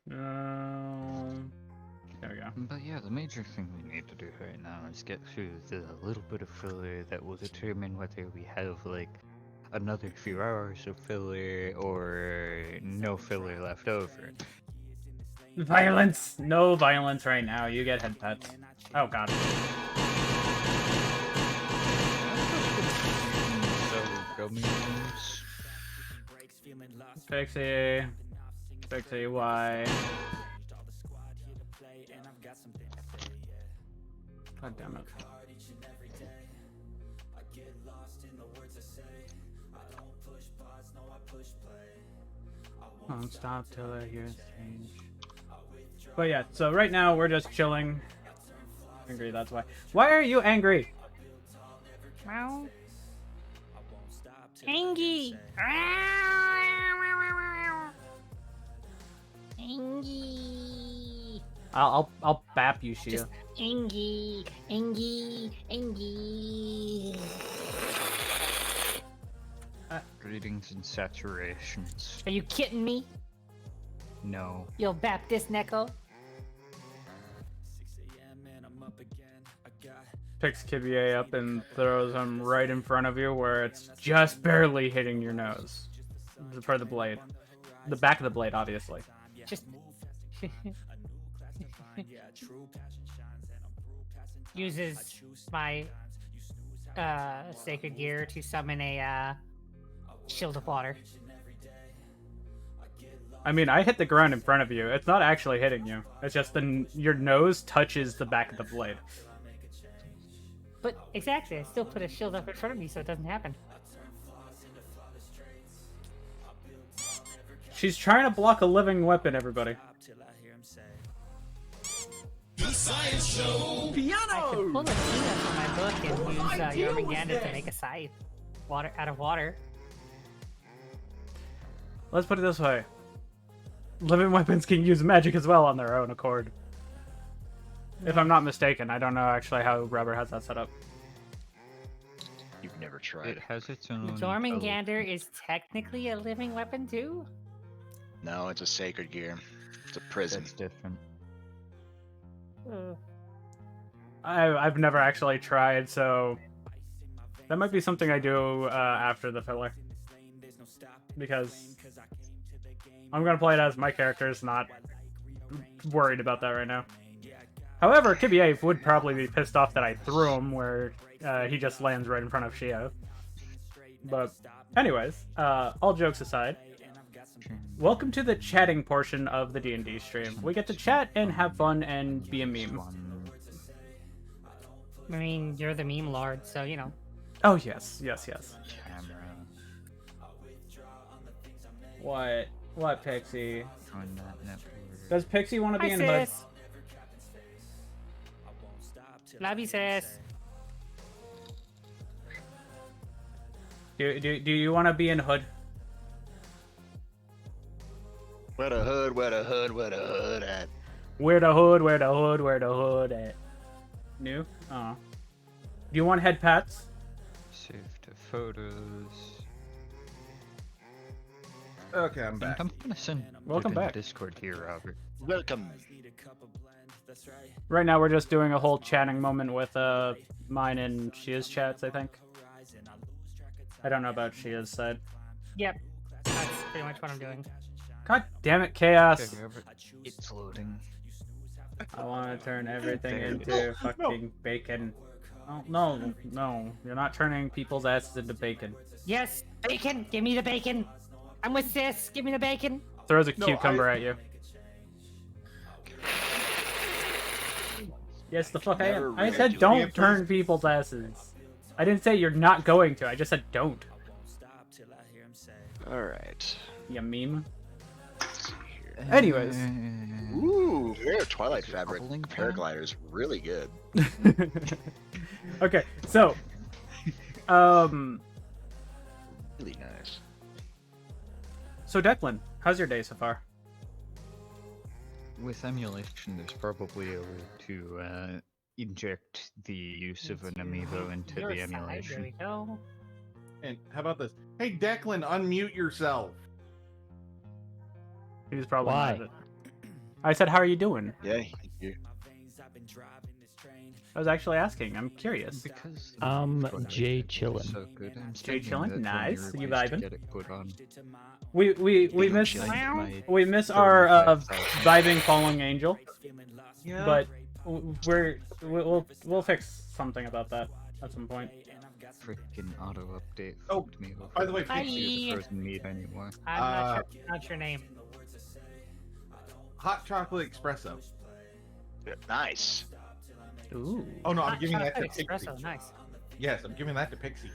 There we go. But yeah, the major thing we need to do right now is get through the little bit of filler that will determine whether we have like another few hours of filler or no filler left over. Violence! No violence right now. You get head pets. Oh god. So, gummies. Pixie. Pixie, why? God damn it. Won't stop till I hear change. But yeah, so right now we're just chilling. Angry, that's why. Why are you angry? Meow. Angie. Angie. I'll bap you, Shia. Just Angie. Angie. Angie. Greetings and saturations. Are you kidding me? No. Yo, Baptist Neko. Picks Kibier up and throws him right in front of you where it's just barely hitting your nose. For the blade. The back of the blade, obviously. Just uses my sacred gear to summon a shield of water. I mean, I hit the ground in front of you. It's not actually hitting you. It's just your nose touches the back of the blade. But exactly, I still put a shield up in front of me so it doesn't happen. She's trying to block a living weapon, everybody. I could pull a Tina from my book and use Jormungandr to make a scythe out of water. Let's put it this way. Living weapons can use magic as well on their own accord. If I'm not mistaken. I don't know actually how Rubber has that set up. You've never tried. It has its own. Jormungandr is technically a living weapon too? No, it's a sacred gear. It's a prison. That's different. I've never actually tried, so that might be something I do after the filler. Because I'm gonna play it as my character is not worried about that right now. However, Kibier would probably be pissed off that I threw him where he just lands right in front of Shio. But anyways, all jokes aside, welcome to the chatting portion of the D&D stream. We get to chat and have fun and be a meme. I mean, you're the meme lord, so you know. Oh yes, yes, yes. Camera. What, Pixie? On that network. Does Pixie want to be Hi, in Hood? sis. Love you, sis. Do you want to be in Hood? Where the hood, where the hood, where the hood at? Where the hood, where the hood, where the hood at? New? Oh. Do you want head pats? Save to photos. Okay, I'm back. I'm gonna send Welcome it in back. Discord here, Robert. Welcome. Right now we're just doing a whole chatting moment with mine and Shia's chats, I think. I don't know about Shia's side. Yep. That's pretty much what I'm doing. God damn it, Chaos! Okay, Robert. It's loading. I want to turn everything into fucking bacon. Oh, no. You're not turning people's asses into bacon. Yes, bacon! Give me the bacon! I'm with sis! Give me the bacon! Throws a No, cucumber at you. Yes, the fuck I am. I said don't turn people's asses. I didn't say you're not going to. I just said don't. Alright. You meme. Let's see here. Anyways. Ooh, rare Twilight fabric. Bubbling Paraglider's really good. Okay, so Really nice. so Declan, how's your day so far? With emulation, there's probably a way to inject the use of an amiibo into Your the side, there emulation. we go. And how about this? Hey, Declan, unmute yourself. He's probably Why? not it. I said, how are you doing? Yeah, you, I was actually asking. I'm curious. Because Jay chillin'. so good. I'm Jay thinking chillin'? that when Nice. You refuse to vibing? get it put on, We Being miss chilling. we miss our 35,000. vibing falling angel, Yeah. but we'll fix something about that at some point. Freaking auto update Oh, fucked me over. by the way, Hi. It doesn't need anymore. I'm not sure pronounce your name. hot chocolate espresso. nice. Ooh. Oh no, I'm Hot giving that to chocolate Pixie. espresso, nice. Yes, I'm giving that to Pixie.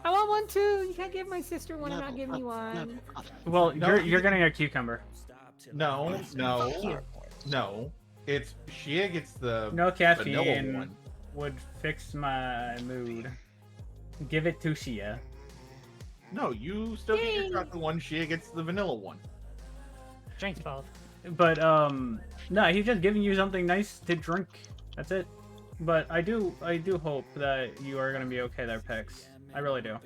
I want one too. You can't give my sister one and Level not give me up, one. level up. Well, No, you're getting a cucumber. No, no, you. no. It's Shia gets the No vanilla caffeine one. would fix my mood. Give it to Shia. No, you still get your Yay. chocolate one. Shia gets the vanilla one. Drinks both. But no, he's just giving you something nice to drink. That's it. But I do hope that you are gonna be okay there, Pix. I really do.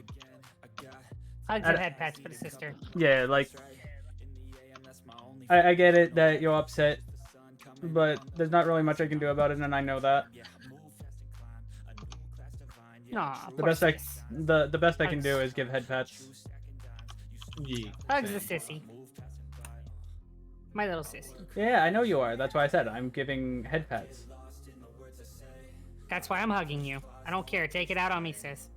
Hugs and head pats for the sister. Yeah, like I get it that you're upset, but there's not really much I can do about it, and I know that. Aw, The poor best sis. the best I can do is give head pats. Yeah. Hugs the sissy. My little sissy. Yeah, I know you are. That's why I said I'm giving head pats. That's why I'm hugging you. I don't care. Take it out on me, sis.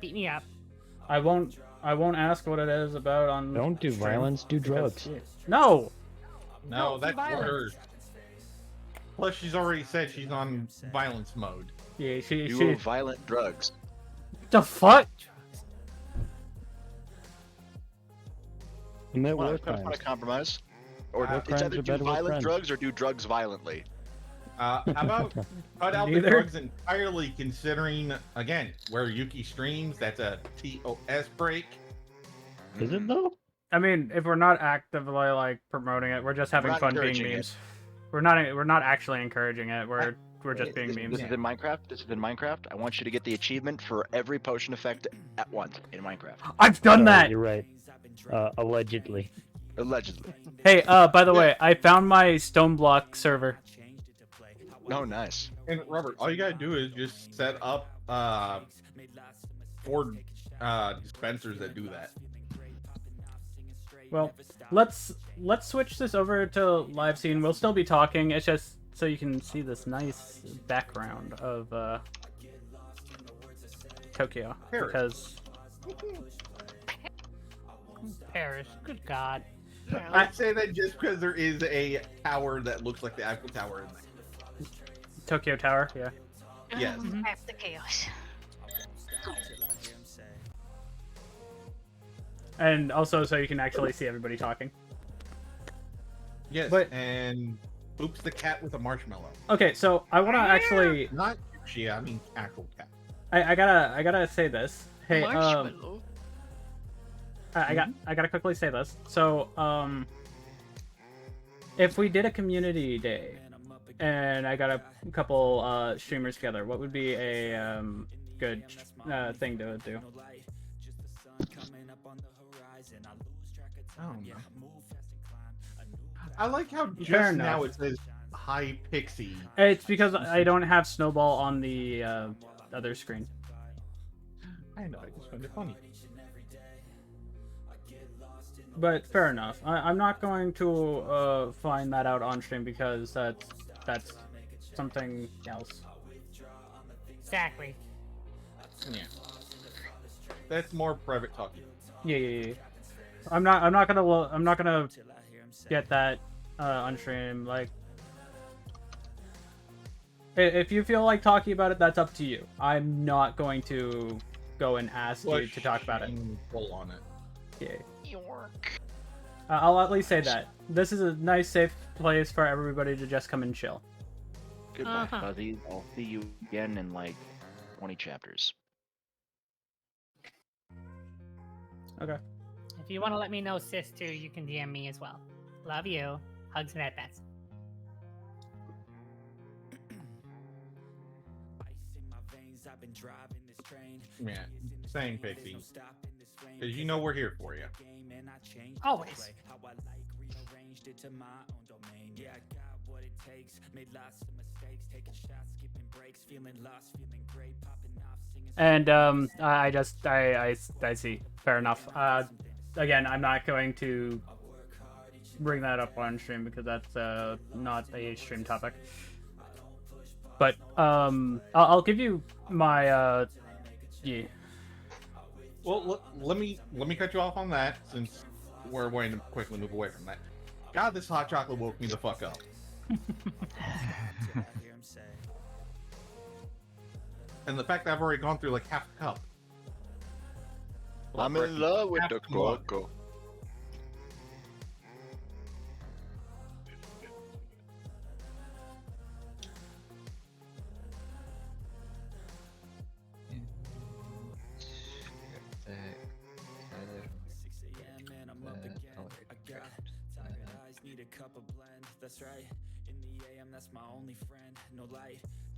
Beat me up. I won't ask what it is about on. Don't do stream, violence, do because- drugs. No. No, No, that's for her. violence. Plus, she's already said she's on violence mode. Yeah, You violent drugs. the fuck? You met Well, war I'm trying to find a crimes. compromise. Or War it's crimes either are do better with violent friends. drugs or do drugs violently. How about cut out the Neither. drugs entirely? Considering again where Yuki streams, that's a TOS break. Is it though? I mean, if we're not actively like promoting it, we're just having not fun being encouraging it. memes. We're not actually encouraging it. We're just being This memes. is in Minecraft. This is in Minecraft. I want you to get the achievement for every potion effect at once in Minecraft. I've done Sorry, that. You're right. Allegedly. Allegedly. Hey, by the way, I found my stone block server. Oh, nice. And Robert, all you gotta do is just set up 4 dispensers that do that. Well, let's switch this over to live scene. We'll still be talking. It's just so you can see this nice background of Tokyo, Paris. because Paris. Good God. I'd say that just because there is a tower that looks like the Eiffel Tower in there. Tokyo Tower. Yeah. Yes. Half the chaos. And also so you can actually see everybody talking. Yes. But- and oops, the cat with a marshmallow. Okay, so I want to actually, Not Shia, I mean actual cat. I gotta say this. Hey, Marshmallow. I gotta quickly say this. So, if we did a community day, and I got a couple streamers together, what would be a good thing to do? I don't know. I like how Fair just now enough. it says "Hi Pixie." It's because I don't have Snowball on the other screen. I know, I just find it funny. But fair enough. I'm not going to find that out on stream because that's something else. Exactly. Yeah. That's more private talking. Yeah. I'm not gonna get that on stream. Like, if you feel like talking about it, that's up to you. I'm not going to go and ask you to talk about it. Pull on it. Yeah. York. I'll at least say that this is a nice, safe place for everybody to just come and chill. Goodbye, Uh-huh. Fuzzy. I'll see you again in like 20 chapters. Okay. If you want to let me know, sis, too, you can DM me as well. Love you. Hugs and headpats. Yeah. Same, Pixie. Because you know we're here for you. Always. And I see. Fair enough. Again, I'm not going to bring that up on stream because that's not a stream topic. But I'll give you my yeah. Well, let me cut you off on that since we're going to quickly move away from that. God, this hot chocolate woke me the fuck up. And the fact that I've already gone through like half a cup. I'm in love with Half the a mug. cocoa.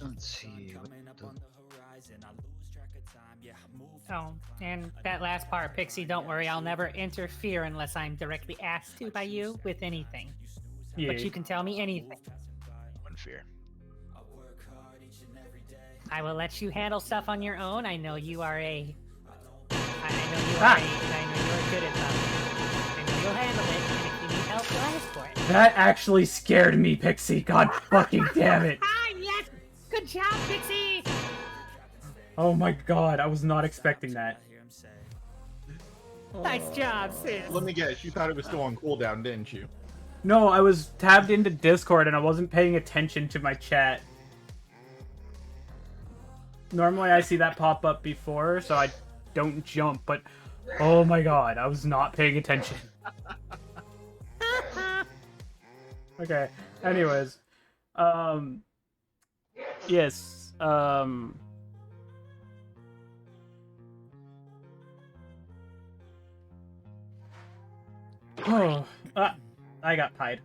Let's see. What the... Oh, and that last part, Pixie, don't worry, I'll never interfere unless I'm directly asked to by you with anything. Yeah. But you can tell me anything. One fear. I will let you handle stuff on your own. I know you are a... I know you're good at that. I know you'll handle it, and if you need help, you'll ask for it. That actually scared me, Pixie. God fucking damn it. Ah, yes! Good job, Pixie! Oh my god, I was not expecting that. Nice job, sis. Let me guess, you thought it was still on cooldown, didn't you? No, I was tabbed into Discord and I wasn't paying attention to my chat. Normally I see that pop up before, so I don't jump, but oh my god, I was not paying attention. Okay, anyways. Yes, oh, I got pied.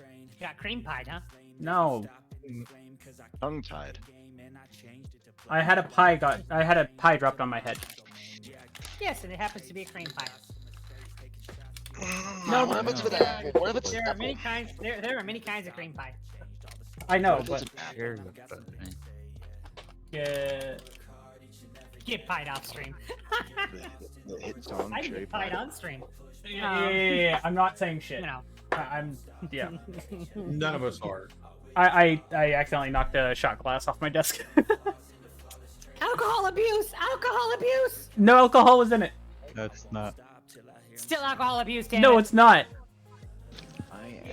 You got cream pie, huh? No, Tongue tied. I had a pie dropped on my head. Yes, and it happens to be a cream pie. No, what happens with apple? What happens with There are apple? many kinds. There are many kinds of cream pie. I know, What but doesn't matter? Share with that, man. yeah, Get pied off stream. The hit song, I cherry get pied pie. on stream. yeah. I'm not saying shit. You know. I'm yeah. None of us are. I accidentally knocked a shot glass off my desk. Alcohol abuse! Alcohol abuse! No alcohol was in it. That's not. Still alcohol abuse, damn No, it. it's not.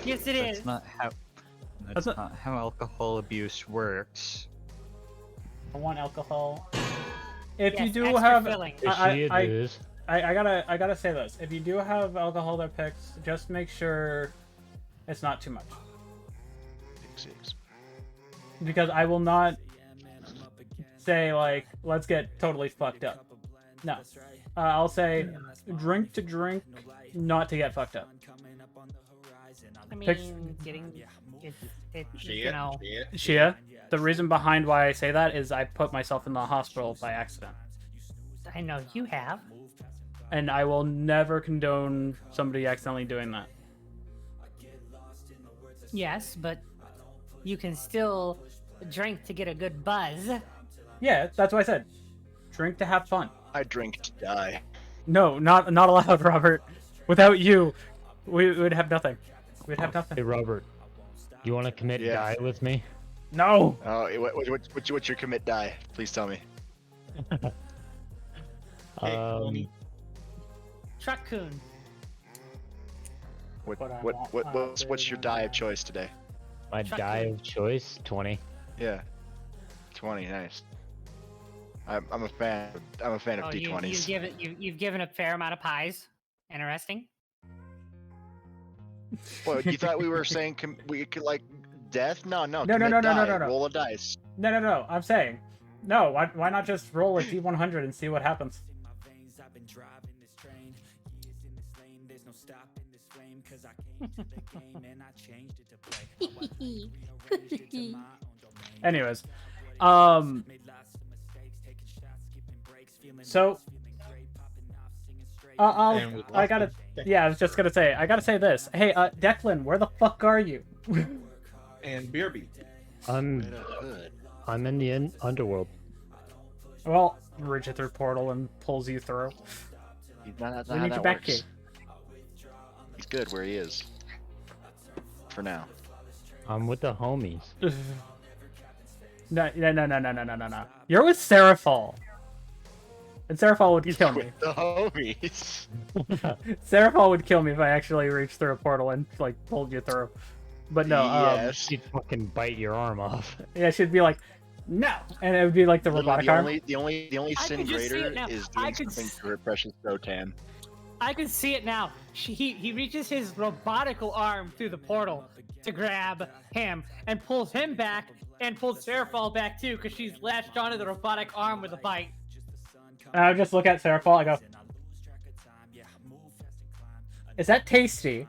Yes, it is. That's not how. That's not- not how alcohol abuse works. I want alcohol. If you Yes, do extra have, filling. I gotta say this. If you do have alcohol that picks, just make sure it's not too much. Six. Because I will not say like, let's get totally fucked up. No, I'll say drink to drink, not to get fucked up. I mean, Pix- getting it Shit, you know. shit. Shia, the reason behind why I say that is I put myself in the hospital by accident. I know you have. And I will never condone somebody accidentally doing that. Yes, but you can still drink to get a good buzz. Yeah, that's what I said. Drink to have fun. I drink to die. No, not allowed, Robert. Without you, we would have nothing. We'd have Hey, nothing. Robert, you want to commit Yeah. die with me? No! Oh, what's your commit die? Please tell me. Hey, Tony. Truck coon. What's your die of choice today? My Chuck die you. of choice, 20. Yeah, 20. Nice. I'm a fan. I'm a fan of Oh, D20s. you've given a fair amount of pies. Interesting. Well, you thought we were saying we could like death? No. No, commit no, die. no. Roll a dice. No. I'm saying, no. Why not just roll a D100 and see what happens? Anyways, so And we I lost gotta. him. Yeah, I was just gonna say. I gotta say this. Hey, Declan, where the fuck are you? And BRB. I'm in the underworld. Well, reaches through portal and pulls you through. That's We not how need you that back works. here. He's good where he is. For now. I'm with the homies. No. You're with Seraphol. And Seraphol would kill me. With the homies. Seraphol would kill me if I actually reached through a portal and like pulled you through. But no, Yes. She'd fucking bite your arm off. yeah, she'd be like, no, and it would be like the robotic arm. The only I sin can just see it greater now. is I doing could something s- to her precious Sotan. I can see it now. He reaches his robotical arm through the portal to grab him and pulls him back and pulls Seraphol back too because she's latched onto the robotic arm with a bite. And I would just look at Seraphol. I go, is that tasty?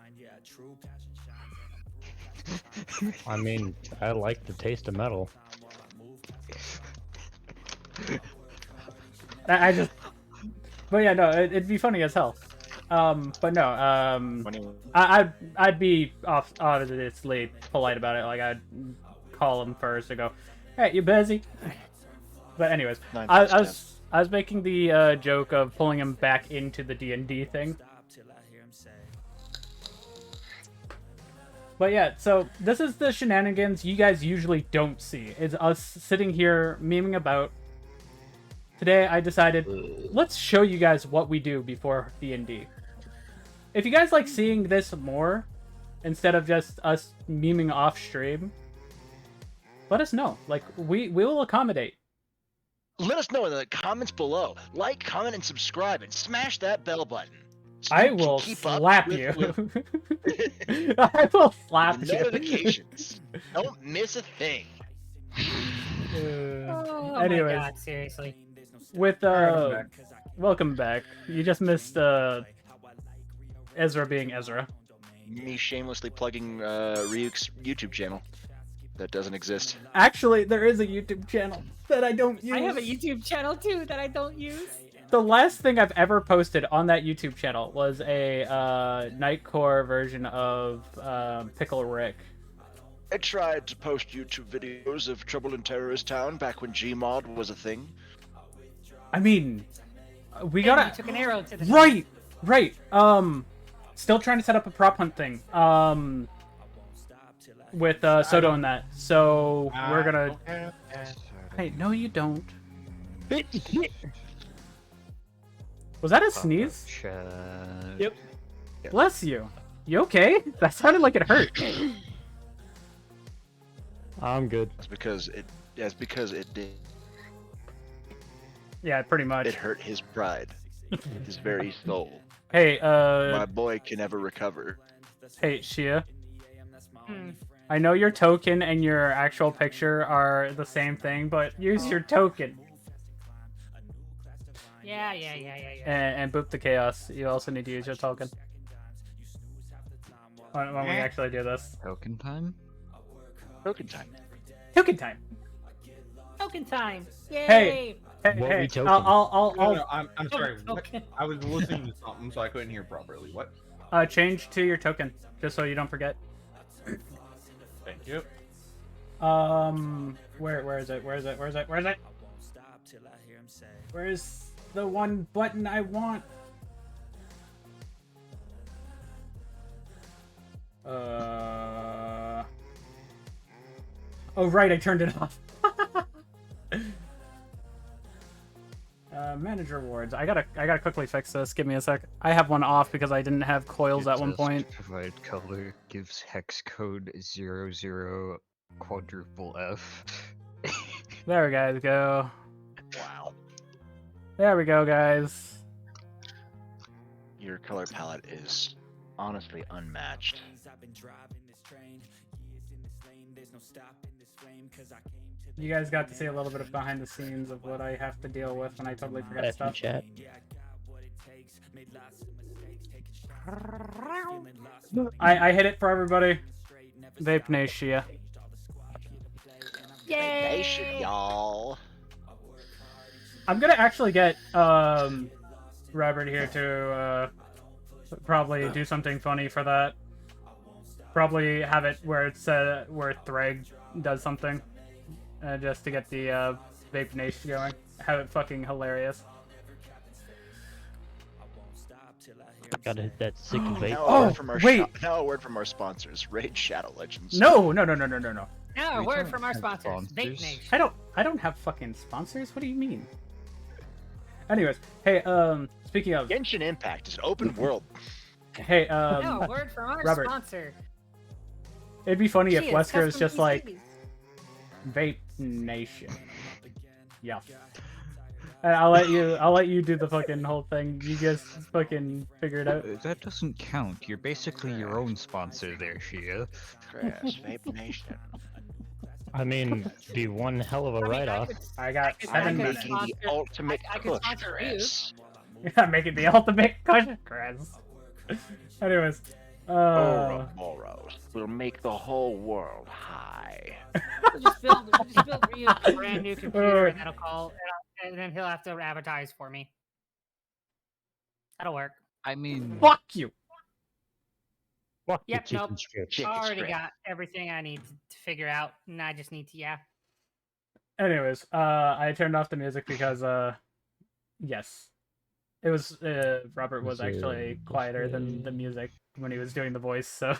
I mean, I like the taste of metal. I just, but yeah, no, it'd be funny as hell. But no, I'd be obviously polite about it. Like I'd call him first and go, "Hey, you busy?" But anyways, I was making the joke of pulling him back into the D&D thing. But yeah, so this is the shenanigans you guys usually don't see. It's us sitting here memeing about. Today I decided, let's show you guys what we do before D&D. If you guys like seeing this more, instead of just us memeing off stream, let us know. Like, we will accommodate. Let us know in the comments below. Like, comment, and subscribe, and smash that bell button. So I you can will keep up slap with- you. I will slap with you. notifications. Don't miss a thing. Oh Anyways, my god, seriously. with welcome back. You just missed Ezra being Ezra. Me shamelessly plugging Ryuk's YouTube channel that doesn't exist. Actually, there is a YouTube channel that I don't use. I have a YouTube channel too that I don't use. The last thing I've ever posted on that YouTube channel was a Nightcore version of Pickle Rick. I tried to post YouTube videos of Trouble in Terrorist Town back when Gmod was a thing. I mean, we And gotta you took an arrow to the right. Still trying to set up a prop hunt thing. With Soto and that. So we're gonna. Hey, no, you don't. Was that a sneeze? Yep. Bless you. You okay? That sounded like it hurt. I'm good. That's because it did. Yeah, pretty much. It hurt his pride, his very soul. Hey, My boy can never recover. hey, Shia. Hmm. I know your token and your actual picture are the same thing, but use your token Yeah. and boop the chaos. You also need to use your token when we actually do this. Token time? Token time. Token time. Token time. Yay! Hey, What hey. we token? No, I'm sorry. What? Okay. I was listening to something, so I couldn't hear properly. What? Change to your token just so you don't forget. Thank you. Where is it? Where's the one button I want? Oh right, I turned it off. Manager rewards. I gotta quickly fix this. Give me a sec. I have one off because I didn't have coils at one point. Provide color gives hex code 00 quadruple F. There we guys go. Wow. There we go, guys. Your color palette is honestly unmatched. You guys got to see a little bit of behind the scenes of what I have to deal with when I totally forget F in stuff. chat. I hit it for everybody. Vape Nation. Yay! Nation, y'all. I'm gonna actually get Robert here to probably do something funny for that. Probably have it where it's where Threg does something, just to get the Vape Nation going. Have it fucking hilarious. Gotta hit that sick vape. Now Oh, a word from our wait. now a word from our sponsors, Raid Shadow Legends. No. Now a We word don't from our have sponsors, Vape sponsors. Nation. I don't have fucking sponsors. What do you mean? Anyways, hey, speaking of, Genshin Impact is an open world. hey, Now a word from our Robert. sponsor. it'd be funny if Cheers, Wesker is custom just like PCs. Vape Nation. Yeah. And I'll let you do the fucking whole thing. You just fucking figure it out. That doesn't count. You're basically your own sponsor there, Shia. Crash, Vape Nation. I mean, be one hell of a I mean, write-off. I got could- I'm 7 could minutes. making the sponsor- ultimate I could push, sponsor you. Chris. Yeah, making the ultimate cushion, Chris. Anyways, Ouroboros will make the whole world high. We'll just build Ryu a brand new computer, and that'll call, and then he'll have to advertise for me. That'll work. I mean, fuck you. Fuck Yep, the chicken nope. strips. Chicken I already strip. got everything I need to figure out, and I just need to, Anyways, I turned off the music because, yes. It was, Robert was actually quieter than the music when he was doing the voice, so.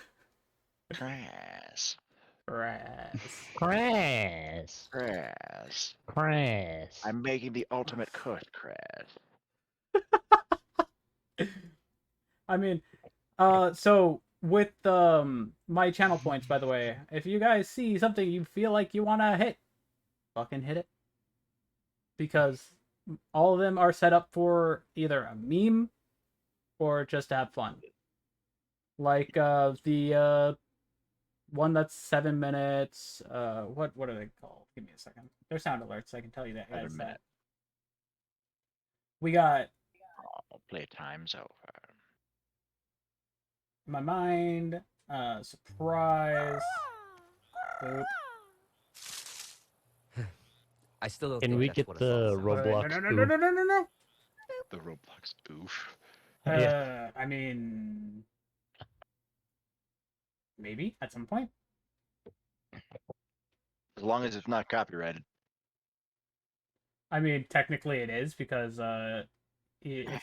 Crash. Right. Crash. Crash. Crash. I'm making the ultimate kush, Crash. I mean, so with my channel points, by the way, if you guys see something you feel like you want to hit, fucking hit it. Because all of them are set up for either a meme or just to have fun. Like the one that's 7 minutes. What are they called? Give me a second. They're sound alerts. I can tell you that. 7 Guys, minutes. that we got Playtime's over. my mind. Surprise. Boop. I still don't Can think we that's get what a song the sounds like. Roblox? No. The Roblox oof. Yeah. I mean, maybe at some point. As long as it's not copyrighted. I mean, technically it is because if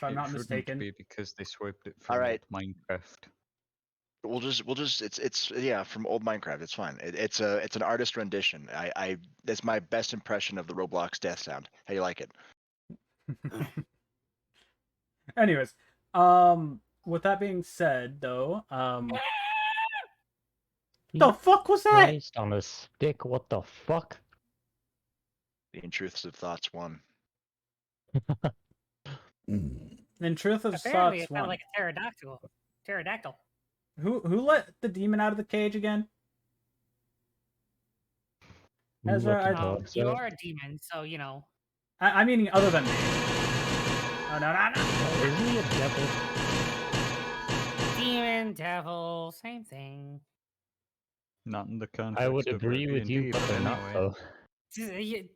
I'm it not shouldn't mistaken, be because they swiped it from Alright. Minecraft. We'll just it's yeah, from old Minecraft. It's fine. It's an artist rendition. I that's my best impression of the Roblox death sound. How you like it? anyways, with that being said, though, the fuck was that? Christ on a stick. What the fuck? The intrusive thoughts one. In truth of Apparently, Socks it sounded one. like a pterodactyl. Pterodactyl. Who let the demon out of the cage again? Ezra, Looking I- dogs You up. are a demon, so you know. I mean, other than me. Oh no. Isn't he a devil? Demon, devil, same thing. Not in the context. I would of agree with you, D&D, but they're not anyway. though.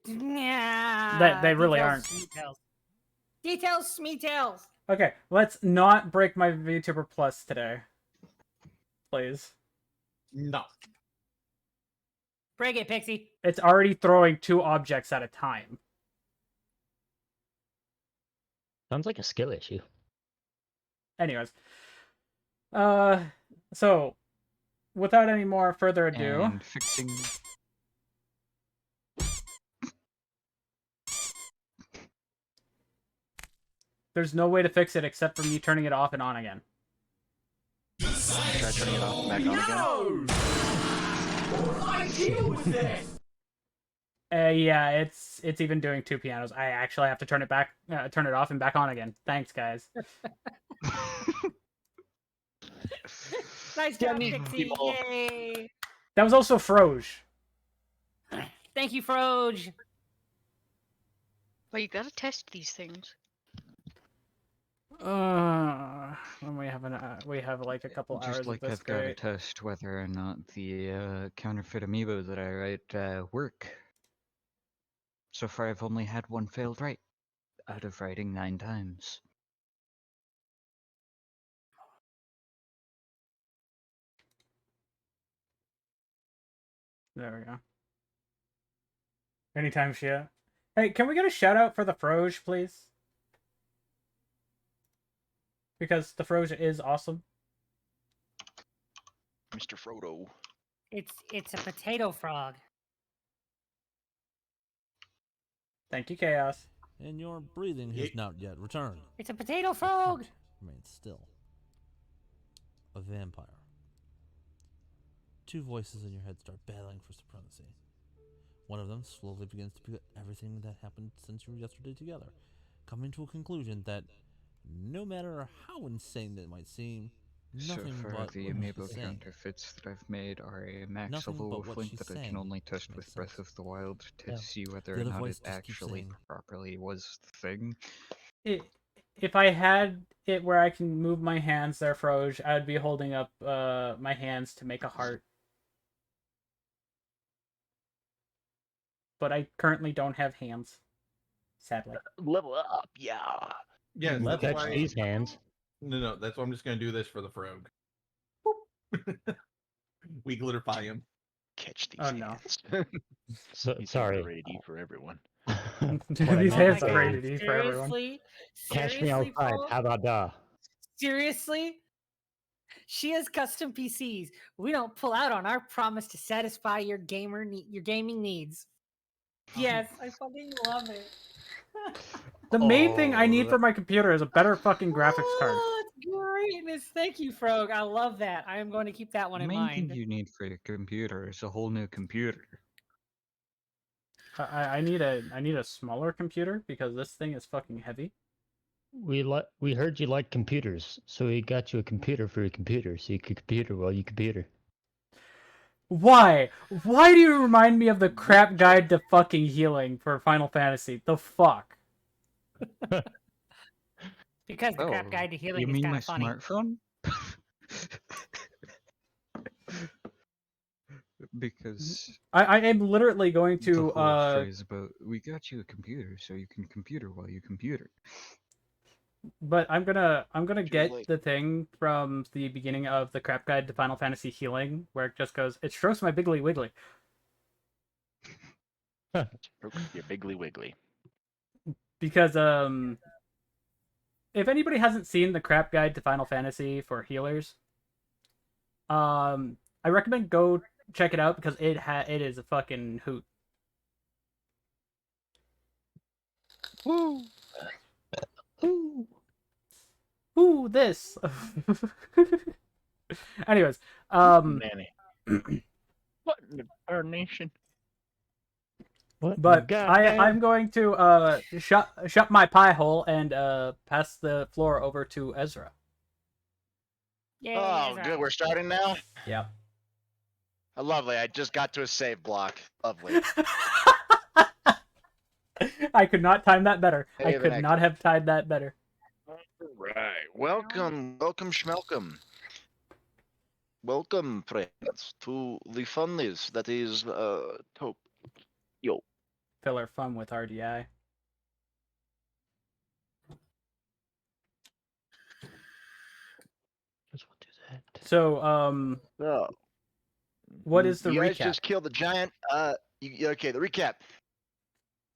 Yeah. They really details, aren't. Details. Details, smeetails. Okay, let's not break my VTuber Plus today, please. No. Break it, Pixie. It's already throwing 2 objects at a time. Sounds like a skill issue. Anyways, so without any more further ado, And fixing. there's no way to fix it except for me turning it off and on again. Try turning it off and back on again. Yeah, it's even doing 2 pianos. I actually have to turn it off and back on again. Thanks, guys. Nice job, Yummy Pixie. people. Yay. That was also Froge. Thank you, Froge. Well, you gotta test these things. When we have like a couple hours Just of like this. I've got to Great. test whether or not the counterfeit amiibo that I write work. So far, I've only had one failed right out of writing 9 times. There we go. Anytime she. Hey, can we get a shout out for the Froge, please? Because the Froge is awesome. Mr. Frodo. It's a potato frog. Thank you, Chaos. And your breathing has not yet returned. It's a potato Your frog. heart remains still. A vampire. Two voices in your head start battling for supremacy. One of them slowly begins to put everything that happened since you were yesterday together, coming to a conclusion that no matter how insane it might seem, So nothing far, but the what amiibo she's saying. counterfeits that I've made are a max Nothing level but wolf what link she's that I saying can only test makes with Breath sense. of the Wild to Yeah. see whether The or other not voice it just keeps actually saying- properly was the thing. If I had it where I can move my hands there, Froge, I would be holding up my hands to make a heart. But I currently don't have hands. Sadly. Level up, yeah. Yes, Let's that's touch why. these hands. No, that's why I'm just gonna do this for the frog. We glorify him. Catch these Oh, no. hands. So, These hands sorry. are rated E for everyone. What I These meant hands to are say rated is, E for everyone. Seriously? Cash me Seriously, outside. Paul? How about that? Seriously? She has custom PCs. We don't pull out on our promise to satisfy your gaming needs. Yes, I fucking love it. The main thing I need Oh, for my computer is a better fucking graphics card. Oh, it's greatness. Thank you, Frog. I love that. I am going to keep that one The in main thing mind. you need for your computer is a whole new computer. I need a smaller computer because this thing is fucking heavy. We heard you like computers, so we got you a computer for your computer, so you could computer while you computer. Why? Why do you remind me of the crap guide to fucking healing for Final Fantasy? The fuck? Because the crap Oh, guide to healing you is mean kind my of funny. smartphone? Because I am literally going the to whole phrase about "we got you a computer so you can computer while you computer." but I'm gonna Too get late. the thing from the beginning of the crap guide to Final Fantasy healing where it just goes, it strokes my biggly wiggly. Your Biggly Wiggly. Because if anybody hasn't seen the crap guide to Final Fantasy for healers, I recommend go check it out because it is a fucking hoot. Woo! Ooh, this. Anyways, Nanny. What in the darn nation? What? but Goddamn. I'm going to shut my pie hole and pass the floor over to Ezra. Yay, Oh, Ezra. good. We're starting now. Yeah. Lovely. I just got to a save block. Lovely. I could not time that better. I Hey, the could next not have timed that better. Right. Welcome, schmelcome. Welcome, friends, to the funness that is Taupe. Yo. Filler fun with RDI. Just want to do that. So, So, what is the you guys recap? just killed the giant. Okay, the recap.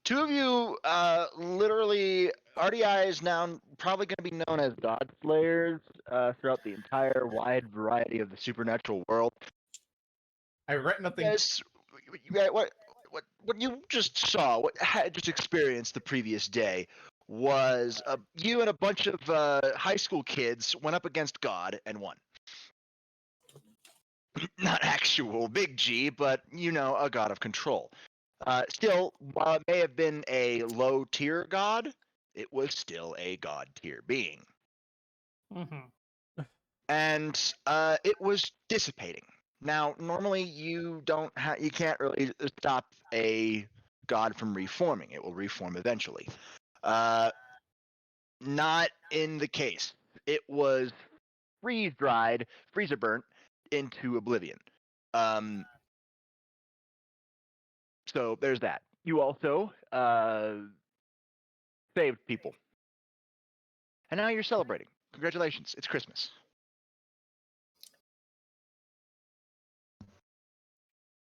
Two of you, literally, RDI is now probably going to be known as God Slayers throughout the entire wide variety of the supernatural world. I regret nothing. Yes, what you just saw, what had just experienced the previous day, was you and a bunch of high school kids went up against God and won. Not actual big G, but a god of control. Still, while it may have been a low tier god, it was still a god tier being, Mm-hmm. and it was dissipating. Now, normally you can't really stop a god from reforming. It will reform eventually. Not in the case. It was freeze-dried, freezer-burnt into oblivion. So there's that. You also saved people. And now you're celebrating. Congratulations. It's Christmas.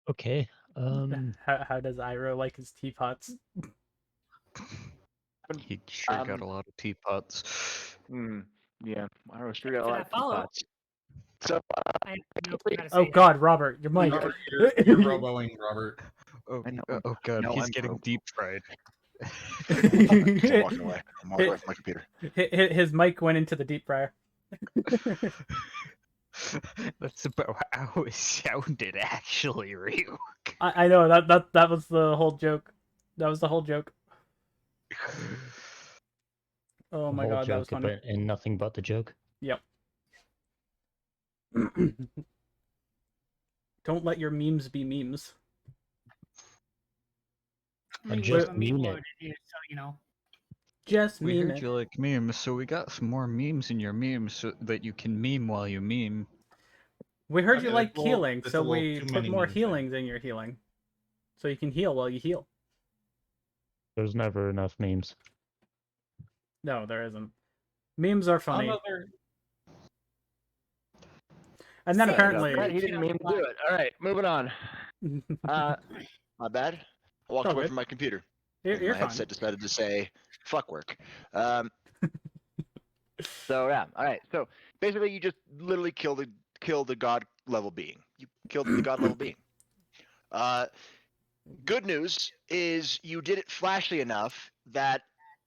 Okay. How does Iroh like his teapots? He sure got a Um, lot of teapots. Yeah, I was sure got a For lot that of follow-up, teapots. So I have no clue how to say Oh that. God, Robert, your mic. Robert, you're roboing, Robert. Oh, I know. oh god, No, he's I'm getting broke. deep fried. I'm walking away. I'm walking away from my computer. His mic went into the deep fryer. That's about how it sounded, actually, Ryuk. I know that was the whole joke. That was the whole joke. Oh The my whole God, that was joke funny. about and nothing but the joke. Yep. Don't let your memes be memes. I mean, just I'm a meme meme lord it. here, so you know. Just We meme heard it. you like memes, so we got some more memes in your memes so that you can meme while you meme. We heard Okay, you like healing, that's so a little we too put many more memes then. healings in your healing. So you can heal while you heal. There's never enough memes. No, there isn't. Memes are funny. Another And then Say, apparently... God, he didn't mean to do it. All right, moving on. My bad. I walked all away good. from my computer, You're and my fine. headset decided to say "fuck work." So yeah, all right. So basically, you just literally killed the god level being. You killed the god level being. Good news is you did it flashily enough that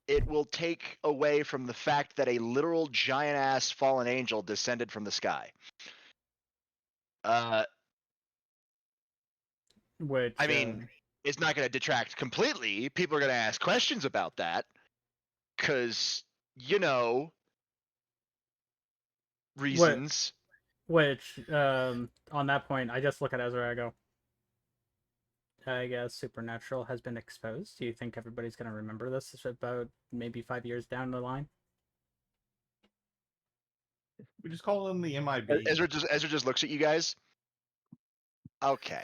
it will take away from the fact that a literal giant ass fallen angel descended from the sky. Which, I mean, it's not going to detract completely. People are going to ask questions about that because, you know, reasons. which, on that point, I just look at Ezra, I go, I guess Supernatural has been exposed. Do you think everybody's going to remember this about maybe 5 years down the line? we just call them the MIB. Ezra just looks at you guys. Okay.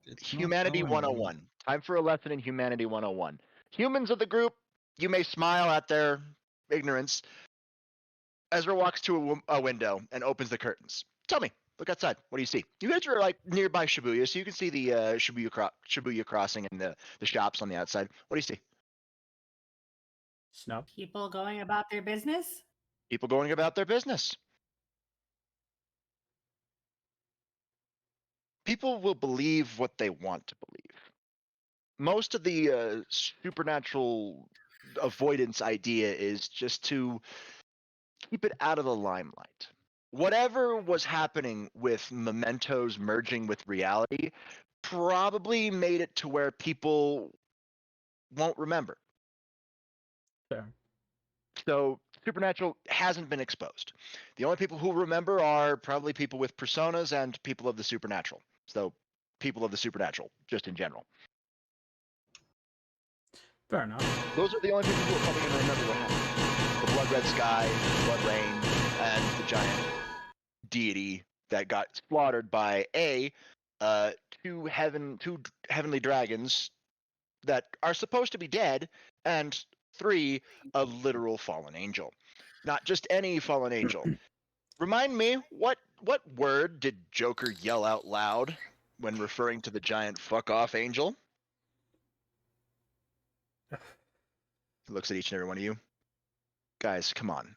It's not Humanity going well. 101. Time for a lesson in Humanity 101. Humans of the group, you may smile at their ignorance. Ezra walks to a window and opens the curtains. Tell me, look outside. What do you see? You guys are like nearby Shibuya, so you can see the Shibuya crossing and the shops on the outside. What do you see? Snow? People going about their business? People going about their business. People will believe what they want to believe. Most of the supernatural avoidance idea is just to keep it out of the limelight. Whatever was happening with mementos merging with reality probably made it to where people won't remember. Fair. So supernatural hasn't been exposed. The only people who remember are probably people with personas and people of the supernatural. So people of the supernatural, just in general. Fair enough. Those are the only people who are probably going to remember what happened. The blood red sky, the blood rain, and the giant deity that got slaughtered by two heavenly dragons that are supposed to be dead, and 3, a literal fallen angel. Not just any fallen angel. Remind me, what word did Joker yell out loud when referring to the giant fuck off angel? He looks at each and every one of you. Guys, come on.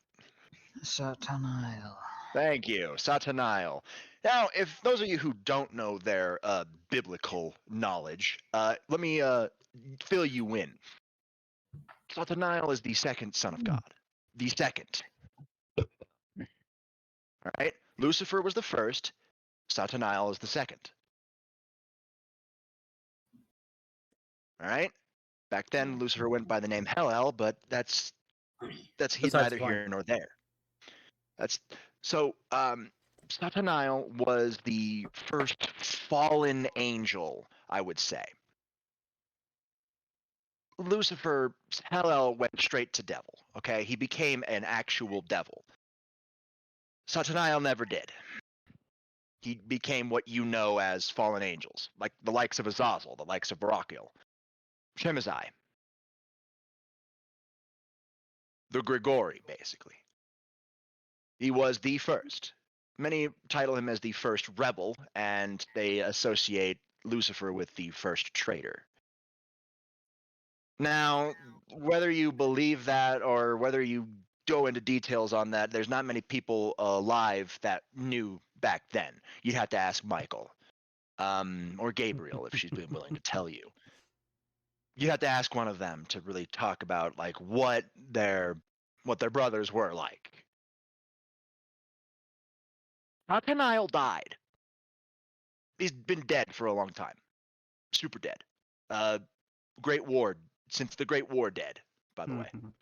Satanael. Thank you, Satanael. Now, if those of you who don't know their biblical knowledge, let me fill you in. Satanael is the second son of God. The second. All right? Lucifer was the first. Satanael is the second. All right? Back then, Lucifer went by the name Hel-El, but that's Besides neither the point. here nor there. That's so. Satanael was the first fallen angel, I would say. Lucifer, Hel-El went straight to devil. Okay, he became an actual devil. Satanael never did. He became what you know as fallen angels, like the likes of Azazel, the likes of Barakiel, Shemazai, the Grigori, basically. He was the first. Many title him as the first rebel, and they associate Lucifer with the first traitor. Now, whether you believe that or whether you go into details on that, there's not many people alive that knew back then. You'd have to ask Michael, or Gabriel if she's been willing to tell you. You have to ask one of them to really talk about like what their brothers were like. Nathaniel died. He's been dead for a long time. Super dead. Great War, since the Great War dead, by the way. Mhm.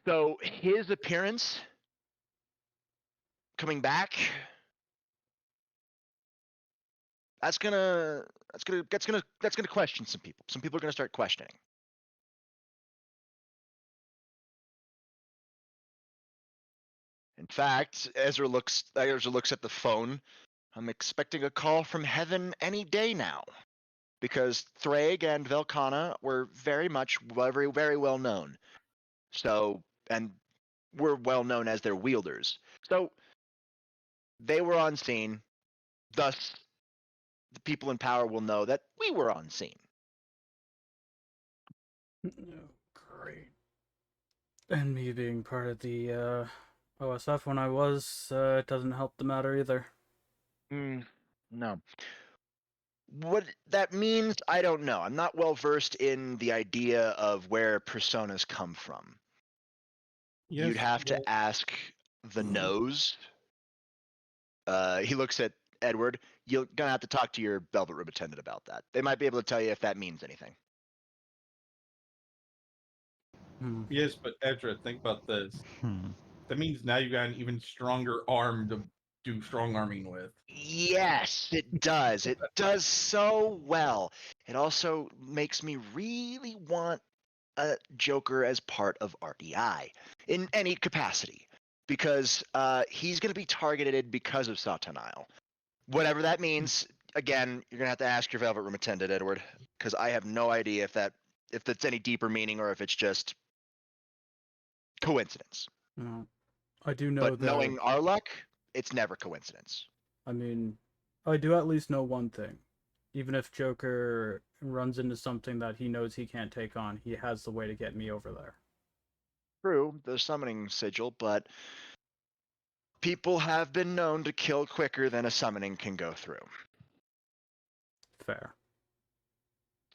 So his appearance coming back, that's gonna question some people. Some people are gonna start questioning. In fact, Ezra looks at the phone. I'm expecting a call from heaven any day now, because Thrag and Velkana were very well known. So, and we're well known as their wielders. So they were on scene. Thus, the people in power will know that we were on scene. Oh, great. And me being part of the OSF when I was, it doesn't help the matter either. No. What that means, I don't know. I'm not well versed in the idea of where personas come from. You'd have to ask the nose. He looks at Edward. You're gonna have to talk to your Velvet Room attendant about that. They might be able to tell you if that means anything. Yes, but Edra, think about this. That means now you got an even stronger arm to do strong arming with. Yes, it does. It does so well. It also makes me really want a Joker as part of RDI in any capacity, because he's going to be targeted because of Satanael. Whatever that means, again, you're going to have to ask your Velvet Room attendant, Edward, because I have no idea if that's any deeper meaning or if it's just coincidence. No. I do know But that. knowing our luck, it's never coincidence. I mean, I do at least know one thing. Even if Joker runs into something that he knows he can't take on, he has the way to get me over there. True, the summoning sigil, but people have been known to kill quicker than a summoning can go through. Fair.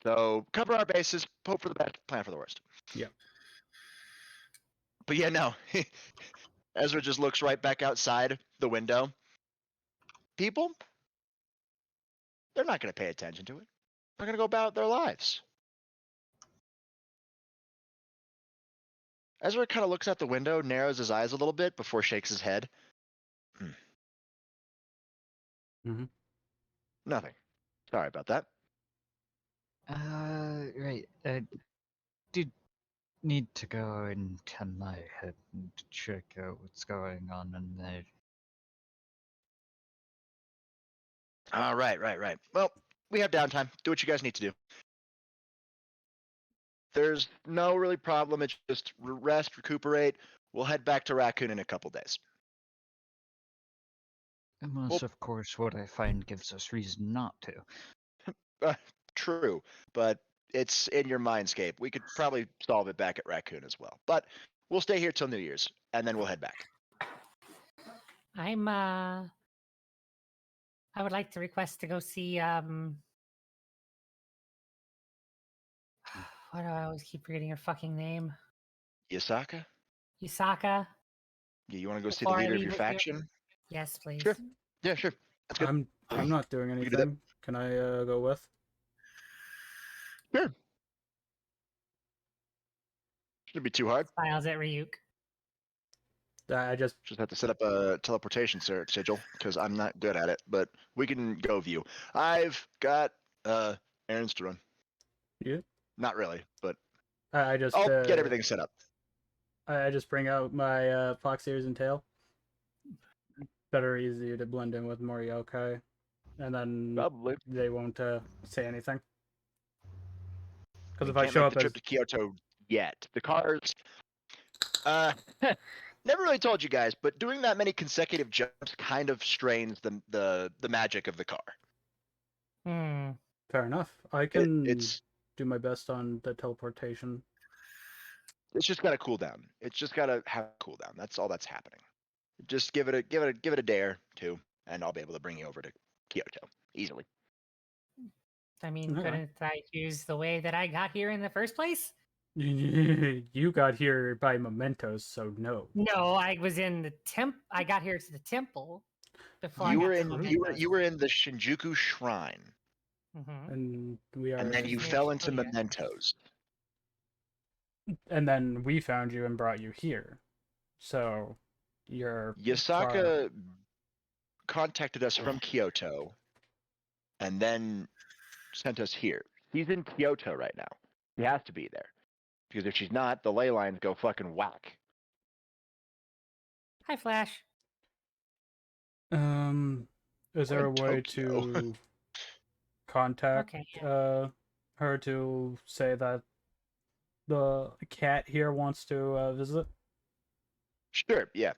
So cover our bases, hope for the best, plan for the worst. Yeah. But yeah, no. Ezra just looks right back outside the window. People, they're not going to pay attention to it. They're going to go about their lives. Ezra kind of looks out the window, narrows his eyes a little bit before shakes his head. Nothing. Sorry about that. Right. I did need to go and turn my head and check out what's going on in there. Right. Well, we have downtime. Do what you guys need to do. There's no really problem. It's just rest, recuperate. We'll head back to Raccoon in a couple days. Unless, of course, what I find gives us reason not to. True, but it's in your mindscape. We could probably solve it back at Raccoon as well. But we'll stay here till New Year's, and then we'll head back. I would like to request to go see why do I always keep forgetting her fucking name? Yasaka? Yusaka. Yeah, you want to go see the Before I leader of leave your with you? faction? Yes, please. Sure. Yeah, sure. That's good. I'm not doing can do that. anything. Can I go with? Sure. Shouldn't be too hard. Smiles at Ryuk. I just have to set up a teleportation sigil because I'm not good at it, but we can go view. I've got errands to run. Yeah. Not really, but I just I'll get everything set up. I just bring out my fox ears and tail. Better easy to blend in with Morioka, and then Probably they won't say anything. Because if can't I show make up the trip to Kyoto yet, the cars. Never really told you guys, but doing that many consecutive jumps kind of strains the magic of the car. Hmm. Fair enough. I can It's do my best on the teleportation. just got to cool down. It's just got to have a cooldown. That's all that's happening. Just give it a day or two, and I'll be able to bring you over to Kyoto easily. I mean, Okay. couldn't I choose the way that I got here in the first place? You got here by mementos, so no. No, I was in the I got here to the temple before I You got were to in mementos. you were in the Shinjuku Shrine, Mm-hmm. And we and are, then Which you is near fell into Shibuya. Mementos. and then we found you and brought you here. So you're far. Yasaka contacted us from Kyoto, and then sent us here. She's in Kyoto right now. She has to be there because if she's not, the ley lines go fucking whack. Hi, Flash. Is We're there a in way Tokyo. to contact Okay. her to say that the cat here wants to visit? Sure, yeah.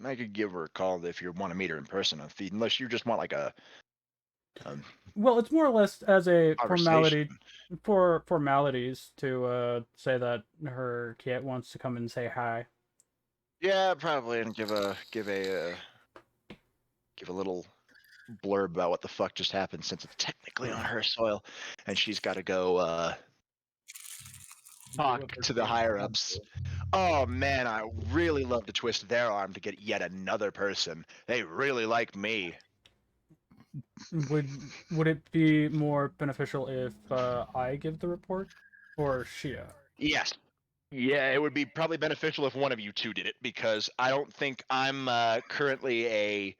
I could give her a call if you want to meet her in person, unless you just want like a Well, it's more or less as a conversation. formality for formalities to say that her cat wants to come and say hi. Yeah, probably, and give a little blurb about what the fuck just happened, since it's technically on her soil, and she's got to go talk to the higher ups. Oh man, I really love to twist their arm to get yet another person. They really like me. Would it be more beneficial if I give the report or Shia? Yes. Yeah, it would be probably beneficial if one of you two did it, because I don't think I'm currently a.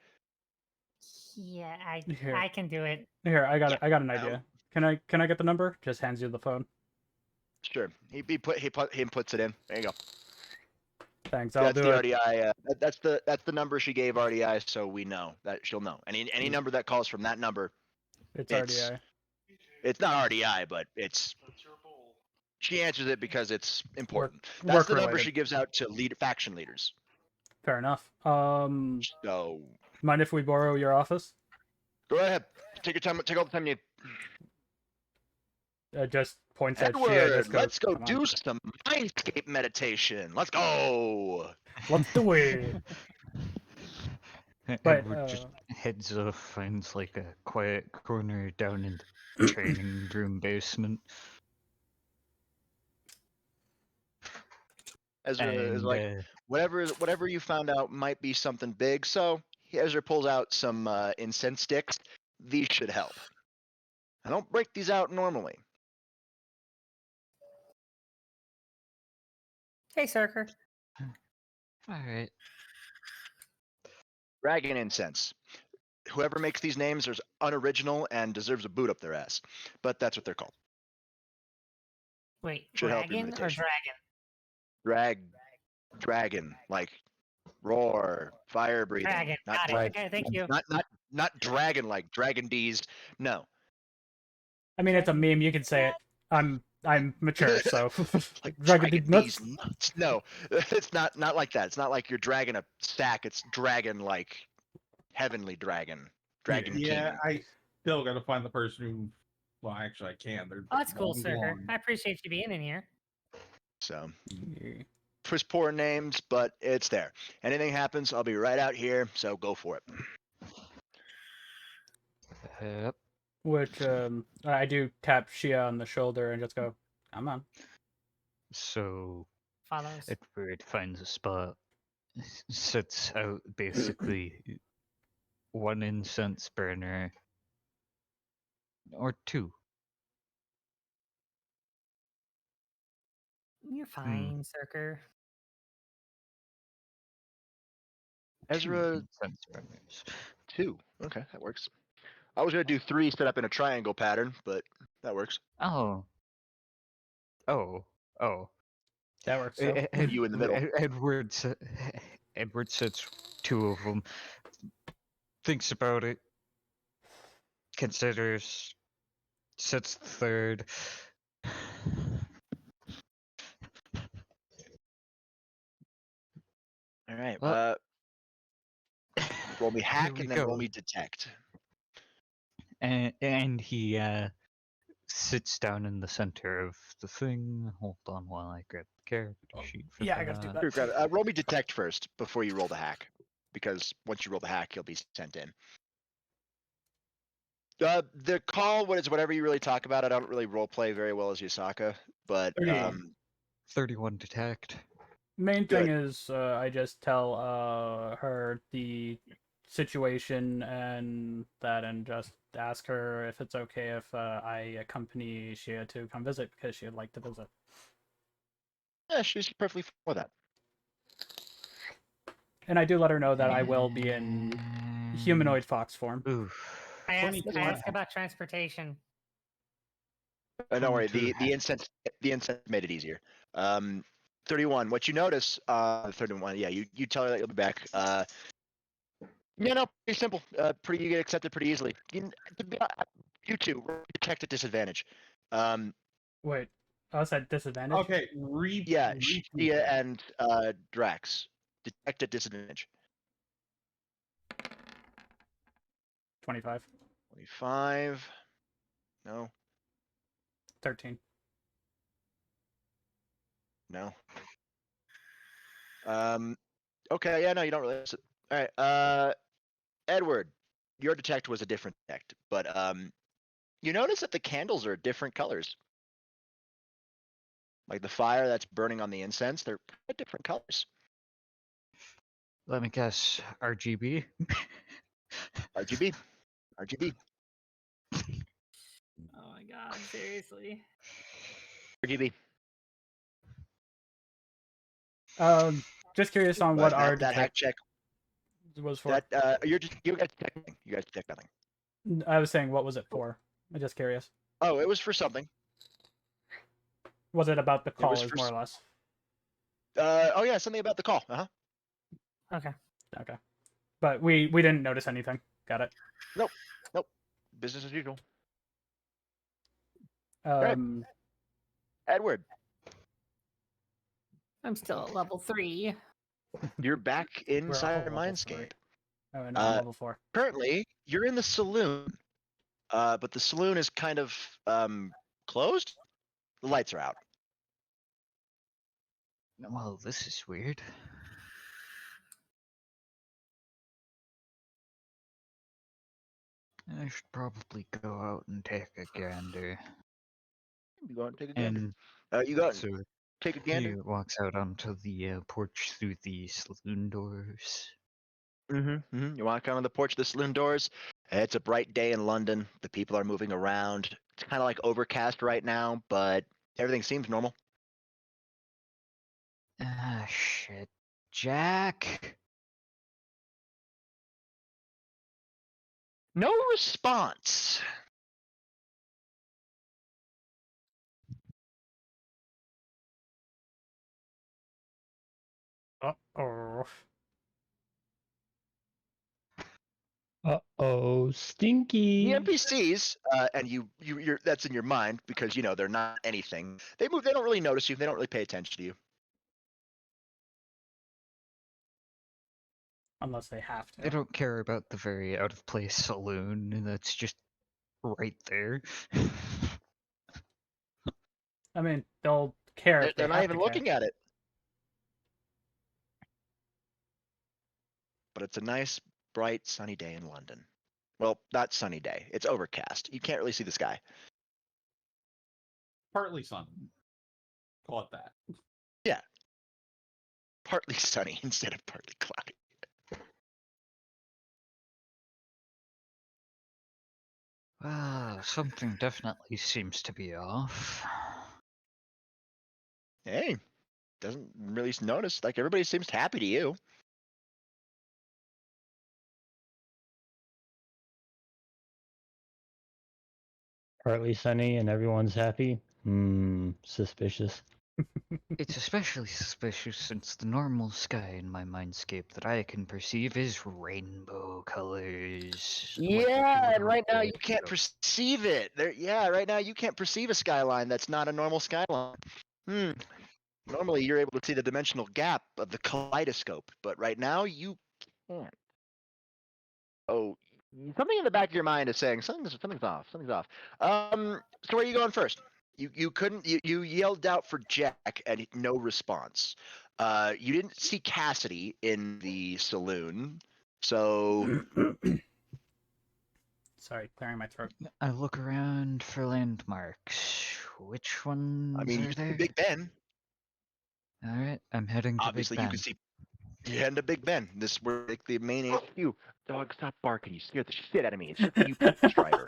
Yeah, Here, I can do it. here, Yeah, I got an idea. Can I get the number? Just hands you the phone. sure. He puts it in. There you go. Thanks, I'll That's do the it. RDI. That's the number she gave RDI, so we know that she'll know. Any number that calls from that number, It's it's RDI. it's not RDI, but it's she answers it because it's Work important. That's work the number related. she gives out to faction leaders. Fair enough. So Mind if we borrow your office? go ahead, take your time, take all the time you need. Just points at Shia. Edward, Just goes, let's go come on, do some mindscape meditation. Let's go. let's do it. But Edward just heads off, finds like a quiet corner down in the training room basement, Ezra is and like, whatever you found out might be something big. So Ezra pulls out some incense sticks. These should help. I don't break these out normally. Hey, Circer. all right. Dragon incense. Whoever makes these names is unoriginal and deserves a boot up their ass. But that's what they're called. Wait, Should help your dragon or meditation. dragon? Dragon, like roar, fire breathing, Dragon. not Got it. Okay, thank you. not dragon like Dragon D's. No. I mean, it's a Dragon. meme. You can say it. I'm mature, so Like Dragon Dragon nuts. D's nuts. No, it's not like that. It's not like you're dragging a stack. It's dragon like heavenly dragon, dragon Yeah, king. I still got to find the person who. Well, actually, I can. They're Oh, that's cool, long Circer. gone. I appreciate you being in here. So Yeah. twist poor names, but it's there. Anything happens, I'll be right out here. So go for it. Yep. Which I do tap Shia on the shoulder and just go, come on. So Follows. Edward finds a spot, sets out basically one incense burner or two. You're fine, Circer. Ezra, Incense burners. 2. Okay, that works. I was gonna do 3 set up in a triangle pattern, but that works. Oh. Oh. Oh. That works too. You in the middle. Edward sets two of them, thinks about it, considers, sets the third. All right. Well, Roll me here hack we and then roll go. me detect. and he sits down in the center of the thing. Hold on while I grab the character sheet for Yeah, that. I gotta do that. Sure, grab it. Roll me detect first before you roll the hack, because once you roll the hack, he'll be sent in. The call, what is whatever you really talk about. I don't really role play very well as Yasaka, but 31. 31 detect. Main thing Good. is I just tell her the situation and that, and just ask her if it's okay if I accompany Shia to come visit because she would like to visit. Yeah, she's perfectly fine with that. And I do let her know that I will be in humanoid fox form. Oof. I ask 21. about transportation. Don't worry, 22 the incense made it easier. 31. What you notice, 31. Yeah, you tell her that you'll be back. Yeah, no, pretty simple. You get accepted pretty easily. You two detect at disadvantage. Wait, I was at disadvantage? Okay, Yeah, repeat Shia that. and Drax detect at disadvantage. 25. 25. No, 13. no. Okay, yeah, no, you don't really. All right, Edward, your detect was a different detect, but you notice that the candles are different colors. Like the fire that's burning on the incense, they're different colors. Let me guess. RGB? RGB, RGB, Oh my god, seriously. RGB. Just curious on what But our that hack detect check, was for. you guys detect nothing. You guys detect nothing. I was saying, what was it for? I'm just curious. Oh, it was for something. Was it about the It was callers, for. more or less? Oh yeah, something about the call. Uh huh. Okay. Okay. But we didn't notice anything. Got it. Nope. Business as usual. Um, Edward, I'm still at level 3. you're back we're inside all level 3. Mindscape. Oh, no, I'm Uh, level 4. Currently, you're in the saloon, but the saloon is kind of closed. The lights are out. Well, this is weird. I should probably go out and take a gander. You go out and take a gander. And You go out and so take a he gander. walks out onto the porch through the saloon doors. You walk out on the porch of the saloon doors. It's a bright day in London. The people are moving around. It's kind of like overcast right now, but everything seems normal. Ah, shit. Jack? No response. Oh. Uh-oh, stinky. The NPCs, and you're that's in your mind because you know they're not anything. They move. They don't really notice you. They don't really pay attention to you. Unless they have They to. don't care about the very out of place saloon that's just right there. I mean, they'll care if they They're not have even to care. looking at it. But it's a nice, bright, sunny day in London. Well, not sunny day. It's overcast. You can't really see the sky. Partly sun. Call it that. Yeah. Partly sunny instead of partly cloudy. Something definitely seems to be off. Hey, doesn't really notice. Like everybody seems happy to you. Partly sunny and everyone's happy. Suspicious. It's especially suspicious since the normal sky in my mindscape that I can perceive is rainbow colors. Yeah, and right now you can't perceive it. Right now you can't perceive a skyline that's not a normal skyline. Normally you're able to see the dimensional gap of the kaleidoscope, but right now you can't. Oh, something in the back of your mind is saying something's off. Something's off. So where are you going first? You couldn't you yelled out for Jack and no response. You didn't see Cassidy in the saloon, so Sorry, clearing my throat. I look around for landmarks. Which ones I mean you are see there? Big Ben. All right, I'm heading to Big Obviously, you can Ben. see you heading to Big Ben. This is where like the main HQ. Dog, stop barking! You scared the shit out of me. It's just the UPS driver.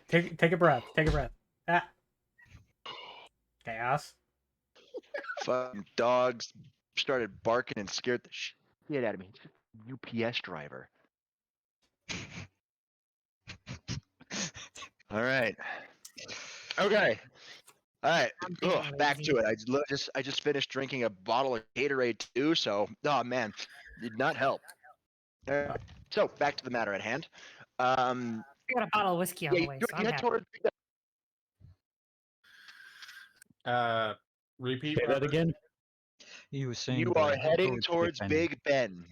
Take a breath. Take a breath. Ah, chaos. Fucking dogs started barking and scared the shit out of me. It's just the UPS driver. All right. Okay. All right. I'm being Back lazy. to it. I just finished drinking a bottle of Gatorade too, so oh man, did not help. All right, so back to the matter at hand. I got a bottle of whiskey on Yeah, the way, so you I'm head happy. towards Repeat Say that Robert? again. You were saying you that are I head heading towards Ben. Big Ben.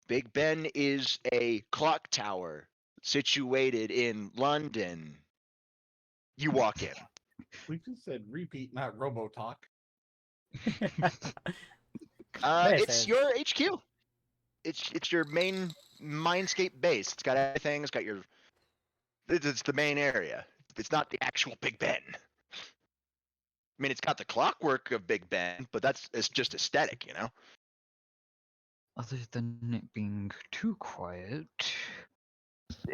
Big Ben is a clock tower situated in London. You walk in. We just said repeat, not robo talk. This It's is- your HQ. It's your main Mindscape base. It's got everything. It's got your. It's the main area. It's not the actual Big Ben. I mean, it's got the clockwork of Big Ben, but it's just aesthetic, you know. Other than it being too quiet,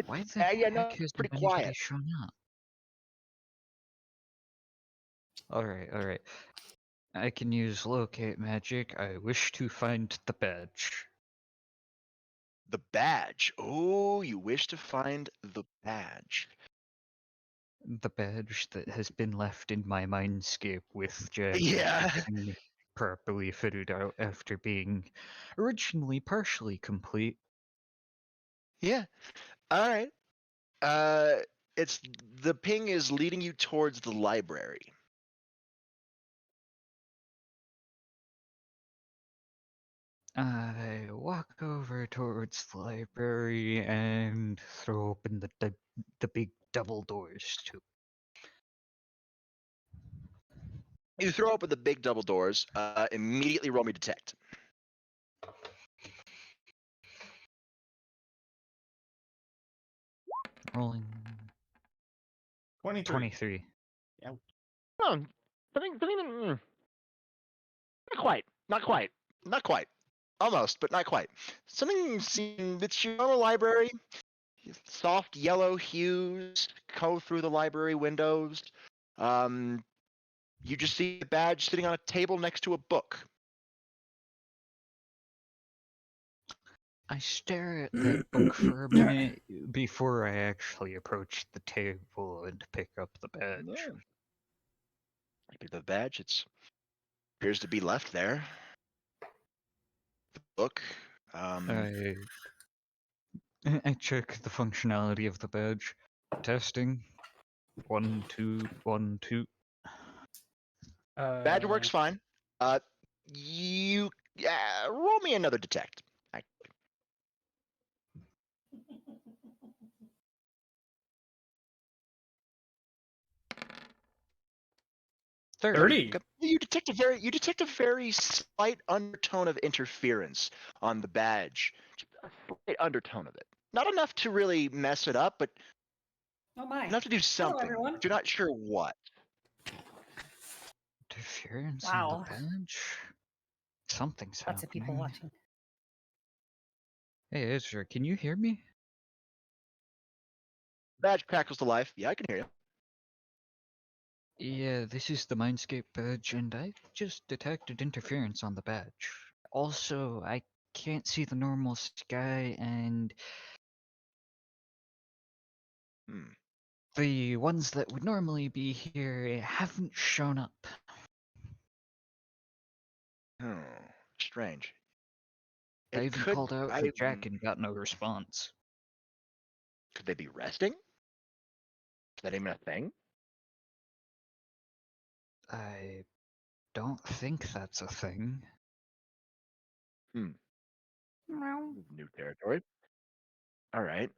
why the Yeah, no, heck hasn't pretty anybody quiet. shown up? Alright. I can use locate magic. I wish to find the badge. The badge. Oh, you wish to find the badge. The badge that has been left in my mindscape with Jack Yeah. getting properly fitted out after being originally partially complete. Yeah. All right. It's the ping is leading you towards the library. I walk over towards the library and throw open the big double doors to. You throw open the big double doors. Immediately roll me detect. Rolling 23. 23. Oh, not quite. Not quite. Not quite. Almost, but not quite. Something seems. It's your normal library. Soft yellow hues go through the library windows. You just see a badge sitting on a table next to a book. I stare at that book for a minute before I actually approach the table and pick up the badge. I pick the badge. It appears to be left there. The book. I check the functionality of the badge. Testing. 1, 2, 1, 2. Badge works fine. You roll me another detect. 30. You detect a very slight undertone of interference on the badge. Just a slight undertone of it. Not enough to really mess it up, but Oh my. enough to do something. everyone. But you're not sure what. Interference Wow. in the badge? Something's Lots of happening. people watching. Hey Ezra, can you hear me? Badge crackles to life. Yeah, I can hear you. Yeah, this is the Mindscape badge, and I just detected interference on the badge. Also, I can't see the normal sky, and the ones that would normally be here haven't shown up. Strange. I even called out for Jack and got no response. Could they be resting? Is that even a thing? I don't think that's a thing. New territory. All right.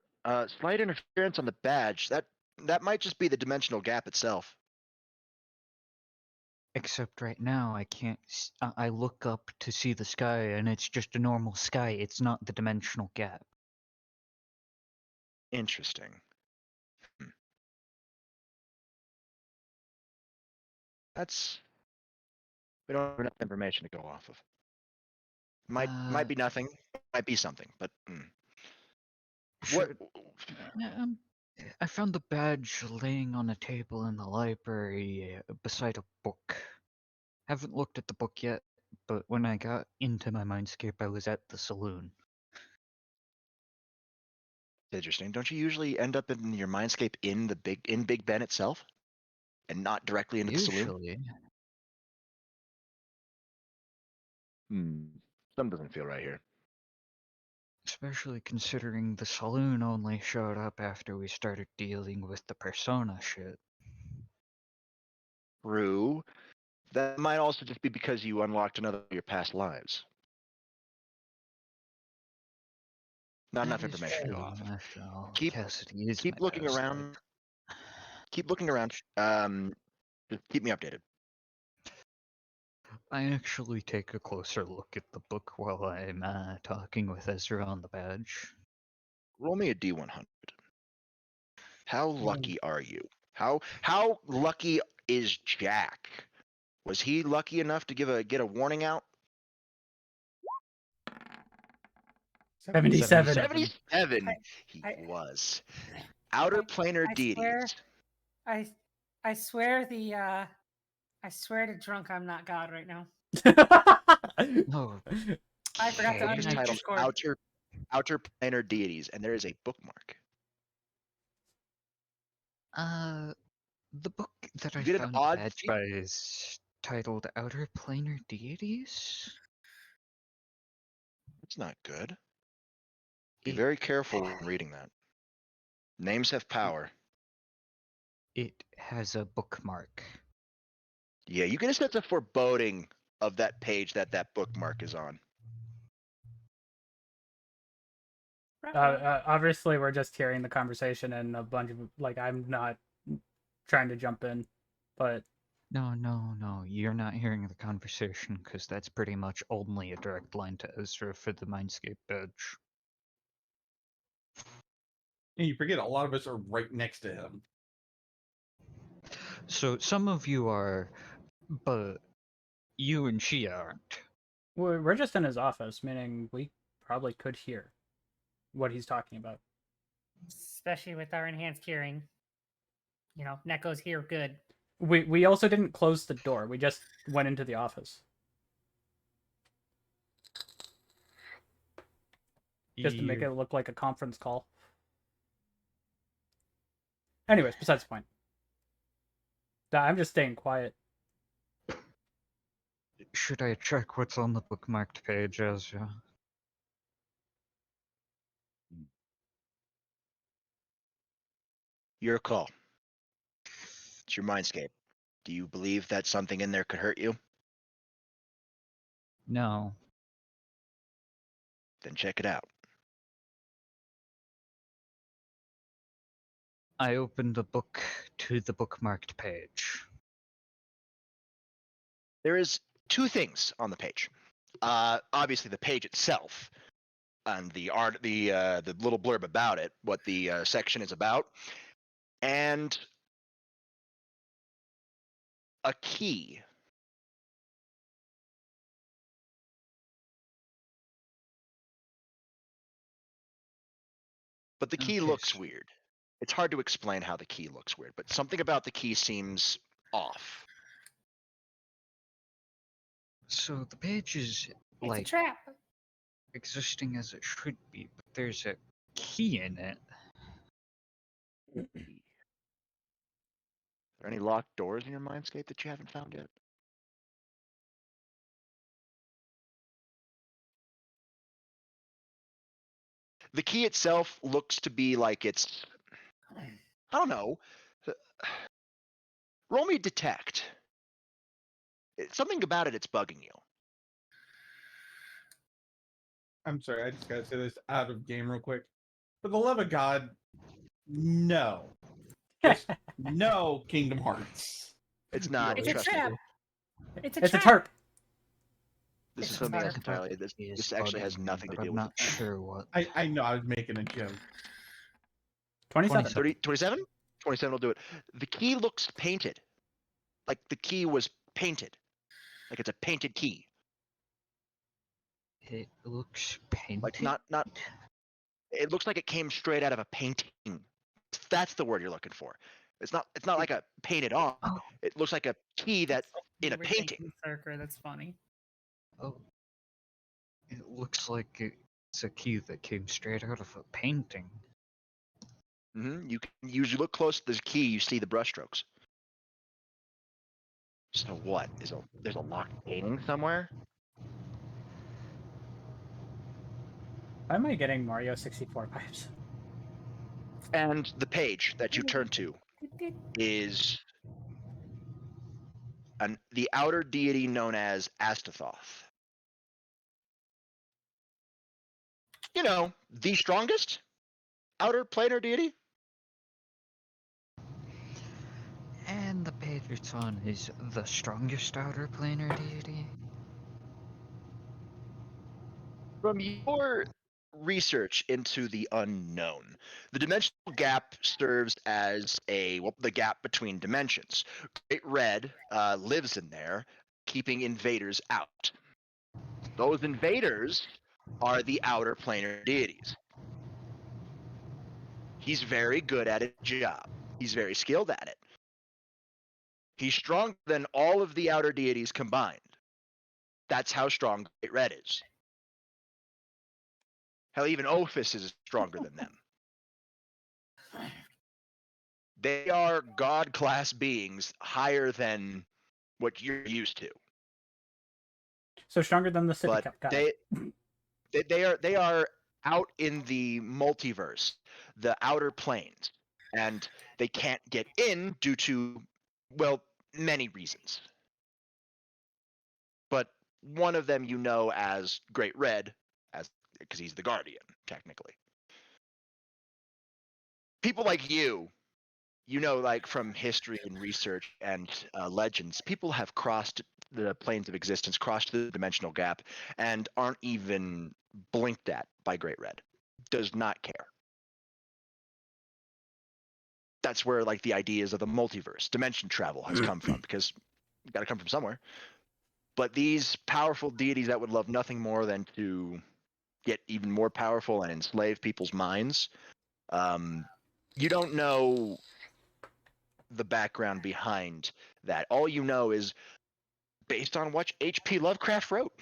Slight interference on the badge. That might just be the dimensional gap itself. Except right now, I can't. I look up to see the sky, and it's just a normal sky. It's not the dimensional gap. Interesting. That's we don't have enough information to go off of. Might be nothing. Might be something. But what? Should, um, I found the badge laying on a table in the library beside a book. Haven't looked at the book yet, but when I got into my mindscape, I was at the saloon. Interesting. Don't you usually end up in your mindscape in Big Ben itself, and not directly into the saloon? Usually. Something doesn't feel right here. Especially considering the saloon only showed up after we started dealing with the persona shit. True. That might also just be because you unlocked another of your past lives. Not enough That is information to true, go off of. after all. Keep Cassidy is keep my looking past around. life. Keep looking around. Just keep me updated. I actually take a closer look at the book while I'm talking with Ezra on the badge. Roll me a D100. How Hmm. lucky are you? How lucky is Jack? Was he lucky enough to get a warning out? 77. 77. He I- was. Outer planar I deities. I swear I swear to drunk I'm not God right now. Oh, I forgot to Book is unmute titled Discord. Outer planar deities, and there is a bookmark. the book that You I get an found the odd badge by is titled Outer Planar Deities? It's not good. Be It, very careful when reading that. Names have power. it has a bookmark. Yeah, you get a sense of foreboding of that page that bookmark is on. Obviously, we're just hearing the conversation, and a bunch of I'm not trying to jump in, but No, you're not hearing the conversation because that's pretty much only a direct line to Ezra for the Mindscape badge. And you forget a lot of us are right next to him. So some of you are, but you and she aren't. we're just in his office, meaning we probably could hear what he's talking about. Especially with our enhanced hearing. You know, Neko's here good. We also didn't close the door. We just went into the office. Just to make it look like a conference call. Anyways, besides the point. I'm just staying quiet. Should I check what's on the bookmarked page, Ezra? Your call. It's your mindscape. Do you believe that something in there could hurt you? No. Then check it out. I opened the book to the bookmarked page. There is two things on the page. Obviously, the page itself, and the little blurb about it, what the section is about, and a key. But the key Okay, looks weird. It's hard to explain how the key looks weird, but something about the key seems off. So the page is It's a trap. existing as it should be, but there's a key in it. Are there any locked doors in your mindscape that you haven't found yet? The key itself looks to be like it's, I don't know. Roll me detect. Something about it's bugging you. I'm sorry, I just gotta say this out of game real quick. For the love of God, no. Just no Kingdom Hearts. It's not. It's a Trust me. trap. It's a It's a trap. tarp. This is It's something else hard. entirely. This actually has nothing to but do I'm with not sure what. I know I was making a joke. 27. 27? 27 will do it. The key looks painted. Like the key was painted. Like it's a painted key. It looks painted. Like not it looks like it came straight out of a painting. That's the word you're looking for. It's not like a painted on. Oh. It looks like a key that in a painting. Circle, that's funny. Oh. It looks like it's a key that came straight out of a painting. You can usually look close to the key, you see the brushstrokes. So what? There's a locked painting somewhere? Why am I getting Mario 64 vibes? And the page that you turn to is the outer deity known as Astothoth. You know, the strongest outer planar deity. And the page it's on is the strongest outer planar deity. From your research into the unknown, the dimensional gap serves as the gap between dimensions. Great Red lives in there, keeping invaders out. Those invaders are the outer planar deities. He's very good at his job. He's very skilled at it. He's stronger than all of the outer deities combined. That's how strong Great Red is. Hell, even Ophis is stronger than them. They are god-class beings higher than what you're used to. So stronger than the City But Cup guy. they are out in the multiverse, the outer planes, and they can't get in due to, well, many reasons. But one of them you know as Great Red, because he's the Guardian, technically. People like you know, like from history and research and legends, people have crossed the planes of existence, crossed the dimensional gap, and aren't even blinked at by Great Red. Does not care. That's where like the ideas of the multiverse, dimension travel has come from, because you got to come from somewhere. But these powerful deities that would love nothing more than to get even more powerful and enslave people's minds, you don't know the background behind that. All you know is based on what H.P. Lovecraft wrote.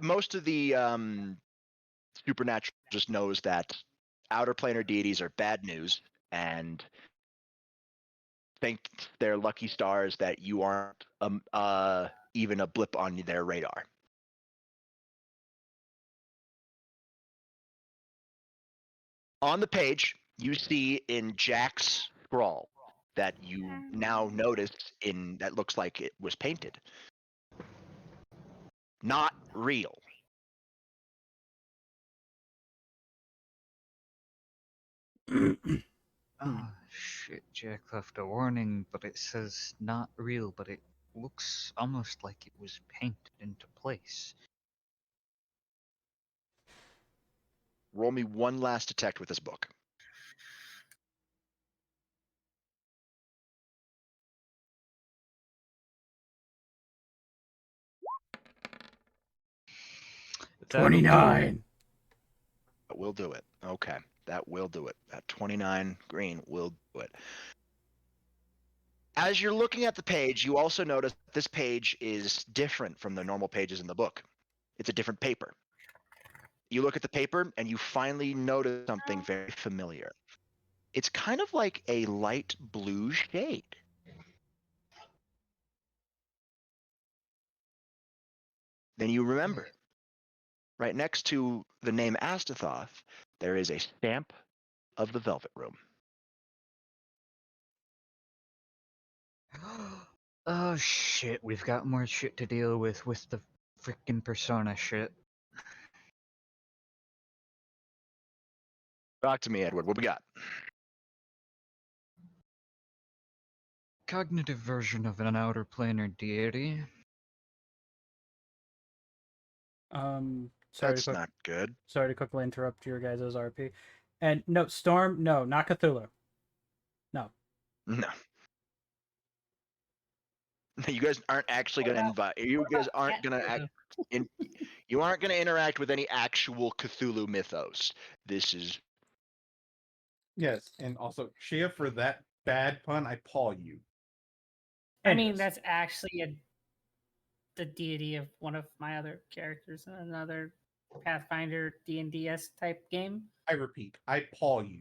Most of the supernatural just knows that outer planar deities are bad news and think they're lucky stars that you aren't even a blip on their radar. On the page, you see in Jack's scrawl that you now notice that looks like it was painted. Not real. Ah, shit, Jack left a warning, but it says not real, but it looks almost like it was painted into place. Roll me one last detect with this book. That'll 29. That will do it. Okay, that will do it. That 29 green will do it. As you're looking at the page, you also notice this page is different from the normal pages in the book. It's a different paper. You look at the paper and you finally notice something very familiar. It's kind of like a light blue shade. Then you remember, right next to the name Astothoth, there is a stamp of the Velvet Room. Oh shit, we've got more shit to deal with the Freaking Persona shit. Talk to me, Edward. What we got? Cognitive version of an outer planar deity. Sorry That's not good. sorry to quickly interrupt your guys' RP. And no, Storm, no, not Cthulhu. No. No. You guys aren't actually going to invite. You guys aren't going to act. You aren't going to interact with any actual Cthulhu mythos. This is. Yes, and also Shia, for that bad pun, I paw you. I mean, Anyways. that's actually the deity of one of my other characters in another Pathfinder D&DS type game. I repeat, I paw you.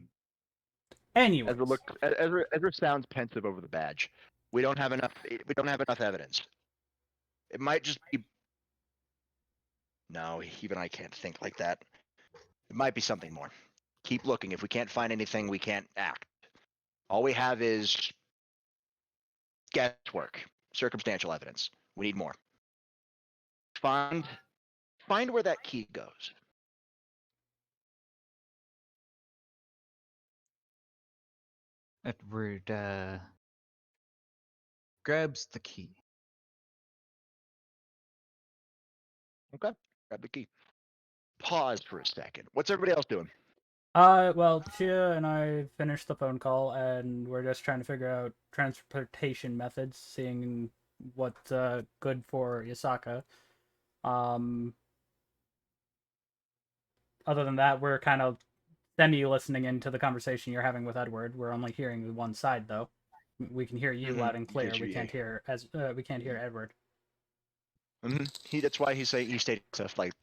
Anyways. Ezra sounds pensive over the badge. We don't have enough. We don't have enough evidence. It might just be. No, even I can't think like that. It might be something more. Keep looking. If we can't find anything, we can't act. All we have is guesswork, circumstantial evidence. We need more. Find where that key goes. Edward grabs the key. Okay, grab the key. Pause for a second. What's everybody else doing? Well, Chia and I finished the phone call, and we're just trying to figure out transportation methods, seeing what's good for Yasaka. Other than that, we're kind of semi-listening into the conversation you're having with Edward. We're only hearing one side, though. We can hear you loud and clear. We can't hear Edward. That's why he's stating stuff like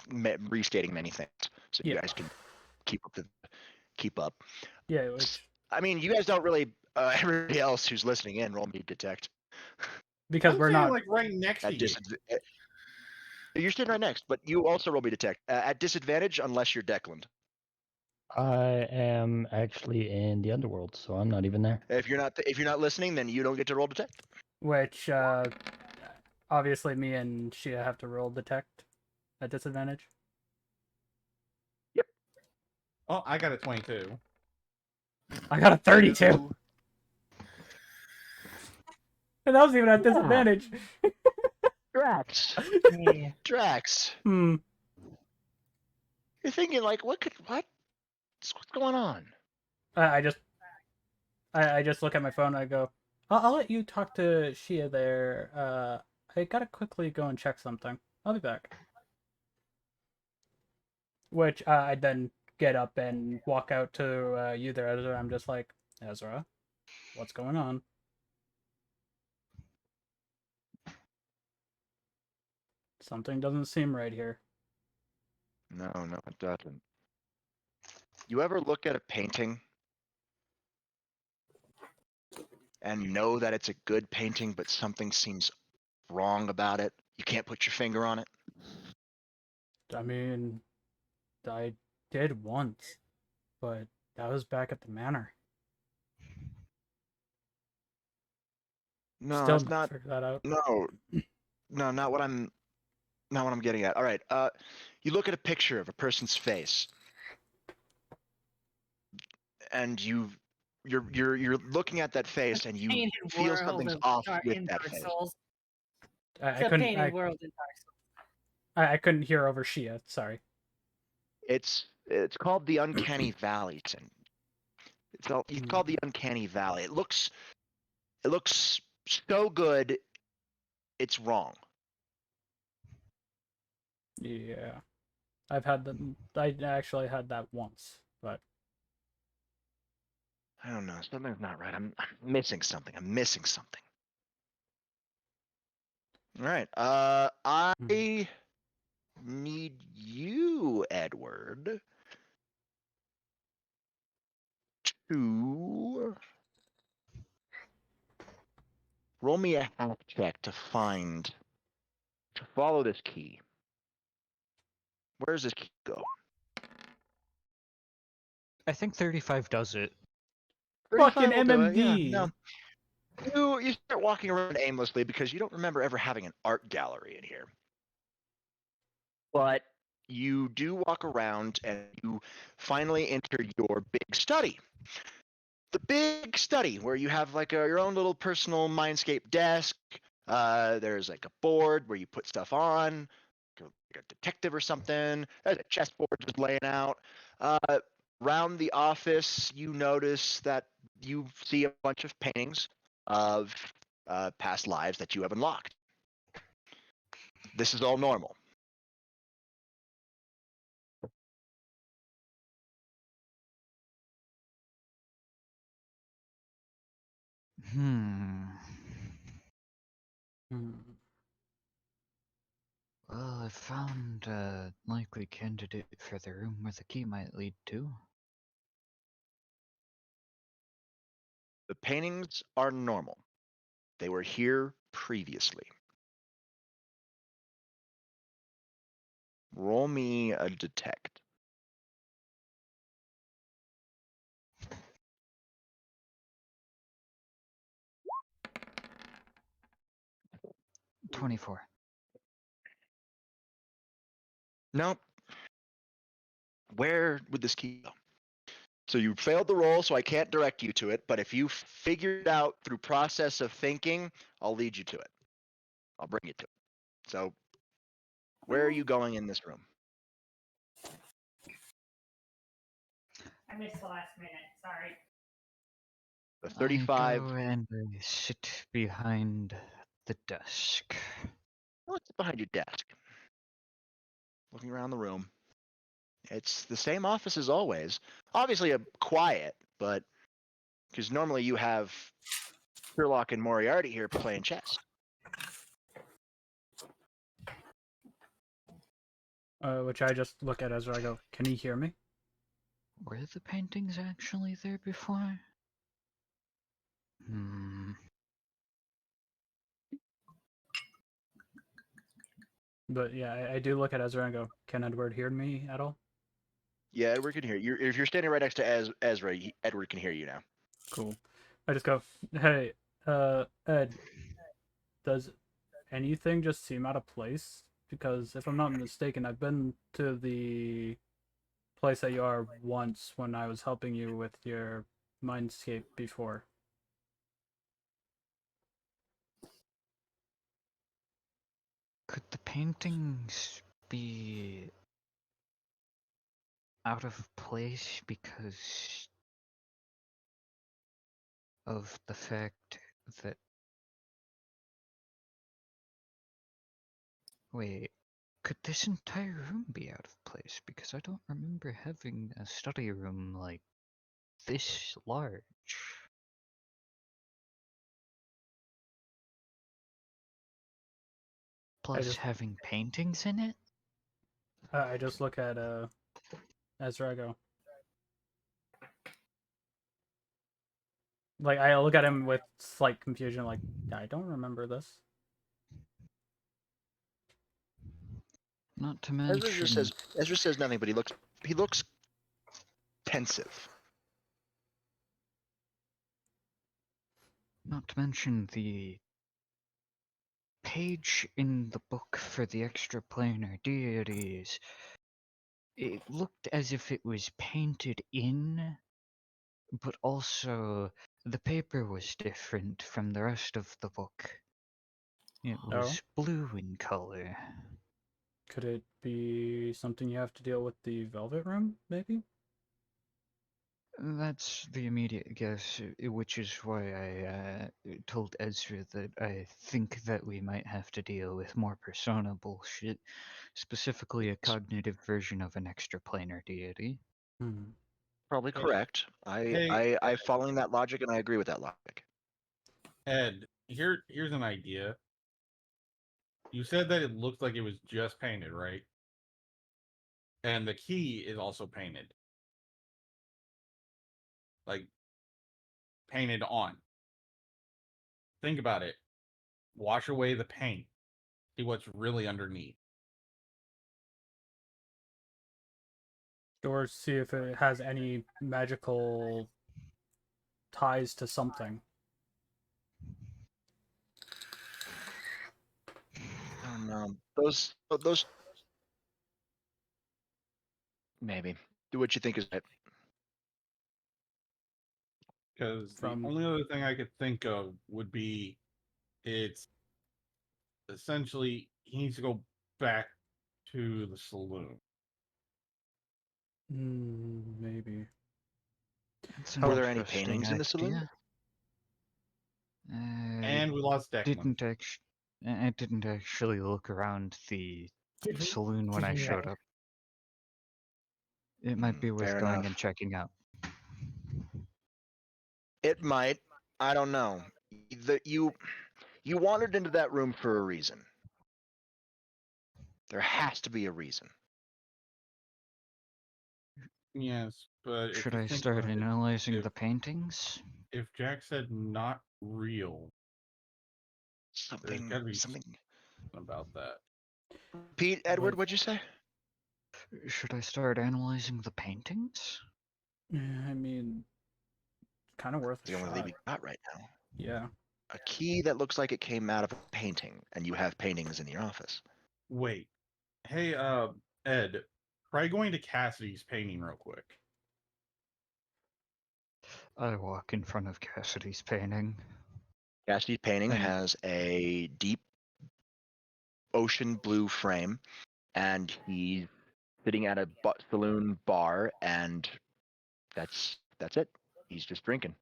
restating many things, so you guys can keep up. Yeah, which I mean, you guys don't really. Everybody else who's listening in, roll me detect. because I'm we're standing, not like right next to you. You're sitting right next, but you also roll me detect at disadvantage unless you're Declan. I am actually in the underworld, so I'm not even there. If you're not listening, then you don't get to roll detect. which obviously me and Shia have to roll detect at disadvantage. Oh, I got a 22. I got a 32. And that was even at disadvantage. Drax. Yeah. Drax. Hmm. You're thinking like, what's going on? I just look at my phone and I go, I'll let you talk to Shia there. I gotta quickly go and check something. I'll be back. Which I then get up and walk out to you there, Ezra. I'm just like, Ezra, what's going on? Something doesn't seem right here. No, it doesn't. You ever look at a painting and know that it's a good painting, but something seems wrong about it? You can't put your finger on it? I mean, I did once, but that was back at the manor. No, Still that's not. figure that out. No, not what I'm getting at. All right. You look at a picture of a person's face, and you're looking at that face, and you Painted feel world something's of off Dark- with in that Dark face. Souls. I It's a couldn't. painted world in Dark Souls. I couldn't hear over Shia. Sorry. It's called the uncanny valley. It's called the uncanny valley. It looks so good, it's wrong. Yeah, I've had that. I actually had that once, but I don't know. Something's not right. I'm missing something. All right. I need you, Edward, to roll me a hack check to follow this key. Where does this key go? I think 35 does it. fucking 35 will do it, yeah, MMD. no. You start walking around aimlessly because you don't remember ever having an art gallery in here. But you do walk around and you finally enter your big study. The big study where you have like your own little personal Mindscape desk. There's like a board where you put stuff on, like a detective or something. There's a chessboard just laying out. Around the office, you notice that you see a bunch of paintings of past lives that you have unlocked. This is all normal. Hmm. Hmm. Well, I found a likely candidate for the room where the key might lead to. The paintings are normal. They were here previously. Roll me a detect. Mm. 24. Nope. Where would this key go? So you failed the roll, so I can't direct you to it. But if you figure it out through process of thinking, I'll lead you to it. I'll bring you to it. So, where are you going in this room? I missed the last minute. Sorry. The I 35. go and I sit behind the desk. What's behind your desk? Looking around the room. It's the same office as always. Obviously, a quiet, but because normally you have Sherlock and Moriarty here playing chess. Which I just look at Ezra. I go, "Can he hear me?" Were the paintings actually there before? Hmm. But yeah, I do look at Ezra and go, "Can Edward hear me at all?" Yeah, Edward can hear you. If you're standing right next to Ezra, Edward can hear you now. Cool. I just go, "Hey, Ed, does anything just seem out of place? Because if I'm not mistaken, I've been to the place that you are once when I was helping you with your mindscape before." Could the paintings be out of place because of the fact that. Wait, could this entire room be out of place? Because I don't remember having a study room like this large. Plus just- having paintings in it? I just look at Ezra. I go, like I look at him with slight confusion, like I don't remember this. Not to Ezra says nothing, but he looks pensive. Not to mention the page in the book for the extraplanar deities. It looked as if it was painted in, but also the paper was different from the rest of the book. It Oh, was blue in color. could it be something you have to deal with the Velvet Room, maybe? That's the immediate guess, which is why I told Ezra that I think that we might have to deal with more persona bullshit, specifically a cognitive version of an extraplanar deity. Hmm. Probably Hey, correct. I following that logic, and I agree with that logic. Ed, here's an idea. You said that it looked like it was just painted, right? And the key is also painted. Like painted on. Think about it. Wash away the paint. See what's really underneath. Or see if it has any magical ties to something. I don't know. Those Maybe. Do what you think is right. Because the From only other thing I could think of would be it's essentially he needs to go back to the saloon. maybe. That's an Were there any interesting paintings in the saloon? idea. And we lost Declan. I didn't actually look around the Did we- saloon when did I we showed have- up. It might be worth Fair going enough. and checking out. It might. I don't know. You wandered into that room for a reason. There has to be a reason. Yes, but if Should you I think start about it, analyzing if- the paintings? if Jack said not real, there's got to be Something. something about that. Pete, Edward, what'd you say? Should I start analyzing the paintings? I mean, kind of worth The a only shot. lead we got right now. Yeah. A key that looks like it came out of a painting, and you have paintings in your office. Wait, hey, Ed, try going to Cassidy's painting real quick. I walk in front of Cassidy's painting. Cassidy's painting And- has a deep ocean blue frame, and he's sitting at a saloon bar, and that's it. He's just drinking.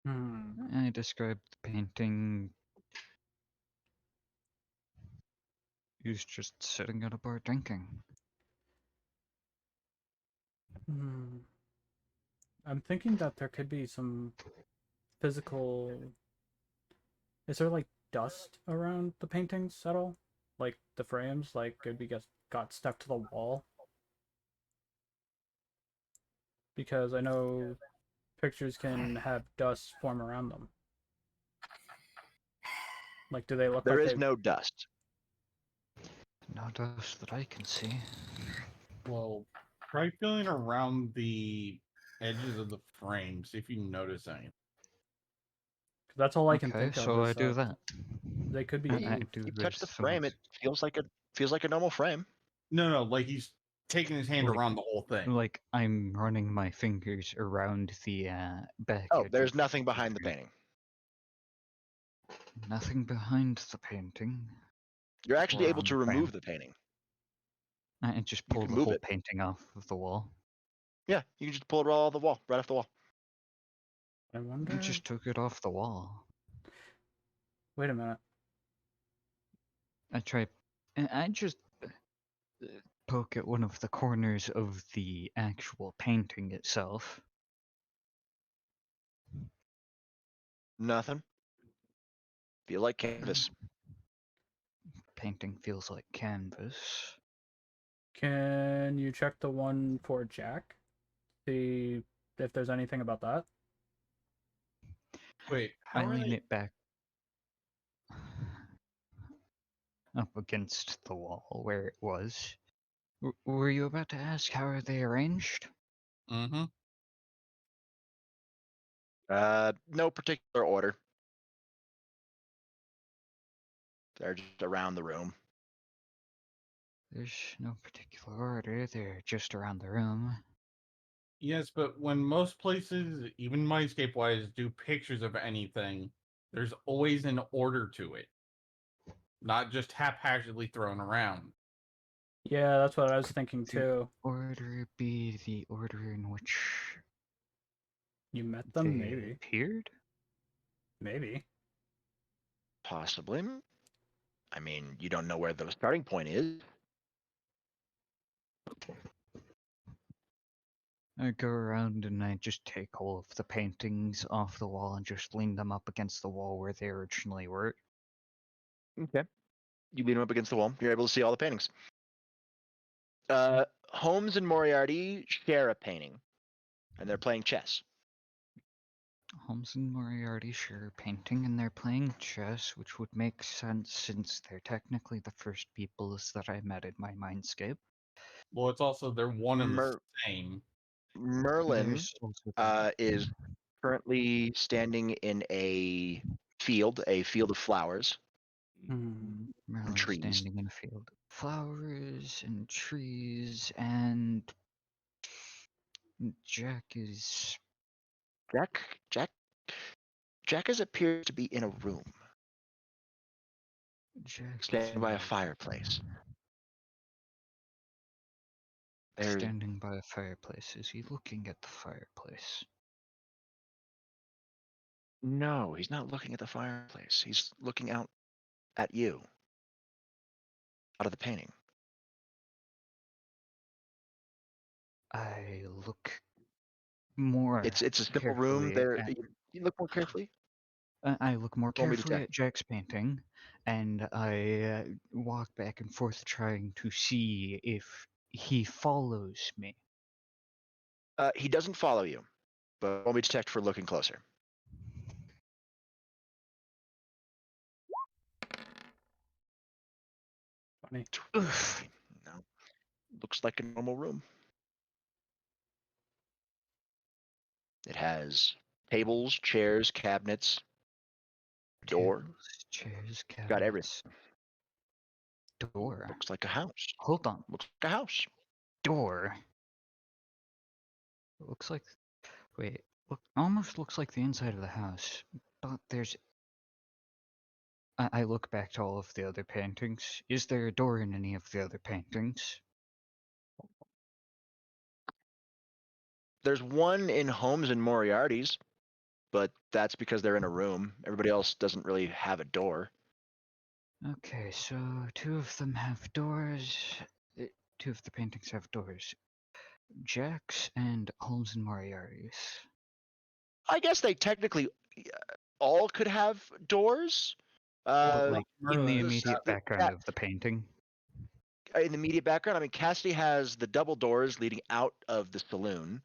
I described the painting. He's just sitting at a bar drinking. I'm thinking that there could be some physical. Is there like dust around the paintings at all? Like the frames, like could be got stuck to the wall? Because I know pictures can have dust form around them. Like, do they look There like is they? no dust. No dust that I can see. Well, try feeling around the edges of the frame, see if you notice anything. That's all I can Okay, think of. so I is do that that. They could be. I do You touch the some- frame, it feels like a normal frame. No, like he's taking his hand Like- around the whole thing. Like I'm running my fingers around the back. Oh, edge there's of nothing behind the frame. painting. Nothing behind the painting. You're actually able Around to the frame. remove the painting. I just You pull can the move whole it. painting off of the wall. Yeah, you can just pull it right off the wall. I wonder. I just took it off the wall. Wait a minute. I just poke at one of the corners of the actual painting itself. Nothing. Feel like canvas. Painting feels like canvas. Can you check the one for Jack? See if there's anything about that. Wait, how I are lean they? it back up against the wall where it was. Were you about to ask how are they arranged? Mm-hmm. No particular order. They're just around the room. There's no particular order, they're just around the room. Yes, but when most places, even Mindscape wise, do pictures of anything, there's always an order to it. Not just haphazardly thrown around. Yeah, that's what I was thinking too. Order be the order in which You met they them, maybe. appeared? Maybe. Possibly. I mean, you don't know where the starting point is. I go around and I just take all of the paintings off the wall and just lean them up against the wall where they originally were. Okay. You lean them up against the wall. You're able to see all the paintings. Holmes and Moriarty share a painting, and they're playing chess. Holmes and Moriarty share a painting and they're playing chess, which would make sense since they're technically the first peoples that I met in my mindscape. Well, it's also they're one and the Mer- same. Merlin There's also is currently standing in a field of flowers. Merlin trees. standing in a field of flowers and trees, and Jack is. Jack appears to be in a room, Jack is standing by a in- fireplace. There's Standing by a fireplace. Is he looking at the fireplace? no, he's not looking at the fireplace. He's looking out at you, out of the painting. I look more. It's a simple room. carefully There, at- you look more carefully. I look more Roll me to carefully check. at Jack's painting, and I walk back and forth trying to see if he follows me. He doesn't follow you, but roll me to detect for looking closer. Funny. Oof. No, looks like a normal room. It has tables, chairs, cabinets, door. Tables, chairs, Got everything. cabinets. Door. Looks like a house. Hold on. Looks like a house. Door. Looks like. Wait. Almost looks like the inside of the house, but there's. I look back to all of the other paintings. Is there a door in any of the other paintings? There's one in Holmes and Moriarty's, but that's because they're in a room. Everybody else doesn't really have a door. Okay, so two of them have doors. Two of the paintings have doors. Jack's and Holmes and Moriarty's. I guess they technically all could have doors. Like in the Merlin, immediate background of the painting. In the immediate background, I mean, Cassidy has the double doors leading out of the saloon.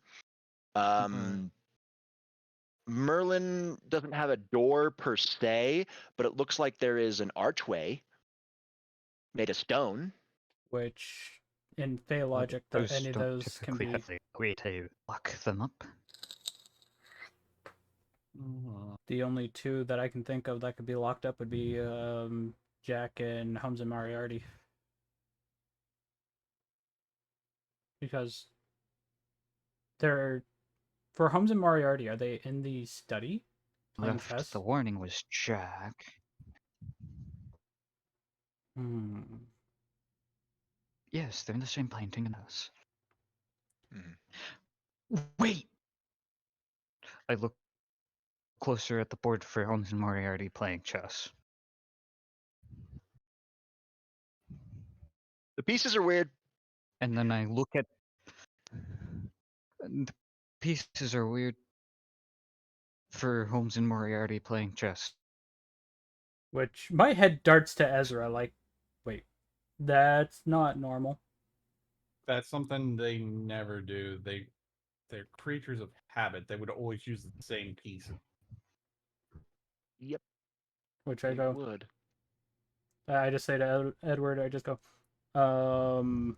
Merlin doesn't have a door per se, but it looks like there is an archway made of stone. Which, in Fey logic, any of don't those can typically be. have the way to lock them up. The only two that I can think of that could be locked up would be Jack and Holmes and Moriarty. Because they're. For Holmes and Moriarty, are they in the study playing Left chess? the warning was Jack. Yes, they're in the same painting in us. Wait! I look closer at the board for Holmes and Moriarty playing chess. The pieces are weird. And then I look at. The pieces are weird for Holmes and Moriarty playing chess. Which my head darts to Ezra, like, wait, that's not normal. That's something they never do. They're creatures of habit. They would always use the same pieces. Yep. Which I go. Would. I just say to Edward, I just go, And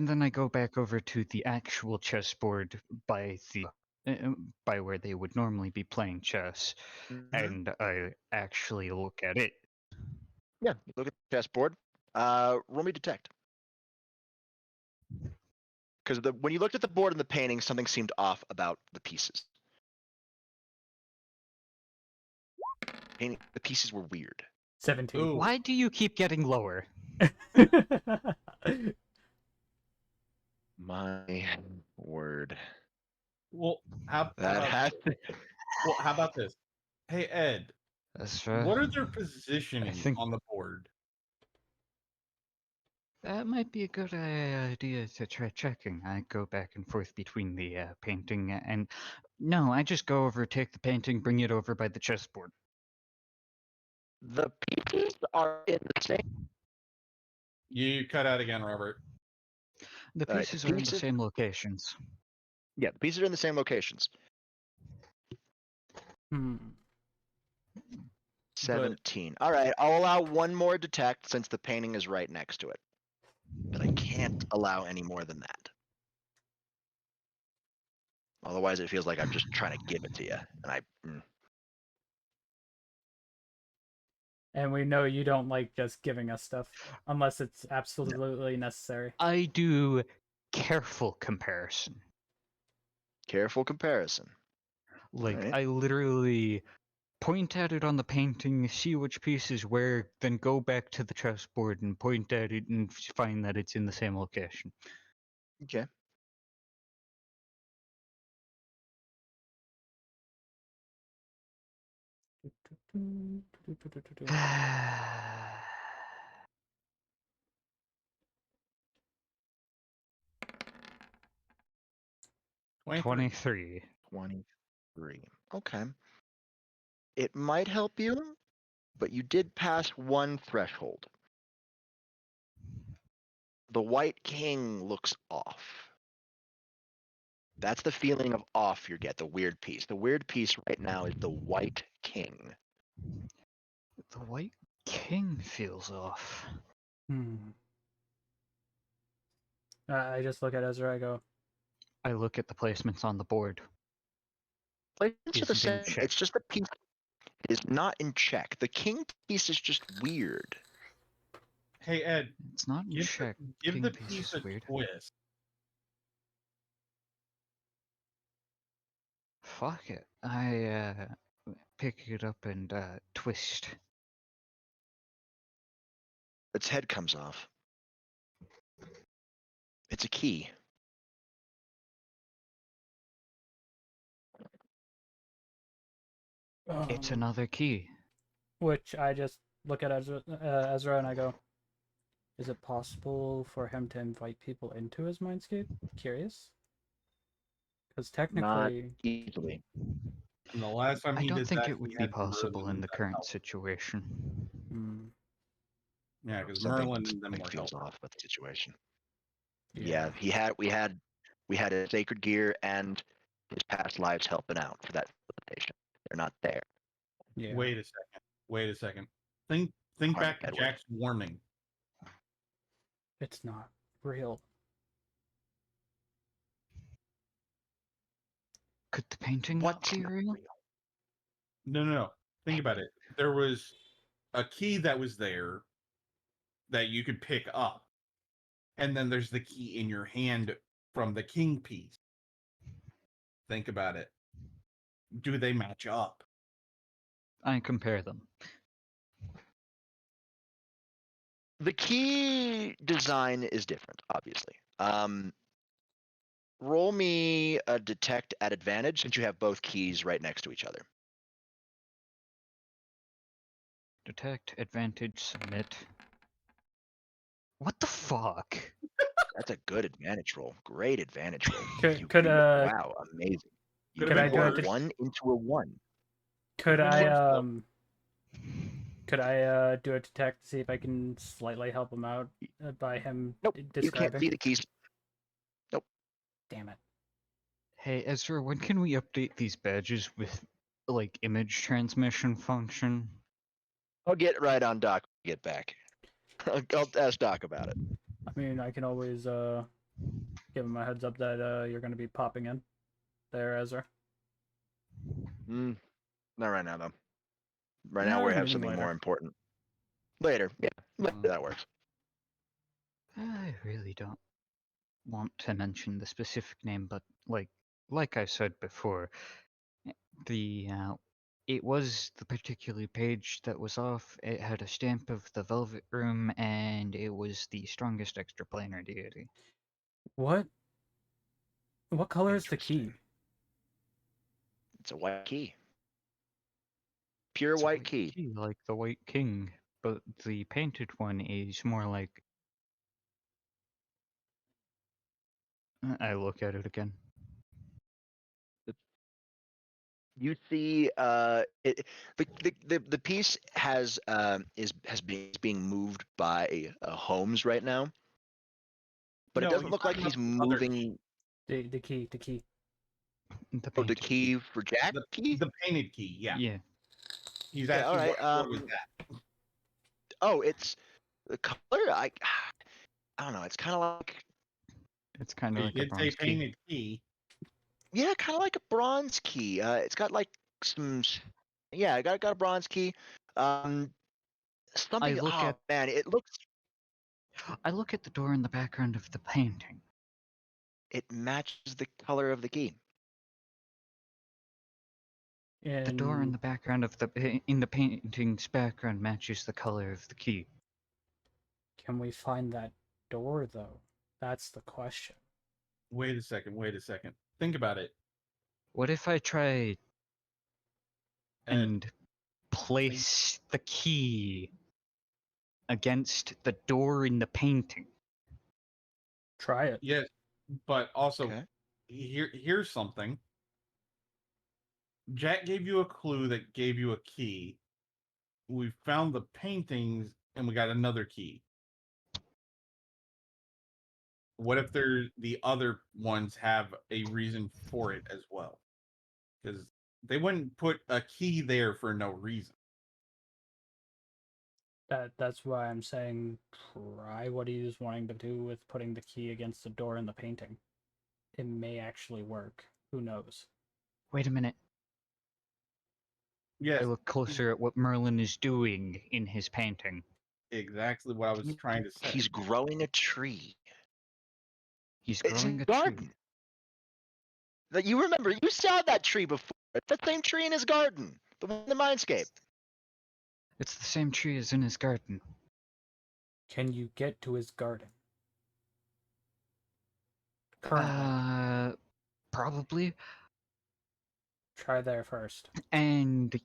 then I go back over to the actual chessboard by where they would normally be playing chess, and I actually look at it. Yeah, look at the chessboard. Roll me detect. Because when you looked at the board and the painting, something seemed off about the pieces. The pieces were weird. 17. Ooh. Why do you keep getting lower? My word. Well, how That about, has to... well, how about this? Hey Ed, That's what are their positioning think- on the board? That might be a good idea to try checking. I go back and forth between the painting and. No, I just go over, take the painting, bring it over by the chessboard. The pieces are in the same. You cut out again, Robert. The All right, pieces are in the same locations. Yeah, the pieces are in the same locations. 17. All right, I'll allow one more detect since the painting is right next to it. But I can't allow any more than that. Otherwise, it feels like I'm just trying to give it to you, and And we know you don't like just giving us stuff unless it's absolutely necessary. I do careful comparison. Careful comparison. Like, Alright. I literally point at it on the painting, see which piece is where, then go back to the chessboard and point at it and find that it's in the same location. Okay. Twenty-three. 23. 23. Okay. It might help you, but you did pass one threshold. The White King looks off. That's the feeling of off you get, the weird piece. The weird piece right now is the White King. The White King feels off. I just look at Ezra. I go, I look at the placements on the board. Placements are the Isn't in same. check. It's just the piece is not in check. The king piece is just weird. Hey Ed, It's not in give check. give King the piece piece is a weird. twist. Fuck it. I pick it up and twist. Its head comes off. It's a key. It's another key. which I just look at Ezra and I go, is it possible for him to invite people into his mindscape? Curious. Because Not technically, easily. And the last time I he don't did think that, it would he be had possible Merlin in the that current helped. situation. Yeah, because Something, Merlin and them something were feels helping. off about the situation. Yeah, we had a sacred gear and his past lives helping out for that facilitation. They're not there. yeah. Wait a second. Think Alright, back to Edward. Jack's warning. It's not real. Could the painting not What's be not real? real? No. Think about it. There was a key that was there that you could pick up. And then there's the key in your hand from the king piece. Think about it. Do they match up? I compare them. The key design is different, obviously. Roll me a detect at advantage since you have both keys right next to each other. Detect, advantage, submit. What the fuck? That's a good advantage roll. Great advantage roll. Could wow, amazing. You Could I do rolled it? a 1 into a 1. Could Could've been I worse, could I do a detect to see if I can slightly help him out by him Nope, you can't describing? see the keys. Damn it. Hey Ezra, when can we update these badges with like image transmission function? I'll get right on Doc when we get back. I'll ask Doc about it. I mean, I can always give him a heads up that you're going to be popping in there, Ezra. Not right now, though. Right No, now, we I have mean something later. more important. Later, yeah, later, that works. I really don't want to mention the specific name, but like I said before, the it was the particular page that was off. It had a stamp of the Velvet Room, and it was the strongest extraplanar deity. What? What color is the key? Interesting. It's a white key. Pure It's a white key. like the White King, but the painted one is more like. I look at it again. You see, the piece has being moved by Holmes right now, but it No, doesn't he's look like talking he's about the other key. moving. The key. The Oh, the painted key for Jack. Key. The painted key, yeah. Yeah. He's Yeah, asking all right, what color was that? Oh, it's the color. I don't know. It's kind of like It's kind of He like a did say bronze key. painted key. yeah, kind of like a bronze key. It's got like some. Yeah, I got a bronze key. Something. look Oh at- man, it looks. I look at the door in the background of the painting. It matches the color of the key. The door in the background of in the painting's background matches the color of the key. Can we find that door, though? That's the question. Wait a second. Wait a second. Think about it. What if I try And and place the key against the door in the painting? Try it. yes, but also Okay. here's something. Jack gave you a clue that gave you a key. We found the paintings and we got another key. What if the other ones have a reason for it as well? Because they wouldn't put a key there for no reason. That's why I'm saying try what he was wanting to do with putting the key against the door in the painting. It may actually work. Who knows? Wait a minute. Yes, I look closer at what Merlin is doing in his painting. exactly what I was trying to say. He's growing a tree. He's It's growing a a tree. garden. That you remember, you saw that tree before. It's that same tree in his garden, the one in the mindscape. It's the same tree as in his garden. Can you get to his garden? Currently. Probably. Try there first. And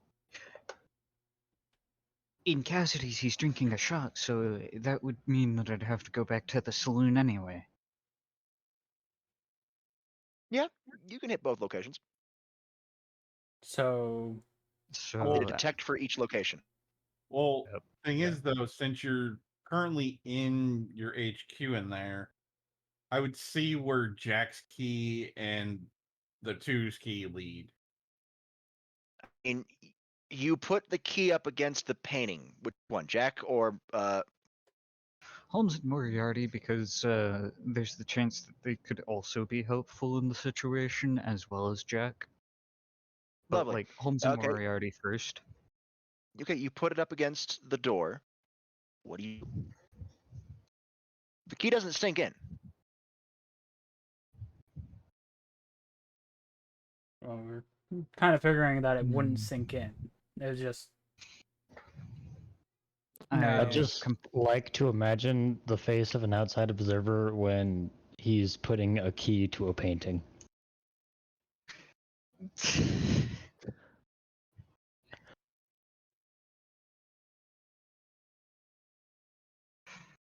in Cassidy's, he's drinking a shot, so that would mean that I'd have to go back to the saloon anyway. Yeah, you can hit both locations. So So Hit detect for each location. Well, Yep. thing is though, since you're currently in your HQ in there, I would see where Jack's key and the two's key lead. And you put the key up against the painting. Which one, Jack or Holmes and Moriarty, because there's the chance that they could also be helpful in the situation, as well as Jack. But Lovely. like Holmes and Okay. Moriarty first. Okay, you put it up against the door. What do you? The key doesn't sink in. well, we're kind of figuring that it wouldn't sink in. It was just I I just like to imagine the face of an outside observer when he's putting a key to a painting.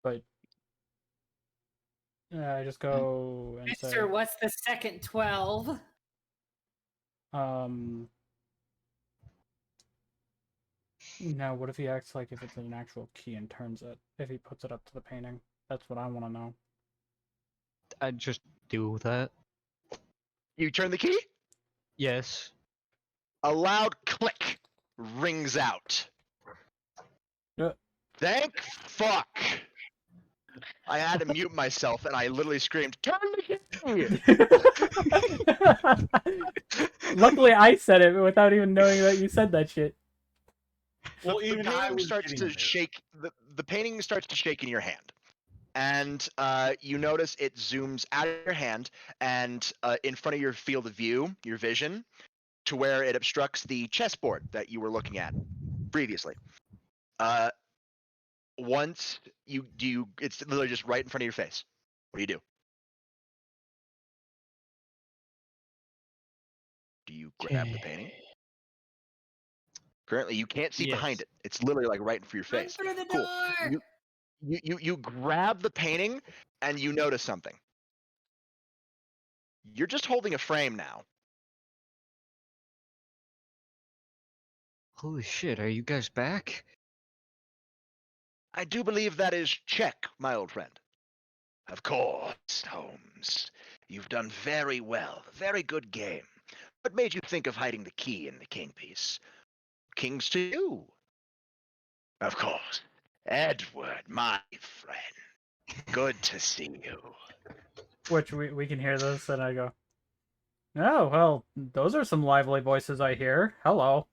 but I just go and say, Mister, what's the second 12? now what if he acts like if it's an actual key and turns it? If he puts it up to the painting? That's what I want to know. I'd just do that. You turn the key. Yes. A loud click rings out. Thank fuck. I had to mute myself and I literally screamed, "Turn the key!" Luckily, I said it without even knowing that you said that shit. Well, The even I painting was starts getting to there. shake. The painting starts to shake in your hand, and you notice it zooms out of your hand and in front of your field of view, your vision, to where it obstructs the chessboard that you were looking at previously. Once it's literally just right in front of your face. What do you do? Do you grab the painting? Currently, you can't see behind it. It's literally like right in front of your Run face. through the Cool. door! You grab the painting and you notice something. You're just holding a frame now. Holy shit, are you guys back? I do believe that is check, my old friend. Of course, Holmes. You've done very well. Very good game. What made you think of hiding the key in the king piece? Kings to you. Of course. Edward, my friend. Good to see you. Which we can hear this, and I go, oh, well, those are some lively voices I hear. Hello.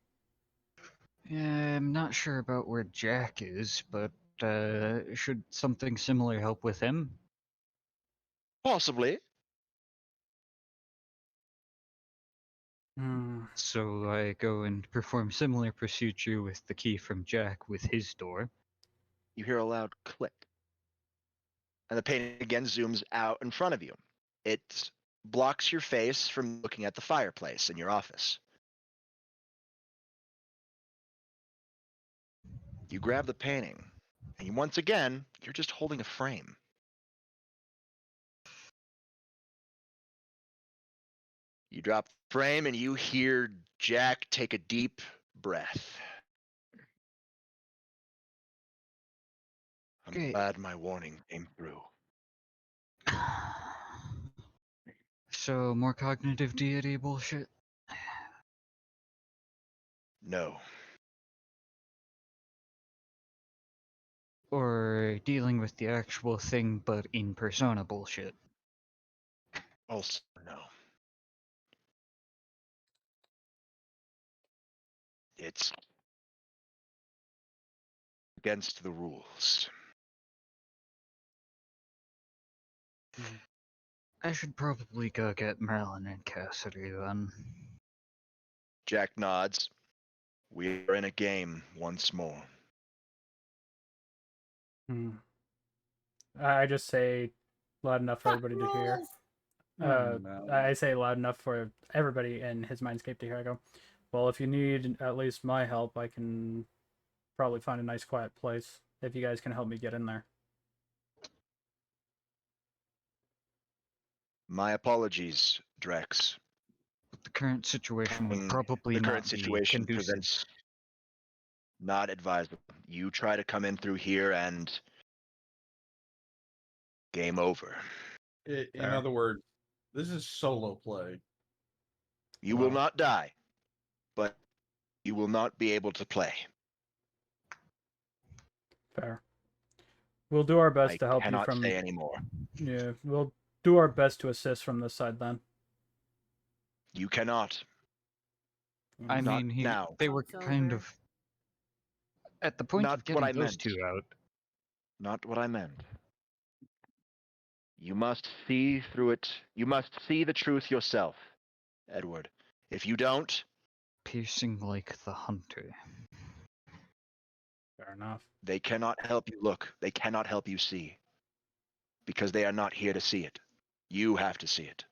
I'm not sure about where Jack is, but should something similar help with him? Possibly. Hmm. So I go and perform similar procedure with the key from Jack with his door. You hear a loud click, and the painting again zooms out in front of you. It blocks your face from looking at the fireplace in your office. You grab the painting, and once again, you're just holding a frame. You drop the frame, and you hear Jack take a deep breath. I'm Okay. glad my warning came through. So more cognitive deity bullshit? No. Or dealing with the actual thing but in persona bullshit? Also, no. It's against the rules. I should probably go get Merlin and Cassidy then. Jack nods. We are in a game once more. Hmm. I just say loud enough for everybody to hear. Oh, no. I say loud enough for everybody in his mindscape to hear. I go, well, if you need at least my help, I can probably find a nice quiet place if you guys can help me get in there. My apologies, Drex. The current situation would The probably current not be situation conducive. presents not advisable. You try to come in through here and game over. In Fair. other words, this is solo play. You will Well. not die, but you will not be able to play. Fair. We'll do our best I to help you cannot from. say anymore. Yeah, we'll do our best to assist from this side then. You cannot. I Not mean, now. they were It's kind over. of at the point Not of what getting I those meant. two out. Not what I meant. You must see through it. You must see the truth yourself, Edward. If you don't, Piercing like the hunter. Fair enough. they cannot help you look. They cannot help you see. Because they are not here to see it. You have to see it.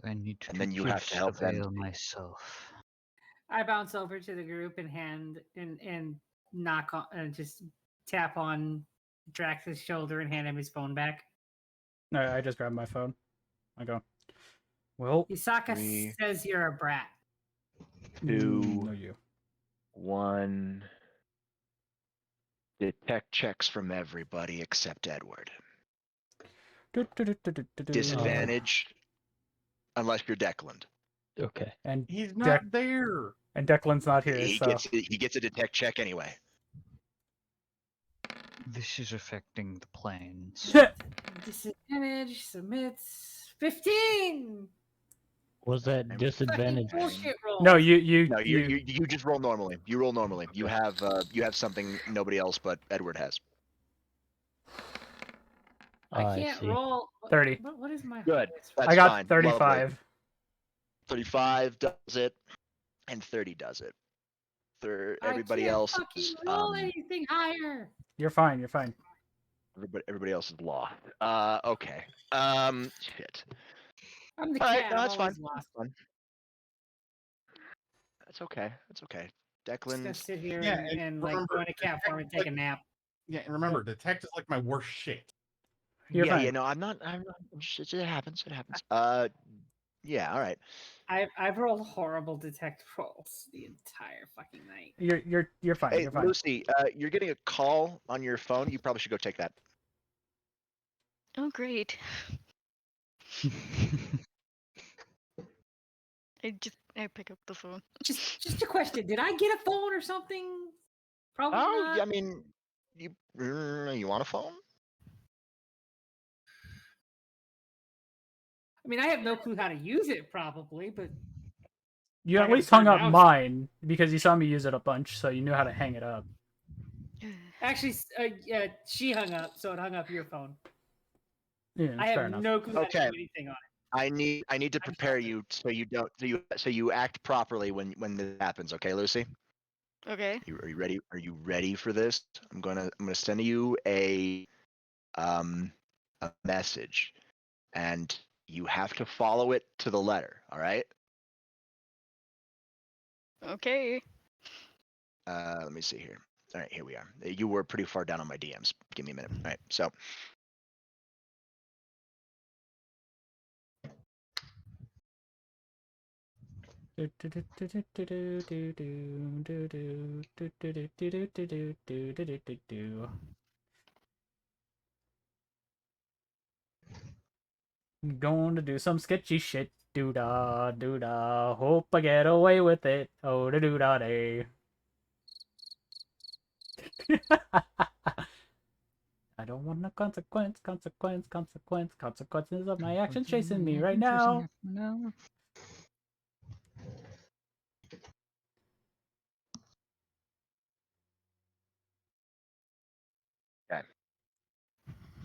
I need And to then you have to pierce the help them veil see it. myself. I bounce over to the group and hand and knock on and just tap on Drax's shoulder and hand him his phone back. I just grab my phone. I go, well, Yusaka Three, says you're a brat. no, you. 1. Detect checks from everybody except Edward. Disadvantage unless you're Declan. Okay. And He's not Dec- there. and Declan's not here, He so gets a detect check anyway. This is affecting the planes. Disadvantage submits 15. Was that Fucking disadvantage? bullshit roll. no, you No, you just roll normally. You roll normally. You have something nobody else but Edward has. I I can't see. roll. 30. What is my Good. highest? That's I got fine. 35. Lovely. 35 does it, and 30 does it. Everybody I can't else fucking is roll anything higher. You're fine. You're fine. everybody else is lost. Okay. Shit. I'm the All right, cat. no, I'm that's fine. always lost. That's fine. That's okay. That's okay. Just gonna Declan, sit here Yeah, and, and like remember, go in a cat form and take a nap. Yeah, and remember, detect is like my worst shit. You're yeah, fine. yeah, no, I'm not. It happens. It happens. Yeah, all right. I've rolled horrible detect rolls the entire fucking night. You're fine. Hey, You're fine. Lucy, you're getting a call on your phone. You probably should go take that. Oh, great. I pick up the phone. Just a question. Did I get a phone or something? Probably Oh, not. yeah, I mean, you want a phone? I mean, I have no clue how to use it, probably, but You I at got least hung burned up out. mine because you saw me use it a bunch, so you knew how to hang it up. Actually, yeah, she hung up, so it hung up your phone. Yeah, I fair have enough. no clue how to Okay. do anything on it. I need to I just prepare left it. you so you don't so you act properly when this happens. Okay, Lucy. Okay. Are you ready? Are you ready for this? I'm gonna send you a message, and you have to follow it to the letter. All right. Okay. Let me see here. All right, here we are. You were pretty far down on my DMs. Give me a minute. All right, so Going to do some sketchy shit. Doo da, doo da. Hope I get away with it. Oh, da doo da day. I don't want a consequences of my actions chasing me right now.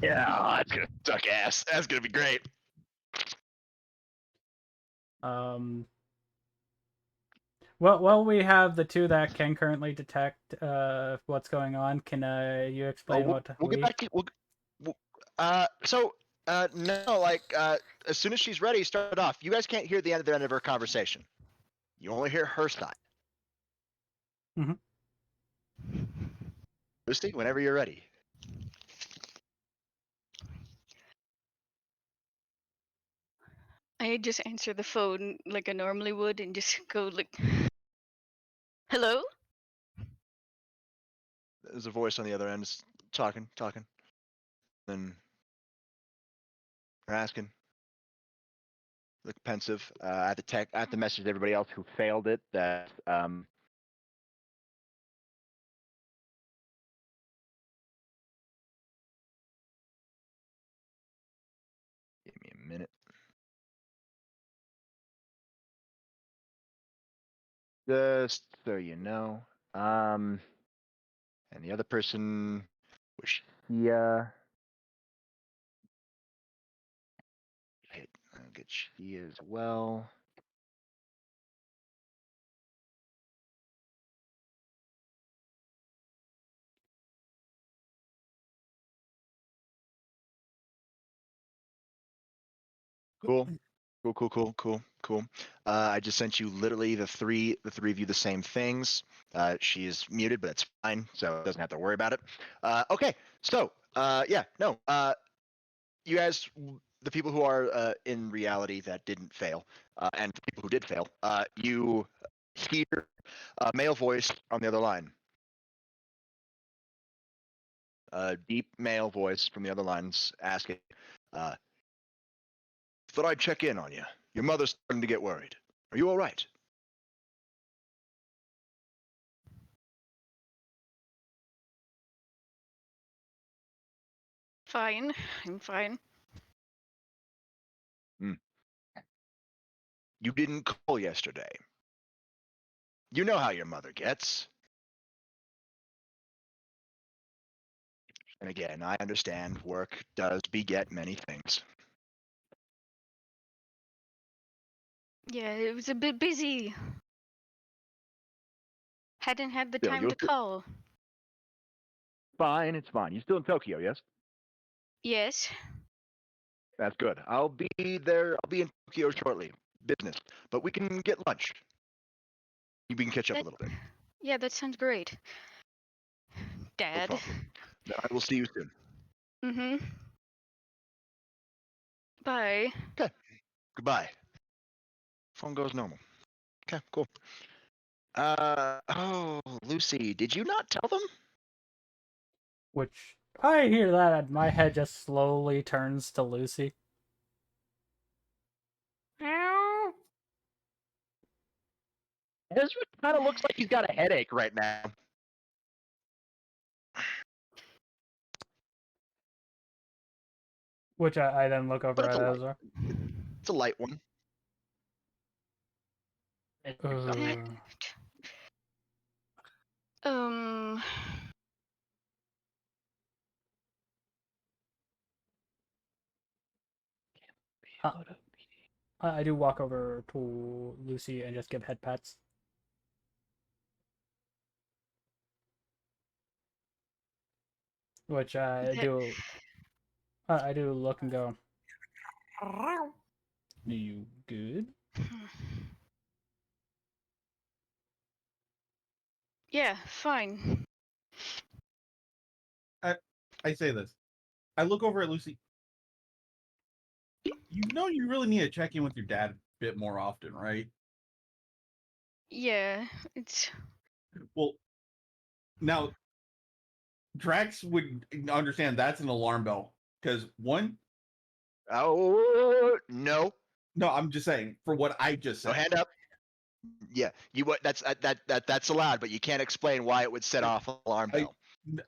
yeah, that's gonna suck ass. That's gonna be great. Well, we have the two that can currently detect what's going on. Can you Oh, explain what we'll get back to we'll, no, like as soon as she's ready, start it off. You guys can't hear the end of her conversation. You only hear her side. Mhm. Lucy, whenever you're ready. I just answer the phone like I normally would and just go like, "Hello?" There's a voice on the other end, it's talking. Then they're asking. Look pensive. I have to message everybody else who failed it that give me a minute. Just so you know. And the other person was Shia. I'll get Shia as well. Cool. Cool. I just sent you literally the three of you the same things. She is muted, but it's fine, so it doesn't have to worry about it. Okay, so yeah, no, you guys, the people who are in reality that didn't fail, and the people who did fail, you hear a male voice on the other line. A deep male voice from the other lines asking, "Thought I'd check in on you. Your mother's starting to get worried. Are you all right?" Fine. I'm fine. You didn't call yesterday. You know how your mother gets. And again, I understand work does beget many things. Yeah, it was a bit busy. Hadn't had the Still, time you'll to call. fine. It's fine. You still in Tokyo, yes? Yes. That's good. I'll be there. I'll be in Tokyo shortly. Business, but we can get lunch. We can catch up a That, little bit. yeah, that sounds great. No Dad. problem. Then I will see you soon. Mm-hmm. Bye. Okay. Goodbye. Phone goes normal. Okay. Cool. Oh, Lucy, did you not tell them? Which I hear that, and my head just slowly turns to Lucy. Ezra kind of looks like he's got a headache right now. Which I then look But over it's at a light. Ezra. It's a light one. Uh, Um. I do walk over to Lucy and just give head pats. Which I do. I do look and go. Are you good? Yeah, fine. I say this. I look over at Lucy. You know you really need to check in with your dad a bit more often, right? Yeah, it's Well, now Drax would understand that's an alarm bell because one, Oh no! no, I'm just saying for what I just No said. hand up. Yeah, you what? That's allowed, but you can't explain why it would set off an alarm bell.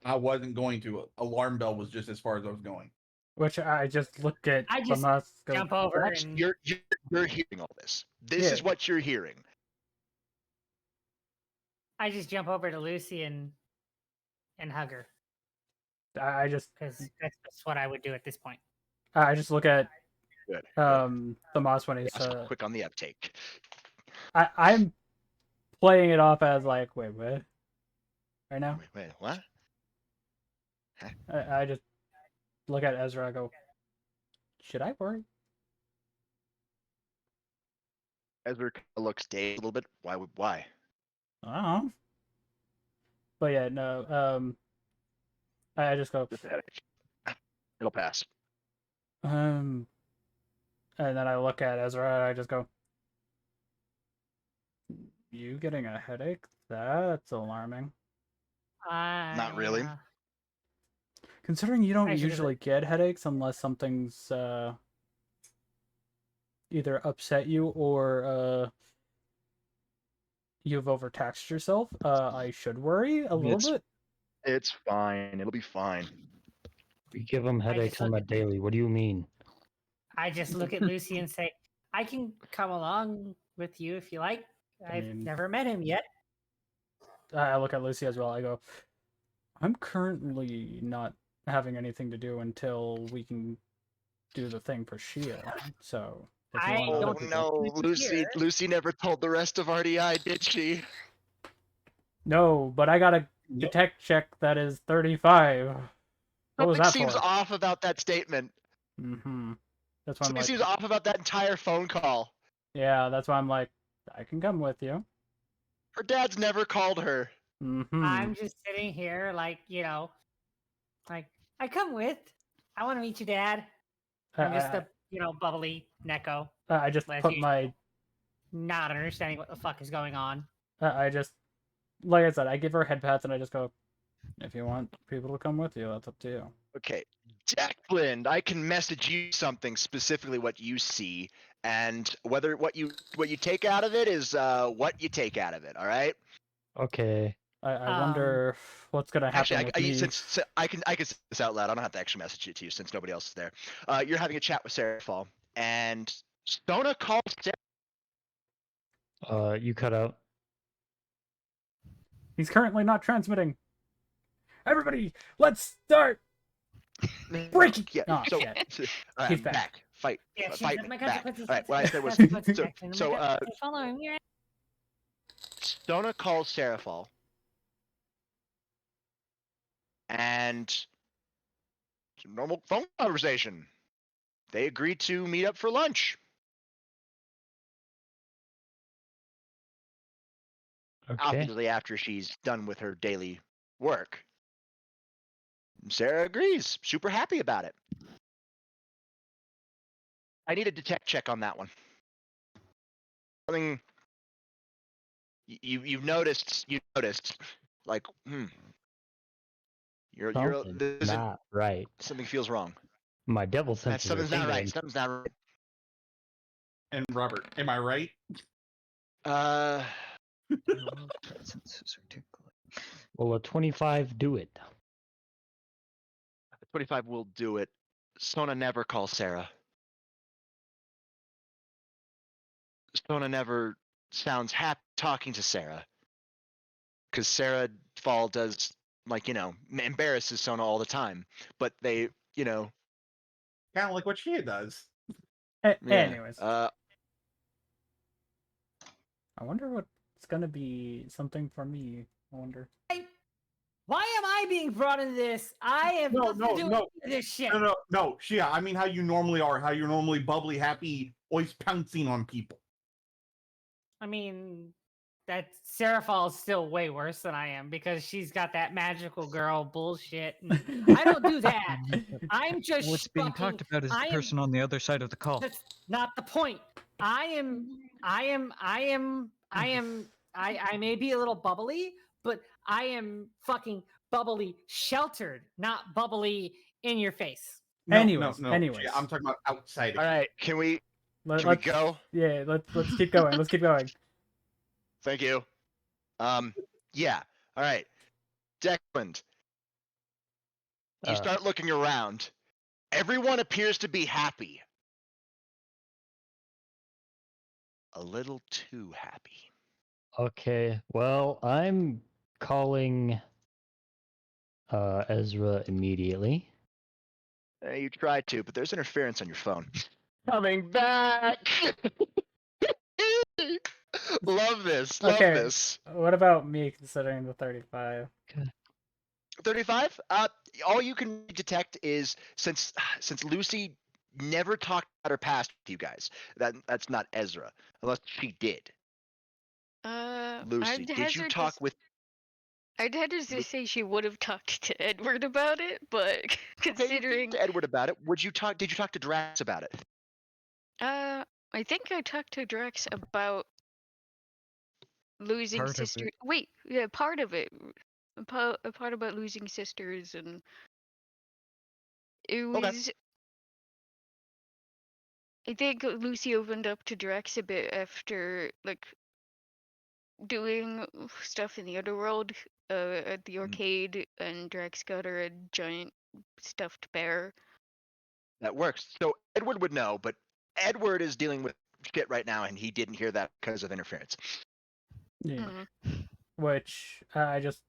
I wasn't going to. Alarm bell was just as far as I was going. Which I just look at I the just mask. Go, jump over Drax, and you're hearing all this. This is Yeah. what you're hearing. I just jump over to Lucy and hug her I just because that's what I would do at this point. I just look at Good. the moss when he's Yes, quick on the uptake. I'm playing it off as like, wait, what? Right now? Wait, what? I just look at Ezra. I go, should I worry? Ezra looks dazed a little bit. Why? I don't know. But yeah, no. I just go, Just a headache. It'll pass. and then I look at Ezra and I just go, you getting a headache? That's alarming. Not really. Considering you don't I should've- usually get headaches unless something's either upset you or you've overtaxed yourself. I should worry a little bit. It's fine. It'll be fine. We give them headaches on the daily. What do you mean? I just look at Lucy and say, I can come along with you if you like. I've mean- never met him yet. I look at Lucy as well. I go, I'm currently not having anything to do until we can do the thing for Sheila. So if you I want Oh other don't people- no, keep it Lucy! here. Lucy never told the rest of RDI, did she? No, but I got a detect check that is 35. What was Something that seems for? off about that statement. Mm-hmm. That's why I'm Something like, seems off about that entire phone call. yeah, that's why I'm like, I can come with you. Her dad's never called her. Mm-hmm. I'm just sitting here, like, like, I come with. I want to meet your dad. I'm just a, bubbly Neko, I just as put usual. my, not understanding what the fuck is going on. I just, like I said, I give her head pats and I just go, if you want people to come with you, that's up to you. Okay, Declan, I can message you something specifically what you see, and whether what you take out of it is what you take out of it. All right. Okay. I wonder what's gonna happen Actually, with me. since I can say this out loud. I don't have to actually message it to you since nobody else is there. You're having a chat with Sarah Fall, and Stona calls Sarah. You cut out. He's currently not transmitting. Everybody, let's start. Break it! Yeah. Oh, so, shit. all He's right, back. Fight. Yeah, Fight my me. Back. consequences. All right. What I said was so. Following me. Stona calls Sarah Fall, and it's a normal phone conversation. They agreed to meet up for lunch. Okay. Obviously, after she's done with her daily work. Sarah agrees. Super happy about it. I need a detect check on that one. Something you've noticed. You noticed, like, you're Something's this not right. something feels wrong. My devil senses Something's are not right. tingling. Something's not right. And Robert, am I right? Will a 25 do it? 25 will do it. Sona never calls Sarah. Sona never sounds happy talking to Sarah. Because Sarah Fall does, like, embarrasses Sona all the time. But they, Kind of like what she does. yeah. Anyways, I wonder what's gonna be something for me. I wonder. Why am I being brought into this? I have nothing to do with this shit. No, Shia, I mean how you normally are, how you're normally bubbly, happy, always pouncing on people. I mean, that Seraphal is still way worse than I am because she's got that magical girl bullshit. And I don't do that. I'm just What's being talked about is the person on the other side of the call. That's not the point. I may be a little bubbly, but I am fucking bubbly sheltered, not bubbly in your face. Anyways, Shia, I'm talking about outside of All right, can we let's go? Yeah, let's keep going. Let's keep going. Thank you. Yeah. All right. Declan, you start looking around. Everyone appears to be happy. A little too happy. Okay, well, I'm calling Ezra immediately. You tried to, but there's interference on your phone. Coming back. Love this. Love Okay. this. What about me considering the 35? 35. All you can detect is since Lucy never talked about her past with you guys. That's not Ezra, unless she did. Lucy, did you talk with? I'd had her to say she would have talked to Edward about it, but Okay, considering to Edward about it. Did you talk to Drax about it? I think I talked to Drax about losing Part of sister. it. Wait, yeah, part of it. A part about losing sisters, and it was. I think Lucy opened up to Drax a bit after like doing stuff in the underworld at the arcade, and Drax got her a giant stuffed bear. That works. So Edward would know, but Edward is dealing with shit right now, and he didn't hear that because of interference. Yeah. Which I just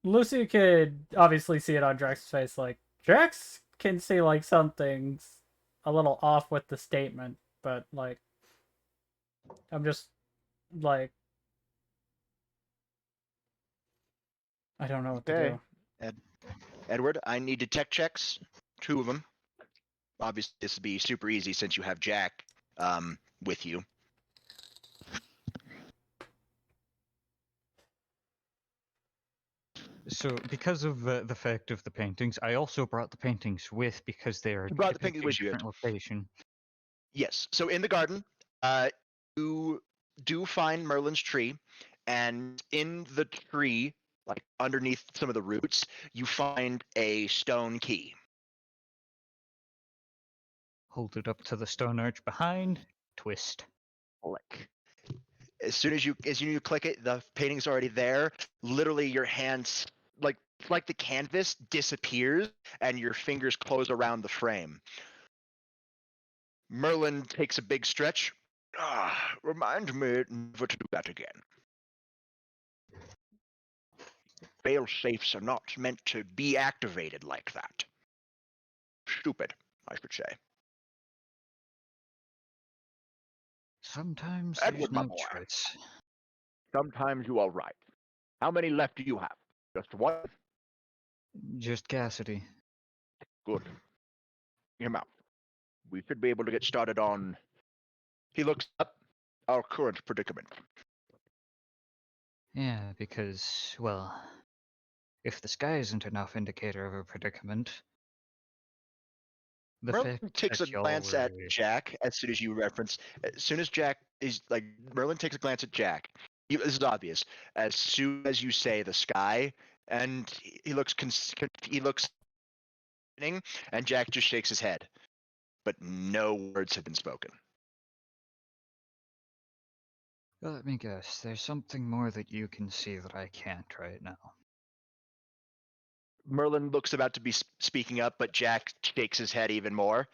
Lucy could obviously see it on Drax's face. Like Drax can see like something's a little off with the statement, but like I'm just like I don't know what to do. Edward, I need detect checks. 2 of them. Obviously, this would be super easy since you have Jack with you. So, because of the fact of the paintings, I also brought the paintings with because they are You brought the paintings depicting with you. different location. Yes. So in the garden, you do find Merlin's tree, and in the tree, like underneath some of the roots, you find a stone key. Hold it up to the stone arch behind. Twist. Click. As soon as you click it, the painting's already there. Literally, your hands like the canvas disappears, and your fingers close around the frame. Merlin takes a big stretch. Remind me never to do that again. Fail safes are not meant to be activated like that. Stupid, I should say. Sometimes Edward, there's my no boy. choice. Sometimes you are right. How many left do you have? Just one? Just Cassidy. Good. Him out. We should be able to get started on. He looks up our current predicament. Yeah, because, well, if the sky isn't enough indicator of a predicament, the Merlin fact takes a that y'all glance were... at Jack as soon as you reference. As soon as Jack is like, Merlin takes a glance at Jack. This is obvious. As soon as you say the sky, and he looks and Jack just shakes his head, but no words have been spoken. Let me guess, there's something more that you can see that I can't right now. Merlin looks about to be speaking up, but Jack shakes his head even more.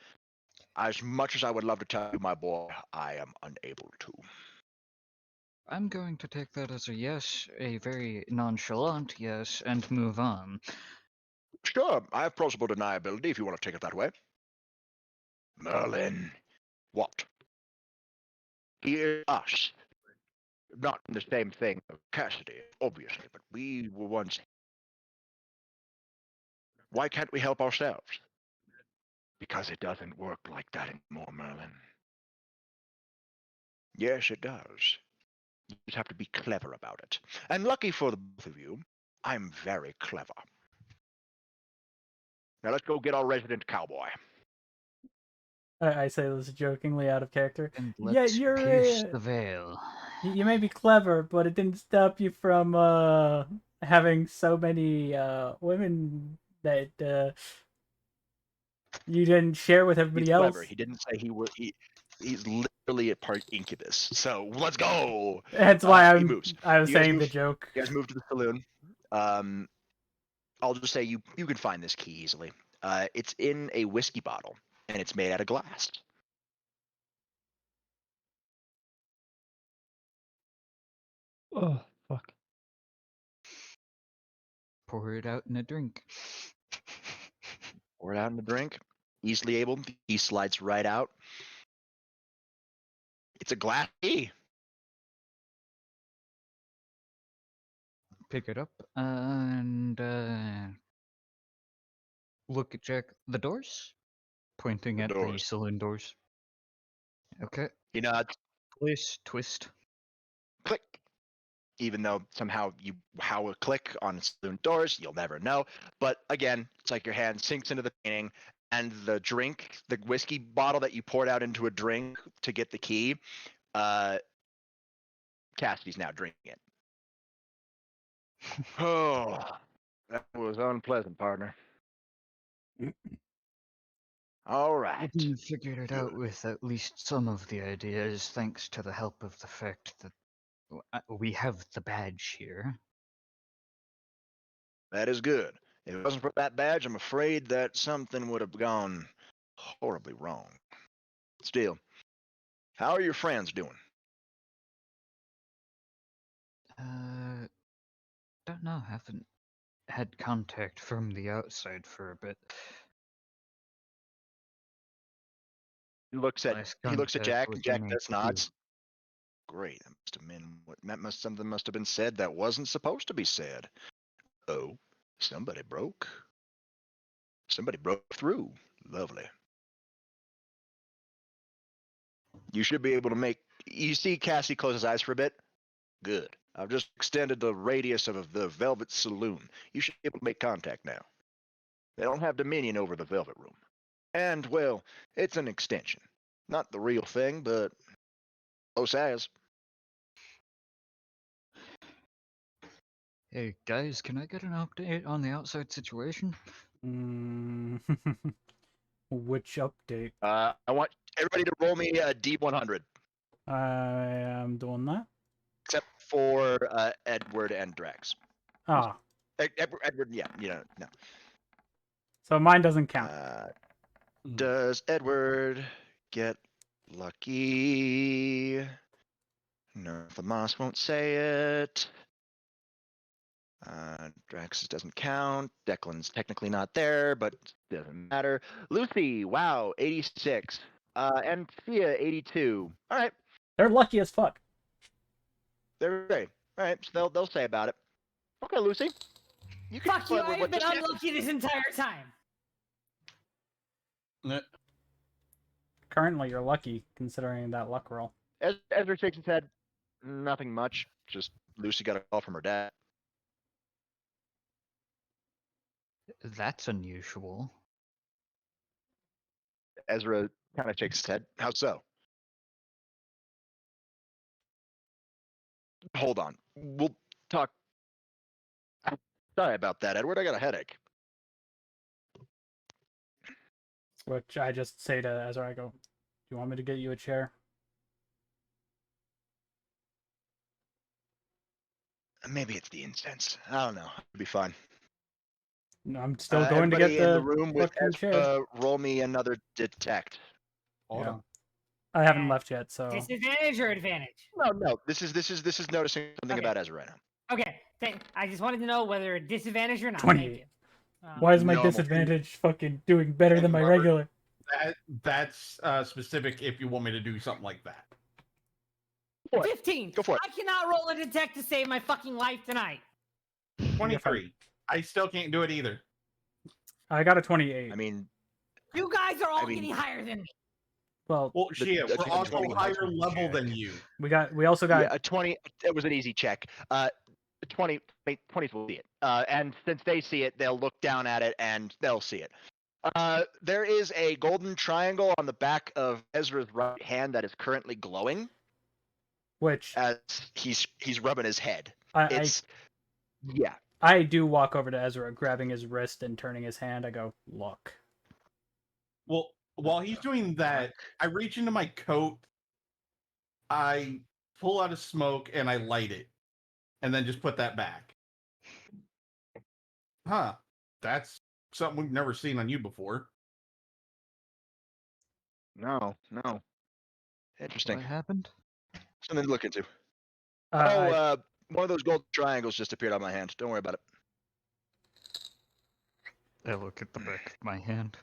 As much as I would love to tell you, my boy, I am unable to. I'm going to take that as a yes, a very nonchalant yes, and move on. Sure, I have plausible deniability if you want to take it that way. Merlin. What? He is us. Not the same thing of Cassidy, obviously, but we were once. Why can't we help ourselves? Because it doesn't work like that anymore, Merlin. Yes, it does. You just have to be clever about it. And lucky for the both of you, I'm very clever. Now let's go get our resident cowboy. I say this jokingly out of character. And Yeah, let's you're pierce the veil. you may be clever, but it didn't stop you from having so many women that you didn't share with He's everybody clever. else. He didn't say he would. He's literally a part incubus. So let's go. That's why He moves. I was You guys saying move. the joke. You guys move to the saloon. I'll just say you can find this key easily. It's in a whiskey bottle and it's made out of glass. Oh, fuck. Pour it out in a drink. Pour it out in the drink. Easily able. He slides right out. It's a glass key. Pick it up and look at Jack. The doors? Pointing The at the doors. saloon doors. Okay. He nods. Place, twist. Click. Even though somehow how a click on saloon doors, you'll never know. But again, it's like your hand sinks into the painting, and the drink, the whiskey bottle that you poured out into a drink to get the key, Cassidy's now drinking it. Oh, that was unpleasant, partner. All right. You figured it out Good. with at least some of the ideas, thanks to the help of the fact that we have the badge here. That is good. If it wasn't for that badge, I'm afraid that something would have gone horribly wrong. Still, how are your friends doing? Don't know. Haven't had contact from the outside for a bit. He looks at Last Jack, contact was and Jack in does HQ. nods. Great. That must have been something must have been said that wasn't supposed to be said. Oh, somebody broke. Somebody broke through. Lovely. You should be able to make. You see Cassie close his eyes for a bit? Good. I've just extended the radius of the Velvet Saloon. You should be able to make contact now. They don't have dominion over the Velvet Room. And, well, it's an extension. Not the real thing, but close as. Hey guys, can I get an update on the outside situation? Mm, which update? I want everybody to roll me a D100, I am doing that. except for Edward and Drax. Ah, Edward, yeah, no. so mine doesn't count. Does Edward get lucky? No, the moss won't say it. Drax doesn't count. Declan's technically not there, but doesn't matter. Lucy, wow, 86. And Thea, 82. All right, They're lucky as fuck. they're great. All right, so they'll say about it. Okay, Lucy, you can Fuck you! explain I have what been just happened. unlucky this entire time. Currently, you're lucky considering that luck roll. Ezra shakes his head. Nothing much. Just Lucy got a call from her dad. That's unusual. Ezra kind of shakes his head. How so? Hold on. We'll talk. Sorry about that, Edward. I got a headache. Which I just say to Ezra, I go, "Do you want me to get you a chair?" Maybe it's the incense. I don't know. It'll be fine. No, I'm still going to get Everybody in the the room with fucking chair. Ezra, roll me another detect. Hold Yeah. on. I haven't And left yet, so Disadvantage or advantage? No. This is noticing something Okay. about Ezra right now. Okay, I just wanted to know whether a disadvantage or not. 28. Thank you. why is my No. disadvantage fucking doing better And than my remember- regular? That's specific if you want me to do something like that. What? 15. Go for it. I cannot roll a detect to save my fucking life tonight. 23. I still can't do it either. I got a 28. I mean, You guys are all mean- getting higher than me. Well, Well, The- shit, that's we're a also 20 higher check. level than you. we also got yeah, a 20. It was an easy check. 20. 20s will see it. And since they see it, they'll look down at it and they'll see it. There is a golden triangle on the back of Ezra's right hand that is currently glowing which as he's rubbing his head. I It's yeah. I do walk over to Ezra, grabbing his wrist and turning his hand. I go, look. Well, while he's doing that, I reach into my coat, I pull out a smoke, and I light it, and then just put that back. Huh. That's something we've never seen on you before. No. Interesting. What happened? Something to look into. I- One of those gold triangles just appeared on my hand. Don't worry about it. I look at the back of my hand.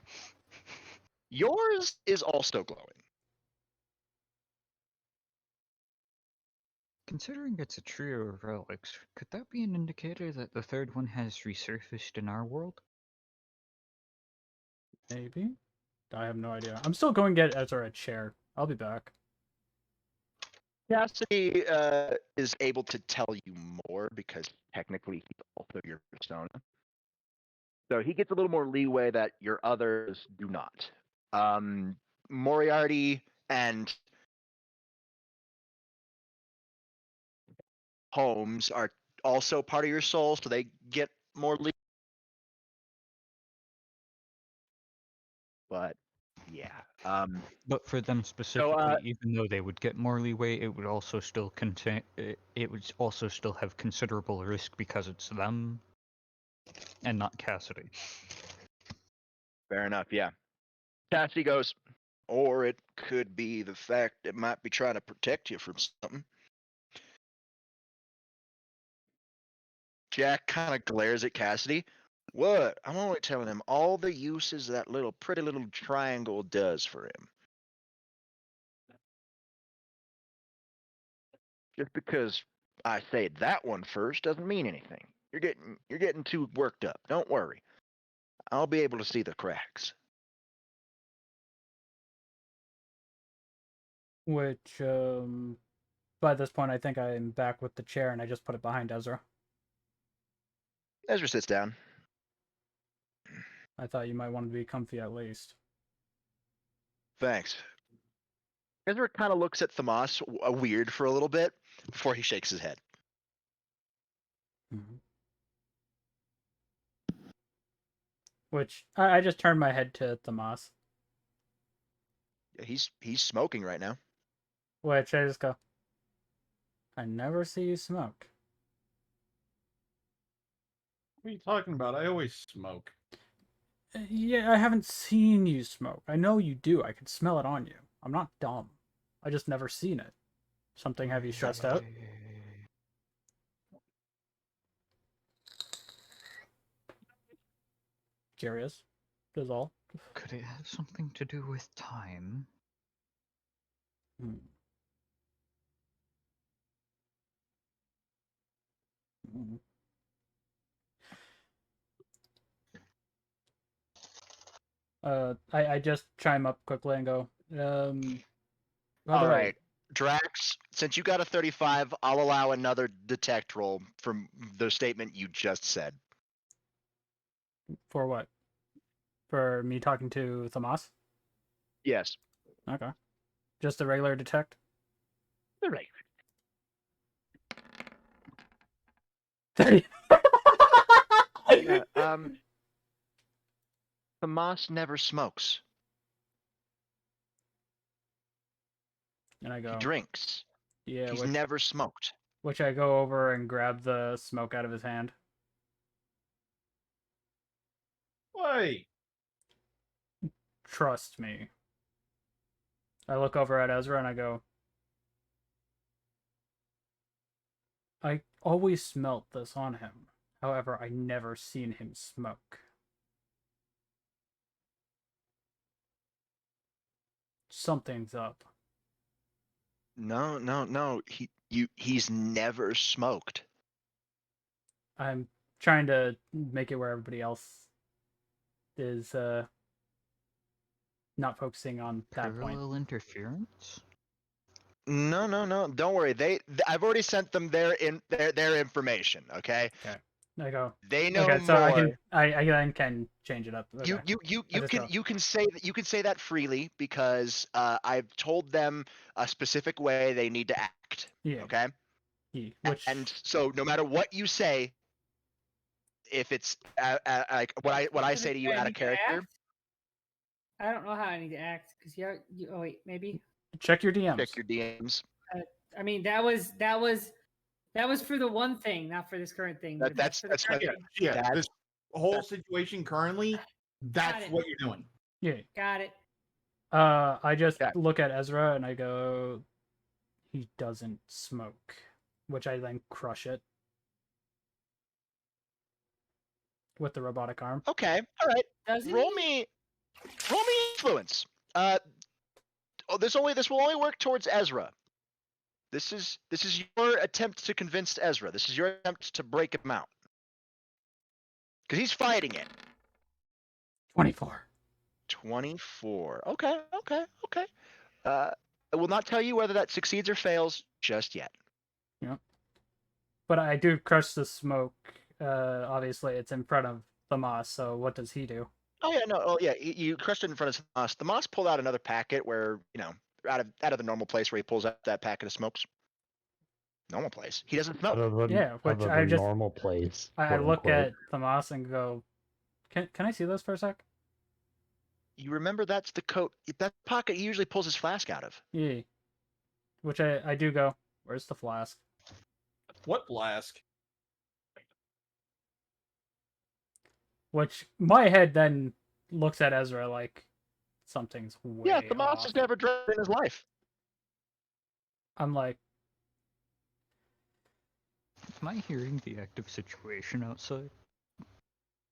Yours is also glowing. Considering it's a trio of relics, could that be an indicator that the third one has resurfaced in our world? maybe. I have no idea. I'm still going to get Ezra a chair. I'll be back. Cassidy is able to tell you more because technically he's also your persona. So he gets a little more leeway that your others do not. Moriarty and Holmes are also part of your soul, so they get more leeway. But yeah. But for them specifically, even though they would get more leeway, it would also still contain. It would also still have considerable risk because it's them, and not Cassidy. Fair enough, yeah. Cassidy goes, or it could be the fact it might be trying to protect you from something. Jack kind of glares at Cassidy. What? I'm only telling him all the uses that little pretty little triangle does for him. Just because I say that one first doesn't mean anything. You're getting too worked up. Don't worry. I'll be able to see the cracks. Which, by this point, I think I'm back with the chair, and I just put it behind Ezra. Ezra sits down. I thought you might want to be comfy at least. Thanks. Ezra kind of looks at Thamas weird for a little bit before he shakes his head. Mhm. Which, I just turned my head to Thamas. Yeah, he's smoking right now. Which I just go, I never see you smoke. What are you talking about? I always smoke. Yeah, I haven't seen you smoke. I know you do. I can smell it on you. I'm not dumb. I just never seen it. Something have you stressed out? Curious. That's all. Could it have something to do with time? Hmm. Hmm. I just chime up quickly and go, by the All way, right. Drax, since you got a 35, I'll allow another detect roll from the statement you just said. for what? For me talking to Thamas? Yes. Okay. Just a regular detect? All right. 30. Yeah, Thamas never smokes. And I He go, drinks. yeah, He's never smoked. which I go over and grab the smoke out of his hand. Wait. Trust me. I look over at Ezra and I go, I always smelt this on him. However, I never seen him smoke. Something's up. No. He's never smoked. I'm trying to make it where everybody else is not focusing on that point. Parallel interference? No. Don't worry. I've already sent them their information. Okay. Okay. I go. They know Okay, so more. I then can change it up. Okay. You I just go. you can say that freely because I've told them a specific way they need to act. Yeah. Okay. Yeah, which And so no matter what you say, if it's like what I say to you I out of need to character, act? I don't know how I need to act because you. Oh wait, maybe. check your DMs. check your DMs. I mean, that was for the one thing, not for this current thing. But if That's for the current Yeah, thing. yeah. That's- This whole that's- situation currently, that's it. what you're doing. Yeah. Got it. I just Yeah. look at Ezra and I go, he doesn't smoke, which I then crush it with the robotic arm. Okay. All right. Does he? Roll me influence. This will only work towards Ezra. This is your attempt to convince Ezra. This is your attempt to break him out. Because he's fighting it. 24. 24. Okay. I will not tell you whether that succeeds or fails just yet. But I do crush the smoke. Obviously, it's in front of Thamas, so what does he do? Oh yeah, no. Oh yeah, you crushed it in front of Moss. The Moss pulled out another packet where out of the normal place where he pulls out that packet of smokes. Normal place. He doesn't smoke. Yeah, which out of I a just- normal place. I quote look unquote. at Thamas and go, can I see this for a sec? You remember that's the coat. That pocket he usually pulls his flask out of. Yeah. Which I do go, where's the flask? What flask? Which my head then looks at Ezra like something's way Yeah, the Moss off. has never drank in his life. I'm like, Am I hearing the active situation outside?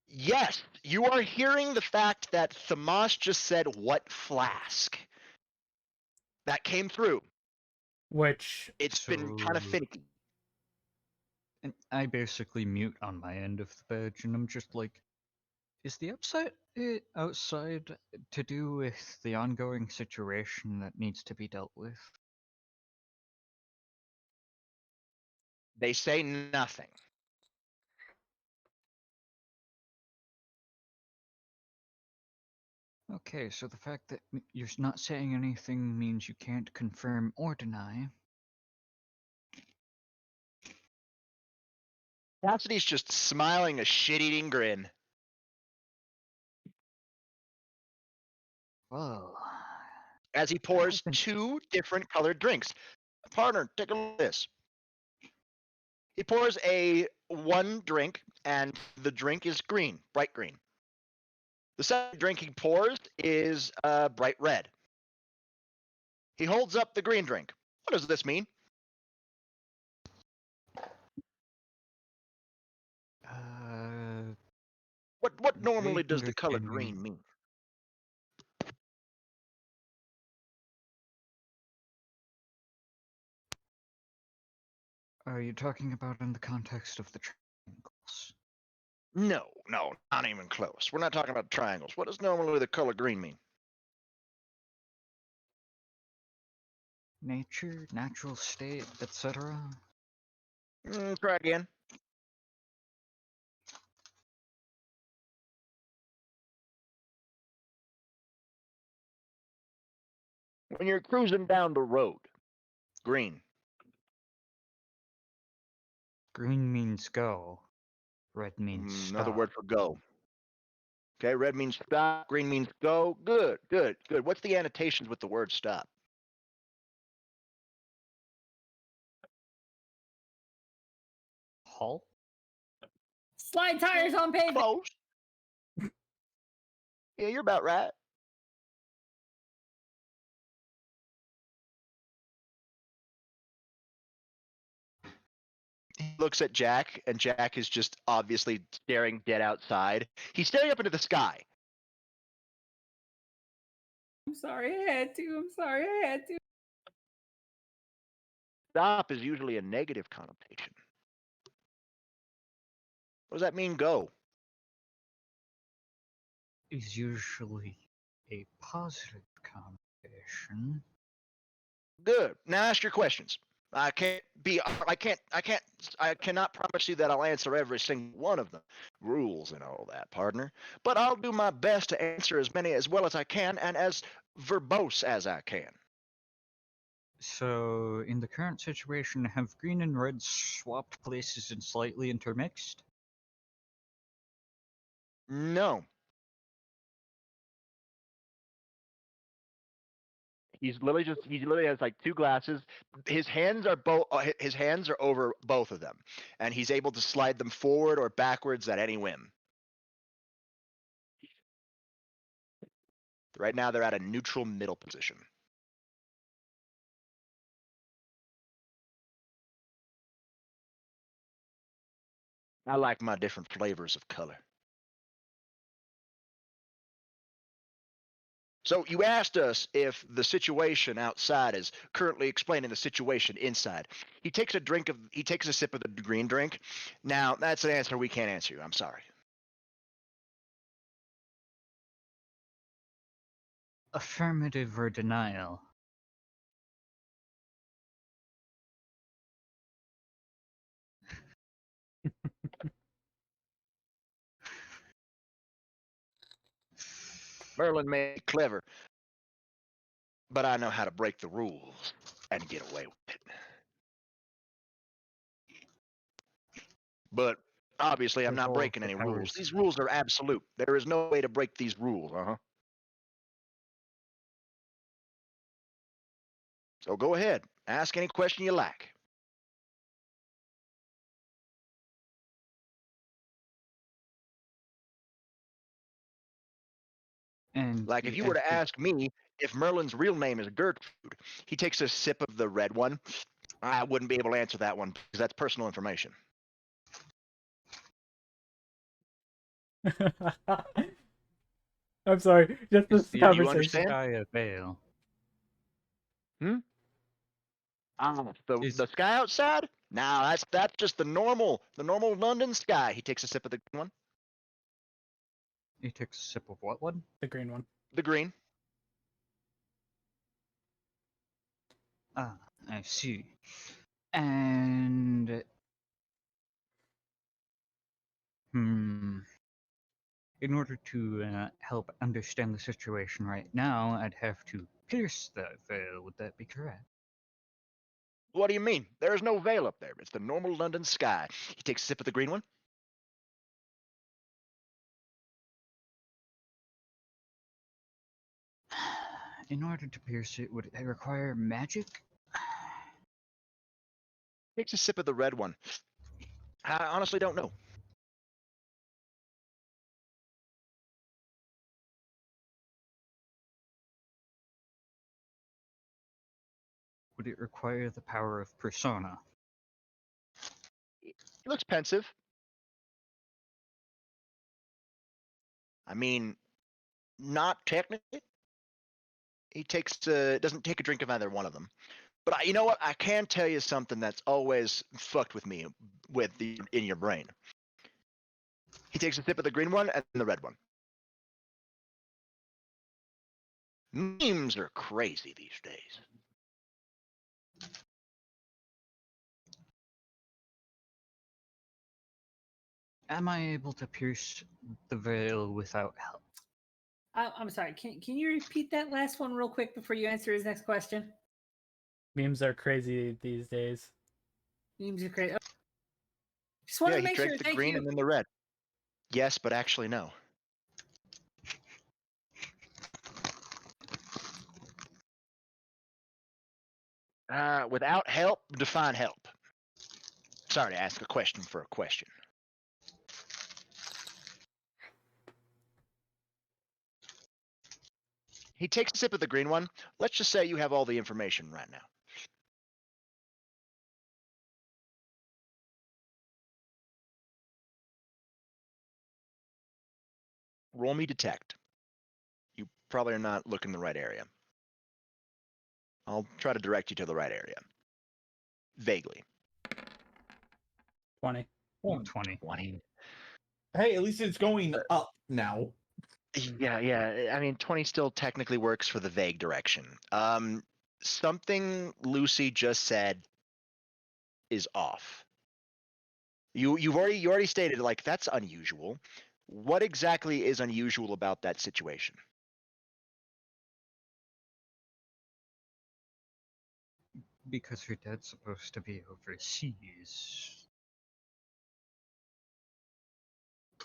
Yes, you are hearing the fact that Thamas just said, "What flask?" That came through. which It's been kind of So- finicky. And I basically mute on my end of the badge, and I'm just like, is the outside to do with the ongoing situation that needs to be dealt with? They say nothing. Okay, so the fact that you're not saying anything means you can't confirm or deny. Cassidy's just smiling a shit-eating grin. Well, As he pours been- 2 different colored drinks. Partner, take a look at this. He pours one drink, and the drink is green, bright green. The second drink he pours is bright red. He holds up the green drink. What does this mean? What normally vague does the color understanding. green mean? Are you talking about in the context of the triangles? No, not even close. We're not talking about triangles. What does normally the color green mean? Nature, natural state, etc. Try again. When you're cruising down the road, green. Green means go. Red means stop. Another word for go. Okay, red means stop, green means go. Good. What's the annotations with the word stop? Halt? Slide tires on pavement. Close. Yeah, you're about right. He looks at Jack, and Jack is just obviously staring dead outside. He's staring up into the sky. I'm sorry, I had to. I'm sorry, I had to. Stop is usually a negative connotation. What does that mean, go? Is usually a positive connotation. Good. Now ask your questions. I cannot promise you that I'll answer every single one of them. Rules and all that, partner. But I'll do my best to answer as many as well as I can and as verbose as I can. So, in the current situation, have green and red swapped places and slightly intermixed? No. He literally has like two glasses. His hands are over both of them, and he's able to slide them forward or backwards at any whim. Right now they're at a neutral middle position. I like my different flavors of color. So you asked us if the situation outside is currently explaining the situation inside. He takes a sip of the green drink. Now, that's an answer we can't answer you. I'm sorry. Affirmative or denial? Merlin may be clever, but I know how to break the rules and get away with it. But obviously, I'm not Evolve breaking the any rules. powers. These rules are absolute. There is no way to break these rules, So go ahead, ask any question you like. And Like if you were to ask me if Merlin's real name is Gertrude, he takes a sip of the red one. I wouldn't be able to answer that one because that's personal information. I'm sorry, just this Do you conversation. understand? sky a veil? The sky outside? Nah, that's just the normal London sky. He takes a sip of the green one. He takes a sip of what one? The green one. The green. Ah, I see. And in order to help understand the situation right now, I'd have to pierce that veil. Would that be correct? What do you mean? There's no veil up there. It's the normal London sky. He takes a sip of the green one. In order to pierce it, would it require magic? Takes a sip of the red one. I honestly don't know. Would it require the power of persona? He looks pensive. I mean, not technically. He doesn't take a drink of either one of them. But you know what? I can tell you something that's always fucked with me in your brain. He takes a sip of the green one and the red one. Memes are crazy these days. Am I able to pierce the veil without help? I'm sorry. Can you repeat that last one real quick before you answer his next question? Memes are crazy these days. Memes are great. Just wanted Yeah, to he make drank sure. the Thank green you. and then the red. Yes, but actually no. Without help, define help. Sorry to ask a question for a question. He takes a sip of the green one. Let's just say you have all the information right now. roll me detect. You probably are not looking in the right area. I'll try to direct you to the right area. Vaguely. 20. 20. 20. Hey, at least it's going up now. Yeah. I mean, 20 still technically works for the vague direction. Something Lucy just said is off. You already stated like that's unusual. What exactly is unusual about that situation? Because her dad's supposed to be overseas.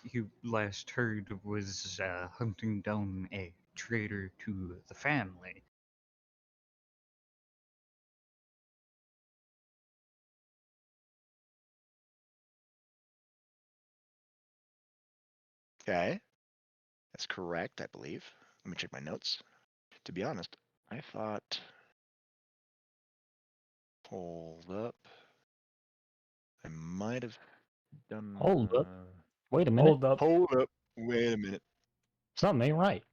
You last heard was hunting down a traitor to the family. Okay. That's correct, I believe. Let me check my notes. To be honest, I thought. Hold up. I might have done. Hold up. Wait a minute. Hold up. Hold up. Wait a minute. Something ain't right.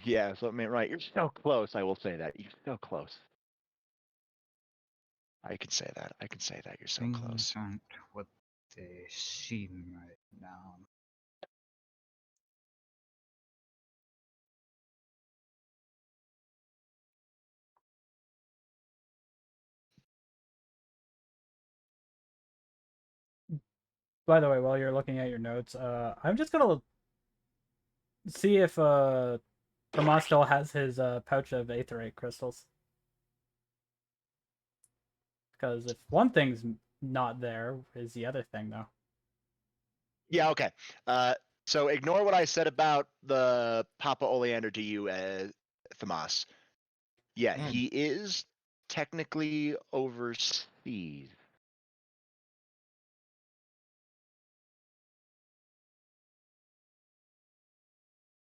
Yeah, something ain't right. You're so close, I will say that. You're so close. I can say that. You're so Things close. aren't what they seem right now. By the way, while you're looking at your notes, I'm just gonna see if Tomas still has his pouch of aetherite crystals. Because if one thing's not there, is the other thing though. Yeah, okay. So ignore what I said about the Papa Oleander to you, Thomas. Yeah, he is technically overseas.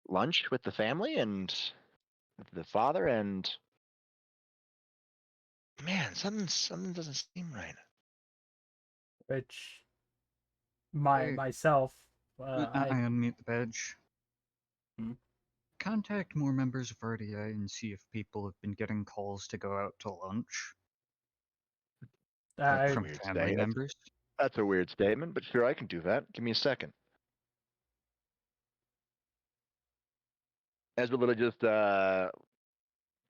Lunch with the family and the father and man, something doesn't seem right. Which Hey, myself, I unmute the badge. Hmm? Contact more members of RDI and see if people have been getting calls to go out to lunch. Like I from Weird family statement. members. That's a weird statement, but sure, I can do that. Give me a second. Ezra literally just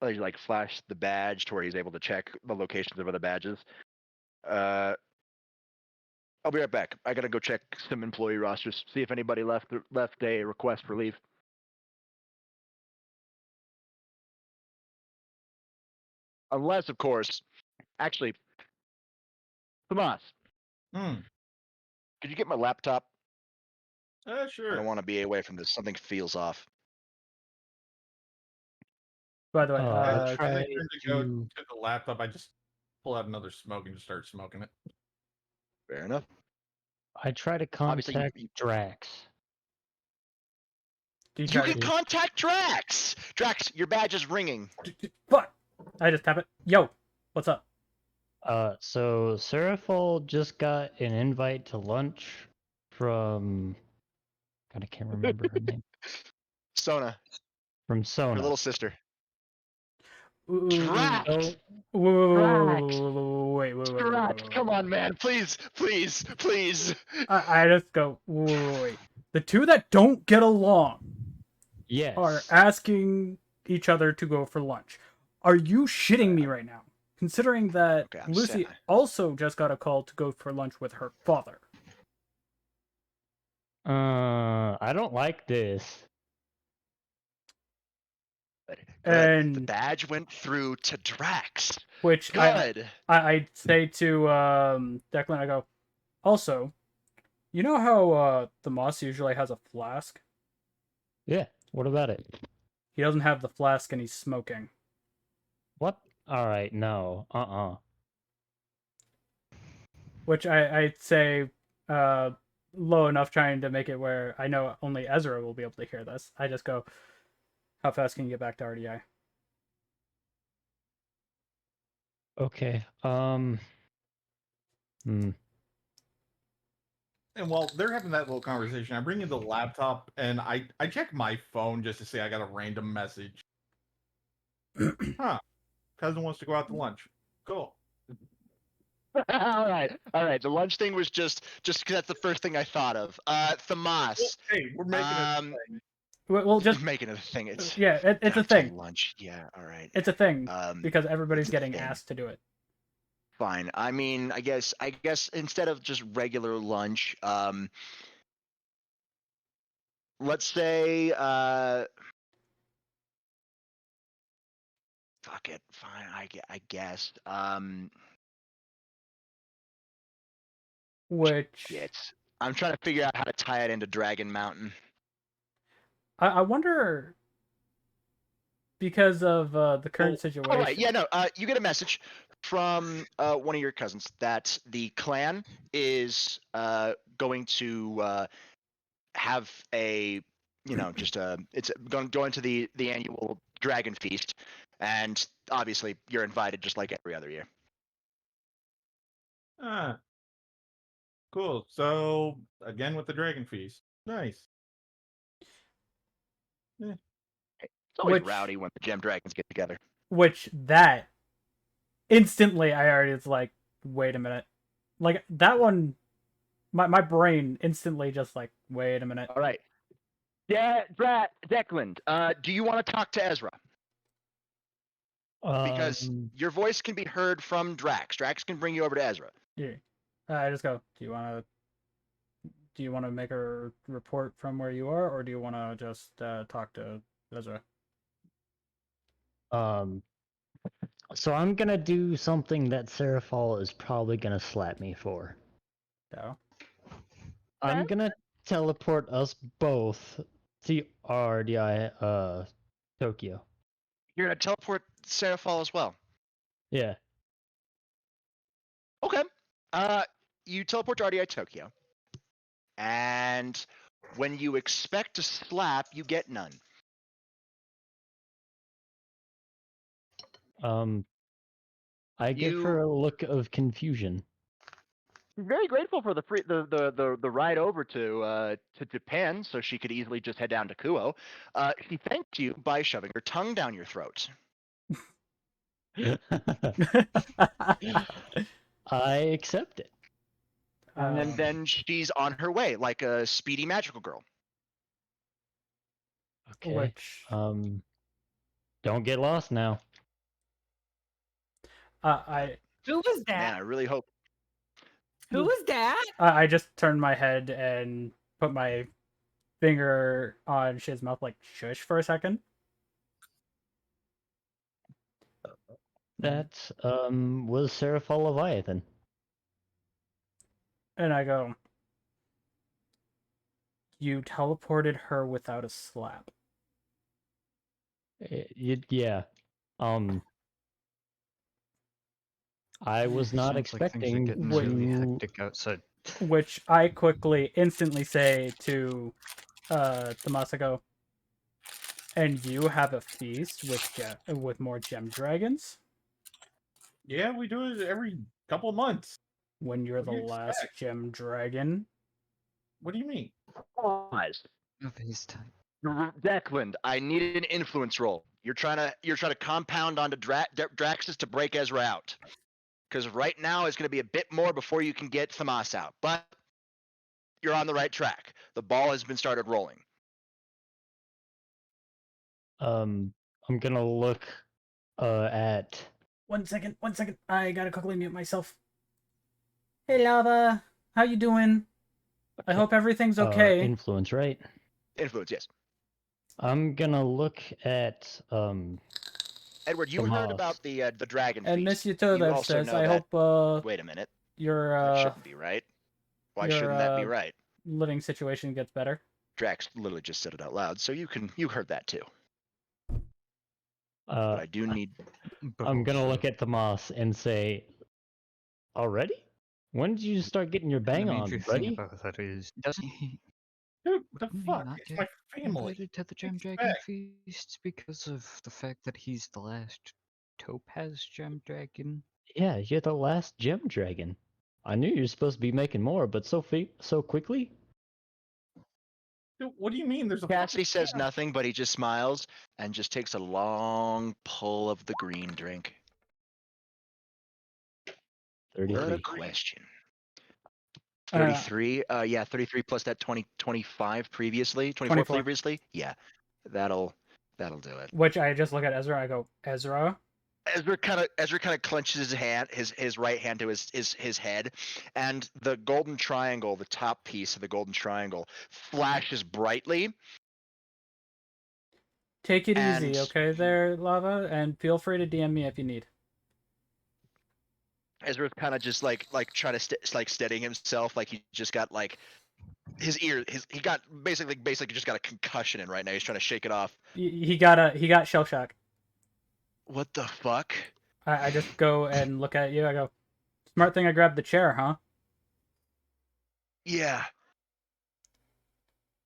like flash the badge to where he's able to check the locations of other badges. I'll be right back. I gotta go check some employee rosters, see if anybody left a request for leave. Unless, of course, actually, Tomas, could you get my laptop? I Sure. don't want to be away from this. Something feels off. by the way, As I Try turn to go to. to the laptop, I just pull out another smoke and just start smoking it. Fair enough. I try to Obviously, contact Drax. do you you try can to contact Drax. Drax, your badge is ringing. Fuck! I just tap it. Yo, what's up? So Serafol just got an invite to lunch from. God, I can't remember her name. Sona, From her Sona. little sister. Drax! Drax. Wait. Drax, come on, man. Please. I just go, wait. The two that don't get along Yes. are asking each other to go for lunch. Are you shitting me right now? Considering that Okay, I'm Lucy sad. also just got a call to go for lunch with her father. I don't like this. Good. The And badge went through to Drax. which Good. I say to Declan, I go, also, you know how the Moss usually has a flask? Yeah. What about it? He doesn't have the flask and he's smoking. What? All right. No. Which I'd say low enough, trying to make it where I know only Ezra will be able to hear this. I just go, how fast can you get back to RDI? Okay. Hmm. And while they're having that little conversation, I bring in the laptop and I check my phone just to say I got a random message. Huh. Cousin wants to go out to lunch. Cool. All right. The lunch thing was just because that's the first thing I thought of. Thamas. Hey, we're making Um, it. Well, just making it a thing. It's yeah, it's a out to thing. lunch. Yeah. All right. It's a thing Um, because everybody's it's a getting thing. asked to do it. Fine. I mean, I guess instead of just regular lunch, let's say fuck it. Fine. I guess. Which Shit. I'm trying to figure out how to tie it into Dragon Mountain. I wonder because of the current situation. All right. Yeah. No. You get a message from one of your cousins that the clan is going to have a, just it's going to the annual dragon feast, and obviously you're invited just like every other year. Ah, cool. So again with the dragon feast. Nice. It's always Which- rowdy when the gem dragons get together. Which that instantly I already was like, wait a minute, like that one. My brain instantly just like, wait a minute. All right. Declan, do you want to talk to Ezra? Because your voice can be heard from Drax. Drax can bring you over to Ezra. Yeah. I just go, do you want to make a report from where you are, or do you want to just talk to Ezra? So I'm gonna do something that Seraphol is probably gonna slap me for. No. I'm gonna teleport us both to RDI Tokyo. You're gonna teleport Seraphol as well. Yeah. Okay. You teleport to RDI Tokyo, and when you expect to slap, you get none. I give her a look of confusion. Very grateful for the ride over to Japan, so she could easily just head down to Kuo. She thanked you by shoving her tongue down your throat. I accept it. And then she's on her way, like a speedy magical girl. Okay. Which don't get lost now. Who was that? Man, I really hope. Who was that? I just turned my head and put my finger on Shiz's mouth, like shush for a second. That was Seraphol Leviathan. And I go, you teleported her without a slap. Yeah. I was not Sounds like things are expecting getting really to. hectic outside. Which I quickly, instantly say to Tomasico, and you have a feast with more gem dragons? Yeah, we do it every couple of months. When you're What the do you last expect? gem dragon? What do you mean? Pause. Of his time. Declan, I need an influence roll. You're trying to compound onto Draxus to break Ezra out. Because right now it's going to be a bit more before you can get Thamas out. But you're on the right track. The ball has been started rolling. I'm gonna look at. 1 second. I gotta quickly mute myself. Hey Lava, how you doing? I hope everything's okay. Influence, right? Influence, yes. I'm gonna look at Edward, you heard about the dragon and feast. Miss Yuto that also says, know I that- hope Wait a minute. your That shouldn't be right. Why your, shouldn't that be right? living situation gets better. Drax literally just said it out loud, so you heard that too. But I do need. I'm gonna look at Tomas and say, already? When did you start getting your bang the on, major buddy? thing about that is, doesn't he? Dude, the Wouldn't he fuck? not It's get my family. invited to the Gem Expect. Dragon Feast because of the fact that he's the last Topaz Gem Dragon? Yeah, you're the last gem dragon. I knew you were supposed to be making more, but so quickly? Dude, what do you mean? There's a Cassidy fucking says can. nothing, but he just smiles and just takes a long pull of the green drink. What a 33. question. Uh, 33. Yeah, 33 plus that 25 previously, 24 24. previously. Yeah, that'll do it. Which I just look at Ezra. I go, Ezra. Ezra kind of clenches his hand, his right hand to his head, and the golden triangle, the top piece of the golden triangle, flashes brightly. Take it And easy, okay, there, Lava, and feel free to DM me if you need. Ezra's kind of just like trying to steadying himself, like he just got like his ear, he got basically just got a concussion in right now. He's trying to shake it off. He got shell shock. What the fuck? I just go and look at you. I go, smart thing I grabbed the chair, huh? Yeah.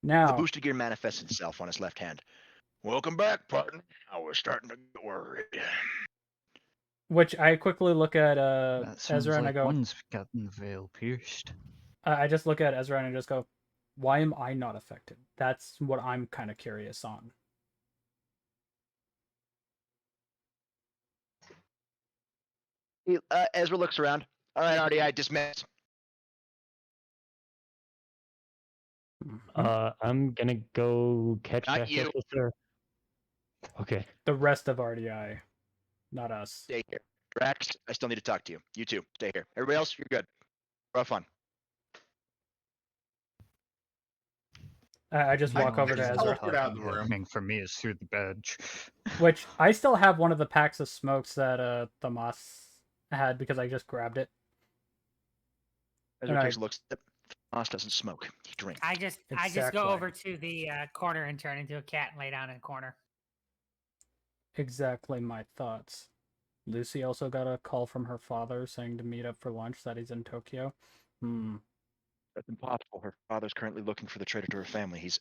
The Now, boosted gear manifests itself on his left hand. Welcome back, partner. I was starting to get worried. which I quickly look at That sounds Ezra and I like go, one's gotten the veil pierced. I just look at Ezra and I just go, why am I not affected? That's what I'm kind of curious on. Ezra looks around. All right, RDI, dismiss. I'm gonna go catch Not that you. sister. Okay. The rest of RDI, not us. Stay here. Drax, I still need to talk to you. You too. Stay here. Everybody else, you're good. Have fun. I just I walk over to just Ezra. teleport out of the room. Happening for me is through the badge. Which I still have one of the packs of smokes that the Moss had because I just grabbed it. Ezra And takes a look. Moss doesn't smoke. He drinks. I just Exactly. go over to the corner and turn into a cat and lay down in a corner. Exactly my thoughts. Lucy also got a call from her father saying to meet up for lunch, that he's in Tokyo. That's impossible. Her father's currently looking for the traitor to her family. His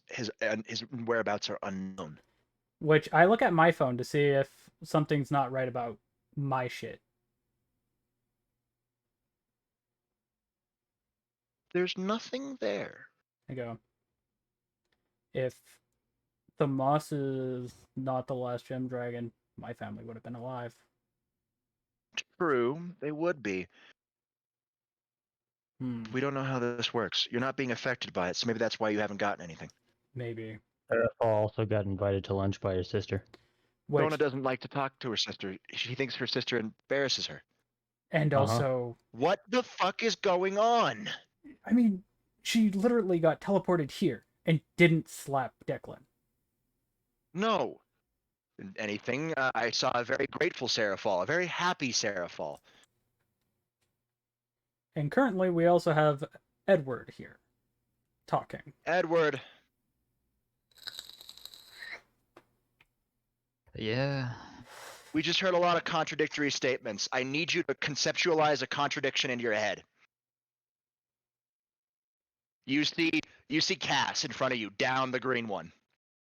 whereabouts are unknown. Which I look at my phone to see if something's not right about my shit. There's nothing there. I go, if the Moss is not the last gem dragon, my family would have been alive. True, they would be. Hmm, We don't know how this works. You're not being affected by it, so maybe that's why you haven't gotten anything. maybe. Also got invited to lunch by her sister. Which, Donna doesn't like to talk to her sister. She thinks her sister embarrasses her. and also, What the fuck is going on? I mean, she literally got teleported here and didn't slap Declan. No. Anything. I saw a very grateful Seraphal, a very happy Seraphal. And currently, we also have Edward here talking. Edward. Yeah. We just heard a lot of contradictory statements. I need you to conceptualize a contradiction in your head. You see Cass in front of you, down the green one.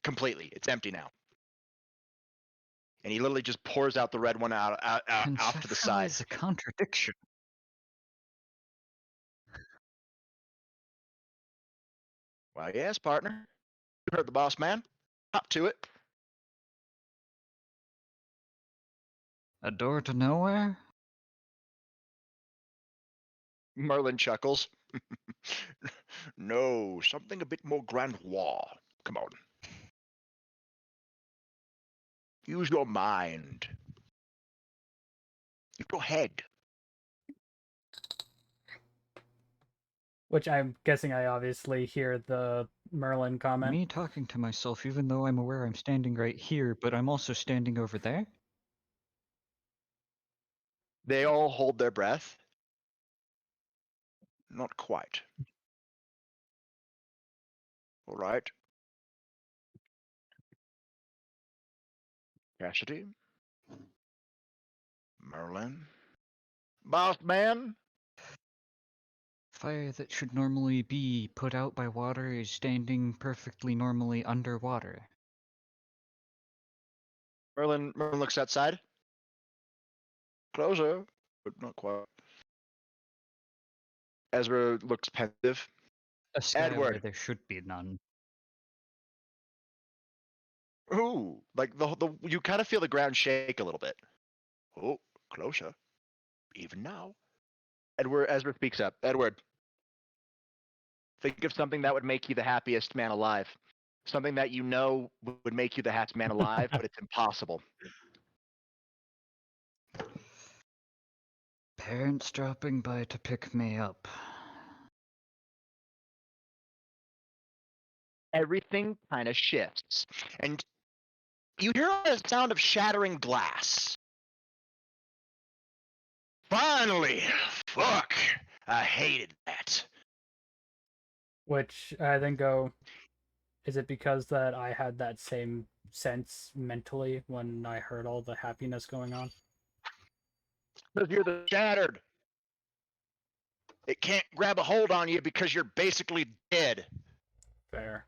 Completely. It's empty now. And he literally just pours out the red one out off to the side. Conceptualize a contradiction. Well, yes, partner. You heard the boss man. Hop to it. A door to nowhere? Merlin chuckles. No, something a bit more grandiose. Come on. Use your mind. Use your head. Which I'm guessing I obviously hear the Merlin comment. Me talking to myself even though I'm aware I'm standing right here, but I'm also standing over there? They all hold their breath. Not quite. All right. Cassidy. Merlin. Boss man. Fire that should normally be put out by water is standing perfectly normally underwater. Merlin looks outside. Closer, but not quite. Ezra looks pensive. A sky where Edward. there should be none. Ooh, like the you kind of feel the ground shake a little bit. Oh, closer. Even now. Ezra speaks up. Edward, think of something that would make you the happiest man alive. Something that you know would make you the happiest man alive, but it's impossible. Parents dropping by to pick me up. Everything kind of shifts, and you hear the sound of shattering glass. Finally! Fuck! I hated that. Which I then go, is it because that I had that same sense mentally when I heard all the happiness going on? Because you're the shattered. It can't grab a hold on you because you're basically dead. Fair.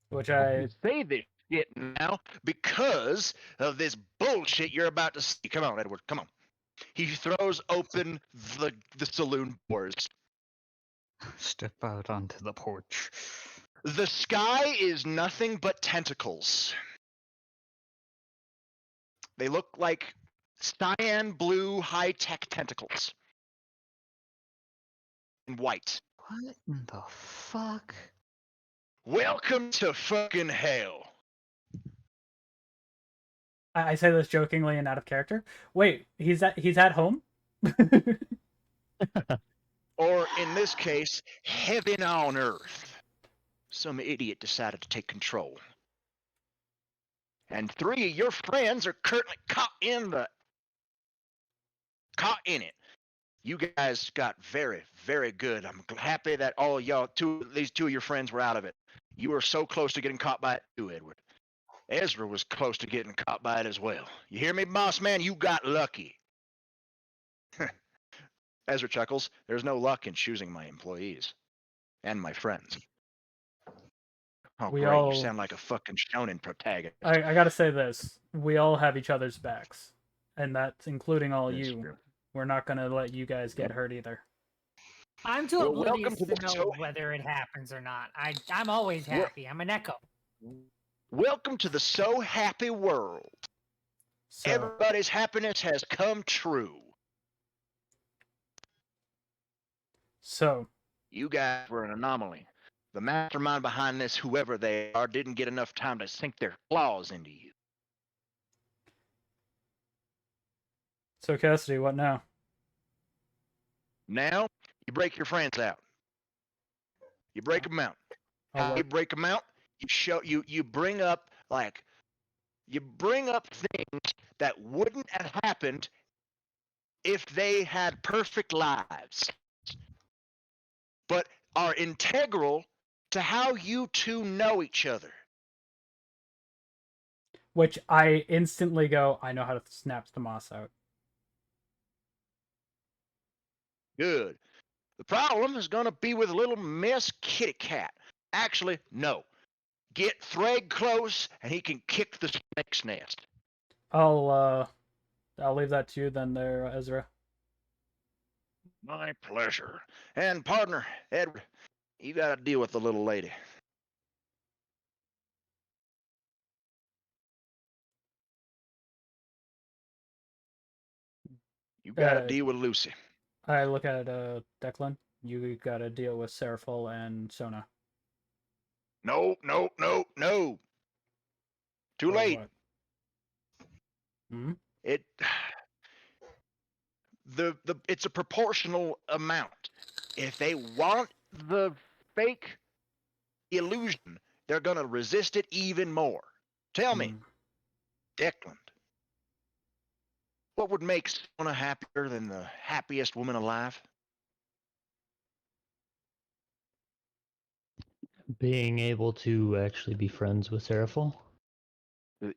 Which You I say this shit now because of this bullshit you're about to see. Come on, Edward. Come on. He throws open the saloon doors. Step out onto the porch. The sky is nothing but tentacles. They look like cyan blue high-tech tentacles. And white. What in the fuck? Welcome to fucking hell. I say this jokingly and out of character. Wait, he's at home? Or in this case, heaven on earth. Some idiot decided to take control. And 3 of your friends are currently caught in it. You guys got very, very good. I'm happy that all of y'all, these two of your friends were out of it. You were so close to getting caught by it too, Edward. Ezra was close to getting caught by it as well. You hear me, boss man? You got lucky. Ezra chuckles. There's no luck in choosing my employees. And my friends. Oh, We great. all- You sound like a fucking shonen protagonist. I gotta say this. We all have each other's backs. And that's including all That's you. true. We're not gonna let you guys get hurt either. I'm too Well, oblivious welcome to to the know show. whether it happens or not. I'm always Well- happy. I'm an echo. Welcome to the so happy world. So Everybody's happiness has come true. so You guys were an anomaly. The mastermind behind this, whoever they are, didn't get enough time to sink their claws into you. so Cassidy, what now? Now, you break your friends out. You break them out. I'll How you work. break them out? You bring up things that wouldn't have happened if they had perfect lives, but are integral to how you two know each other. Which I instantly go, I know how to snap the moss out. Good. The problem is going to be with little Miss Kitty Cat. Actually, no. Get Threg close, and he can kick the snake's nest. I'll leave that to you then there, Ezra. My pleasure. And partner, Edward, you got to deal with the little lady. You got to deal with Lucy. I look at Declan. You gotta deal with Seraful and Sona. No. Too Or late. what? Hmm? It's a proportional amount. If they want the fake illusion, they're gonna resist it even more. Tell me, Declan, what would make Sona happier than the happiest woman alive? Being able to actually be friends with Seraphil. To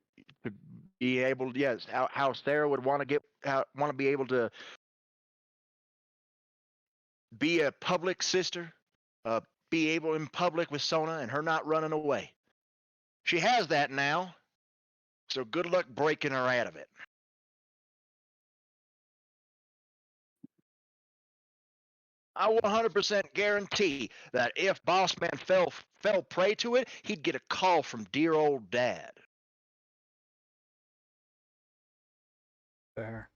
be able, yes, how Sarah would want to be able to be a public sister, be able in public with Sona and her not running away. She has that now, so good luck breaking her out of it. I 100% guarantee that if Boss Man fell prey to it, he'd get a call from dear old Dad. Fair.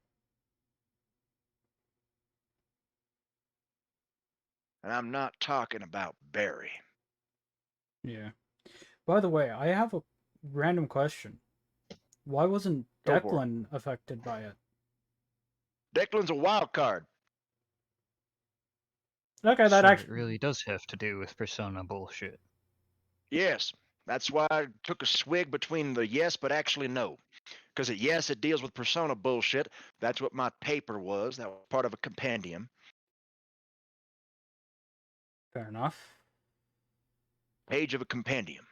And I'm not talking about Barry. Yeah. By the way, I have a random question. Why wasn't Go for it. Declan affected by it? Declan's a wild card. Okay, that So it actually. really does have to do with persona bullshit. Yes, that's why I took a swig between the yes but actually no. Because yes, it deals with persona bullshit. That's what my paper was. That was part of a compendium. Fair enough. Page of a compendium.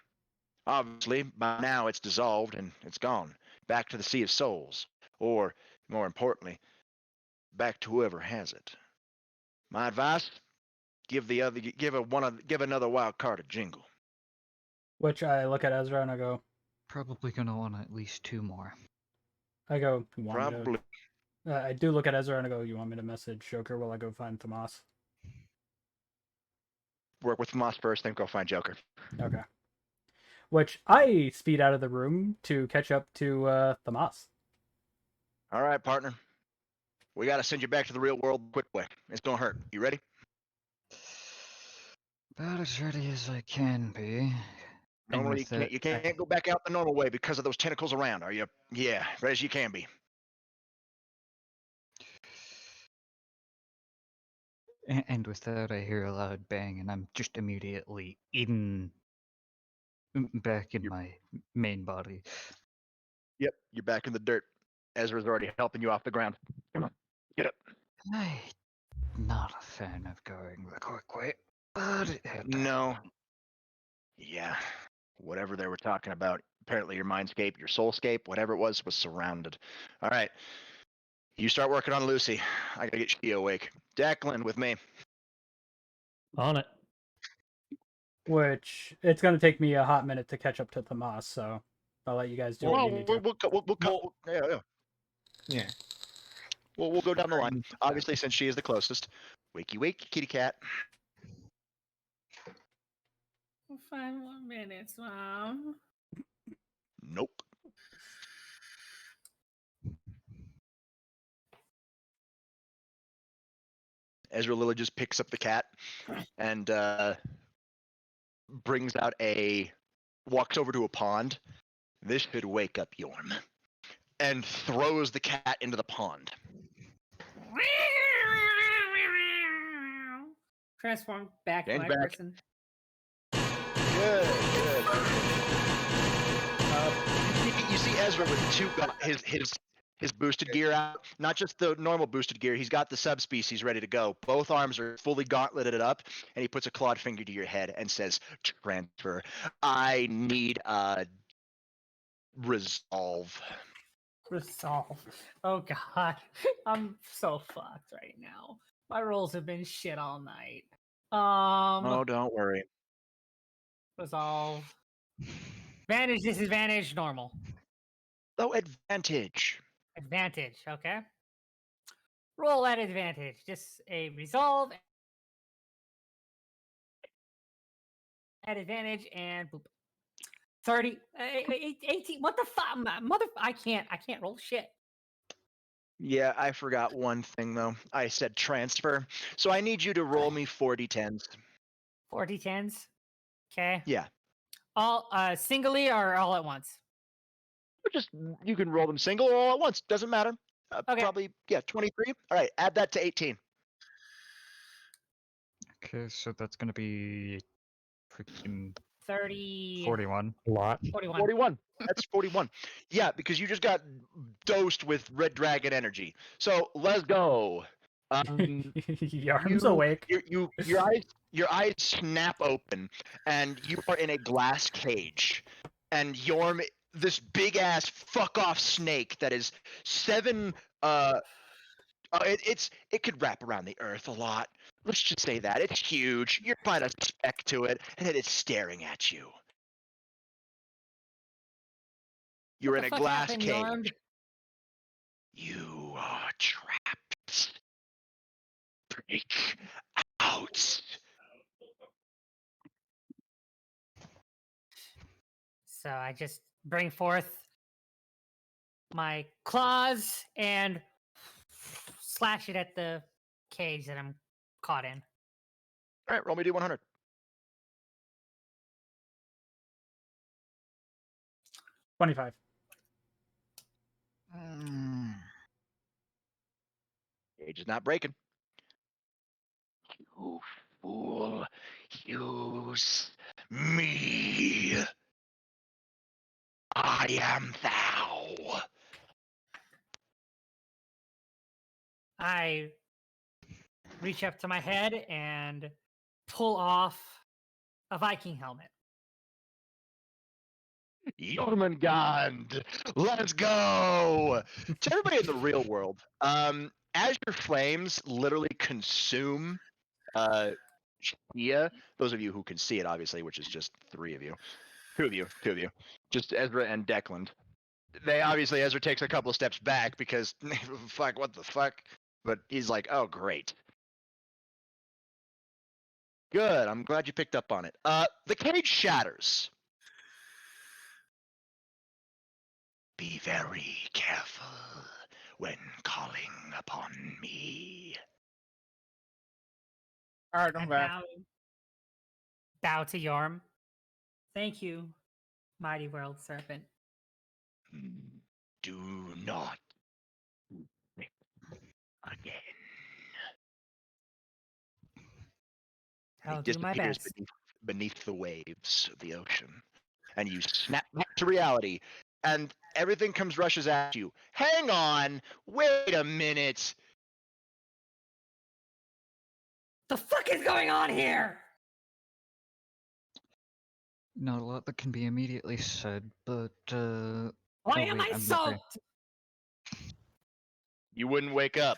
Obviously, by now it's dissolved and it's gone. Back to the Sea of Souls. Or, more importantly, back to whoever has it. My advice: give another wild card a jingle. Which I look at Ezra and I go, Probably gonna want at least 2 more. you want me Probably. to? I do look at Ezra and I go, you want me to message Joker while I go find Tomas? Work with Moss first, then go find Joker. Okay. Which I speed out of the room to catch up to Tomas. All right, partner. We got to send you back to the real world quick way. It's gonna hurt. You ready? About as ready as I can be. And Normally with that, you can't go back out the normal way because of those tentacles around. Are you? Yeah, ready as you can be. and with that, I hear a loud bang, and I'm just immediately back in my main body. Yep, you're back in the dirt. Ezra's already helping you off the ground. Come on, get up. I'm not a fan of going the quick way, but it had to No. happen. Yeah, whatever they were talking about. Apparently, your mindscape, your soulscape, whatever it was surrounded. All right, you start working on Lucy. I gotta get she awake. Declan, with me. On it. Which it's going to take me a hot minute to catch up to Tomas, so I'll let you guys do what you need to. Yeah. We'll go down the line. Obviously, since she is the closest. Wakey, wake, kitty cat. 5 more minutes, Mom. Nope. Ezra Lily just picks up the cat and walks over to a pond. This should wake up Yorm. And throws the cat into the pond. Transform back Change to my back. person. Good. You see Ezra with his boosted gear out. Not just the normal boosted gear. He's got the subspecies ready to go. Both arms are fully gauntleted up, and he puts a clawed finger to your head and says, "Transfer. I need a resolve." Resolve. Oh god. I'm so fucked right now. My rolls have been shit all night. Oh, don't worry. Resolve. Advantage, disadvantage, normal. Oh, advantage. Advantage, okay. Roll at advantage. Just a resolve at advantage and boop. 30 18. What the fuck? I can't roll shit. Yeah, I forgot one thing though. I said transfer. So I need you to roll me 4d10s. 4 d10s. Okay. Yeah. All singly or all at once? You can roll them single or all at once. Doesn't matter. Okay. Probably 23. All right, add that to 18. Okay, so that's gonna be freaking 30 41. A lot. 41. 41. That's 41. Yeah, because you just got dosed with red dragon energy. So let's go. Yarm's awake. Your eyes snap open, and you are in a glass cage. And Yorm, this big ass fuck off snake that is 7. It could wrap around the earth a lot. Let's just say that it's huge. You're quite a speck to it, and it is staring at you. You're What in the a fuck glass happened, cage. Yorm? You are trapped. Break out. So I just bring forth my claws and slash it at the cage that I'm caught in. All right, roll me D100. $25. Cage is not breaking. You fool. Use me. I am thou. I reach up to my head and pull off a Viking helmet. Jormungand, let's go. To everybody in the real world, as your flames literally consume Shia, those of you who can see it, obviously, which is just three of you, two of you, just Ezra and Declan. They obviously, Ezra takes a couple of steps back because, fuck, what the fuck? But he's like, oh, great. Good, I'm glad you picked up on it. The cage shatters. Be very careful when calling upon me. All right, I I'm back. bow to Yorm. Thank you, mighty world serpent. Do not think again. I'll He do my disappears best. beneath the waves of the ocean, and you snap back to reality, and everything rushes at you. Hang on, wait a minute. The fuck is going on here? Not a lot that can be immediately said, but Why oh, am wait, I I'm soaked? You wouldn't wake up.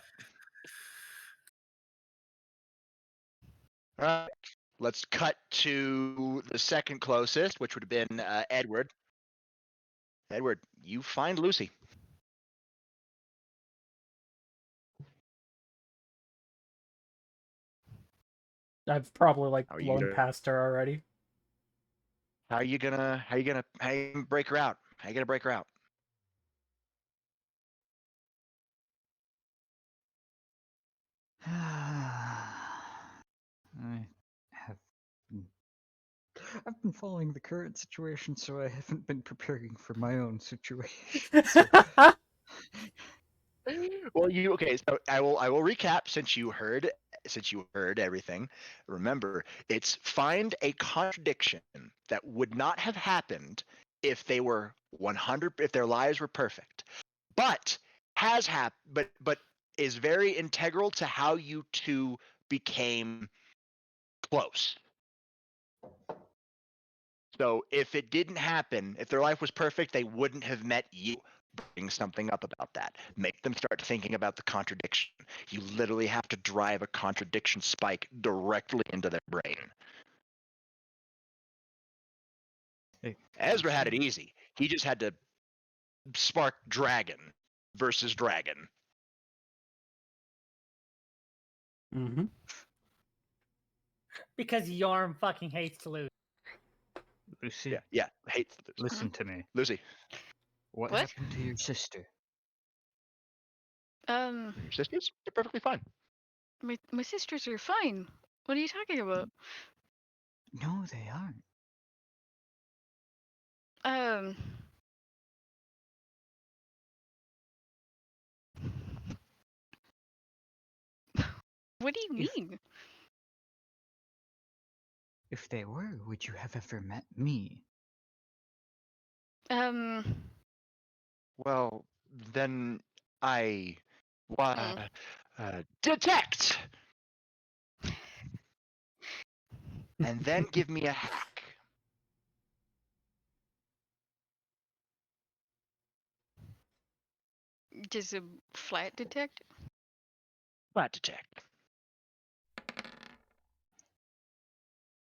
All right, let's cut to the second closest, which would have been Edward. Edward, you find Lucy. I've probably like How are you blown gonna- past her already. How are you gonna break her out? How you gonna break her out? I have. I've been following the current situation, so I haven't been preparing for my own situation. So, Well, so I will recap since you heard everything. Remember, it's find a contradiction that would not have happened if they were 100 if their lives were perfect. But has happened but is very integral to how you two became close. So if it didn't happen, if their life was perfect, they wouldn't have met you. Bring something up about that. Make them start thinking about the contradiction. You literally have to drive a contradiction spike directly into their brain. hey, Ezra had it easy. He just had to spark dragon versus dragon. Mm-hmm. Because Yorm fucking hates to lose. Lucy, Yeah. Hates listen to me. Lucy. What What? happened to your sister? Um, Your sisters? They're perfectly fine. my sisters are fine. What are you talking about? No, they aren't. Um, what do you If- mean? If they were, would you have ever met me? Um, Well, then I detect, and then give me a hack. does a flat detect? Flat detect.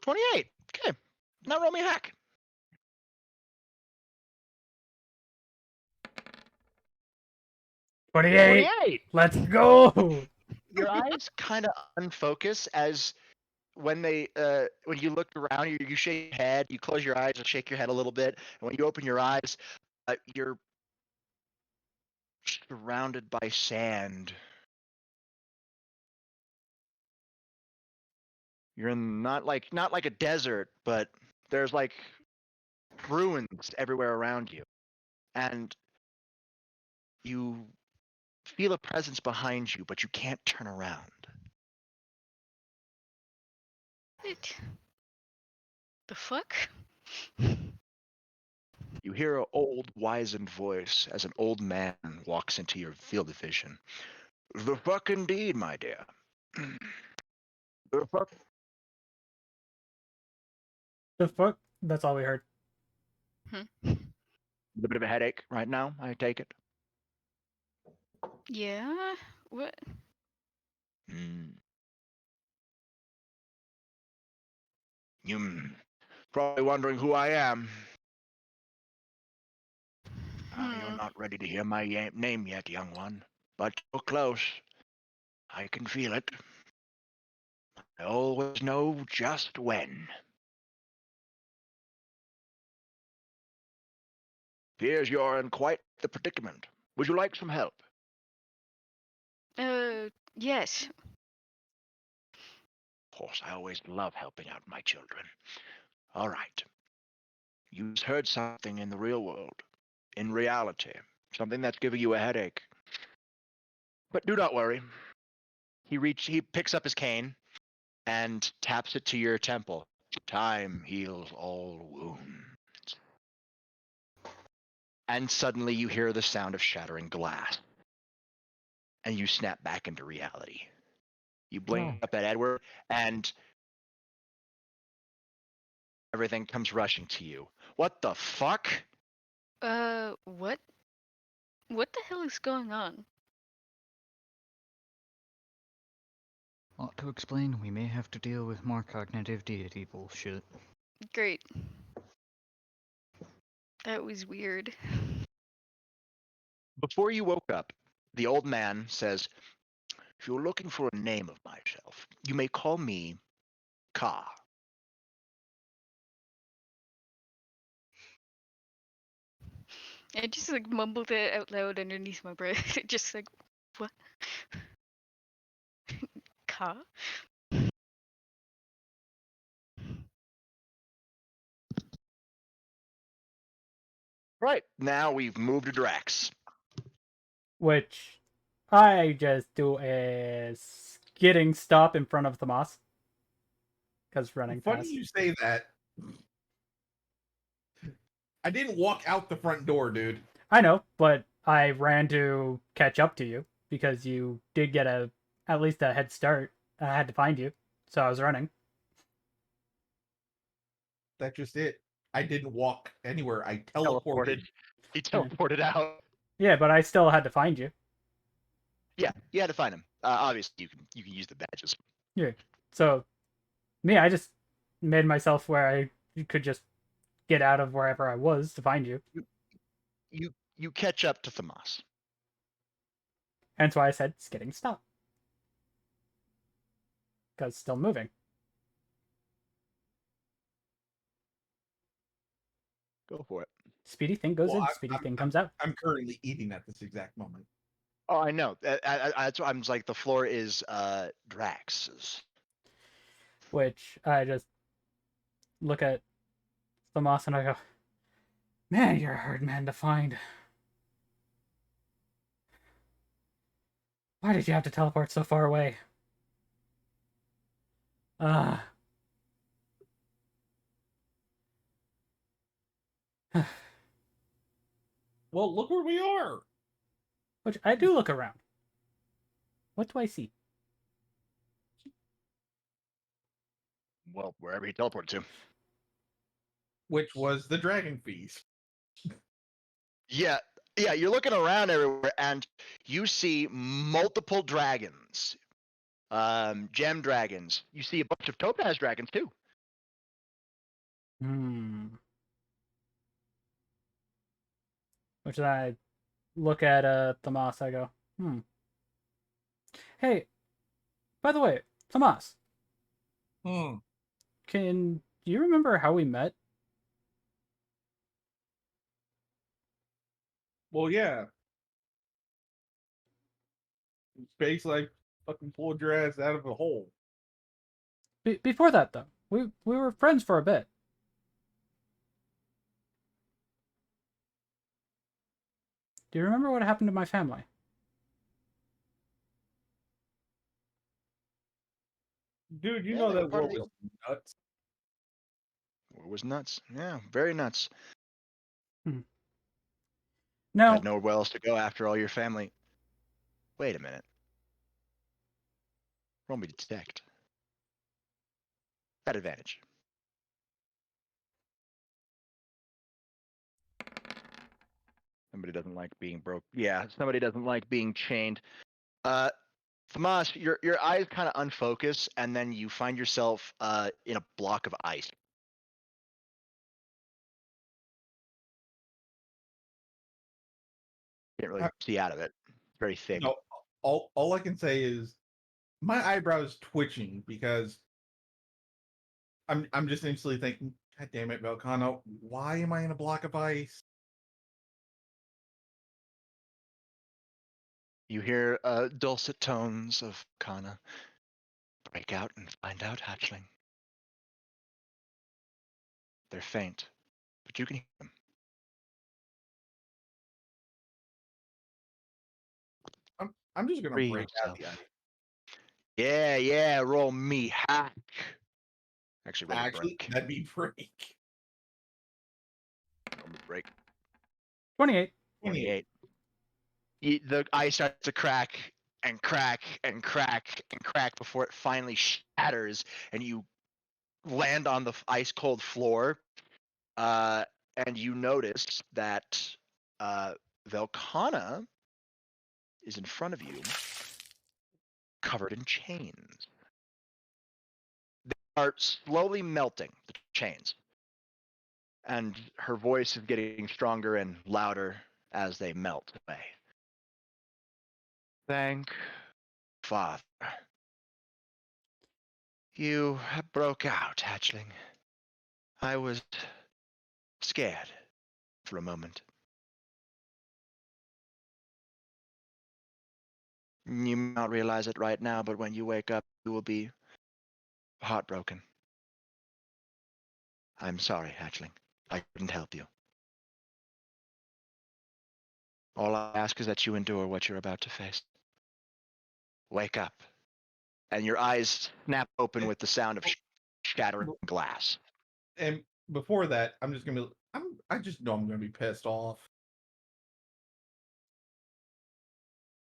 28. Okay. Now roll me a hack. 28. 28. Let's go. Your eyes kind of unfocus as when you look around, you shake your head, you close your eyes and shake your head a little bit, and when you open your eyes, you're surrounded by sand. You're in not like a desert, but there's like ruins everywhere around you, and you feel a presence behind you, but you can't turn around. What? The fuck? You hear an old, wizened voice as an old man walks into your field of vision. The fuck indeed, my dear. The fuck. The fuck? That's all we heard. Hmm. A bit of a headache right now, I take it. Yeah? What? You probably wondering who I am. You're not ready to hear my name yet, young one, but you're close. I can feel it. I always know just when. Appears you're in quite the predicament. Would you like some help? Yes. Of course, I always love helping out my children. All right. You just heard something in the real world, in reality, something that's giving you a headache. But do not worry. He picks up his cane and taps it to your temple. Time heals all wounds. And suddenly you hear the sound of shattering glass. And you snap back into reality. You blink up at Edward, and everything comes rushing to you. What the fuck? What? What the hell is going on? Well, to explain, we may have to deal with more cognitive deity bullshit. Great. That was weird. Before you woke up, the old man says, if you're looking for a name of myself, you may call me Ka. I just like mumbled it out loud underneath my breath. Just like, what? Ka? Right, now we've moved to Drax. Which I just do a skidding stop in front of Tomas. Because running Funny fast. you say that. I didn't walk out the front door, dude. I know, but I ran to catch up to you because you did get at least a head start. I had to find you, so I was running. That's just it. I didn't walk anywhere. I teleported. He teleported out. Yeah, but I still had to find you. Yeah, you had to find him. Obviously, you can use the badges. Yeah. So, me, I just made myself where I could just get out of wherever I was to find you. You catch up to Tomas. Hence why I said skidding stop. Because still moving. Go for it. Speedy thing goes Well, in, speedy thing comes out. I'm currently eating at this exact moment. Oh, I know. That's why I'm like, the floor is Drax's. Which I just look at the moss and I go, man, you're a hard man to find. Why did you have to teleport so far away? Ah. Well, look where we are. Which I do look around. What do I see? Well, wherever he teleported to. Which was the dragon feast. Yeah, you're looking around everywhere, and you see multiple dragons. Gem dragons. You see a bunch of topaz dragons, too. Which I look at Tomas, I go, Hey, by the way, Tomas, Can you remember how we met? Well, yeah. Space like fucking pulled your ass out of a hole. Before that, though, we were friends for a bit. Do you remember what happened to my family? Dude, you Yeah, know they were that part war of the was nuts. It was nuts. Yeah, very nuts. No, Had nowhere else to go after all your family. Wait a minute. Roll me detect. At advantage. Somebody doesn't like being broke. Yeah, somebody doesn't like being chained. Tomas, your eyes kind of unfocus, and then you find yourself in a block of ice. Can't really see out of it. It's very thick. No, all I can say is my eyebrows twitching because I'm just instantly thinking, God damn it, Velcano, why am I in a block of ice? You hear dulcet tones of Kana. Break out and find out, hatchling. They're faint, but you can hear them. I'm just gonna Free break out yourself. the ice. Yeah, roll me hack. Actually, roll me Actually, break. that'd be break. Roll me break. 28. 28. The ice starts to crack and crack and crack and crack before it finally shatters, and you land on the ice cold floor. And you notice that Velcana is in front of you, covered in chains. They are slowly melting, the chains. And her voice is getting stronger and louder as they melt away. Thank Father. You broke out, hatchling. I was scared for a moment. You may not realize it right now, but when you wake up, you will be heartbroken. I'm sorry, hatchling. I couldn't help you. All I ask is that you endure what you're about to face. Wake up. And your eyes snap open with the sound of shattering glass. And before that, I'm just gonna be. I just know I'm gonna be pissed off.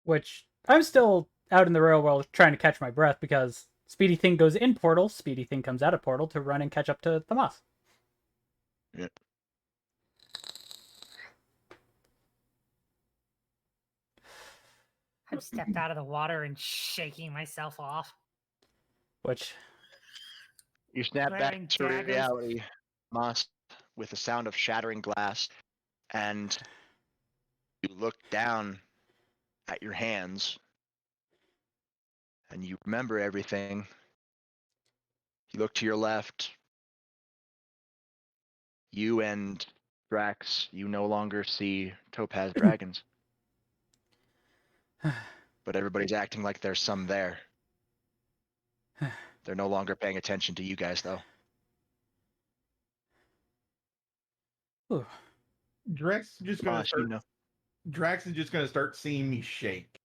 Which I'm still out in the real world trying to catch my breath because Speedy Thing goes in portal, Speedy Thing comes out of portal to run and catch up to the moss. Yeah. I've stepped out of the water and shaking myself off. Which, You snap Glaring back to daggers. reality, Moss, with the sound of shattering glass, and you look down at your hands, and you remember everything. You look to your left. You and Drax, you no longer see Topaz dragons. But everybody's acting like there's some there. They're no longer paying attention to you guys, though. ooh, Drax is just gonna Moss, start. you know. Drax is just gonna start seeing me shake.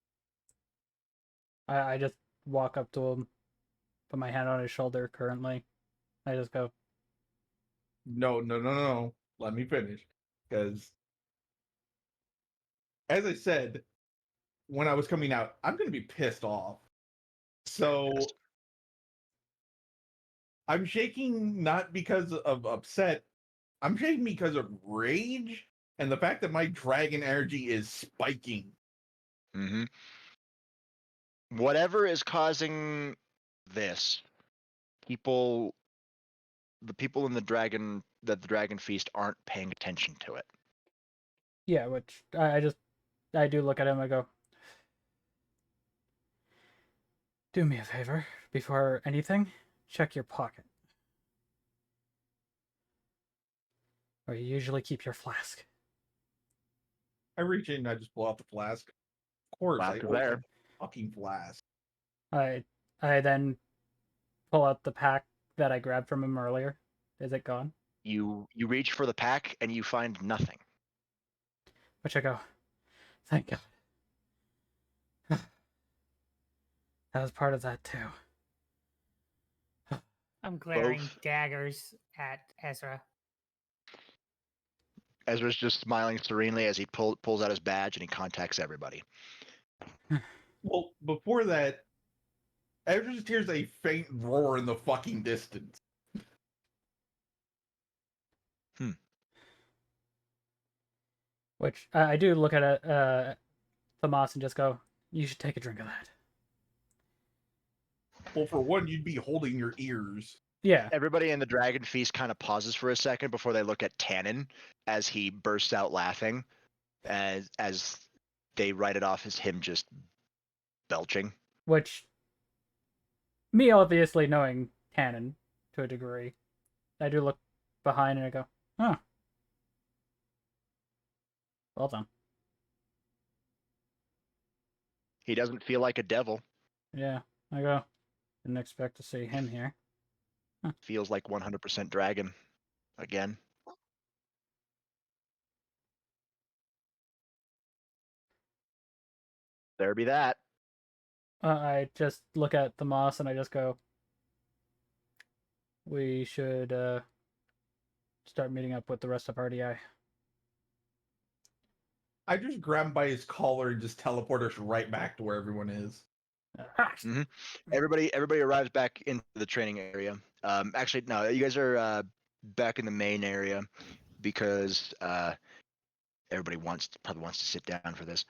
I just walk up to him, put my hand on his shoulder currently. I just go, No. Let me finish. Because, as I said, when I was coming out, I'm gonna be pissed off. So I'm shaking not because of upset. I'm shaking because of rage and the fact that my dragon energy is spiking. Mm-hmm. Whatever is causing this, the people in the dragon feast aren't paying attention to it. yeah, which I do look at him, I go, do me a favor before anything. check your pocket. Where you usually keep your flask. I reach in and I just pull out the flask. Of course, Flask I is always there. have a fucking flask. I then pull out the pack that I grabbed from him earlier. Is it gone? You reach for the pack and you find nothing. Which I go, thank God. That was part of that too. I'm glaring Both. daggers at Ezra. Ezra's just smiling serenely as he pulls out his badge and he contacts everybody. Well, before that, Ezra just hears a faint roar in the fucking distance. Which I do look at Tomas and just go, you should take a drink of that. Well, for one, you'd be holding your ears. Yeah. Everybody in the Dragon Feast kind of pauses for a second before they look at Tannen as he bursts out laughing, as they write it off as him just belching. Which, me obviously knowing Tannen to a degree, I do look behind and I go, huh. Well done. He doesn't feel like a devil. Yeah, I go, didn't expect to see him here. Feels like 100% dragon again. There be that. I just look at Tomas and I just go, we should start meeting up with the rest of RDI. I just grab him by his collar and just teleport us right back to where everyone is. Mm-hmm. Everybody arrives back into the training area. Actually, no, you guys are back in the main area because everybody probably wants to sit down for this.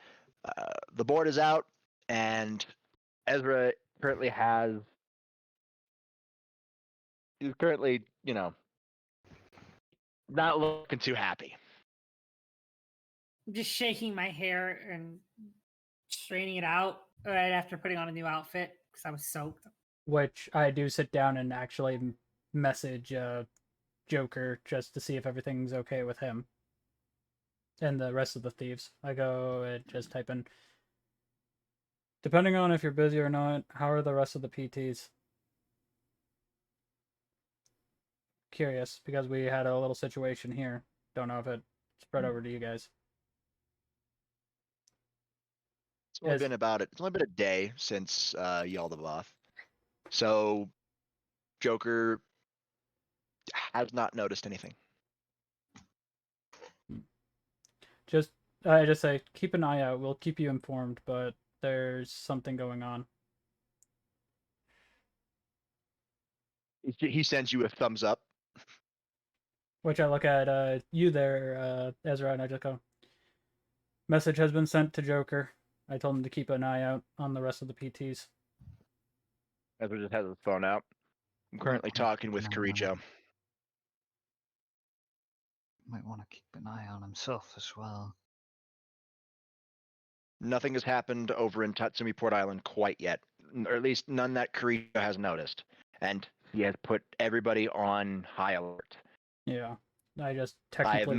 The board is out, and Ezra currently he's currently, not looking too happy. I'm just shaking my hair and straining it out right after putting on a new outfit because I was soaked. Which I do sit down and actually message Joker just to see if everything's okay with him and the rest of the thieves. I go and just type in, depending on if you're busy or not, how are the rest of the PTs? Curious, because we had a little situation here. Don't know if it spread over to you guys. It's only been a day since y'all the off. So Joker has not noticed anything. I just say, keep an eye out. We'll keep you informed, but there's something going on. He sends you a thumbs up. Which I look at you there, Ezra, and I just go, message has been sent to Joker. I told him to keep an eye out on the rest of the PTs. Ezra just has his phone out. I'm currently talking with Karijo. Might want to keep an eye on himself as well. Nothing has happened over in Tatsumi Port Island quite yet, or at least none that Karijo has noticed. And he has put everybody on high alert. Yeah, I just technically.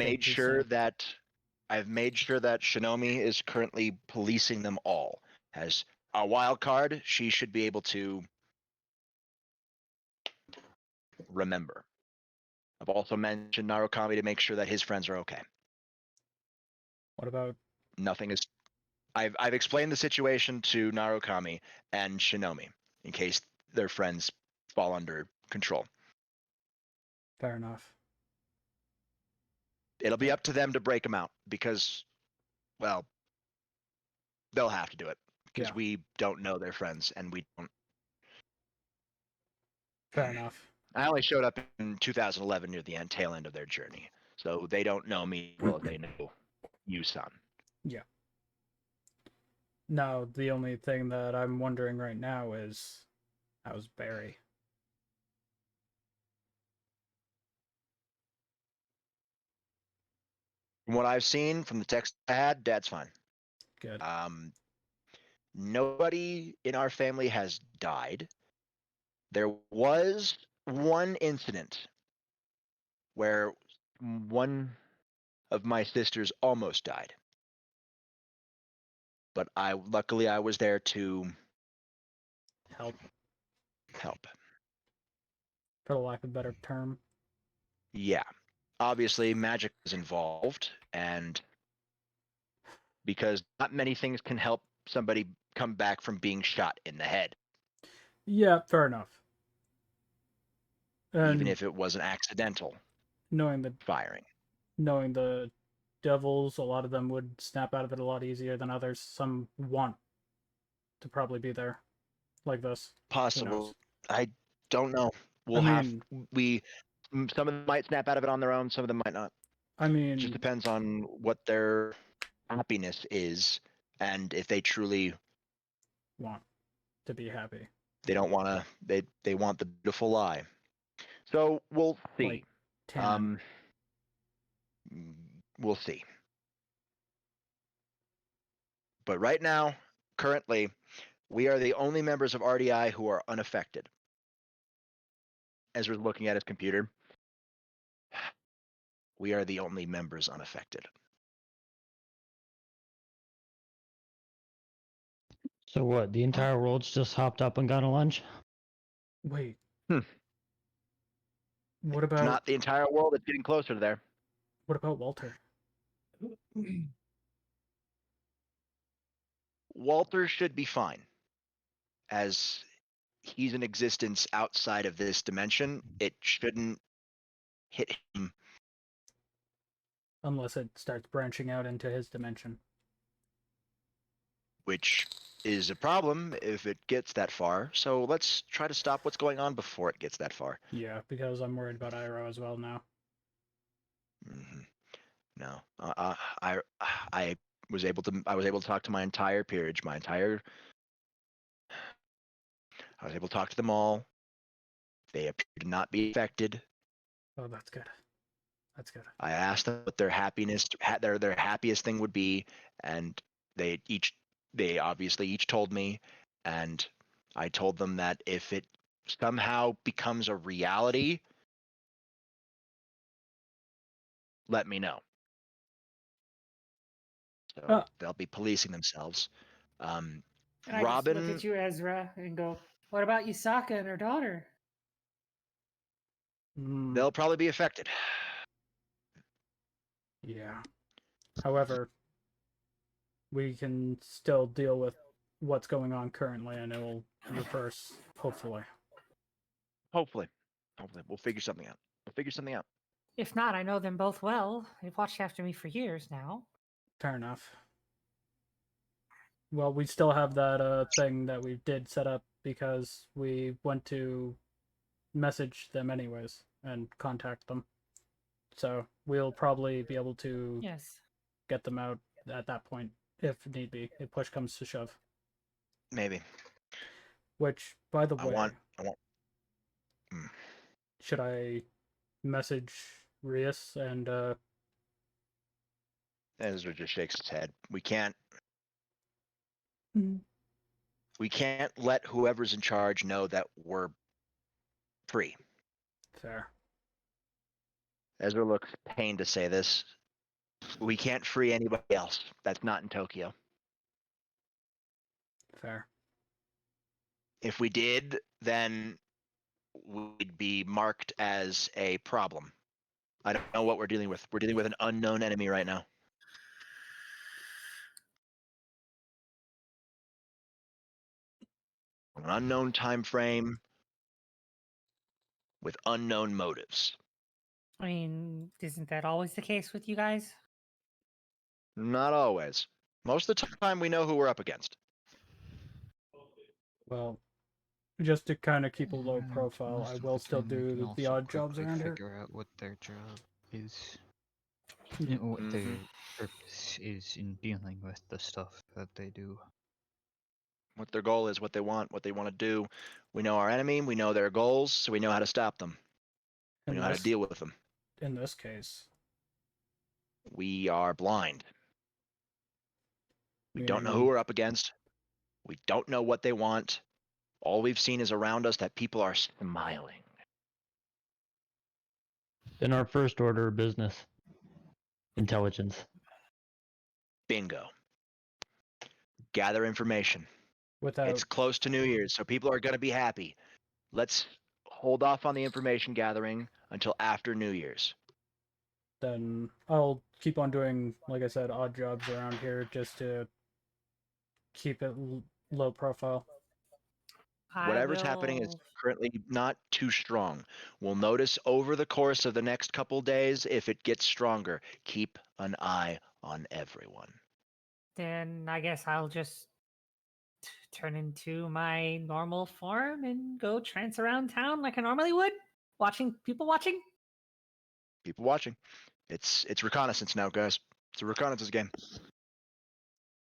I've made sure that Shinomi is currently policing them all. As a wild card, she should be able to remember. I've also mentioned Narukami to make sure that his friends are okay. What about? Nothing is. I've explained the situation to Narukami and Shinomi in case their friends fall under control. Fair enough. It'll be up to them to break them out because, well, they'll have to do it because we don't know their friends and we don't. Fair enough. I only showed up in 2011 near the tail end of their journey, so they don't know me well as they know you, son. Yeah. No, the only thing that I'm wondering right now is, how's Barry? From what I've seen from the text I had, Dad's fine. Good. Nobody in our family has died. There was one incident where one of my sisters almost died, but luckily I was there to Help, help. for the lack of a better term. Yeah, obviously magic is involved, and because not many things can help somebody come back from being shot in the head, Yeah, fair enough. And even if it was an accidental knowing firing. the devils, a lot of them would snap out of it a lot easier than others. Some want to probably be there, like this. Possible. I don't know. We'll I have mean, some of them might snap out of it on their own. Some of them might not. I It just mean, depends on what their happiness is, and if they truly want to be happy. they don't want to. They want the beautiful lie. So we'll see. Like Tannen. We'll see. But right now, currently, we are the only members of RDI who are unaffected. Ezra's looking at his computer. We are the only members unaffected. So what? The entire world's just hopped up and gone to lunch? Wait. Hmm. What It's about not the entire world. It's getting closer to there. what about Walter? Walter should be fine, as he's in existence outside of this dimension. It shouldn't hit him. Unless it starts branching out into his dimension. Which is a problem if it gets that far. So let's try to stop what's going on before it gets that far. Yeah, because I'm worried about Iroh as well now. Mm-hmm. No, I was able to talk to my entire peerage, I was able to talk to them all. They appear to not be affected. Oh, that's good. That's good. I asked them what their their happiest thing would be, and they obviously each told me, and I told them that if it somehow becomes a reality, let me know. So they'll be policing themselves. And I Robin, just look at you, Ezra, and go, "What about Yusaka and her daughter?" they'll probably be affected. Yeah. However, we can still deal with what's going on currently, and it will reverse, hopefully. Hopefully, we'll figure something out. If not, I know them both well. They've watched after me for years now. Fair enough. Well, we still have that thing that we did set up because we went to message them anyways and contact them. So we'll probably be able to get them out at that point if need be, if push comes to shove. Maybe. Which, by the way, I want. should I message Rias and Ezra just shakes his head. We can't let whoever's in charge know that we're free. Fair. Ezra looks pained to say this. We can't free anybody else that's not in Tokyo. Fair. If we did, then we'd be marked as a problem. I don't know what we're dealing with. We're dealing with an unknown enemy right now. An unknown time frame with unknown motives. I mean, isn't that always the case with you guys? Not always. Most of the time, we know who we're up against. Well, just to kind of keep a low profile, Most I of will the still time we can do the also odd jobs quickly around here. figure out what their job is. You know, what their purpose is in dealing with the stuff that they do. What their goal is, what they want to do. We know our enemy, we know their goals, so we know how to stop them. We know how to deal with them. In this case, we are blind. We don't know who we're up against. We don't know what they want. All we've seen is around us that people are smiling. Then our first order of business. Intelligence. Bingo. Gather information. Without It's close to New Year's, so people are going to be happy. Let's hold off on the information gathering until after New Year's. then I'll keep on doing, like I said, odd jobs around here just to keep it low profile. Whatever's happening is currently not too strong. We'll notice over the course of the next couple days if it gets stronger. Keep an eye on everyone. Then I guess I'll just turn into my normal form and go trance around town like I normally would, watching people watching. People watching. It's reconnaissance now, guys. It's a reconnaissance game.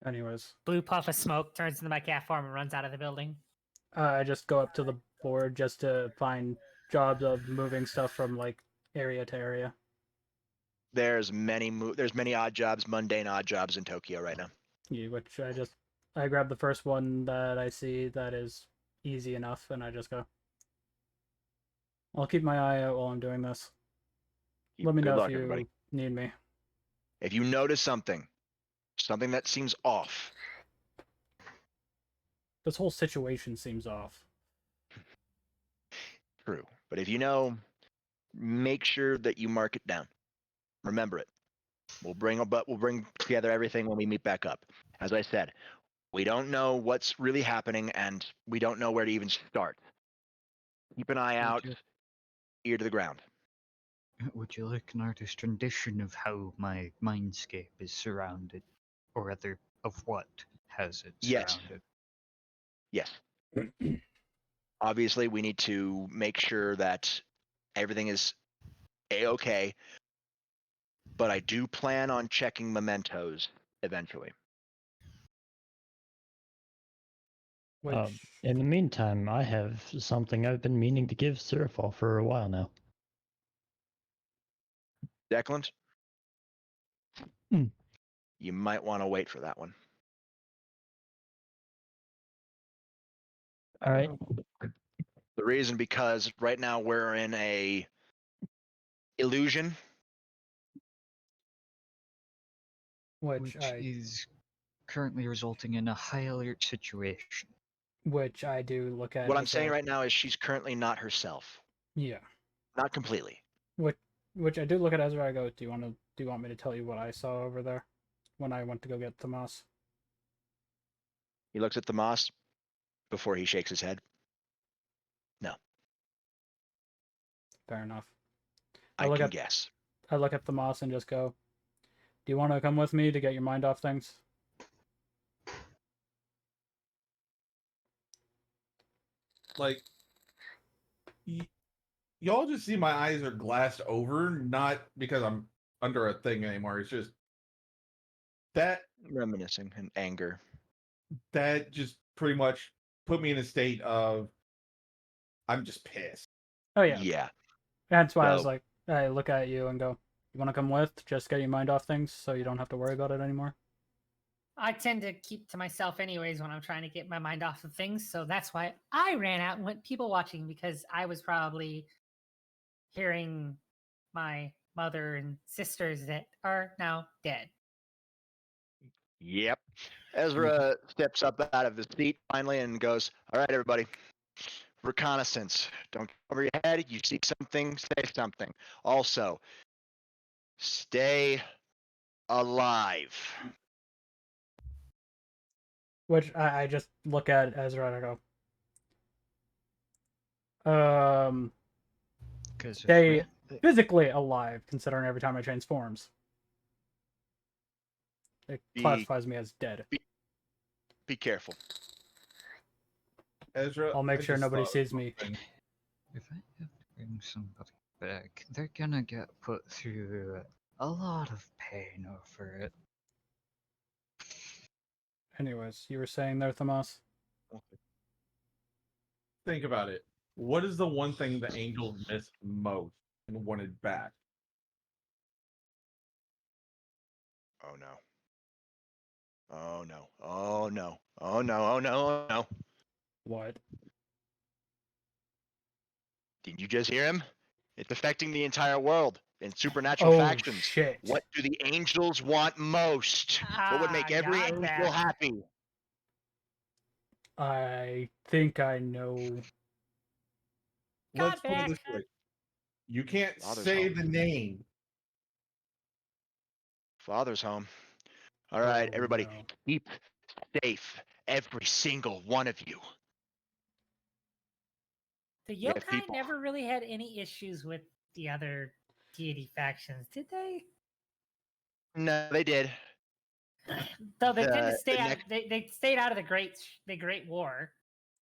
Anyways, Blue puff of smoke turns into my cat form and runs out of the building. I just go up to the board just to find jobs of moving stuff from like area to area. There's many odd jobs, mundane odd jobs in Tokyo right now. Yeah, which I grab the first one that I see that is easy enough, and I just go. I'll keep my eye out while I'm doing this. Let me Good know luck, if you everybody. need me. If you notice something that seems off, This whole situation seems off. true. But if you know, make sure that you mark it down. Remember it. We'll bring together everything when we meet back up. As I said, we don't know what's really happening, and we don't know where to even start. Keep an eye out, ear to the ground. Would you like an artist rendition of how my mindscape is surrounded? Or rather, of what has it Yes. surrounded? Yes. Obviously, we need to make sure that everything is a-okay, but I do plan on checking mementos eventually. Which In the meantime, I have something I've been meaning to give Serafal for a while now. Declan? Hmm. You might want to wait for that one. All right. The reason because right now we're in a illusion. which is currently resulting in a high alert situation. I do look at. What I'm as saying a- right now is she's currently not herself. Yeah. Not completely. Which I do look at Ezra. I go, do you want me to tell you what I saw over there when I went to go get Tomas? He looks at the moss before he shakes his head. No, Fair enough. I look can at guess. I look at Tomas and just go, do you want to come with me to get your mind off things? Like, y'all just see my eyes are glassed over, not because I'm under a thing anymore. It's just that Reminiscing and anger. that just pretty much put me in a state of I'm just pissed. Oh yeah. Yeah. That's why I was So- like, I look at you and go, you want to come with? Just get your mind off things so you don't have to worry about it anymore. I tend to keep to myself anyways when I'm trying to get my mind off of things, so that's why I ran out and went people watching, because I was probably hearing my mother and sisters that are now dead. Yep. Ezra steps up out of his seat finally and goes, all right, everybody. Reconnaissance. Don't cover your head. You see something, say something. Also, stay alive. Which I just look at Ezra and I go, Because stay physically alive, considering every time I transforms. It classifies me as dead. Be careful. Ezra, I'll make I sure just nobody thought of sees me. something. if I have to bring somebody back, they're gonna get put through a lot of pain over it. Anyways, you were saying there, Tomas? Think about it. What is the one thing the angels miss most and wanted back? Oh no. Oh no. Oh no. Oh no. Oh no. Oh no. What? Did you just hear him? It's affecting the entire world in supernatural Oh factions. shit! What do the angels want most? What would make every got angel that. happy? I think I know. Let's Got put it back. this way: you can't Father's say home. the name. Father's home. All right, Oh, everybody, no. keep safe. Every single one of you. The We have yokai people. never really had any issues with the other deity factions, did they? No, they did. Though they tend to The stay out. next- They stayed out of the Great War.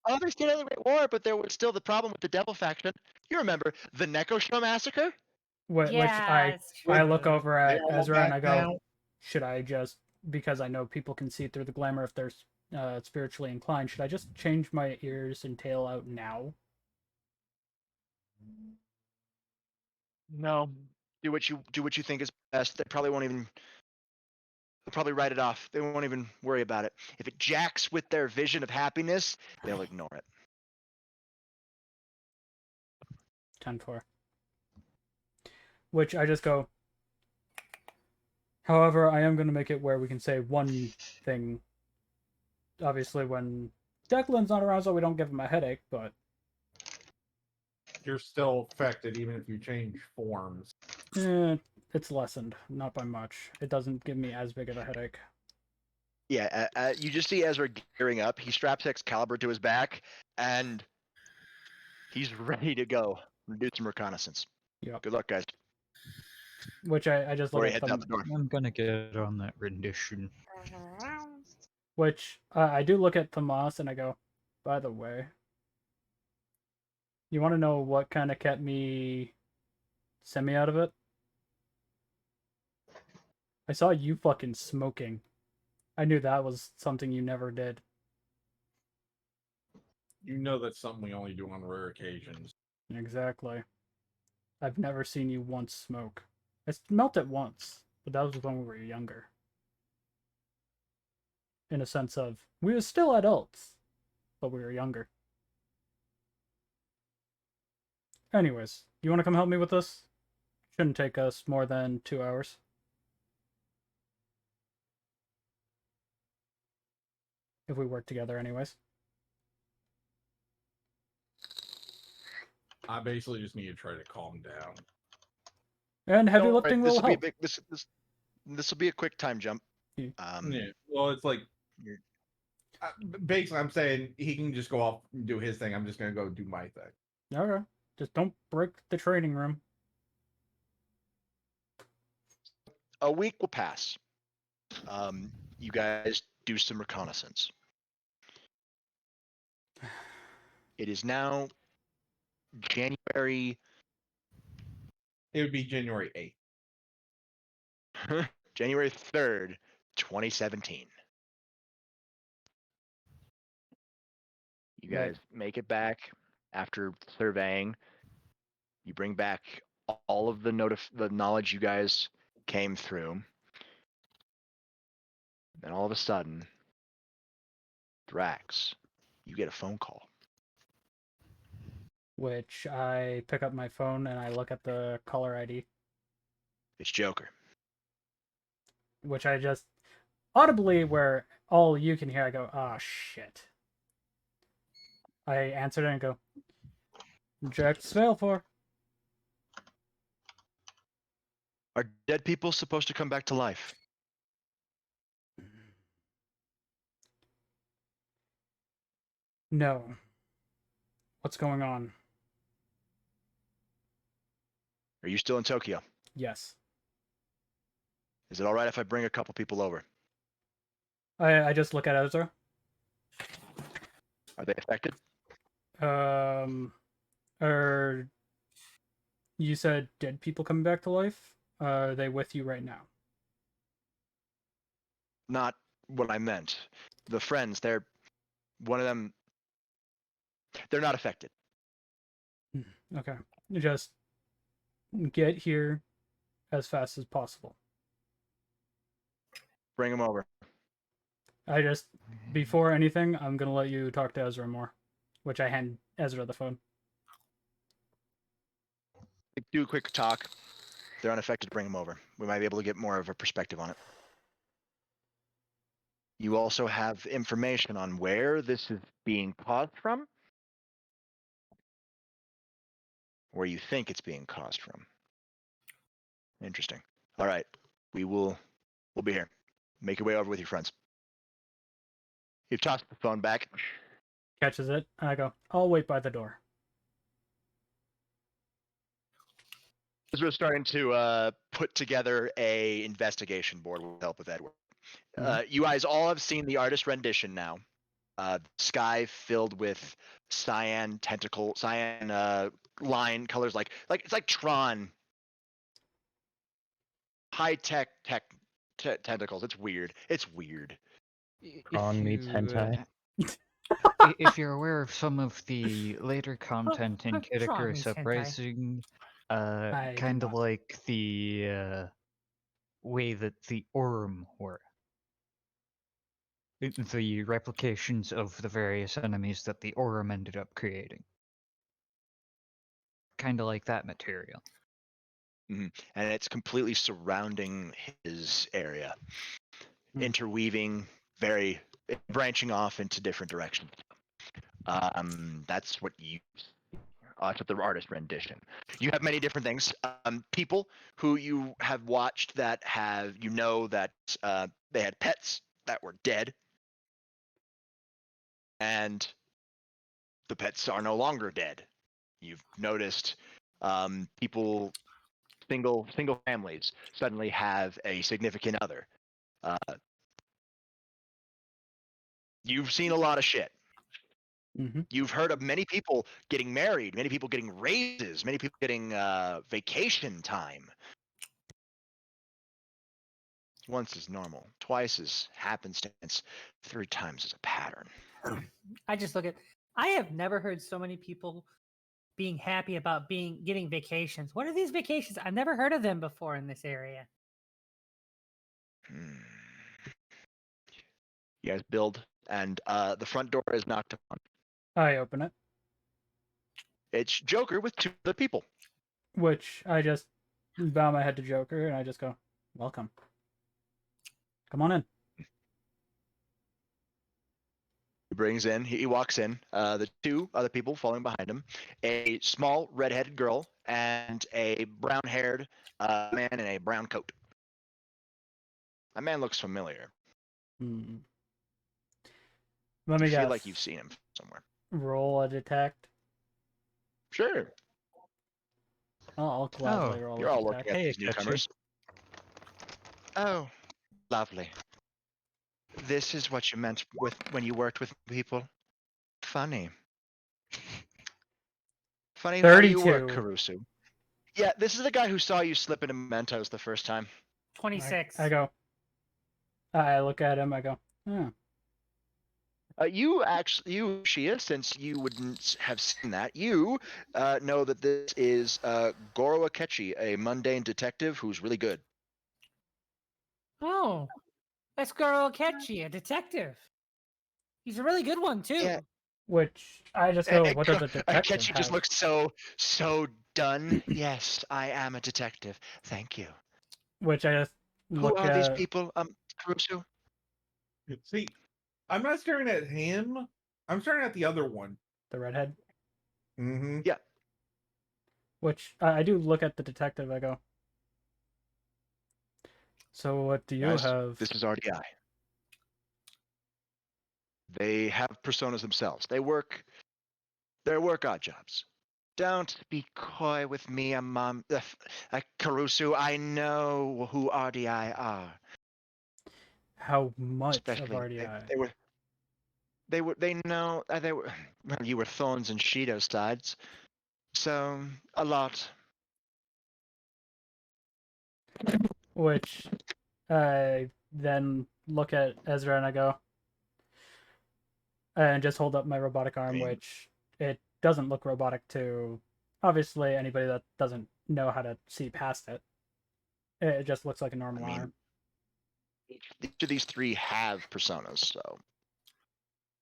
Oh, they stayed out of the Great War, but there was still the problem with the Devil faction. You remember the Neko Show massacre? Which Yeah, it's I true. look over at They're all Ezra and back I go, now. should I just, because I know people can see through the glamour if they're spiritually inclined, should I just change my ears and tail out now? No. Do what you think is best. They probably won't even. They'll probably write it off. They won't even worry about it. If it jacks with their vision of happiness, they'll ignore it. 10-4. Which I just go, however, I am going to make it where we can say one thing. Obviously, when Declan's not around, so we don't give him a headache, but You're still affected even if you change forms. it's lessened. Not by much. It doesn't give me as big of a headache. Yeah, you just see Ezra gearing up. He straps Excalibur to his back, and he's ready to go and do some reconnaissance. Yep. Good luck, guys. Which I just look Before he at heads out them. the door. I'm gonna get on that rendition. Which I do look at Tomas and I go, by the way, you want to know what kind of kept me semi out of it? I saw you fucking smoking. I knew that was something you never did. You know that's something we only do on rare occasions. Exactly. I've never seen you once smoke. I smelt it once, but that was when we were younger. In a sense of, we were still adults, but we were younger. Anyways, you want to come help me with this? Shouldn't take us more than 2 hours. If we work together anyways. I basically just need to try to calm down. And heavy Don't worry, lifting will help. This will be a quick time jump. Yeah. Yeah. Well, it's like You're- basically I'm saying he can just go off and do his thing. I'm just gonna go do my thing. Okay. Just don't break the training room. A week will pass. You guys do some reconnaissance. It is now January It would be January 8th. January 3rd, 2017. You guys make it back after surveying. You bring back all of the knowledge you guys came through. Then all of a sudden, Drax, you get a phone call. Which I pick up my phone and I look at the caller ID. It's Joker. Which I just audibly, where all you can hear, I go, ah, shit. I answered it and go, Jack Spell for. Are dead people supposed to come back to life? No. What's going on? Are you still in Tokyo? Yes. Is it all right if I bring a couple people over? I just look at Ezra. Are they affected? Or you said dead people coming back to life? Are they with you right now? Not what I meant. The friends, they're one of them. They're not affected. Okay. Just get here as fast as possible. Bring them over. I just, before anything, I'm going to let you talk to Ezra more. Which I hand Ezra the phone. do a quick talk. If they're unaffected, bring them over. We might be able to get more of a perspective on it. You also have information on where this is being caused from, where you think it's being caused from. Interesting. All right, we'll be here. Make your way over with your friends. You toss the phone back. Catches it, and I go, I'll wait by the door. As we're starting to put together a investigation board with help of Edward. You guys all have seen the artist rendition now. Sky filled with cyan line colors, like it's like Tron. High tech tentacles. It's weird. It's weird. Prawn meets hentai. If you're aware of some of the later content in Kid Tron Icarus meets hentai. Uprising, I do kind of not. like the way that the Orm were. The replications of the various enemies that the Orm ended up creating. Kind of like that material. And it's completely surrounding his area, interweaving, branching off into different directions. That's what you. That's what the artist rendition. You have many different things. People who you have watched that have, that they had pets that were dead, and the pets are no longer dead. You've noticed people, single families, suddenly have a significant other. You've seen a lot of shit. You've heard of many people getting married, many people getting raises, many people getting vacation time. Once is normal, twice is happenstance, 3 times is a pattern. I just look at. I have never heard so many people being happy about getting vacations. What are these vacations? I've never heard of them before in this area. You guys build, and the front door is knocked upon. I open it, It's Joker with 2 other people. which I just bow my head to Joker, and I just go, welcome. Come on in. He walks in, the 2 other people following behind him, a small redheaded girl and a brown-haired man in a brown coat. That man looks familiar. Let me I guess. feel like you've seen him somewhere. Roll a detect. Sure. I'll gladly roll You're a all detect. looking at Hey, these newcomers. Oh, lovely. This is what you meant when you worked with people. Funny. Funny how you work, 32. Caruso. Yeah, this is the guy who saw you slip into Mentos the first time. 26. I go. I look at him. I go. Oh. You, Shia, since you wouldn't have seen that, you know that this is Goro Akechi, a mundane detective who's really good. Oh, that's Goro Akechi, a detective. He's a really good one too. Yeah. Which I just go. What does a detective Akechi have? just looks so done. Yes, I am a detective. Thank you. Which I just look Who are at. these people, Caruso? See, I'm not staring at him. I'm staring at the other one. The redhead. Mm-hmm. Yeah. Which I do look at the detective. I go. So what do you Guys, have? This is RDI. They have personas themselves. They work odd jobs. Don't be coy with me, Caruso. I know who RDI are. How much Especially, of RDI? they know they were. Well, you were Thorns and Shido's sides, so a lot. Which I then look at Ezra and I go, and just hold up my robotic arm, which it doesn't look robotic to obviously anybody that doesn't know how to see past it. It just looks like a normal arm. Each of these 3 have personas, so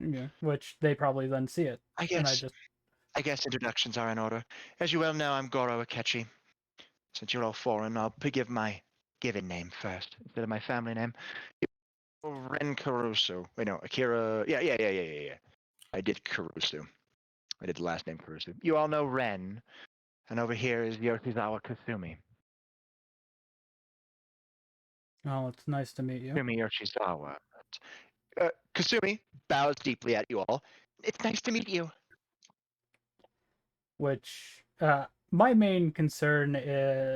Yeah, which they probably then see it. I guess introductions are in order. As you well know, I'm Goro Akechi. Since you're all foreign, I'll give my given name first instead of my family name. Ren Caruso. Wait, no, Akira. Yeah. I did Caruso. I did the last name Caruso. You all know Ren, and over here is Yoshizawa Kasumi. Oh, it's nice to meet you. Kasumi Yoshizawa. Kasumi bows deeply at you all. It's nice to meet you. Which, my main concern,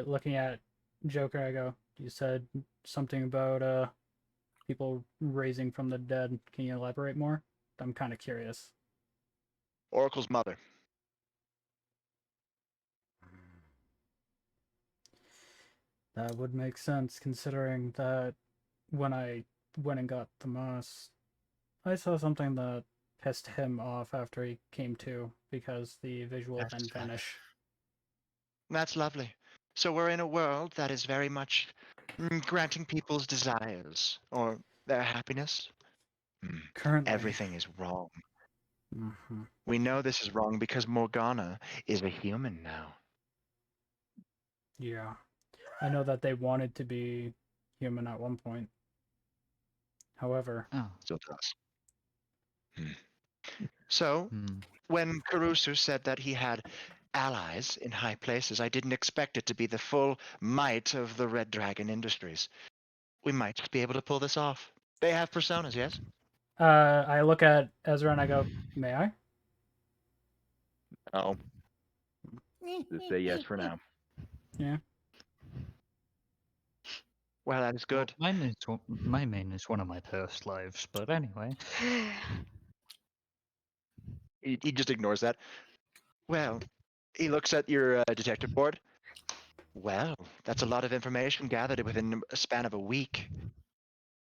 looking at Joker, I go, you said something about people raising from the dead. Can you elaborate more? I'm kind of curious. Oracle's mother. That would make sense, considering that when I went and got the moss, I saw something that pissed him off after he came to, because the visual That's then fine. vanish. That's lovely. So we're in a world that is very much granting people's desires or their happiness. Currently. Everything is wrong. Mm-hmm. We know this is wrong because Morgana is a human now. Yeah. I know that they wanted to be human at one point. However, Oh. Still does. So, when Caruso said that he had allies in high places, I didn't expect it to be the full might of the Red Dragon Industries. We might be able to pull this off. They have personas, yes? I look at Ezra and I go, may I? Oh. Just say yes for now. Yeah. Well, that is good. My main is one of my past lives, but anyway. He just ignores that. Well, he looks at your detective board. Well, that's a lot of information gathered within a span of a week.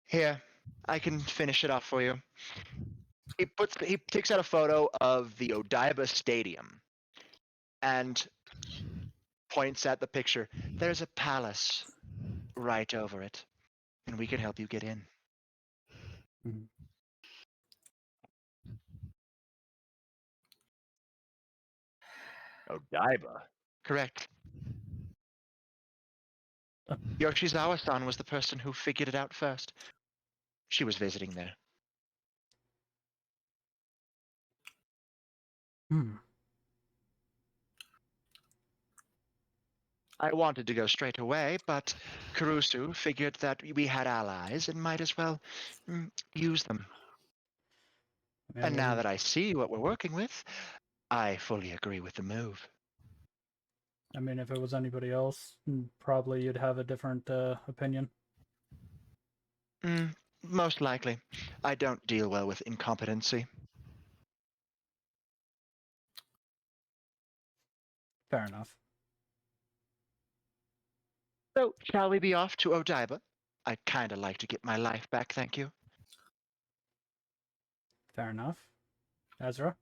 Here, I can finish it off for you. He takes out a photo of the Odaiba Stadium and points at the picture. There's a palace right over it, and we can help you get in. Odaiba? Correct. Yoshizawa-san was the person who figured it out first. She was visiting there. I wanted to go straight away, but Kurusu figured that we had allies and might as well use them. And now that I see what we're working with, I fully agree with the move. I mean, if it was anybody else, probably you'd have a different opinion. Most likely. I don't deal well with incompetency. Fair enough. So, shall we be off to Odaiba? I'd kind of like to get my life back, thank you. Fair enough. Ezra?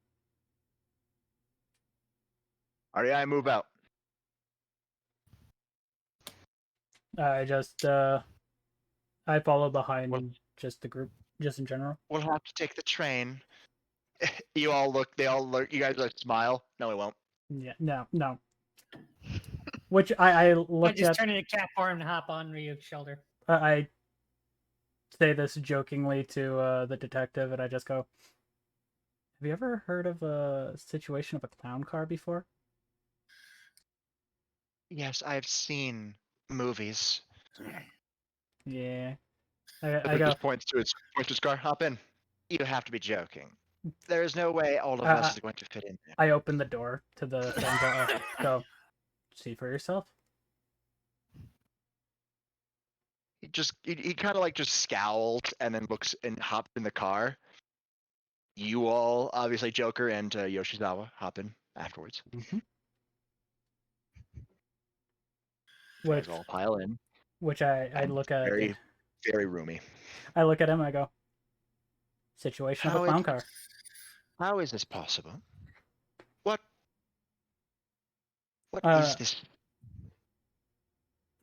RDI, move out. I just, I follow behind just the group, just in general. We'll have to take the train. You all look, they all look, you guys like smile. No, we won't. Yeah, no. Which I I looked just at. turn into a cat for him to hop on Ryu's shoulder. I say this jokingly to the detective, and I just go, have you ever heard of a situation of a clown car before? Yes, I've seen movies. Yeah. I go, just points to his car. Hop in. You have to be joking. There is no way all of us is going to fit in there. I open the door to the thing. Go, see for yourself. He kind of like just scowls and then looks and hops in the car. You all, obviously Joker and Yoshizawa, hop in afterwards. Mm-hmm. You guys all pile in. Which I look at. Very, very roomy. I look at him and I go, situation of a clown car. How is this possible? What is this?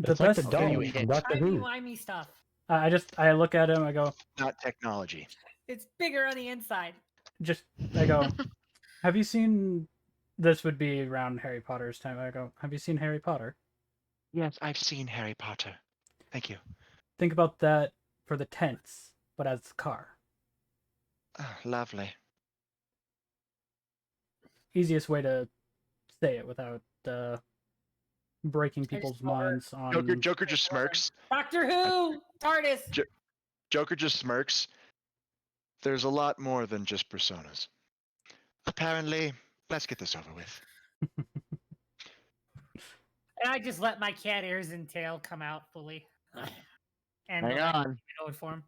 It's like the dog from Doctor Who. Timey-wimey stuff. I look at him, I go, Not technology. It's bigger on the inside. I go, have you seen, this would be around Harry Potter's time, I go, have you seen Harry Potter? Yes, I've seen Harry Potter. Thank you. Think about that for the tents, but as a car. Oh, lovely. Easiest way to say it without breaking I just people's told her, minds on. Joker just smirks. Doctor Who, TARDIS. Joker just smirks. There's a lot more than just personas. Apparently, let's get this over with. And I just let my cat ears and tail come out fully. And Hang the last on. humanoid form.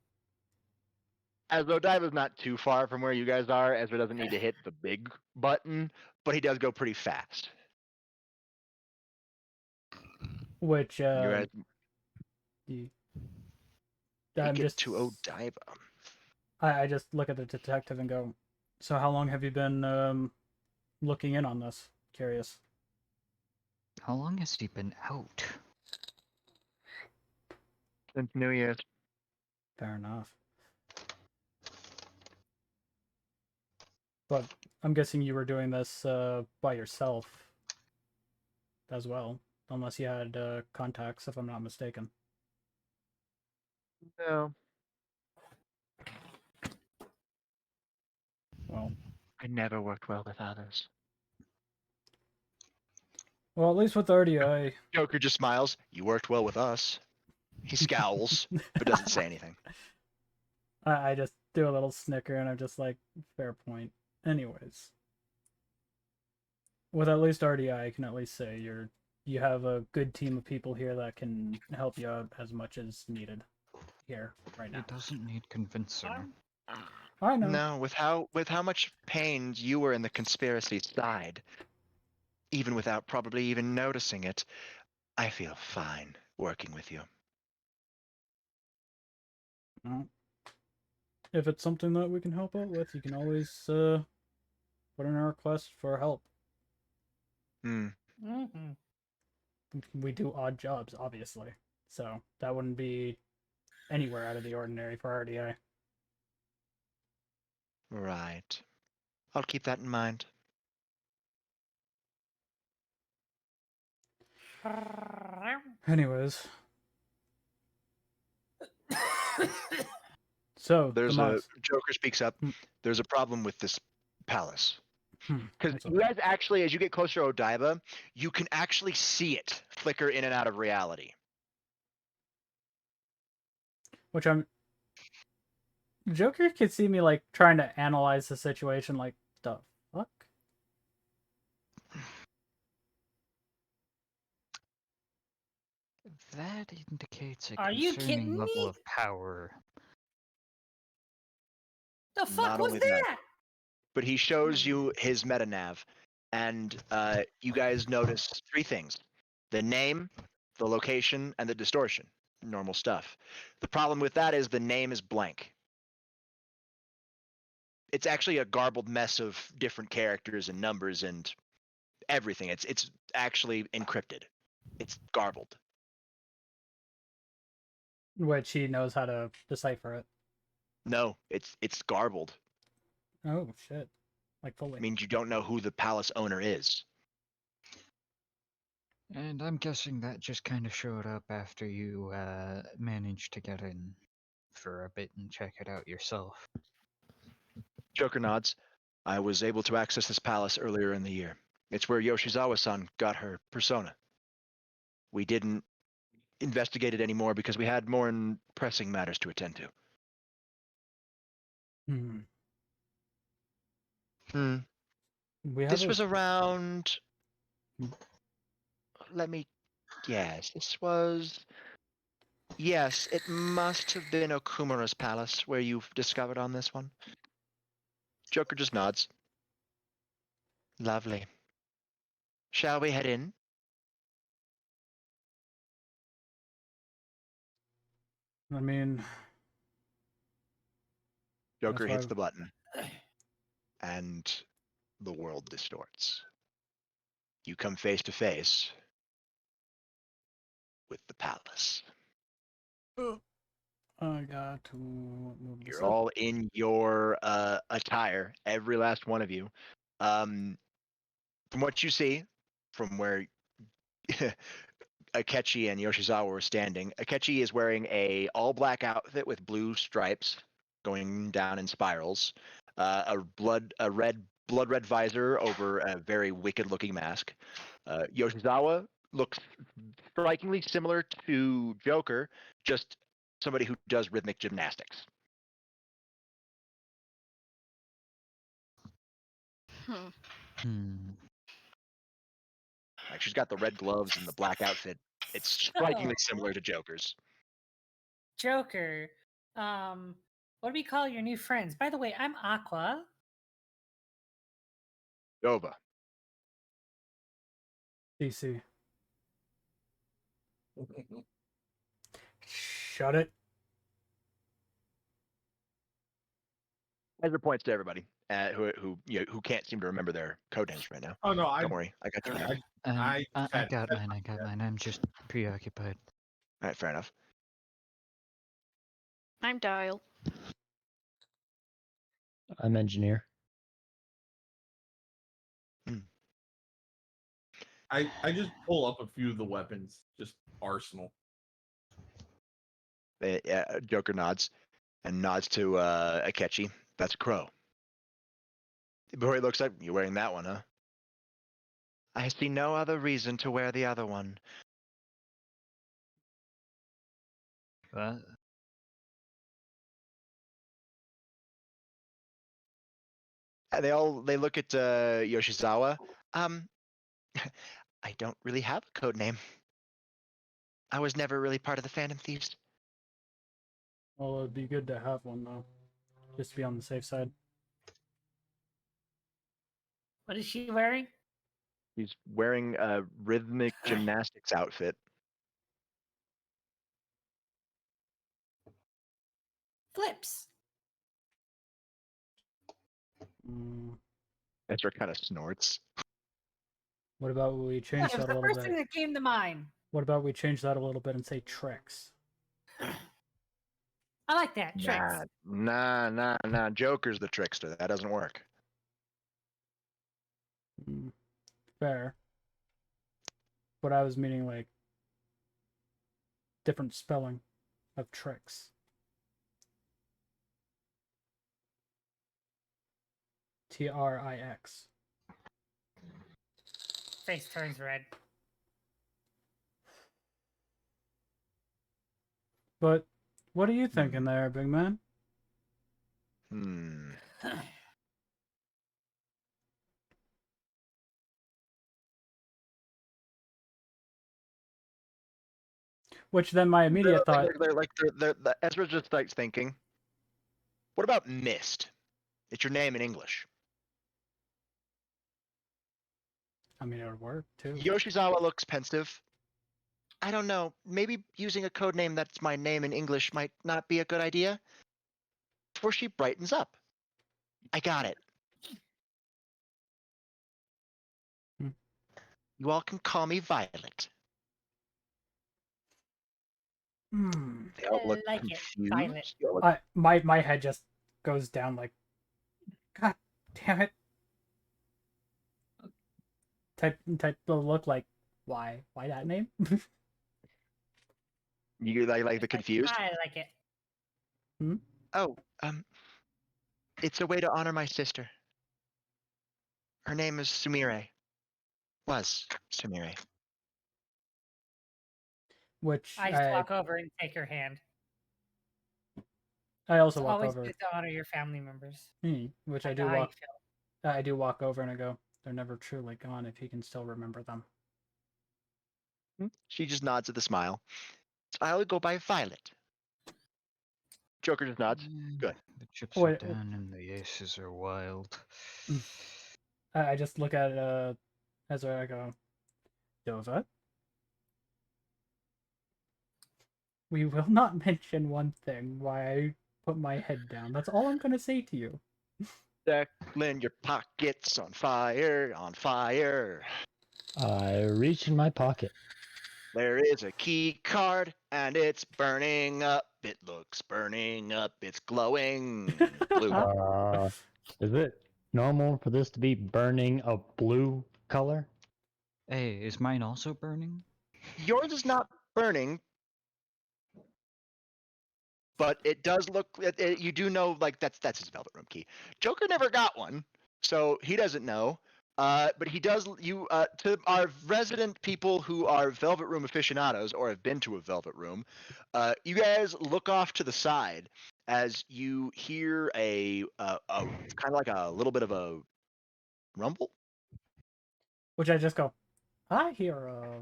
As Odaiba's not too far from where you guys are, Ezra doesn't need to hit the big button, but he does go pretty fast. Which You guys you- make I'm it just to Odaiba. I just look at the detective and go, so how long have you been looking in on this? Curious. How long has he been out? Since New Year's. Fair enough. But I'm guessing you were doing this by yourself as well, unless you had contacts, if I'm not mistaken. No. Well, I never worked well with others. at least with RDI, Joker just smiles. You worked well with us. He scowls, but doesn't say anything. I just do a little snicker and I'm just like, fair point. Anyways, with at least RDI, I can at least say you have a good team of people here that can help you out as much as needed here right now. It doesn't need convincing. I know. No, with how much pain you were in the conspiracy side, even without probably even noticing it, I feel fine working with you. Well, if it's something that we can help out with, you can always put in a request for help. Hmm. Mm-hmm. We do odd jobs, obviously, so that wouldn't be anywhere out of the ordinary for RDI. Right. I'll keep that in mind. Anyways, so There's the a mods. Joker speaks up. There's a problem with this palace. Because What's you up? guys actually, as you get closer to Odaiba, you can actually see it flicker in and out of reality. Which I'm. Joker could see me like trying to analyze the situation, like the fuck. That indicates a Are you concerning kidding level me? of power. The fuck Not was only that, that? but he shows you his metanav, and you guys notice three things: the name, the location, and the distortion. Normal stuff. The problem with that is the name is blank. It's actually a garbled mess of different characters and numbers and everything. It's actually encrypted. It's garbled. Which he knows how to decipher it. No, it's garbled. Oh shit! Like fully. It means you don't know who the palace owner is. And I'm guessing that just kind of showed up after you managed to get in for a bit and check it out yourself. Joker nods. I was able to access this palace earlier in the year. It's where Yoshizawa-san got her persona. We didn't investigate it anymore because we had more pressing matters to attend to. We have This was around. Let me guess. This was. Yes, it must have been Okumura's palace where you've discovered on this one. Joker just nods. Lovely. Shall we head in? I mean, Joker that's hits why. the button. And the world distorts. You come face to face with the palace. I got to move this You're up. all in your attire, every last one of you. From what you see, from where Akechi and Yoshizawa were standing. Akechi is wearing a all black outfit with blue stripes going down in spirals, a blood red visor over a very wicked looking mask. Yoshizawa looks strikingly similar to Joker, just somebody who does rhythmic gymnastics. Hmm. Hmm. Like she's got the red gloves and the black outfit. It's strikingly similar to Joker's. Joker. What do we call your new friends? By the way, I'm Aqua. Nova. DC. Shut it. Ezra points to everybody who can't seem to remember their code names right now. Oh no, Don't worry, I got you. All I I got mine. I got mine. I'm just preoccupied. right, fair enough. I'm Dial. I'm engineer. I just pull up a few of the weapons, just arsenal. Joker nods and nods to Akechi. That's a crow. Before he looks up, you're wearing that one, huh? I see no other reason to wear the other one. What? And they look at Yoshizawa. I don't really have a code name. I was never really part of the Phantom Thieves. Well, it'd be good to have one though, just to be on the safe side. What is she wearing? He's wearing a rhythmic gymnastics outfit. Flips. Mm, Ezra kind of snorts. what about we Yeah, change it was that a the little first thing bit? that came to mind. What about we change that a little bit and say tricks? I like that. Tricks. Nah. Joker's the trickster. That doesn't work. Mm, fair. But I was meaning like different spelling of tricks. Trix. Face turns red. But what are you thinking there, big man? Hmm. Which then my immediate thought. Ezra just starts thinking. What about Mist? It's your name in English. I mean, it would work too. Yoshizawa looks pensive. I don't know. Maybe using a code name that's my name in English might not be a good idea. Before she brightens up. I got it. Hmm. You all can call me Violet. Hmm. They all look like it. confused. Violet. They all look- My head just goes down like, God damn it. Type the look like, why that name? You like the confused? I like it. Oh, it's a way to honor my sister. Her name is Sumire. Was Sumire. Which I just walk over and take her hand. I also It's walk always over. good to honor your family members. Which I Like do how you walk. feel. I do walk over and I go, they're never truly gone if he can still remember them. She just nods at the smile. I'll go by Violet. Joker just nods. Good. The chips Wait, are down and the aces are wild. I just look at Ezra. I go, Dova. We will not mention one thing why I put my head down. That's all I'm gonna say to you. Declan, your pocket's on fire, on fire. I reach in my pocket. There is a key card and it's burning up. It looks burning up. It's glowing blue. Is it normal for this to be burning a blue color? Hey, is mine also burning? Yours is not burning, but it does look. You do know, like that's his velvet room key. Joker never got one, so he doesn't know. But he does. You to our resident people who are velvet room aficionados or have been to a velvet room, you guys look off to the side as you hear a kind of like a little bit of a rumble. Which I just go, I hear a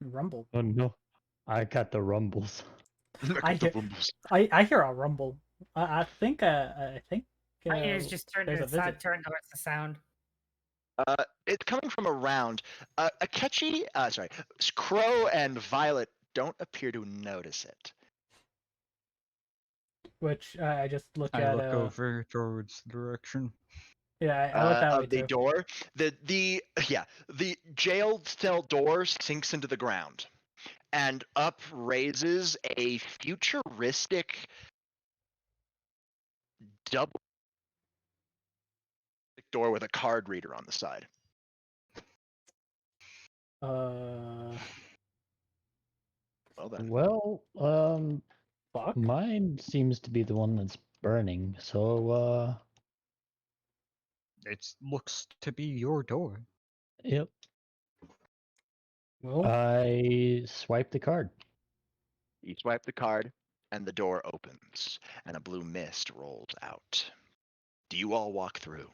rumble. Oh no, I got the rumbles. I hear, I hear a rumble. I think My ears just turned there's to a the side, visit. turned towards the sound. It's coming from around. Akechi, sorry, Crow and Violet don't appear to notice it. Which I just look I at. look over towards the direction. Yeah, I look that way Of the too. door. The jail cell door sinks into the ground, and up raises a futuristic double door with a card reader on the side. Well then, Well, Fuck. mine seems to be the one that's burning. So, It looks to be your door. yep. Well, I swipe the card. you swipe the card, and the door opens, and a blue mist rolls out. Do you all walk through?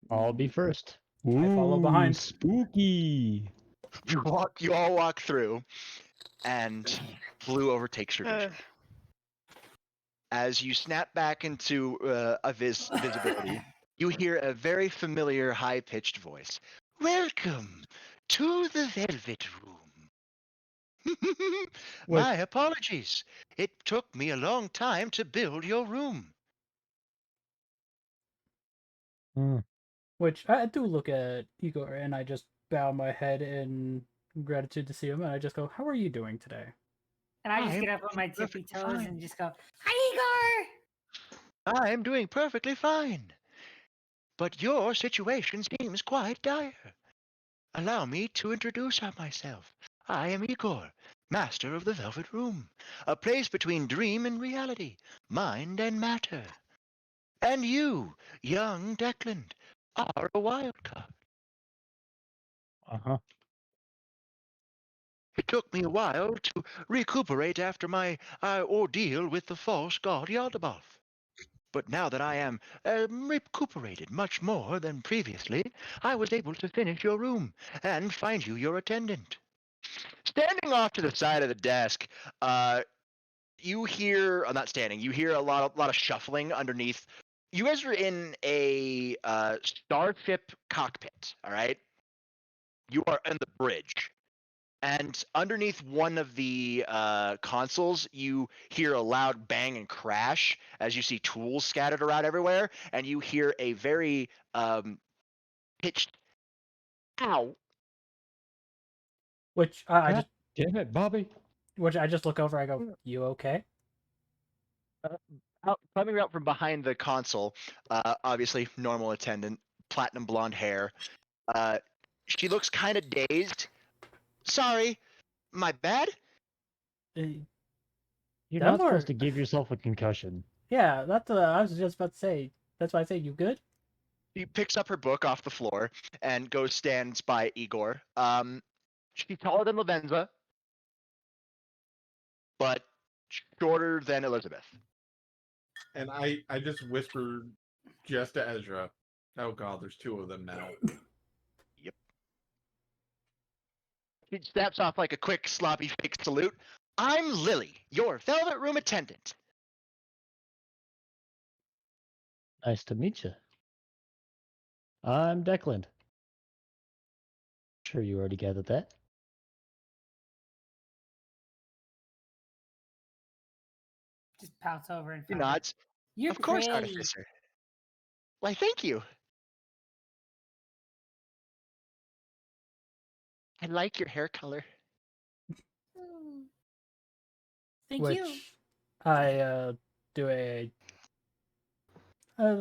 I'll be first. I follow Ooh, behind. spooky. You all walk through, and blue overtakes your vision. As you snap back into visibility, you hear a very familiar, high-pitched voice. Welcome to the Velvet Room. My apologies. It took me a long time to build your room. Which I do look at Igor and I just bow my head in gratitude to see him, and I just go, "How are you doing today?" And I just I'm get up on my tippy perfectly toes fine. and just go, "Hi, Igor!" I am doing perfectly fine. But your situation seems quite dire. Allow me to introduce myself. I am Igor, master of the Velvet Room, a place between dream and reality, mind and matter. And you, young Declan, are a wild card. Uh-huh. It took me a while to recuperate after my ordeal with the false god Yaldabaoth. But now that I am recuperated much more than previously, I was able to finish your room and find you your attendant. Standing off to the side of the desk, you hear not standing. You hear a lot of shuffling underneath. You guys are in a starship cockpit. All right, you are in the bridge, and underneath one of the consoles, you hear a loud bang and crash as you see tools scattered around everywhere, and you hear a very pitched "ow." Which I just, Damn it, Bobby. which I just look over. I go, "You okay?" Coming out from behind the console, obviously normal attendant, platinum blonde hair. She looks kind of dazed. Sorry, my bad. You're Them not supposed or to give yourself a concussion. yeah, that's I was just about to say. That's why I say, "You good?" She picks up her book off the floor and goes stands by Igor. She's taller than Lavenza, but shorter than Elizabeth. And I just whispered just to Ezra, oh god, there's two of them now. Yep. She snaps off like a quick, sloppy, fake salute. I'm Lily, your Velvet Room attendant. Nice to meet you. I'm Declan. Sure you already gathered that. Just pouts over in He front of her. nods. You're Of course, pretty. Artificer. Why, thank you. I like your hair color. Hmm. Thank Which you. I do a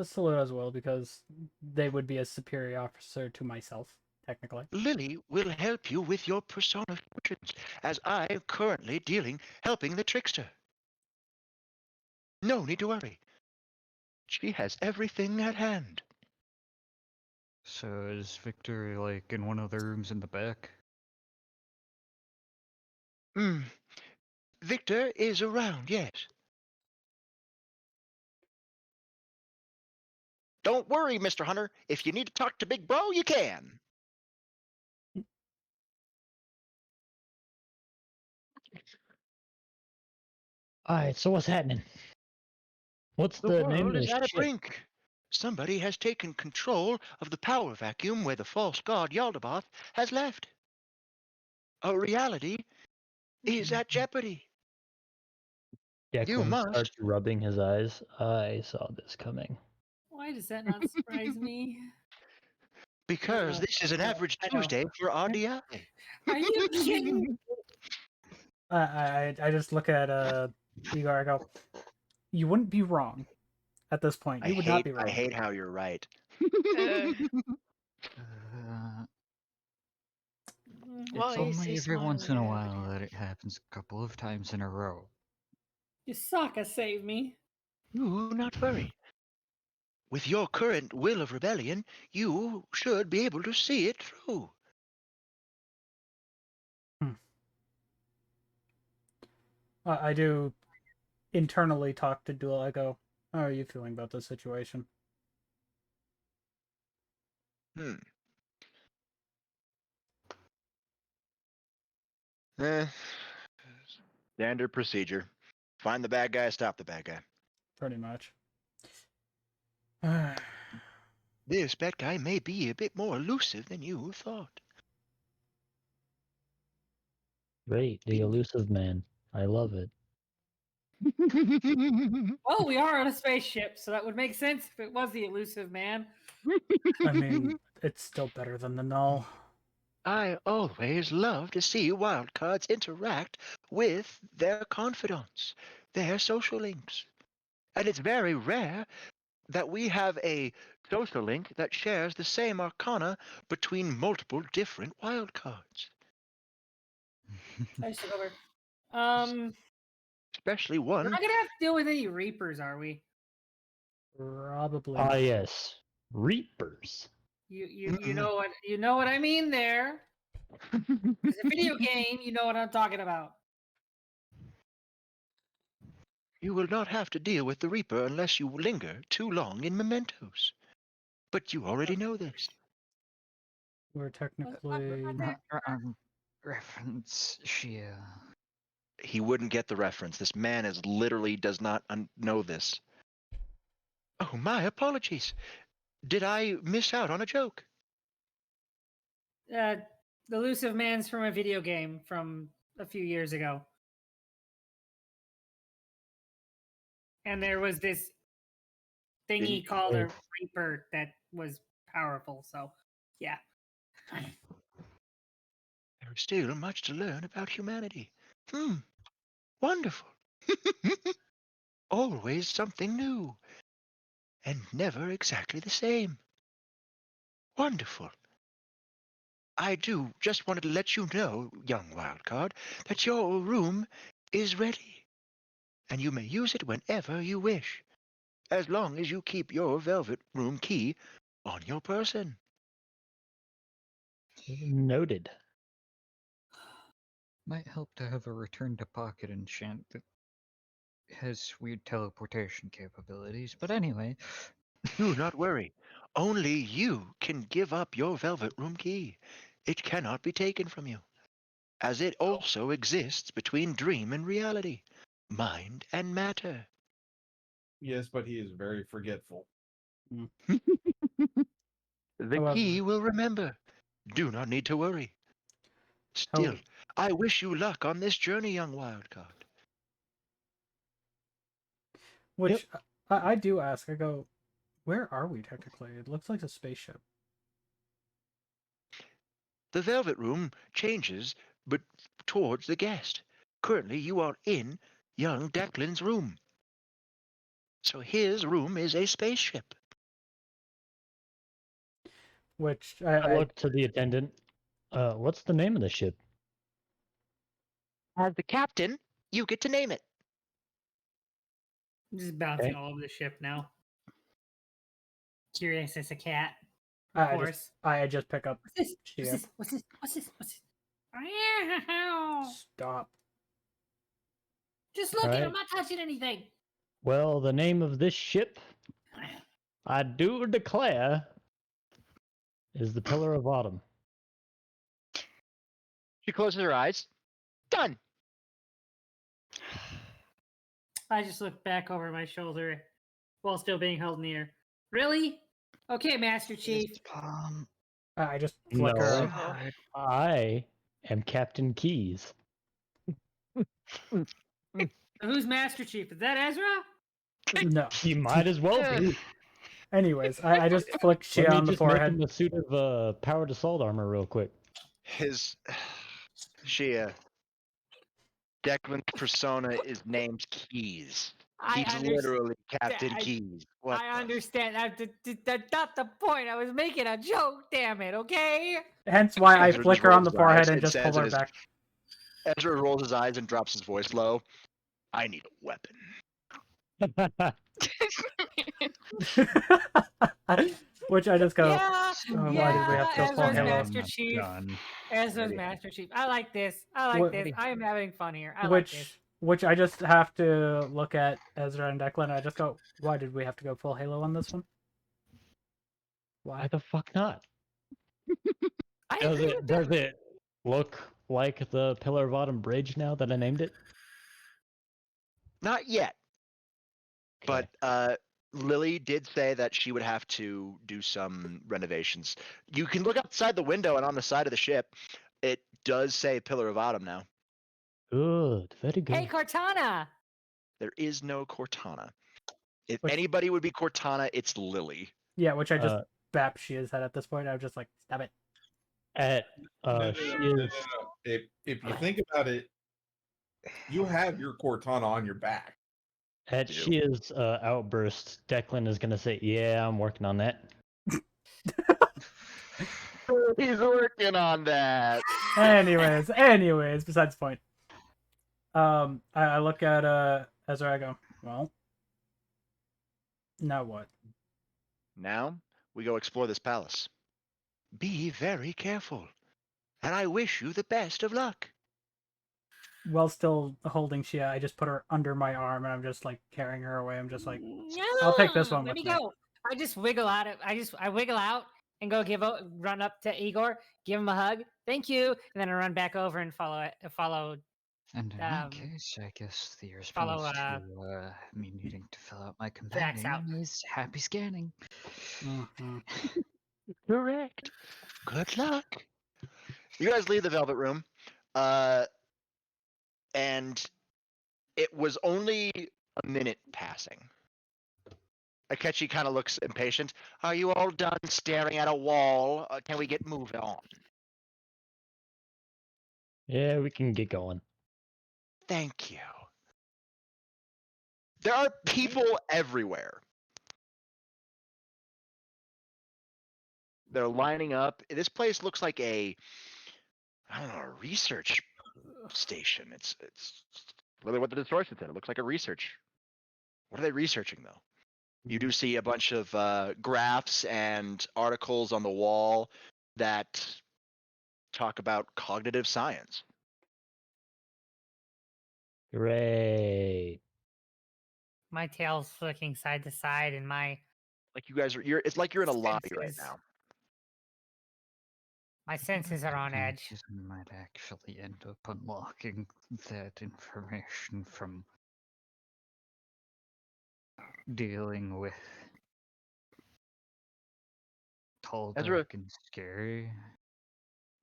salute as well because they would be a superior officer to myself technically. Lily will help you with your persona fusions, as I am currently helping the trickster. No need to worry. She has everything at hand. So is Victor like in one of the rooms in the back? Victor is around, yes. Don't worry, Mr. Hunter. If you need to talk to Big Bro, you can. Alright, so what's happening? What's The the name of world is this at a ship? brink. Somebody has taken control of the power vacuum where the false god Yaldabaoth has left. A reality is at jeopardy. You Declan must. starts rubbing his eyes. I saw this coming. Why does that not surprise me? Because this is an average I know. Tuesday for RDI. Are you kidding? I just look at Igor. I go, you wouldn't be wrong at this point. You would not be wrong. I hate how you're right. Why It's is only this every my once in a way? while that it happens a couple of times in a row. Yasaka saved me. Do not worry. With your current will of rebellion, you should be able to see it through. I do internally talk to Duel. I go, how are you feeling about this situation? Standard procedure. Find the bad guy, stop the bad guy. Pretty much. This bad guy may be a bit more elusive than you thought. Great, the elusive man. I love it. Well, we are on a spaceship, so that would make sense if it was the elusive man. I mean, it's still better than the null. I always love to see wildcards interact with their confidants, their social links. And it's very rare that we have a social link that shares the same arcana between multiple different wildcards. I just took over. Especially We're one. not gonna have to deal with any Reapers, are we? Probably. Ah, not. yes. Reapers. You know what I mean there. It's a video game. You know what I'm talking about. You will not have to deal with the Reaper unless you linger too long in mementos. But you already know this. We're technically. Reference Shia. He wouldn't get the reference. This man literally does not know this. Oh, my apologies. Did I miss out on a joke? The elusive man's from a video game from a few years ago. And there was this thingy called a Reaper that was powerful. So, yeah. There is still much to learn about humanity. Wonderful. Always something new. And never exactly the same. Wonderful. I do just wanted to let you know, young wildcard, that your room is ready. And you may use it whenever you wish, as long as you keep your velvet room key on your person. Noted. Might help to have a return to pocket enchant that has weird teleportation capabilities, but anyway. Do not worry. Only you can give up your velvet room key. It cannot be taken from you, as it also exists between dream and reality, mind and matter. Yes, but he is very forgetful. The However- key will remember. Do not need to worry. Still, I wish you luck on this journey, young wildcard. Which I do ask. I go, where are we technically? It looks like a spaceship. The Velvet Room changes, but towards the guest. Currently, you are in young Declan's room. So his room is a spaceship. Which I I look to the attendant. What's the name of the ship? As the captain, you get to name it. I'm just bouncing Okay. all over the ship now. Curious as a cat. Of I course. just I just pick up What's this? What's Chia. this? What's this? What's this? What's this? Meow. Stop. Just look at Alright. I'm not touching anything. Well, the name of this ship, I do declare, is the Pillar of Autumn. She closes her eyes. Done. I just look back over my shoulder while still being held near. Really? Okay, Master Chief. I just flicker. No, I am Captain Keys. Who's Master Chief? Is that Ezra? No. He might as well be. Anyways, I just flick Chia Let me on the just make forehead. him a suit of powered assault armor real quick. His Shia. Declan's persona is named Keys. He's literally Captain Keys. What I the understand. That's not the point. I was making a joke. Damn it. Okay. Hence why I Ezra just flicker on rolls the his forehead eyes and just says pull in her his- back. Ezra rolls his eyes and drops his voice low. I need a weapon. Which I just go. Yeah. Oh, yeah. why did we have to go full Ezra's Halo? Master Chief. Gun. Ezra's Ready. Master Chief. I like this. I like What- this. I am having fun here. I like this. Which I just have to look at Ezra and Declan. And I just go, why did we have to go full Halo on this one? Why Why? the fuck not? I Does agree it with does that. it look like the Pillar of Autumn bridge now that I named it? Not yet, Okay. but Lily did say that she would have to do some renovations. You can look outside the window and on the side of the ship, it does say Pillar of Autumn now. Good, very good. Hey, Cortana. There is no Cortana. If Which- anybody would be Cortana, it's Lily. Yeah, which I just Uh, bap Chia's head at this point. I was just like, stop it. She is If you think about it, you have your Cortana on your back. at Shia's outburst. Declan is gonna say, "Yeah, I'm working on that." He's working on that. Anyways, besides the point. I look at Ezra. I go, well, now what? Now we go explore this palace. Be very careful, and I wish you the best of luck. While still holding Chia, I just put her under my arm and I'm just like carrying her away. I'm just like, No, I'll take this one Let with me go. I just wiggle out. I wiggle out and go run up to Igor, give him a hug. Thank you, and then I run back over and follow. And in that Um, case, I guess the follow, response to me needing to fill out my Drax out. companion is happy scanning. Mhm. Correct. Good luck. You guys leave the Velvet Room, and it was only a minute passing. Akechi kind of looks impatient. Are you all done staring at a wall? Can we get moving on? Yeah, we can get going. Thank you. There are people everywhere. They're lining up. This place looks like a research station. It's really what the distortion said. It looks like a research. What are they researching though? You do see a bunch of graphs and articles on the wall that talk about cognitive science. Great. My tail's flicking side to side, and my Like you guys are, it's like you're in a lobby right senses- now. My senses are on edge. This might actually end up unlocking that information from dealing with tall, Ezra- dark, and scary.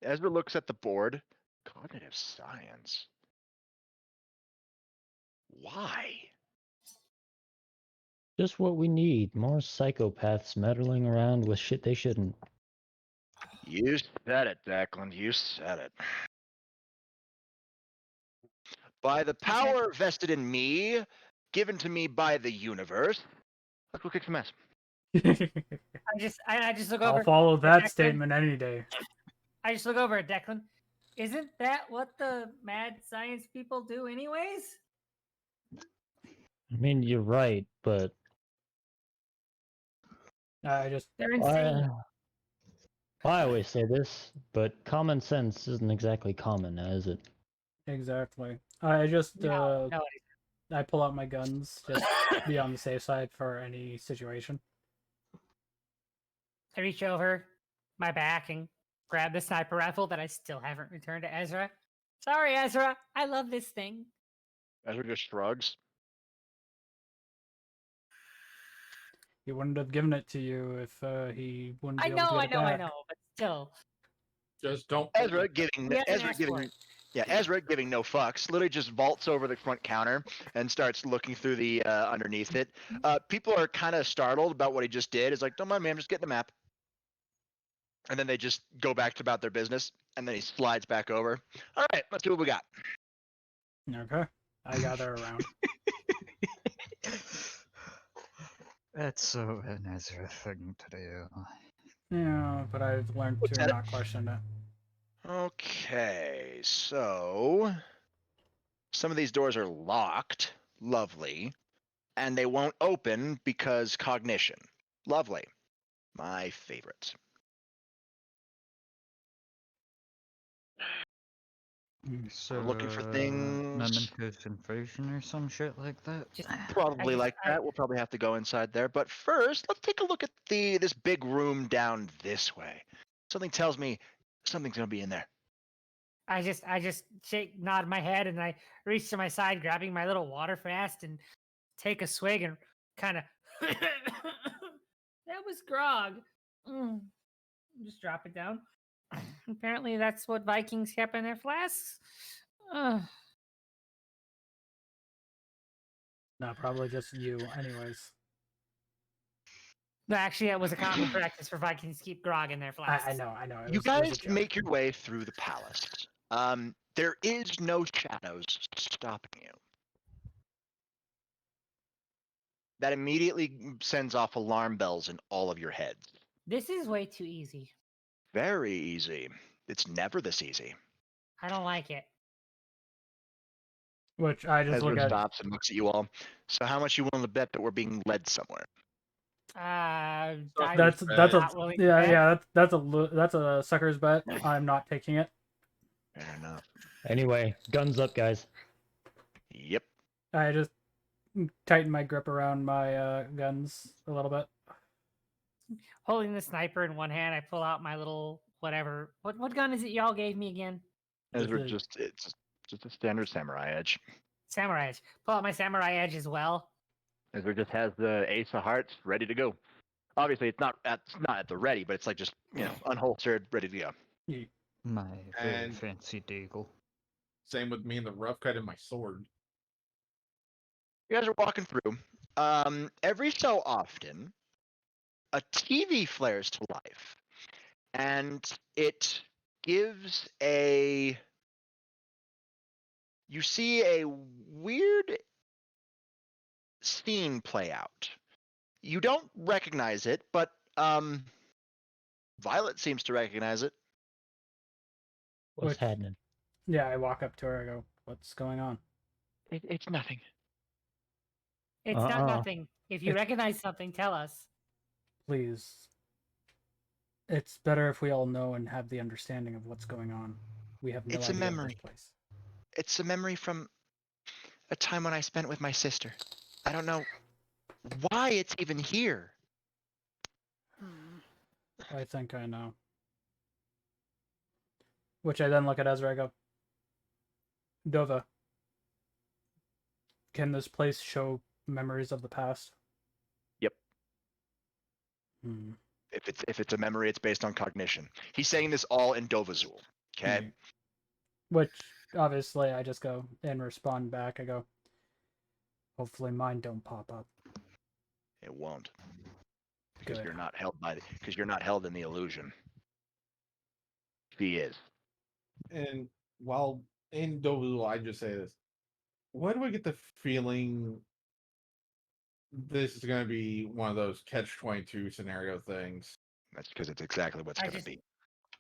Ezra looks at the board. Cognitive science. Why? Just what we need. More psychopaths meddling around with shit they shouldn't. You said it, Declan. You said it. By the power vested in me, given to me by the universe, let's go kick some ass. I just look I'll over. follow at that Declan. statement any day. I just look over at Declan. Isn't that what the mad science people do, anyways? I mean, you're right, but I just They're insane. I always say this, but common sense isn't exactly common, now, is it? exactly. I just No, I pull out my guns just to be on the safe side for any situation. I reach over my back and grab the sniper rifle that I still haven't returned to Ezra. Sorry, Ezra. I love this thing. Ezra just shrugs. He wouldn't have given it to you if he wouldn't be I able to know, get I it know, I back. know, but still. Just don't. Ezra giving He hasn't Ezra asked for giving it. yeah Ezra giving no fucks. Literally just vaults over the front counter and starts looking through the underneath it. People are kind of startled about what he just did. It's like, don't mind me, I'm just getting a map. And then they just go back to about their business. And then he slides back over. All right, let's see what we got. Okay. I gather around. That's so an Ezra thing to do. Yeah, but I've learned What's to that? not question it. Okay, so some of these doors are locked. Lovely. And they won't open because cognition. Lovely. My favorite. So, We're looking for things Mementos invasion or some shit like that. Just probably like that. We'll probably have to go inside there. But first, let's take a look at this big room down this way. Something tells me something's gonna be in there. I just nod my head and I reach to my side, grabbing my little water flask and take a swig and kind of. That was grog. Just drop it down. Apparently, that's what Vikings kept in their flasks. Ugh. No, probably just you, anyways. No, actually, that was a common practice for Vikings to keep grog in their flasks. I know. It You was a guys joke. make your way through the palace. There is no shadows stopping you. That immediately sends off alarm bells in all of your heads. This is way too easy. Very easy. It's never this easy. I don't like it. Which I just Ezra look at. stops and looks at you all. So how much you willing to bet that we're being led somewhere? I'm That's a not willing to bet. yeah that's a sucker's bet. I'm not taking it. Fair enough. Anyway, guns up, guys. Yep. I just tighten my grip around my guns a little bit. Holding the sniper in one hand, I pull out my little whatever. What gun is it y'all gave me again? Ezra The- it's just a standard samurai edge. Samurai edge. Pull out my samurai edge as well. Ezra just has the ace of hearts ready to go. Obviously, it's not at the ready, but it's like just unholstered, ready to go. My very And- fancy deagle. Same with me and the rough cut in my sword. You guys are walking through. Every so often, a TV flares to life, and it gives a. You see a weird scene play out. You don't recognize it, but Violet seems to recognize it. What's Which- happening? Yeah, I walk up to her. I go, "What's going on?" It's nothing. It's not Uh-uh. nothing. If you recognize something, tell us. Please. It's better if we all know and have the understanding of what's going on. We have no It's a idea of memory. this place. It's a memory from a time when I spent with my sister. I don't know why it's even here. I think I know. Which I then look at Ezra. I go, Dova, can this place show memories of the past? Yep. Hmm. If it's a memory, it's based on cognition. He's saying this all in Dovazul. Okay. Which obviously I just go and respond back. I go, hopefully mine don't pop up. It won't. Because Good. you're not held in the illusion. He is. And while in Dovazul, I just say this. Why do I get the feeling this is going to be one of those catch-22 scenario things. That's because it's exactly what's I going to just- be.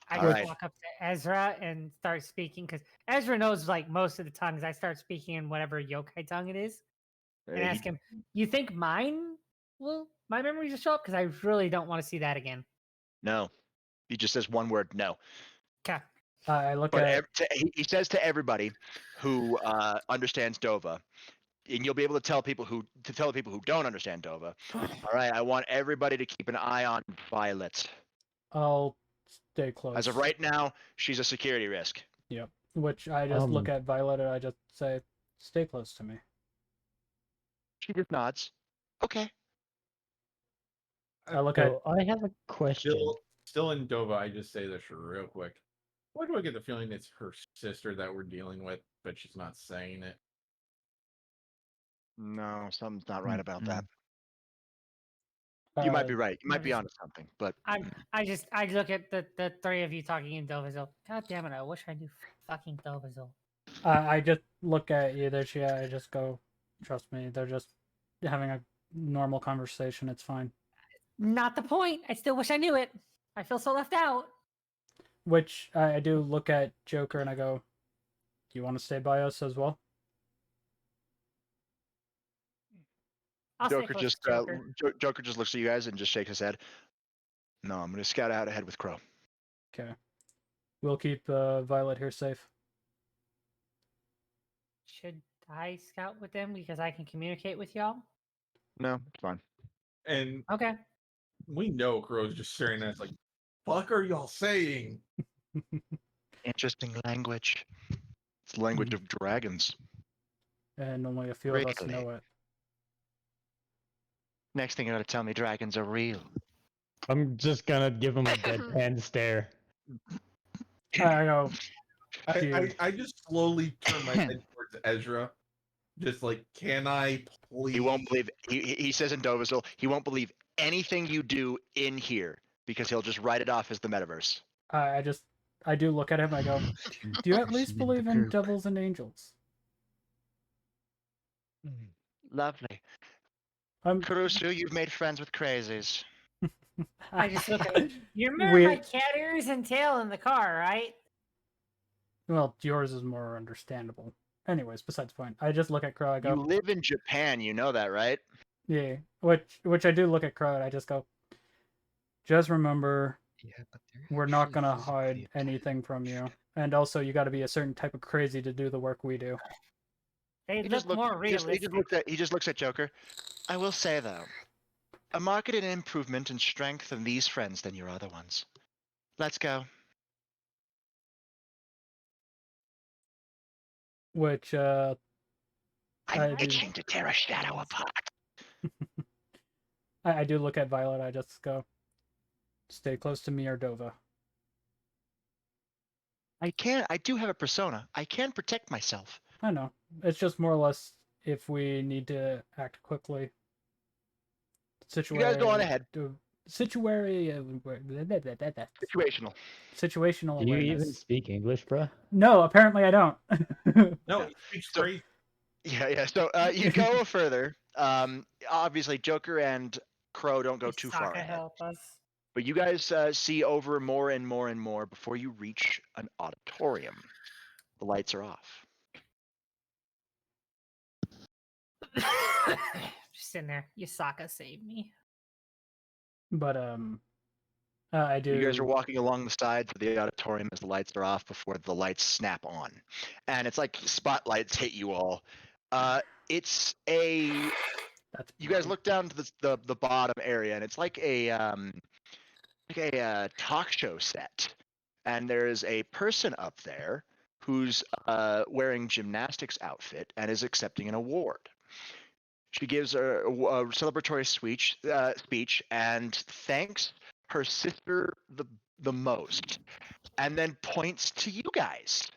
I All just right. walk up to Ezra and start speaking because Ezra knows like most of the tongues. I start speaking in whatever yokai tongue it is, and He- ask him, "You think my memories will show up? Because I really don't want to see that again." No. He just says one word, no. Okay. I look But at he says to everybody who understands Dova, and you'll be able to tell people who don't understand Dova. All right, I want everybody to keep an eye on Violet. I'll stay close. As of right now, she's a security risk. Yep. Which I just look Um, at Violet and I just say, stay close to me. She just nods. Okay. I look at So I have a question. Still in Dova, I just say this real quick. Why do I get the feeling it's her sister that we're dealing with, but she's not saying it? No, something's not right about that. uh, You might be right. You no, might be just- onto something, but I look at the three of you talking in Dovizil. God damn it! I wish I knew fucking Dovizil. I just look at either she. I just go, trust me. They're just having a normal conversation. It's fine. Not the point. I still wish I knew it. I feel so left out. Which I do look at Joker and I go, do you want to stay by us as well? I'll stay Joker close just to Joker. Joker just looks at you guys and just shakes his head. No, I'm gonna scout out ahead with Crow. Okay. We'll keep Violet here safe. Should I scout with them because I can communicate with y'all? No, it's fine. And Okay. we know Crow's just staring at us like, fuck are y'all saying? Interesting language. It's the language of dragons. And only a few of us Really? know it. Next thing you're gonna tell me dragons are real. I'm just gonna give him a deadpan stare. I go, I just slowly turn my head towards Ezra. Just like, can I please? He won't believe he says in Dovizil, he won't believe anything you do in here because he'll just write it off as the metaverse. I do look at him. I go, do you at least believe in devils and angels? Lovely. I'm. Kurusu, you've made friends with crazies. I just look at you. Remember my cat ears and tail in the car, right? Well, yours is more understandable. Anyways, besides the point. I just look at Crow. I go, You live in Japan, you know that, right? yeah. Which I do look at Crow and I just go, just remember, we're not gonna hide anything from you. And also, you got to be a certain type of crazy to do the work we do. They He just look more he just realistic. he just looks at Joker. I will say though, a marked improvement in strength in these friends than your other ones. Let's go. Which I I'm do. itching to tear a shadow apart. I do look at Violet. I just go, stay close to me or Dova. I do have a persona. I can protect myself. I know. It's just more or less if we need to act quickly. You guys go on ahead. Situational. Situational Do you awareness. even speak English, bruh? No, apparently I don't. No, he speaks great. Yeah. So you go further. Obviously, Joker and Crow don't go too far Sokka ahead. help us. But you guys see over more and more and more before you reach an auditorium. The lights are off. Just sitting there. Yasaka saved me. But I do. You guys are walking along the sides of the auditorium as the lights are off before the lights snap on, and it's like spotlights hit you all. It's a. That's You guys look down to the bottom area, and it's like a talk show set, and there's a person up there who's wearing gymnastics outfit and is accepting an award. She gives a celebratory speech and thanks her sister the most, and then points to you guys,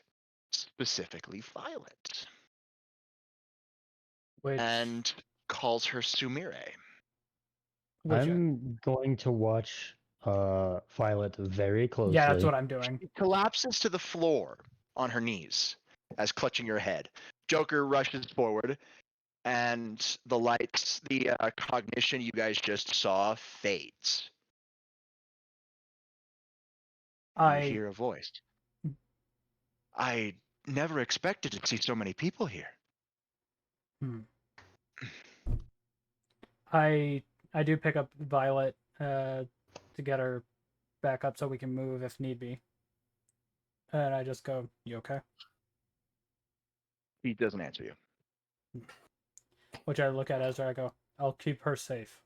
specifically Violet, which, and calls her Sumire. which I'm going to watch Violet very closely. yeah, that's what I'm doing. She collapses to the floor on her knees as clutching her head. Joker rushes forward and the lights, the cognition you guys just saw fades. You I hear a voice. I never expected to see so many people here. hmm. I do pick up Violet to get her back up so we can move if need be. And I just go, "You okay?" He doesn't answer you. Which I look at Ezra. I go, "I'll keep her safe."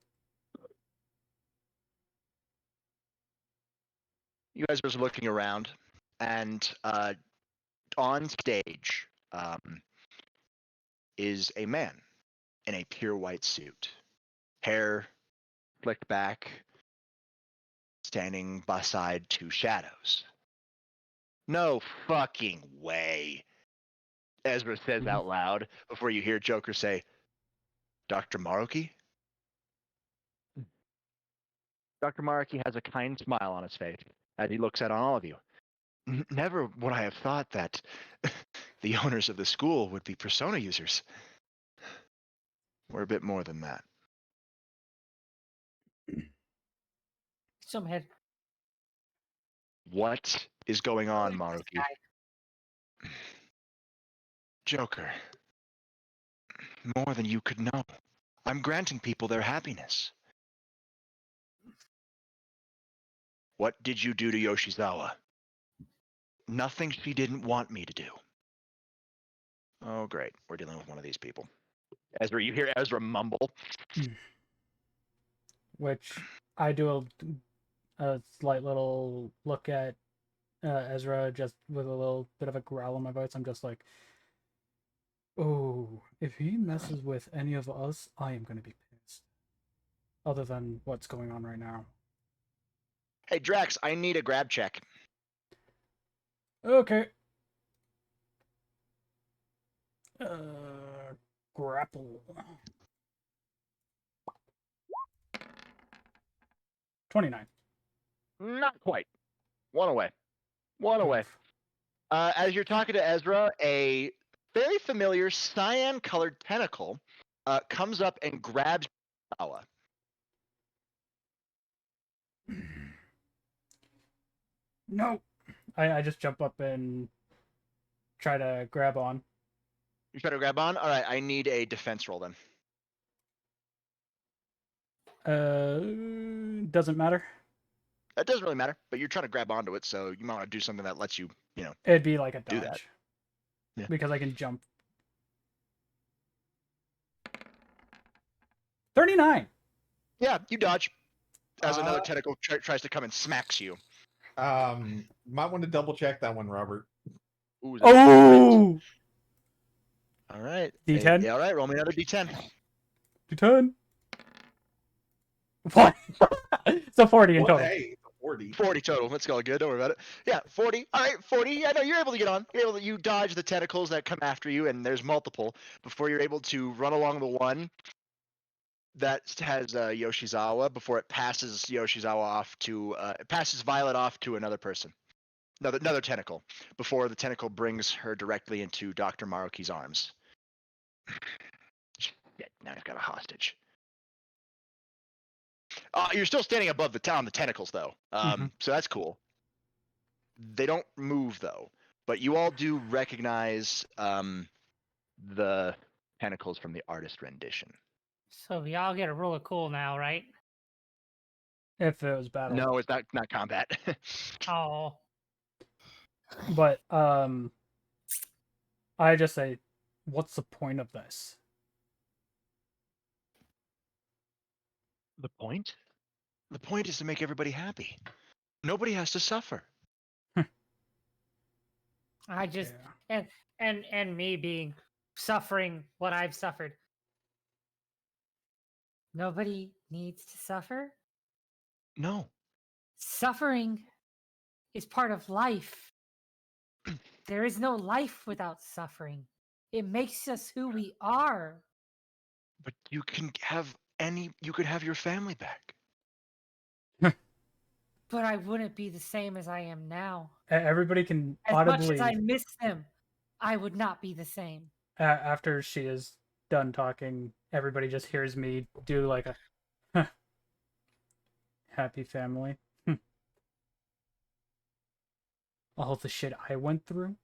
You guys are looking around, and on stage is a man in a pure white suit, hair flicked back, standing beside two shadows. No fucking way, Ezra says out loud before you hear Joker say, Dr. Maruki? Dr. Maruki has a kind smile on his face as he looks at all of you. Never would I have thought that the owners of the school would be persona users. We're a bit more than that. Some head. What is going on, This Maruki? guy. Joker, more than you could know. I'm granting people their happiness. What did you do to Yoshizawa? Nothing she didn't want me to do. Oh, great. We're dealing with one of these people. Ezra, you hear Ezra mumble. Which I do a slight little look at Ezra just with a little bit of a growl in my voice. I'm just like, oh, if he messes with any of us, I am going to be pissed. Other than what's going on right now. Hey, Drax, I need a grab check. Okay. Grapple. 29. Not quite. One away. One away. As you're talking to Ezra, a very familiar cyan-colored tentacle comes up and grabs Yoshizawa. No. I just jump up and try to grab on. You try to grab on? All right, I need a defense roll then. Doesn't matter. That doesn't really matter, but you're trying to grab onto it, so you might want to do something that lets you, It'd be like a do that. dodge. Yeah. Because I can jump. 39. Yeah, you dodge. As another tentacle tries to come and smacks you. Might want to double check that one, Robert. Ooh, Oh! all right. D10? All right, roll me another D10. D10. What? It's a 40 in Well, total. hey, 40. 40 total. Let's go. Good. Don't worry about it. Yeah, 40. All right, 40. Yeah, no, you're able to get on. You dodge the tentacles that come after you, and there's multiple before you're able to run along the one that has Yoshizawa before it passes Yoshizawa off to it passes Violet off to another person, another tentacle, before the tentacle brings her directly into Dr. Maruki's arms. Shit, now I've got a hostage. You're still standing above the tentacles though, so that's cool. They don't move though, but you all do recognize the tentacles from the artist rendition. So we all get a roll of cool now, right? If it was battle. No, it's not combat. Oh. But I just say, what's the point of this? The point? The point is to make everybody happy. Nobody has to suffer. I just and me being suffering what I've suffered. Nobody needs to suffer. No. Suffering is part of life. There is no life without suffering. It makes us who we are. But you can have your family back. But I wouldn't be the same as I am now. Everybody can As audibly, much as I miss them, I would not be the same. after she is done talking, everybody just hears me do like a happy family. All the shit I went through.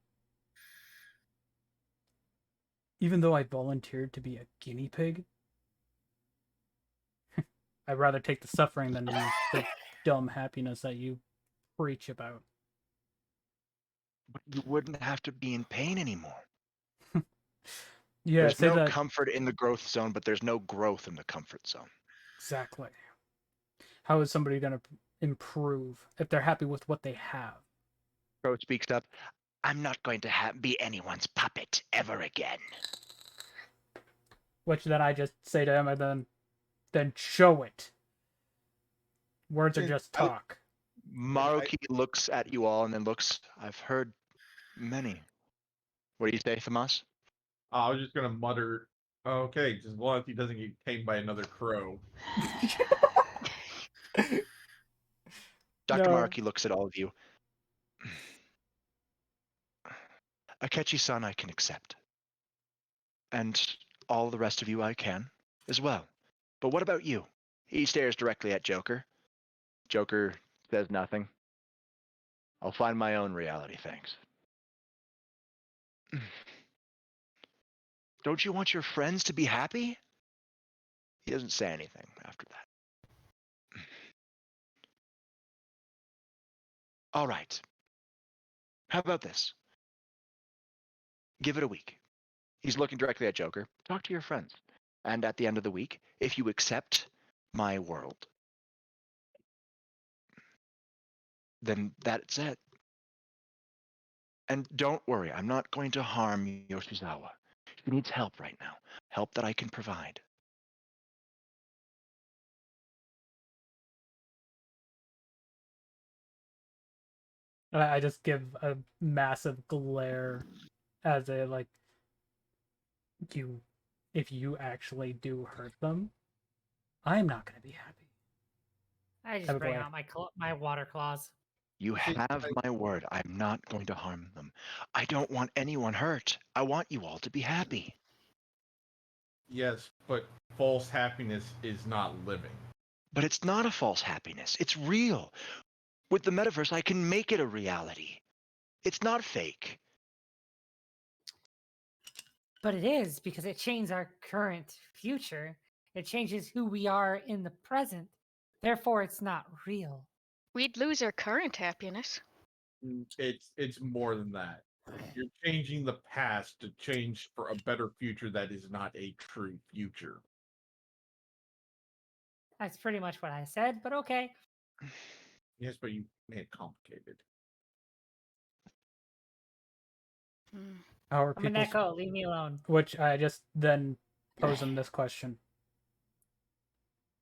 Even though I volunteered to be a guinea pig, I'd rather take the suffering than the dumb happiness that you preach about. But you wouldn't have to be in pain anymore. Yeah, There's say no that comfort in the growth zone, but there's no growth in the comfort zone. exactly. How is somebody going to improve if they're happy with what they have? Crow speaks up. I'm not going to be anyone's puppet ever again. Which then I just say to him, and then show it. Words are Yeah, just talk. Maruki looks at you all and then looks. I've heard many. What do you say, Famas? I was just gonna mutter, okay, just as long as he doesn't get tamed by another crow. Dr. No. Maruki looks at all of you. Akechi-san I can accept. And all the rest of you I can, as well. But what about you? He stares directly at Joker. Joker says nothing. I'll find my own reality, thanks. Don't you want your friends to be happy? He doesn't say anything after that. All right. How about this? Give it a week. He's looking directly at Joker. Talk to your friends. And at the end of the week, if you accept my world, then that's it. And don't worry, I'm not going to harm Yoshizawa. She needs help right now. Help that I can provide. I just give a massive glare as a like you if you actually do hurt them, I'm not gonna be happy. I Have just a bring glare. out my water claws. You See, have my word. I'm not going to harm them. I don't want anyone hurt. I want you all to be happy. yes, but false happiness is not living. But it's not a false happiness. It's real. With the metaverse, I can make it a reality. It's not fake. But it is because it changes our current future. It changes who we are in the present. Therefore, it's not real. We'd lose our current happiness. It's more than that. You're changing the past to change for a better future that is not a true future. That's pretty much what I said, but okay. Yes, but you made it complicated. Hmm. How are I'm an people? echo. Leave me alone. Which I just then pose them this question: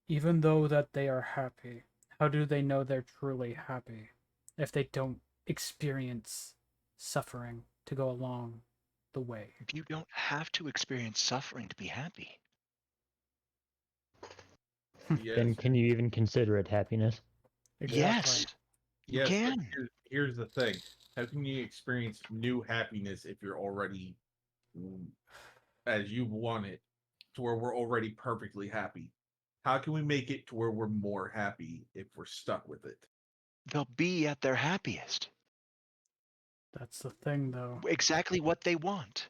even though that they are happy, how do they know they're truly happy if they don't experience suffering to go along the way? You don't have to experience suffering to be happy. Then Yes, can you even consider it happiness? Yes, you yes, but can. here's the thing. How can you experience new happiness if you're already as you want it, to where we're already perfectly happy? How can we make it to where we're more happy if we're stuck with it? They'll be at their happiest. That's the thing, though. Exactly what they want.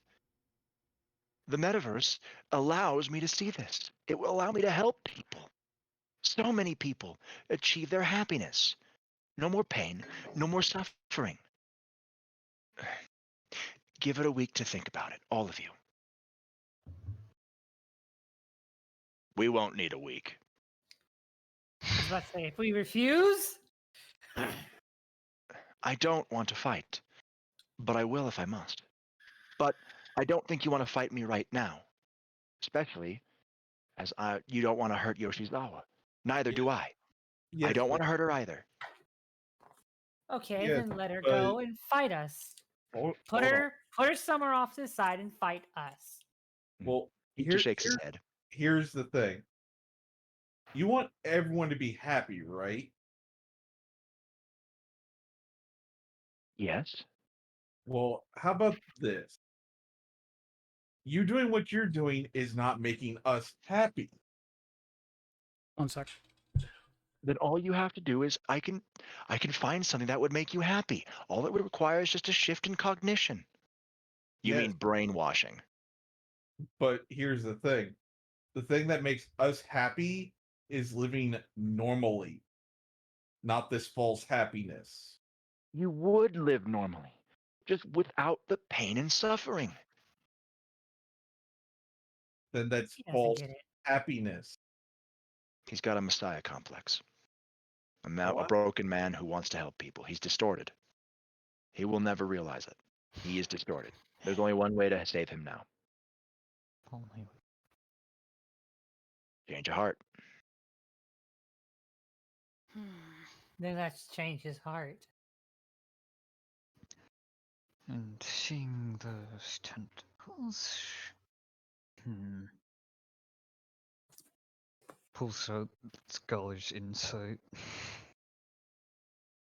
The metaverse allows me to see this. It will allow me to help people. So many people achieve their happiness. No more pain, no more suffering. Give it a week to think about it, all of you. We won't need a week. I was about to say, if we refuse, I don't want to fight, but I will if I must. But I don't think you want to fight me right now, especially as you don't want to hurt Yoshizawa. Neither do I. I Yes, don't want to hurt her either. okay, Yes, then let her but- go and fight us. hold Put on. her somewhere off to the side and fight us. Well, He just shakes his head. here's the thing. You want everyone to be happy, right? Yes. Well, how about this? You doing what you're doing is not making us happy. 1 sec. Then all you have to do is I can find something that would make you happy. All it would require is just a shift in cognition. You Yes. mean brainwashing? But here's the thing. The thing that makes us happy is living normally, not this false happiness. You would live normally, just without the pain and suffering. Then that's He doesn't false get it. happiness. He's got a messiah complex. A What? broken man who wants to help people. He's distorted. He will never realize it. He is distorted. There's only one way to save him now. Only Change of heart. Then that's changed his heart. and seeing those tentacles. Pulls out Scholar's insight.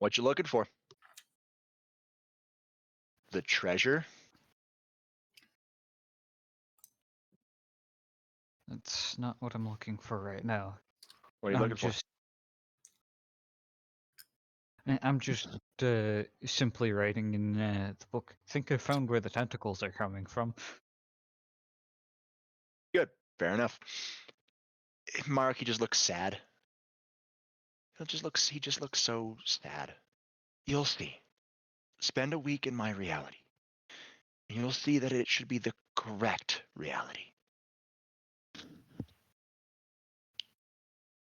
What you looking for? The treasure? That's not what I'm looking for right now. What are you looking for? I'm just simply writing in the book. Think I found where the tentacles are coming from. Good. Fair enough. Mark, he just looks sad. He just looks so sad. You'll see. Spend a week in my reality. And you'll see that it should be the correct reality.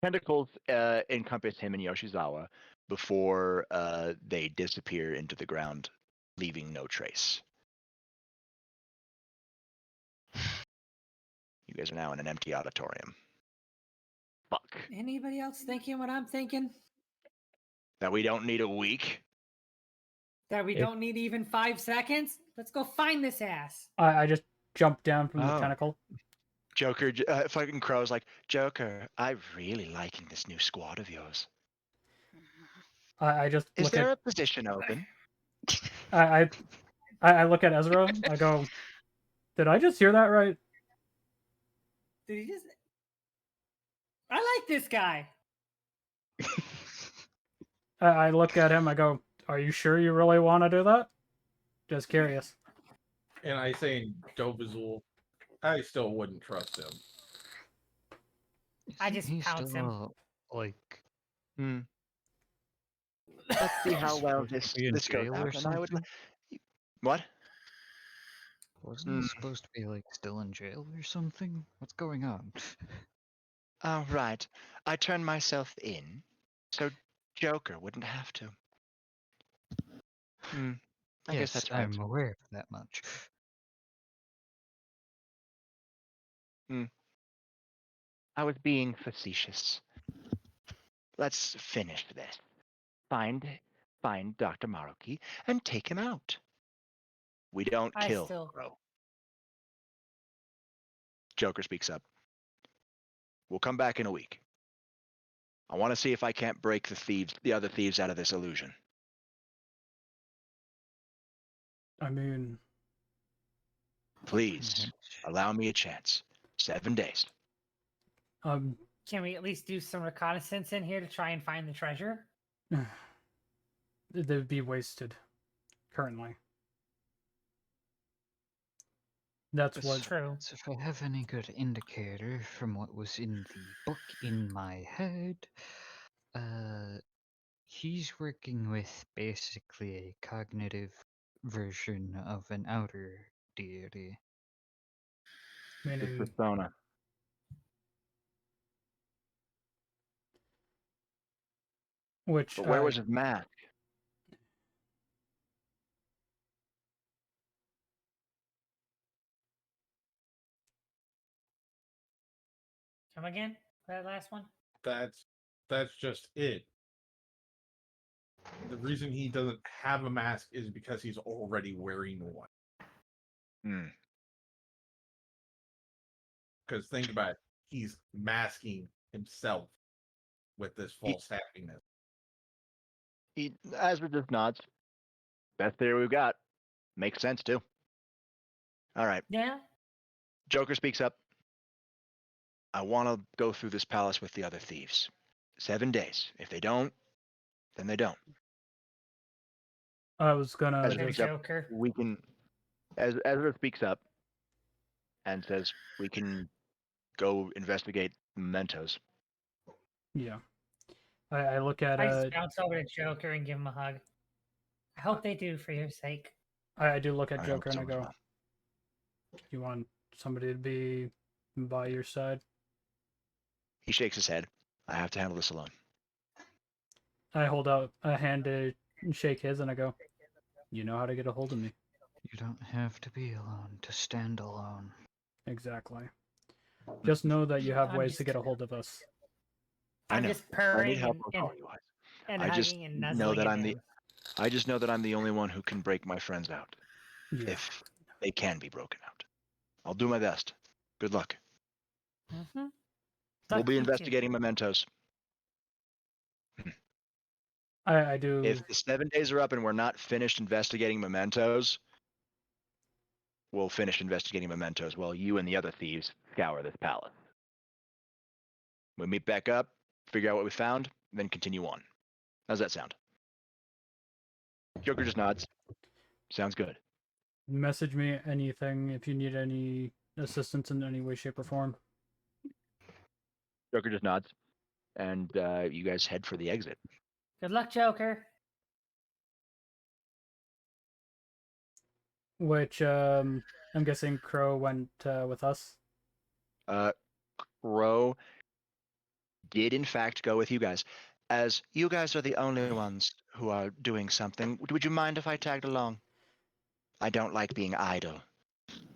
Tentacles encompass him and Yoshizawa before they disappear into the ground, leaving no trace. You guys are now in an empty auditorium. Fuck. Anybody else thinking what I'm thinking? That we don't need a week? That we If- don't need even 5 seconds? Let's go find this ass. I just jumped down from the Oh. tentacle. Joker, fucking Crow's like, Joker, I'm really liking this new squad of yours. I just Is look there at a position open? I look at Ezra. I go, did I just hear that right? Did he just? I like this guy. I look at him. I go, are you sure you really want to do that? Just curious. And I say in Dovizul, I still wouldn't trust him. I just He's pounce him. still like. Let's see how well supposed to this be in goes jail out. or And I would. something? What? Wasn't he supposed to be like still in jail or something? What's going on? Oh, right. I turned myself in, so Joker wouldn't have to. I guess Yes, that's right. I'm aware of that much. I was being facetious. Let's finish this. Find Dr. Maruki and take him out. We don't I kill still- Crow. Joker speaks up. We'll come back in a week. I want to see if I can't break the other thieves out of this illusion. I mean, Please, allow me a chance. 7 days. Can we at least do some reconnaissance in here to try and find the treasure? they'd be wasted currently. That's what. True. So if I have any good indicator from what was in the book in my head, he's working with basically a cognitive version of an outer deity. Meaning, Persona. which But where was his mask? Come again? That last one? That's just it. The reason he doesn't have a mask is because he's already wearing one. Because think about it, he's masking himself with this false happiness. Ezra just nods. Best theory we've got. Makes sense too. All right. Yeah. Joker speaks up. I want to go through this palace with the other thieves. 7 days. If they don't, then they don't. I was gonna As The speaks just up, Joker. we can. As Ezra speaks up and says, we can go investigate mementos. yeah. I look at I just bounce over to Joker and give him a hug. I hope they do for your sake. I do look at I hope Joker and so I as go, well. "You want somebody to be by your side?" He shakes his head. I have to handle this alone. I hold out a hand to shake his, and I go, "You know how to get a hold of me." You don't have to be alone to stand alone. Exactly. Just know that you have I'm ways to just- get a hold of us. I I'm know. just If I need purring help, and, I'll and, call you guys. and I just hugging and know nuzzling that into I'm the. him. I just know that I'm the only one who can break my friends out. Yeah. If they can be broken out. I'll do my best. Good luck. Mm-hmm. We'll be investigating mementos. I do. If the 7 days are up and we're not finished investigating mementos, we'll finish investigating mementos while you and the other thieves scour this palace. We meet back up, figure out what we found, then continue on. How's that sound? Joker just nods. Sounds good. Message me anything if you need any assistance in any way, shape, or form. Joker just nods. And you guys head for the exit. Good luck, Joker. Which I'm guessing Crow went with us. Crow did in fact go with you guys. As you guys are the only ones who are doing something, would you mind if I tagged along? I don't like being idle,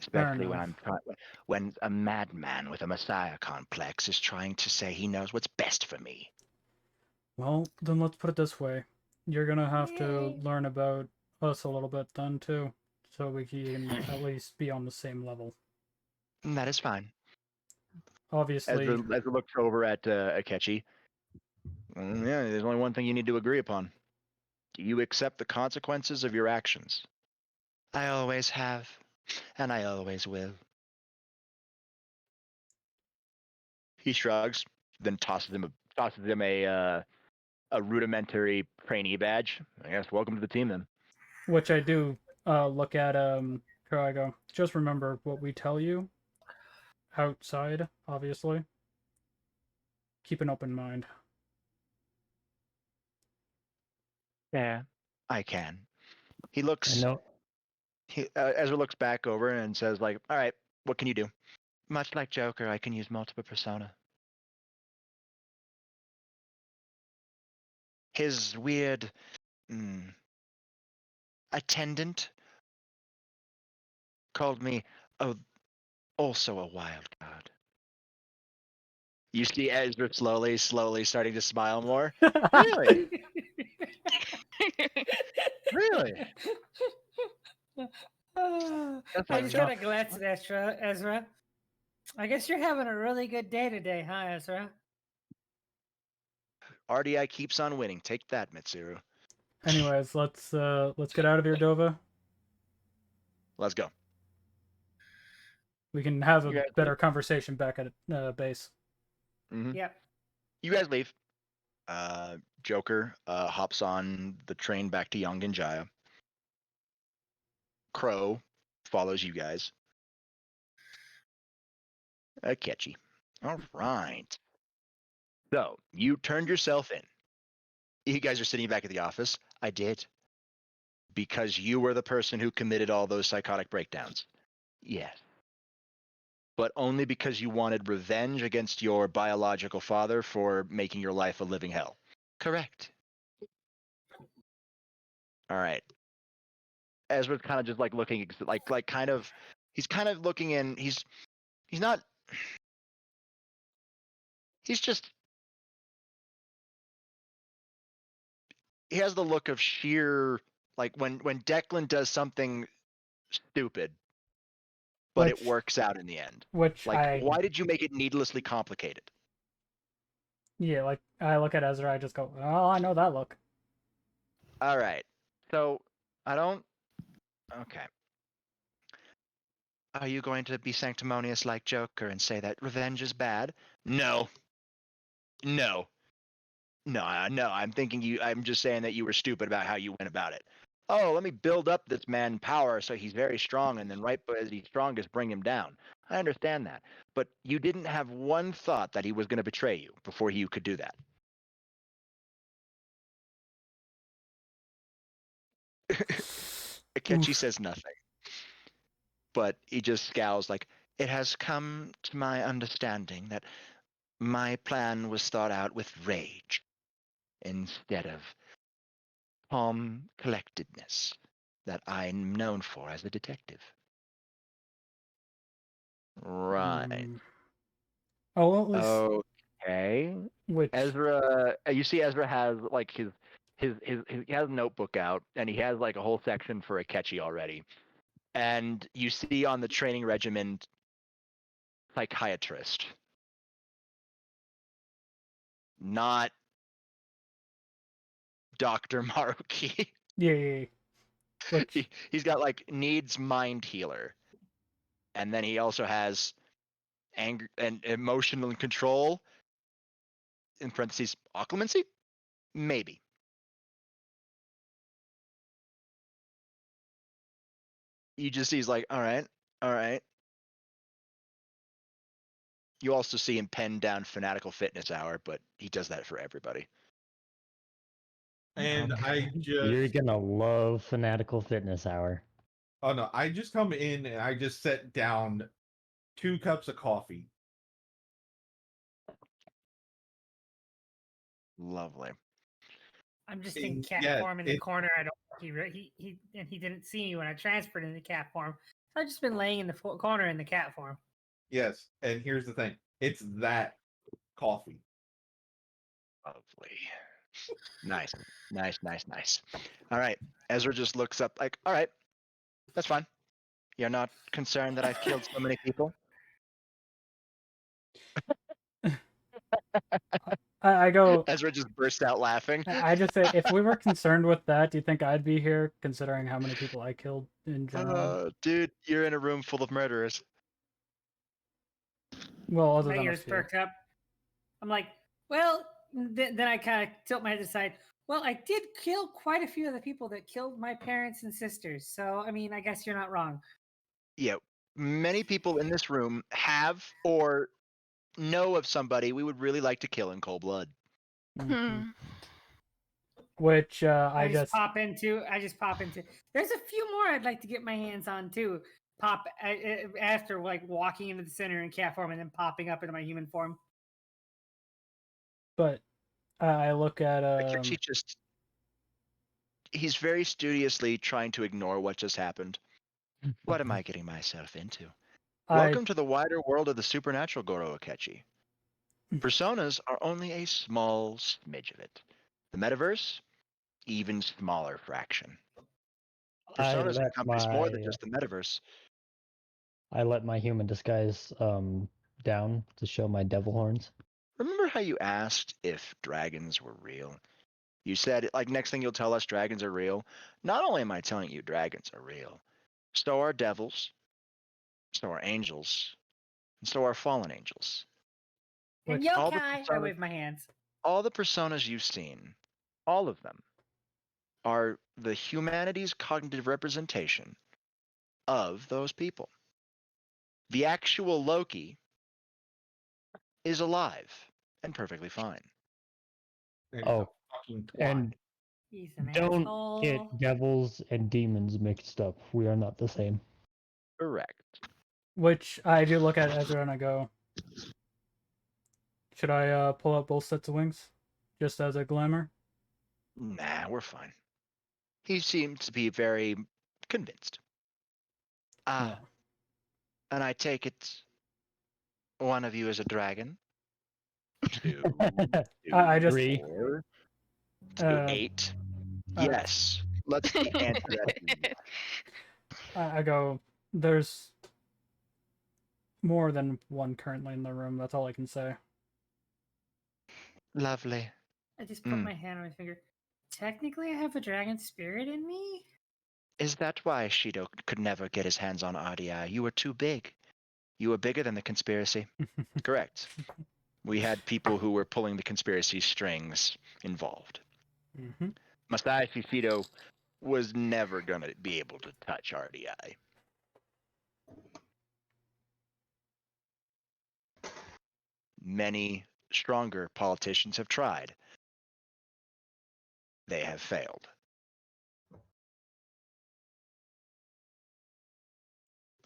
especially when enough. when a madman with a messiah complex is trying to say he knows what's best for me. Well, then let's put it this way. You're gonna have to Yay. learn about us a little bit then too, so we can at least be on the same level. And that is fine. Obviously, Ezra looks over at Akechi. Yeah, there's only one thing you need to agree upon. Do you accept the consequences of your actions? I always have, and I always will. He shrugs, then tosses him a rudimentary trainee badge. I guess welcome to the team then. which I do look at Crow. I go, just remember what we tell you outside. Obviously, keep an open mind. Yeah, I can. He I looks. know. Ezra looks back over and says, "Like, all right, what can you do?" Much like Joker, I can use multiple persona. His weird attendant called me also a wild card. You see Ezra slowly starting to smile more. Really? Really? That's I like just Joker. gotta glance at Ezra. I guess you're having a really good day today, huh, Ezra? RDI keeps on winning. Take that, Mitsuru. Anyways, let's get out of here, Dova. Let's go. We can have You a guys better conversation back at base. Mm-hmm. Yep. You guys leave. Joker hops on the train back to Yongan-Jaya. Crow follows you guys. Catchy. All right. So you turned yourself in. You guys are sitting back at the office. I did. Because you were the person who committed all those psychotic breakdowns. Yes. But only because you wanted revenge against your biological father for making your life a living hell. Correct. All right. Ezra's kind of just like looking like kind of he's kind of looking in he's not he's just he has the look of sheer like when Declan does something stupid but it Which, works out in the end. which Like why did you make it needlessly complicated? yeah, like I look at Ezra, I just go, oh, I know that look. All right. So I don't okay. Are you going to be sanctimonious like Joker and say that revenge is bad? No. No. No. I'm thinking you. I'm just saying that you were stupid about how you went about it. Oh, let me build up this man power so he's very strong, and then right as he's strongest, bring him down. I understand that, but you didn't have one thought that he was going to betray you before you could do that. Akechi says nothing, but he just scowls like, it has come to my understanding that my plan was thought out with rage instead of calm collectedness that I'm known for as a detective. Right. Oh, well, at least Okay. which Ezra, you see, Ezra has like he has a notebook out, and he has like a whole section for Akechi already. And you see on the training regiment, psychiatrist, not Dr. Maruki. yeah. Which He's got like needs mind healer, and then he also has anger and emotional control. In parentheses, occlumency, maybe. You just see he's like, all right. You also see him pen down Fanatical Fitness Hour, but he does that for everybody. And I You're just gonna love Fanatical Fitness Hour. oh no, I just come in and I just set down 2 cups of coffee. Lovely. I'm just in And cat yeah, form in the it, corner. I don't. He didn't see me when I transferred into cat form. So I've just been laying in the corner in the cat form. yes, and here's the thing. It's that coffee. Lovely. Nice. All right. Ezra just looks up like, all right, that's fine. You're not concerned that I've killed so many people? I go. Ezra just burst out laughing. I just say, if we were concerned with that, do you think I'd be here, considering how many people I killed in general? Dude, you're in a room full of murderers. Well, other My than a ears few. perked up. I'm like, well, then I kind of tilt my head aside. Well, I did kill quite a few of the people that killed my parents and sisters. So, I mean, I guess you're not wrong. Yeah, many people in this room have or know of somebody we would really like to kill in cold blood. Mhm. Which I I just just pop into. There's a few more I'd like to get my hands on too. Pop after like walking into the center in cat form and then popping up into my human form. but I look at Akechi just he's very studiously trying to ignore what just happened. What am I getting myself into? Welcome to the wider world of the supernatural, Goro Akechi. Personas are only a small smidge of it. The metaverse, even smaller fraction. I Personas let encompass more than just the metaverse. my human disguise down to show my devil horns. Remember how you asked if dragons were real? You said, like, next thing you'll tell us dragons are real. Not only am I telling you dragons are real, so are devils, so are angels, and so are fallen angels. And All the yokai, I personas, wave my hands. all the personas you've seen, all of them, are the humanity's cognitive representation of those people. The actual Loki is alive and perfectly fine. And Oh, it's a fucking twat. and He's an don't asshole. get devils and demons mixed up. We are not the same. Correct. which I do look at Ezra and I go, should I pull out both sets of wings, just as a glamour? Nah, we're fine. He seems to be very convinced. Yeah. And I take it one of you is a dragon. Two, I just 3. 4, uh, 8. uh, Yes. Let's answer that. I go, there's more than one currently in the room. That's all I can say. Lovely. I just put my hand on my finger. Technically, I have a dragon spirit in me. Is that why Shido could never get his hands on RDI? You were too big. You were bigger than the conspiracy. Correct. We had people who were pulling the conspiracy strings involved. Mm-hmm. Masashi Shido was never going to be able to touch RDI. Many stronger politicians have tried. They have failed.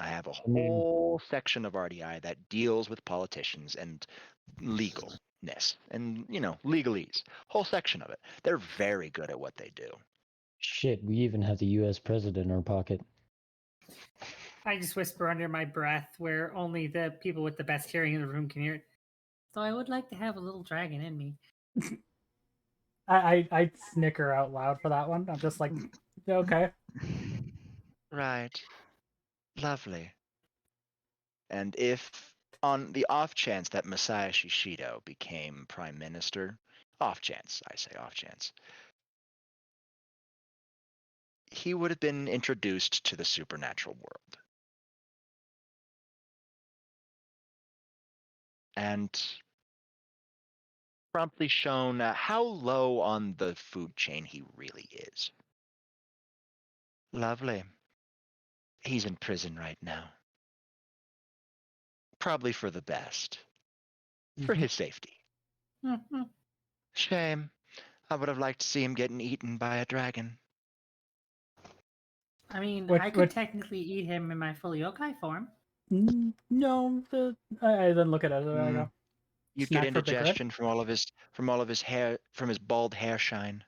I have a whole section of RDI that deals with politicians and legalness and, legalese. Whole section of it. They're very good at what they do. Shit, we even have the U.S. president in our pocket. I just whisper under my breath where only the people with the best hearing in the room can hear it. So I would like to have a little dragon in me. I snicker out loud for that one. I'm just like, okay. Right. Lovely. And if, on the off chance that Masashi Shido became prime minister, off chance, I say off chance, he would have been introduced to the supernatural world. And promptly shown how low on the food chain he really is. Lovely. He's in prison right now. Probably for the best. For his safety. Mhm. Shame. I would have liked to see him getting eaten by a dragon. I mean, What- I could what- technically eat him in my full yokai form. No, I then look at it. I go, You'd Snack get for Big Red? indigestion from all of his hair, from his bald hair shine.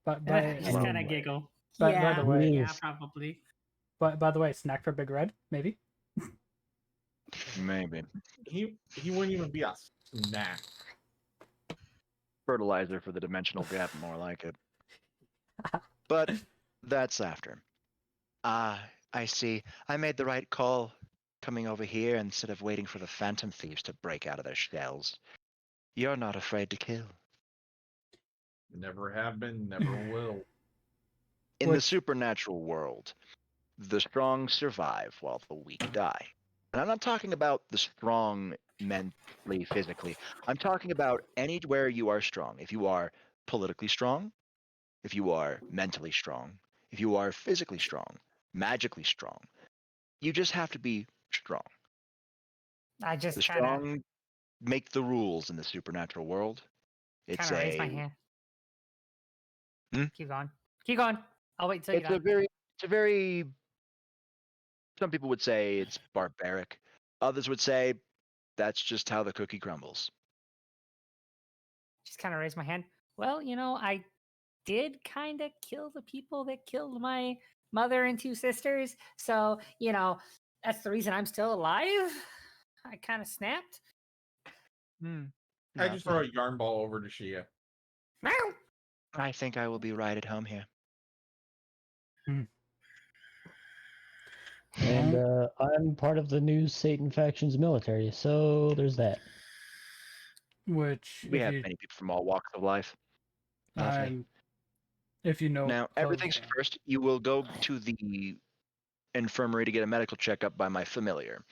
but And by, I just kind of giggle. by yeah, the way- yeah, probably. but by the way, snack for Big Red, maybe. Maybe. He wouldn't even be a snack. Fertilizer for the dimensional gap, more like it. But that's after. Ah, I see. I made the right call coming over here instead of waiting for the phantom thieves to break out of their shells. You're not afraid to kill. Never have been, never will. In the Which- supernatural world, the strong survive while the weak die. And I'm not talking about the strong mentally, physically. I'm talking about anywhere you are strong. If you are politically strong, if you are mentally strong, if you are physically strong, magically strong, you just have to be strong. I just The kind of strong make the rules in the supernatural world. It's raise my a hand. Hmm? Keep going. Keep going. I'll wait till it's you're done. it's a very some people would say it's barbaric. Others would say that's just how the cookie crumbles. Just kind of raise my hand. Well, I did kind of kill the people that killed my mother and two sisters. So, that's the reason I'm still alive. I kind of snapped. I just throw a yarn ball over to Shia. Meow. I think I will be right at home here. And I'm part of the new Satan faction's military, so there's that. Which We if have you, many people from all walks of life. Lovely. if you know, Now, everything's of- first. You will go to the infirmary to get a medical checkup by my familiar.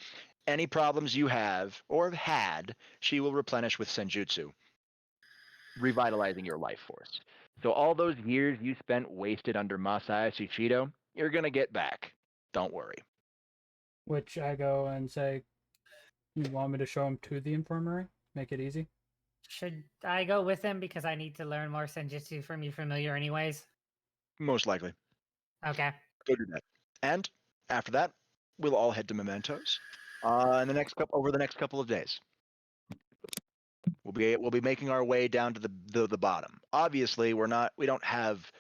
Any problems you have or have had, she will replenish with senjutsu, revitalizing your life force. So all those years you spent wasted under Masashi Shido, you're gonna get back. Don't worry. which I go and say, you want me to show him to the infirmary? Make it easy. Should I go with him because I need to learn more senjutsu from you familiar anyways? Most likely. Okay. Go do that. And after that, we'll all head to Mementos. In the next over the next couple of days. We'll be making our way down to the bottom. Obviously, we don't have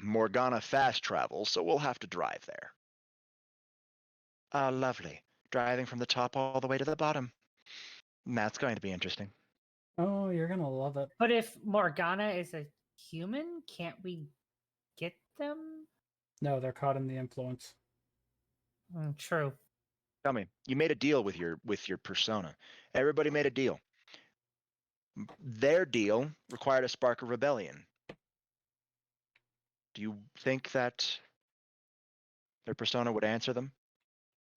Morgana fast travel, so we'll have to drive there. Lovely. Driving from the top all the way to the bottom. That's going to be interesting. Oh, you're gonna love it. But if Morgana is a human, can't we get them? No, they're caught in the influence. True. Tell me, you made a deal with your persona. Everybody made a deal. Their deal required a spark of rebellion. Do you think that Their persona would answer them?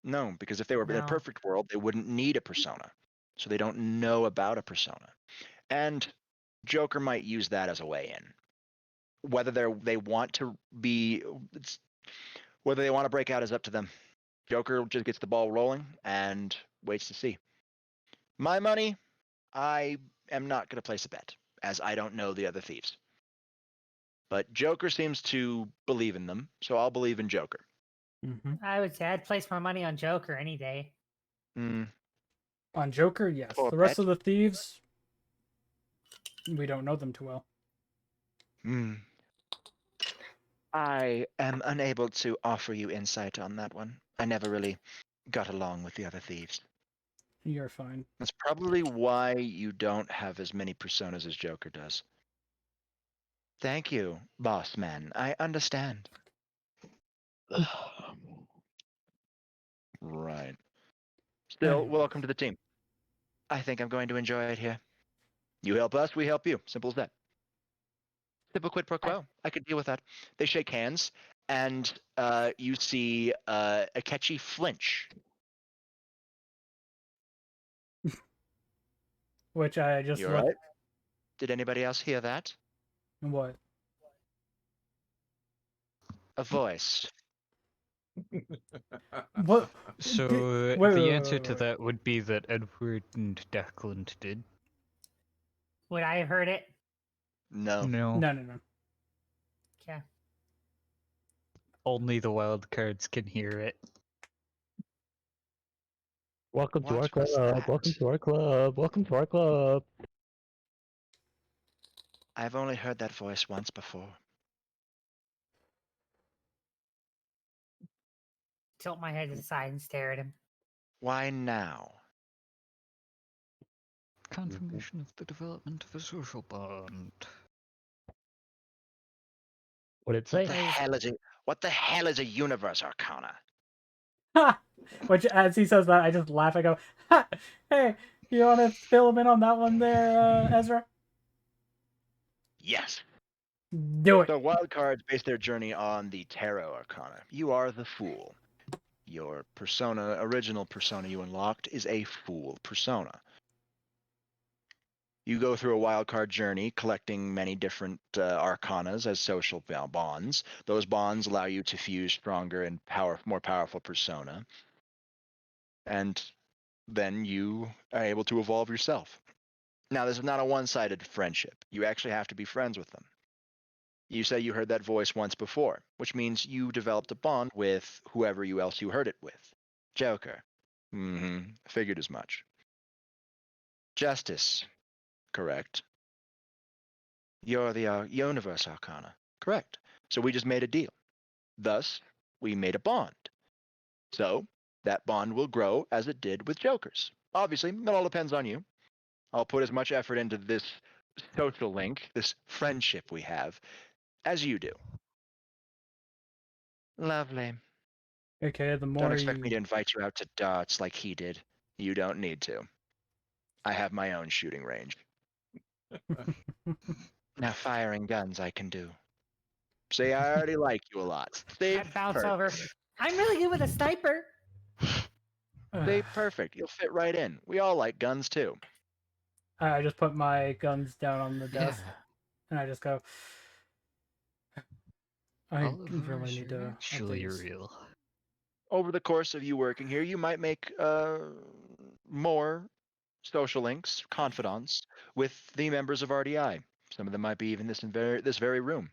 No, because if they were in a No. perfect world, they wouldn't need a persona. So they don't know about a persona. And Joker might use that as a way in. Whether they want to be, whether they want to break out is up to them. Joker just gets the ball rolling and waits to see. My money, I am not going to place a bet, as I don't know the other thieves. But Joker seems to believe in them, so I'll believe in Joker. Mm-hmm. I would say I'd place my money on Joker any day. Hmm. On Joker, yes. Poor The rest pet. of the thieves, we don't know them too well. Hmm. I am unable to offer you insight on that one. I never really got along with the other thieves. You're fine. That's probably why you don't have as many personas as Joker does. Thank you, boss man. I understand. Right. Still, Anyways. welcome to the team. I think I'm going to enjoy it here. You help us, we help you. Simple as that. Simple quid pro quo. I could deal with that. They shake hands, and you see Akechi flinch. Which I just You look. alright? Did anybody else hear that? What? A voice. What? So Wait, the wait, answer wait, to wait. that would be that Edward and Declan did. Would I have heard it? No. No, No, no, no. Okay. only the wild cards can hear it. Welcome to our What was club. that? Welcome to our club. Welcome to our club. I've only heard that voice once before. Tilt my head to the side and stare at him. Why now? Confirmation of the development of a social bond. What'd it What say? the Hey. hell is it? What the hell is a universe arcana? Ha! Which, as he says that, I just laugh. I go, ha! Hey, you want to fill him in on that one there, Ezra? Yes. Do it. So wild cards base their journey on the tarot arcana. You are the fool. Your persona, original persona you unlocked, is a fool persona. You go through a wild card journey, collecting many different arcanas as social bonds. Those bonds allow you to fuse stronger and more powerful persona, and then you are able to evolve yourself. Now, this is not a one-sided friendship. You actually have to be friends with them. You say you heard that voice once before, which means you developed a bond with whoever else you heard it with. Joker. Mm-hmm. Figured as much. Justice. Correct. You're the universe arcana. Correct. So we just made a deal. Thus, we made a bond. So that bond will grow as it did with Jokers. Obviously, it all depends on you. I'll put as much effort into this social link, this friendship we have, as you do. Lovely. Okay, the Don't more expect me to you... invite you out to darts like he did. You don't need to. I have my own shooting range. Now firing guns I can do. See, I already like you a lot. See, I bounce perfect. over. I'm really good with a sniper. See, perfect. You'll fit right in. We all like guns too. I just put my guns down on the desk, and I just go, I Oliver, really is need you're to actually update this. real. Over the course of you working here, you might make more social links, confidants with the members of RDI. Some of them might be even this very room.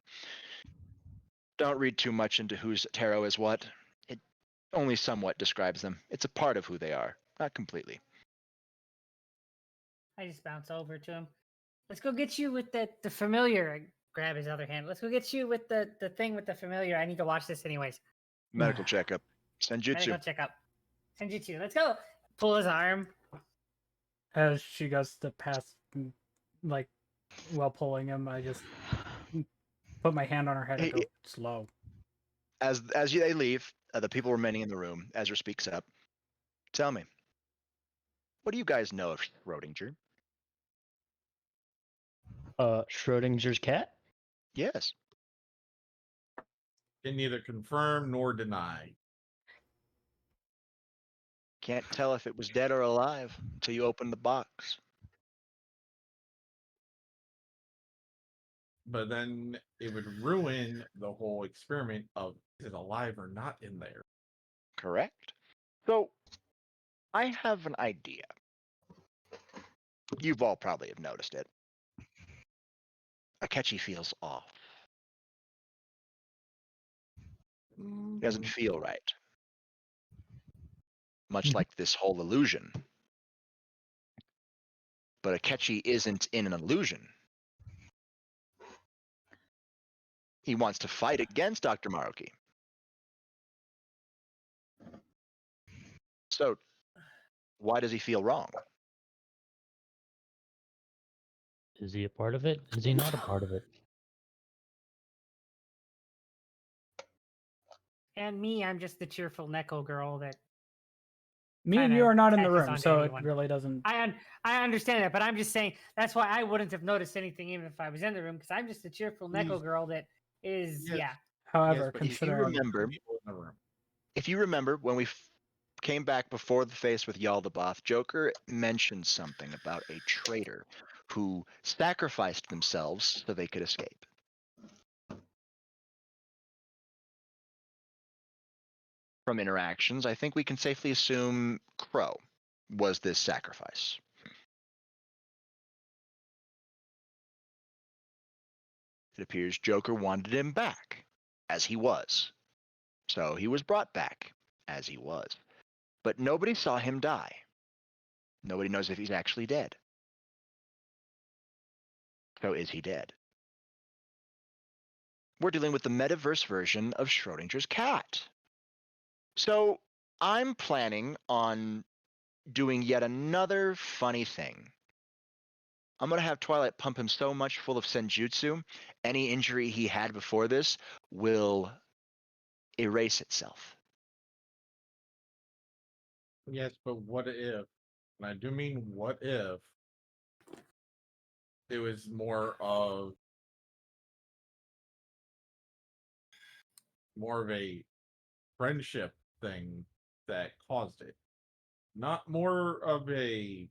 Don't read too much into whose tarot is what. It only somewhat describes them. It's a part of who they are, not completely. I just bounce over to him. Let's go get you with the familiar. I grab his other hand. Let's go get you with the thing with the familiar. I need to watch this anyways. Medical checkup. Senjutsu. Medical checkup. Senjutsu. Let's go. Pull his arm. As she goes to pass, like, while pulling him, I just put my hand on her head and go, slow. As they leave, the people remaining in the room, Ezra speaks up. Tell me, what do you guys know of Schrodinger? Schrodinger's cat? Yes. Can neither confirm nor deny. Can't tell if it was dead or alive until you open the box. But then it would ruin the whole experiment of is it alive or not in there. Correct? So, I have an idea. You've all probably have noticed it. Akechi feels off. He doesn't feel right. Much like this whole illusion. But Akechi isn't in an illusion. He wants to fight against Dr. Maruki. So, why does he feel wrong? Is he a part of it? Is he not a part of it? And me, I'm just the cheerful Neko girl that Me and you kinda are not in the catches room, on to so it anyone. really doesn't. I understand that, but I'm just saying that's why I wouldn't have noticed anything even if I was in the room because I'm just a cheerful Neko Please. girl that is Yes. yeah. However, but if you considering remember people in the room. If you remember, when we came back before the face with Yaldabaoth, Joker mentioned something about a traitor who sacrificed themselves so they could escape. From interactions, I think we can safely assume Crow was this sacrifice. It appears Joker wanted him back, as he was. So he was brought back, as he was. But nobody saw him die. Nobody knows if he's actually dead. So is he dead? We're dealing with the metaverse version of Schrodinger's cat. So I'm planning on doing yet another funny thing. I'm going to have Twilight pump him so much full of senjutsu, any injury he had before this will erase itself. Yes, but what if, and I do mean what if, it was more of a friendship thing that caused it. Not more of a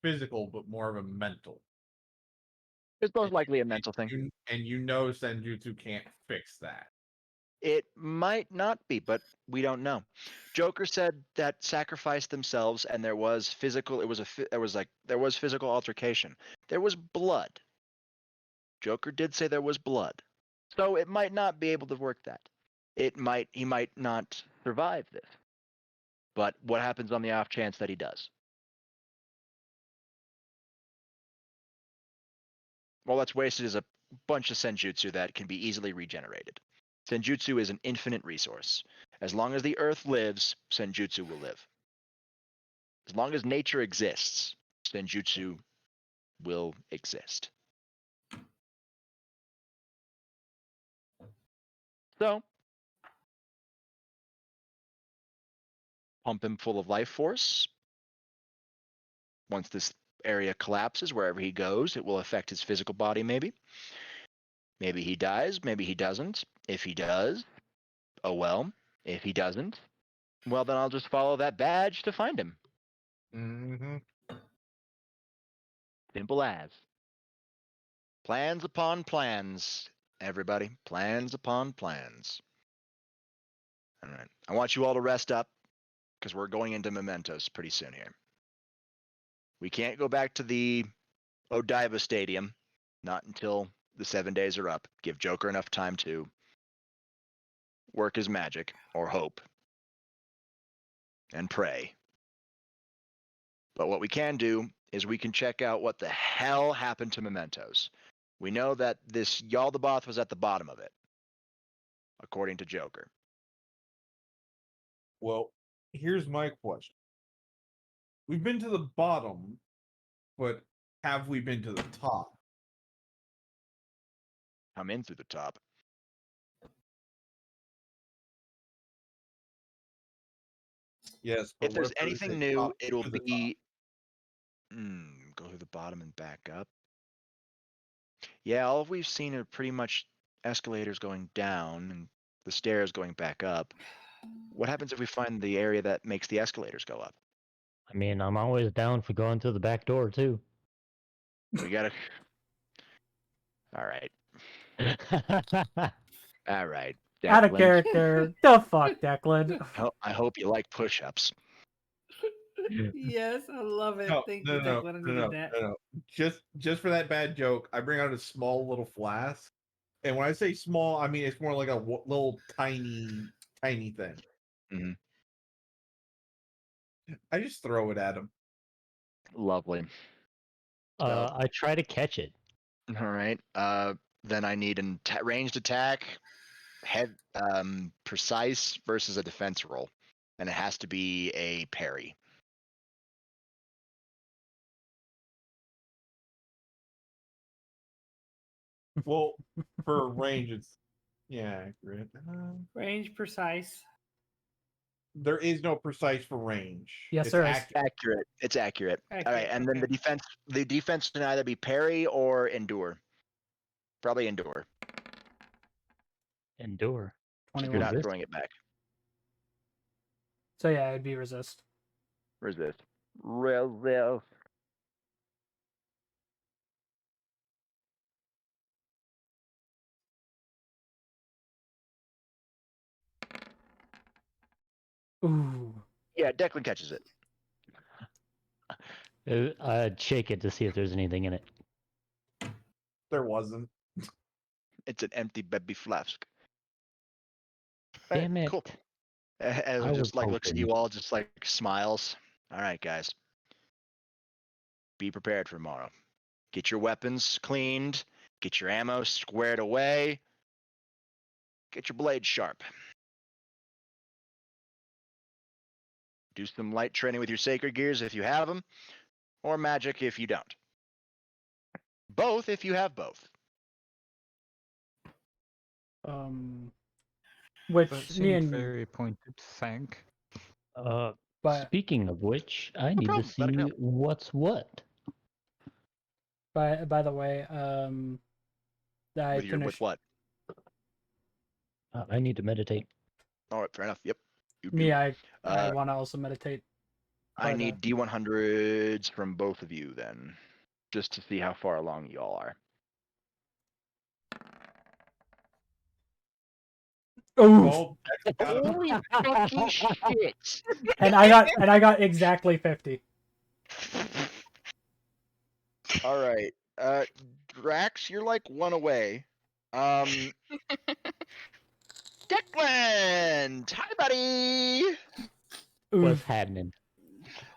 physical, but more of a mental. It's most likely a mental thing. And you know Senjutsu can't fix that. It might not be, but we don't know. Joker said that sacrificed themselves, and there was physical. There was physical altercation. There was blood. Joker did say there was blood, so it might not be able to work that. He might not survive this. But what happens on the off chance that he does? Well, that's wasted is a bunch of senjutsu that can be easily regenerated. Senjutsu is an infinite resource. As long as the earth lives, senjutsu will live. As long as nature exists, senjutsu will exist. So, pump him full of life force. Once this area collapses, wherever he goes, it will affect his physical body, maybe. Maybe he dies, maybe he doesn't. If he does, oh well. If he doesn't, well, then I'll just follow that badge to find him. Mm-hmm. Simple as. Plans upon plans, everybody. Plans upon plans. All right. I want you all to rest up because we're going into mementos pretty soon here. We can't go back to the Odaiba Stadium, not until the 7 days are up. Give Joker enough time to work his magic, or hope, and pray. But what we can do is we can check out what the hell happened to mementos. We know that this Yaldabaoth was at the bottom of it, according to Joker. Well, here's my question. We've been to the bottom, but have we been to the top? Come in through the top. Yes, but If what there's there is anything a new, top it'll to the top? be go through the bottom and back up. Yeah, all we've seen are pretty much escalators going down and the stairs going back up. What happens if we find the area that makes the escalators go up? I mean, I'm always down for going through the back door too. We gotta. All right. All right. Out of Declan. character. The fuck, Declan. I hope you like push-ups. Yes, I love it. No, Thank no, you, no, Declan. I no, needed no, that. no, no. Just for that bad joke, I bring out a small little flask, and when I say small, I mean it's more like a little tiny thing. Mhm. I just throw it at him. Lovely. So, I try to catch it. all right. Then I need an ranged attack, precise versus a defense roll, and it has to be a parry. Well, for range, it's accurate. Range precise. There is no precise for range. Yes, It's there is. Accurate. It's accurate. All right, Accurate, and then the okay. defense can either be parry or endure. Probably endure. Endure. If you're 21. not Resist? throwing it back. So yeah, it'd be resist. Resist. Resist. Ooh. Yeah, Declan catches it. I'd shake it to see if there's anything in it. There wasn't. It's an empty baby flask. Damn it. Cool. As I it was just like looks at hoping. you all, just like smiles. All right, guys. Be prepared for tomorrow. Get your weapons cleaned. Get your ammo squared away. Get your blades sharp. Do some light training with your sacred gears if you have them, or magic if you don't. Both if you have both. Which That me seemed and very pointed. Thank. but Speaking of which, I need to problem, let it see go. what's what. by the way, I With finished what? I need to meditate. All right, fair enough. Yep. You do. me. I Uh, want to also meditate. I But, need D100s from both of you then, just to see how far along y'all are. Ooh. Oh, Holy fucking shit! And I got exactly 50. All right, Drax, you're like one away. Declan, hi buddy. What's Oof. happening?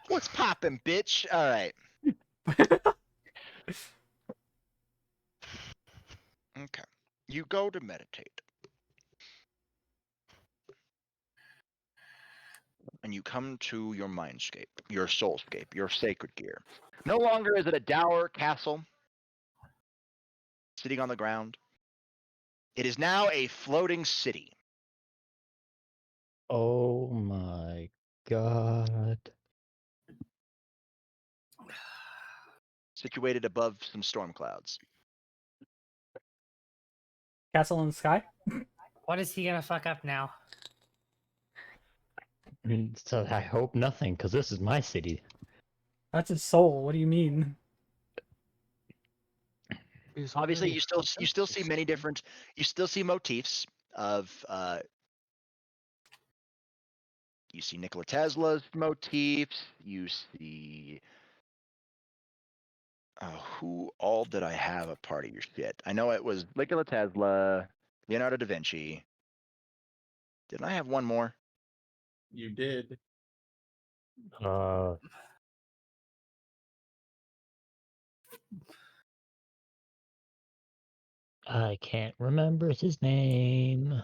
What's poppin', bitch? All right. Okay. You go to meditate. And you come to your mindscape, your soulscape, your sacred gear. No longer is it a dour castle sitting on the ground. It is now a floating city. Oh my god. Situated above some storm clouds. Castle in the sky. What is he gonna fuck up now? So I hope nothing, because this is my city. That's his soul. What do you mean? Obviously, you still see many different. You still see motifs of. You see Nikola Tesla's motifs. You see. Who all did I have a part of your shit? I know it was Nikola Tesla, Leonardo da Vinci. Didn't I have one more? you did. I can't remember his name.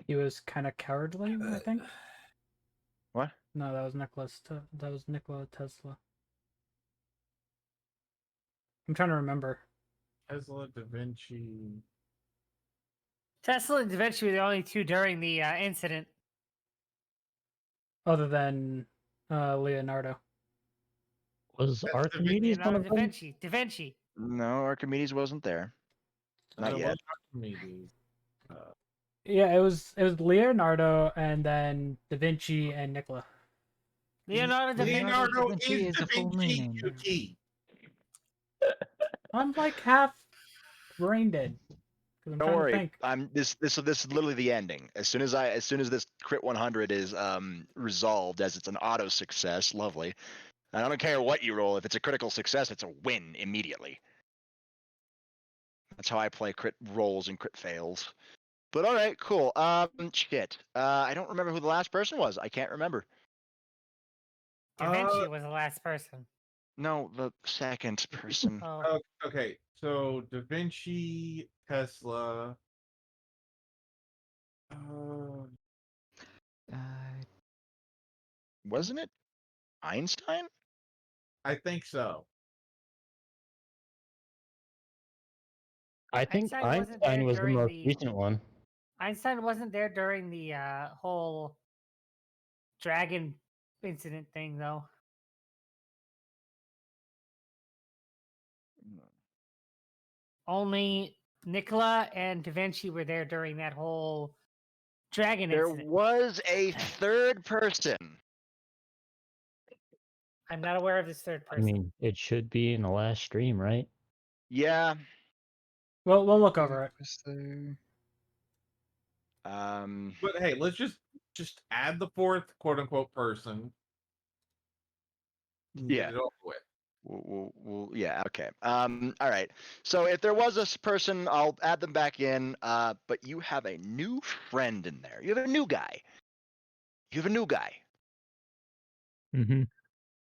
He was kind of cowardly, I think. What? No, that was that was Nikola Tesla. I'm trying to remember. Tesla, Da Vinci. Tesla and Da Vinci were the only two during the incident. Other than Leonardo. Was That's Archimedes one Leonardo of da them? Vinci. Da Vinci. No, Archimedes wasn't there. Not It yet. was Archimedes. Yeah, it was Leonardo and then Da Vinci and Nicola. Leonardo da Vinci. Leonardo Vinci is is Da a full Vinci, name. you geek. I'm like half brain dead because I'm Don't trying to worry. think. This is literally the ending. As soon as this crit 100 is resolved, as it's an auto success, lovely. And I don't care what you roll. If it's a critical success, it's a win immediately. That's how I play crit rolls and crit fails. But all right, cool. Shit. I don't remember who the last person was. I can't remember. Da Vinci was the last person. No, the second person. Oh, Okay, so Da Vinci, Tesla. Uh, Wasn't it Einstein? I think so. I think Einstein wasn't there Einstein was the during most the- recent one. Einstein wasn't there during the whole dragon incident thing, though. Only Nicola and Da Vinci were there during that whole dragon There incident. was a third person. I'm not aware of this third I person. mean, it should be in the last stream, right? Yeah. Well, we'll look over it. was there? But hey, let's just add the fourth quote unquote person. And Yeah. Get it over with. Yeah, okay. All right. So if there was a person, I'll add them back in. But you have a new friend in there. You have a new guy. Mm-hmm.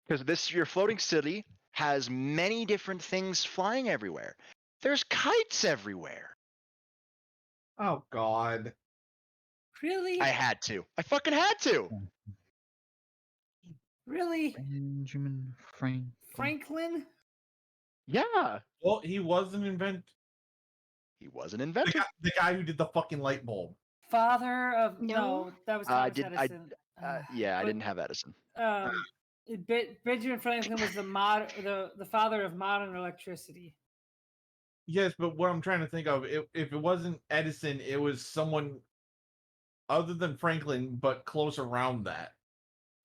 Because your floating city has many different things flying everywhere. There's kites everywhere. Oh God. Really? I fucking had to. Really? Benjamin Franklin. Franklin? Yeah. Well, he was an inventor. He was an inventor. The guy who did the fucking light bulb. Father of No. that was Thomas I Edison. yeah, I but, didn't have Edison. Benjamin Franklin was the father of modern electricity. Yes, but what I'm trying to think of, if it wasn't Edison, it was someone other than Franklin, but close around that.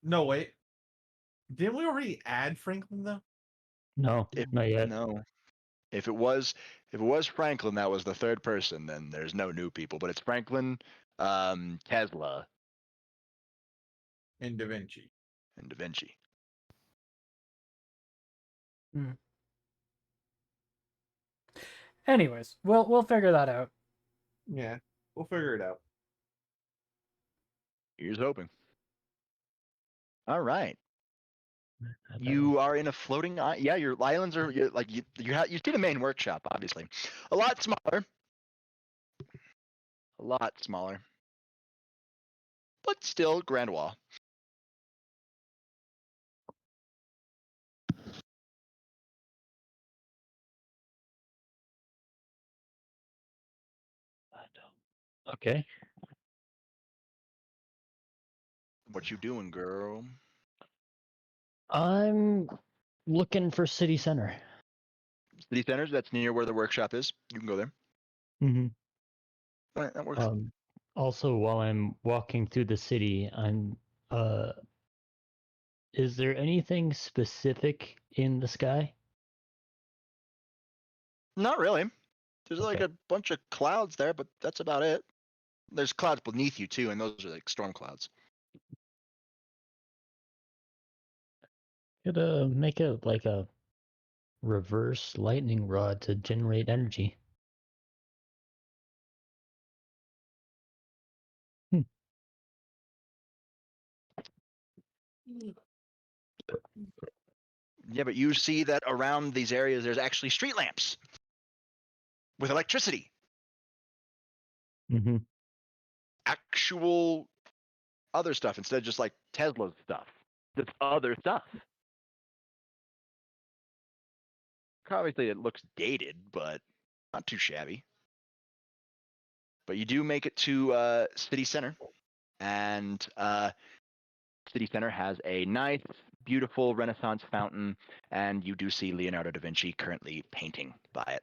No, wait. Didn't we already add Franklin though? No, not yet. No. If it was Franklin that was the third person, then there's no new people. But it's Franklin, Tesla, And Da Vinci. and Da Vinci. Anyways, we'll figure that out. Yeah, we'll figure it out. Here's hoping. All right. You are in a floating island. Yeah, your islands are you see the main workshop, obviously. A lot smaller. But still Grand Wall. Okay. What you doing, girl? I'm looking for city center. City centers, that's near where the workshop is. You can go there. Mm-hmm. All right, that works. Also, while I'm walking through the city, is there anything specific in the sky? Not really. There's like Okay. a bunch of clouds there, but that's about it. There's clouds beneath you too, and those are like storm clouds. Could make a reverse lightning rod to generate energy. Yeah, but you see that around these areas there's actually street lamps with electricity. Mm-hmm. Actual other stuff instead of just like Tesla stuff. Just other stuff. Obviously it looks dated, but not too shabby. But you do make it to City Center, and City Center has a nice, beautiful Renaissance fountain, and you do see Leonardo da Vinci currently painting by it.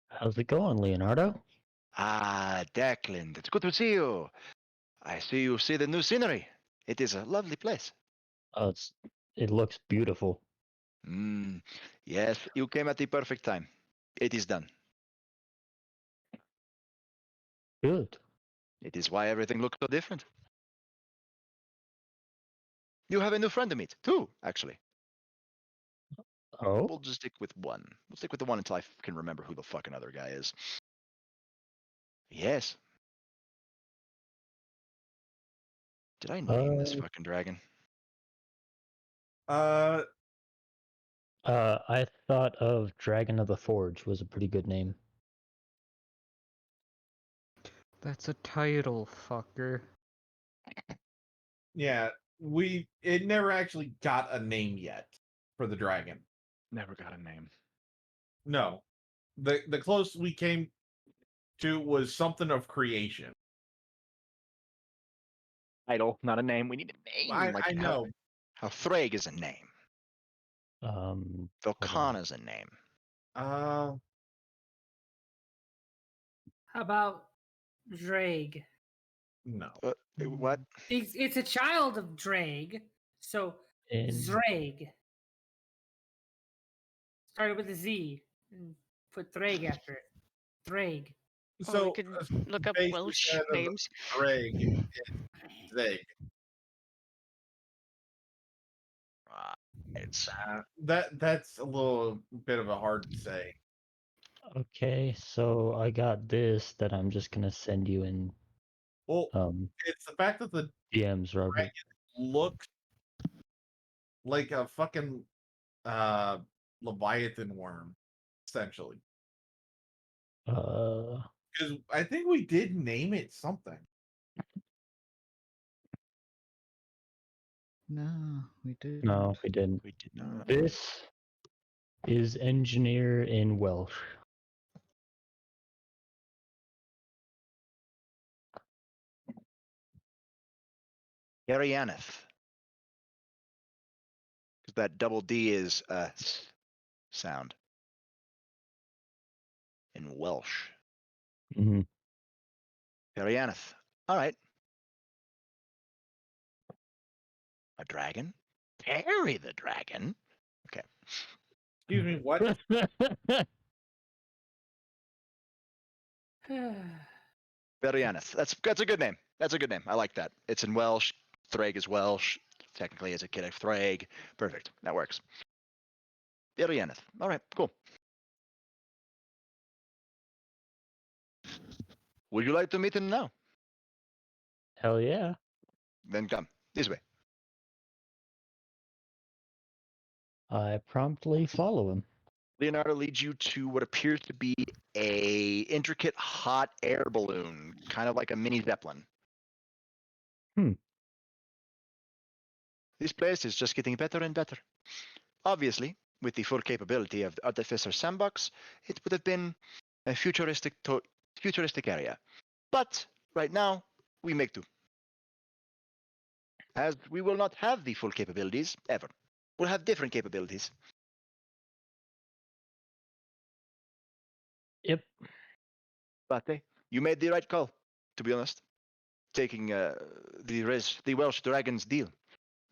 How's it going, Leonardo? Ah, Declan, it's good to see you. I see you see the new scenery. It is a lovely place. Oh, it looks beautiful. Yes, you came at the perfect time. It is done. Good. It is why everything looks so different. You have a new friend to meet, too, actually. Oh, We'll just stick with one. We'll stick with the one until I can remember who the fucking other guy is. Yes. Did I name this fucking dragon? I thought of Dragon of the Forge was a pretty good name. That's a title, fucker. Yeah, it never actually got a name yet for the dragon. Never got a name. No. The closest we came to was something of creation. Title, not a name. We need a name. I know. How Thrag is a name. Volcana is a name. Uh, How about Drag? no. What? It's a child of Drag, so Zrag. Started with a Z and put Thrag after it. Thrag. Or we could look up base Welsh instead of names. Dreg, it's Zeg. It's That's a little bit of a hard to say. Okay, so I got this that I'm just gonna send you in. Well, it's the fact that the DMs, Robert. dragon looks like a fucking Leviathan worm, essentially. Because I think we did name it something. No, we didn't. No, we didn't. We did not. This is engineer in Welsh. Arianeth. Because that double D is a sound in Welsh. Mm-hmm. Arianeth. All right. A dragon? Perry the dragon? Okay. Excuse me, what? Arianeth. That's a good name. That's a good name. I like that. It's in Welsh. Thrag is Welsh. Technically, it's a kid of Thrag. Perfect. That works. Arianeth. All right. Cool. Would you like to meet him now? Hell yeah. Then come this way. I promptly follow him. Leonardo leads you to what appears to be a intricate hot air balloon, kind of like a mini Zeppelin. This place is just getting better and better. Obviously, with the full capability of the Artificer Sandbox, it would have been a futuristic area. But right now, we make do. As we will not have the full capabilities ever. We'll have different capabilities. Yep. But you made the right call, to be honest. Taking the Welsh Dragons deal.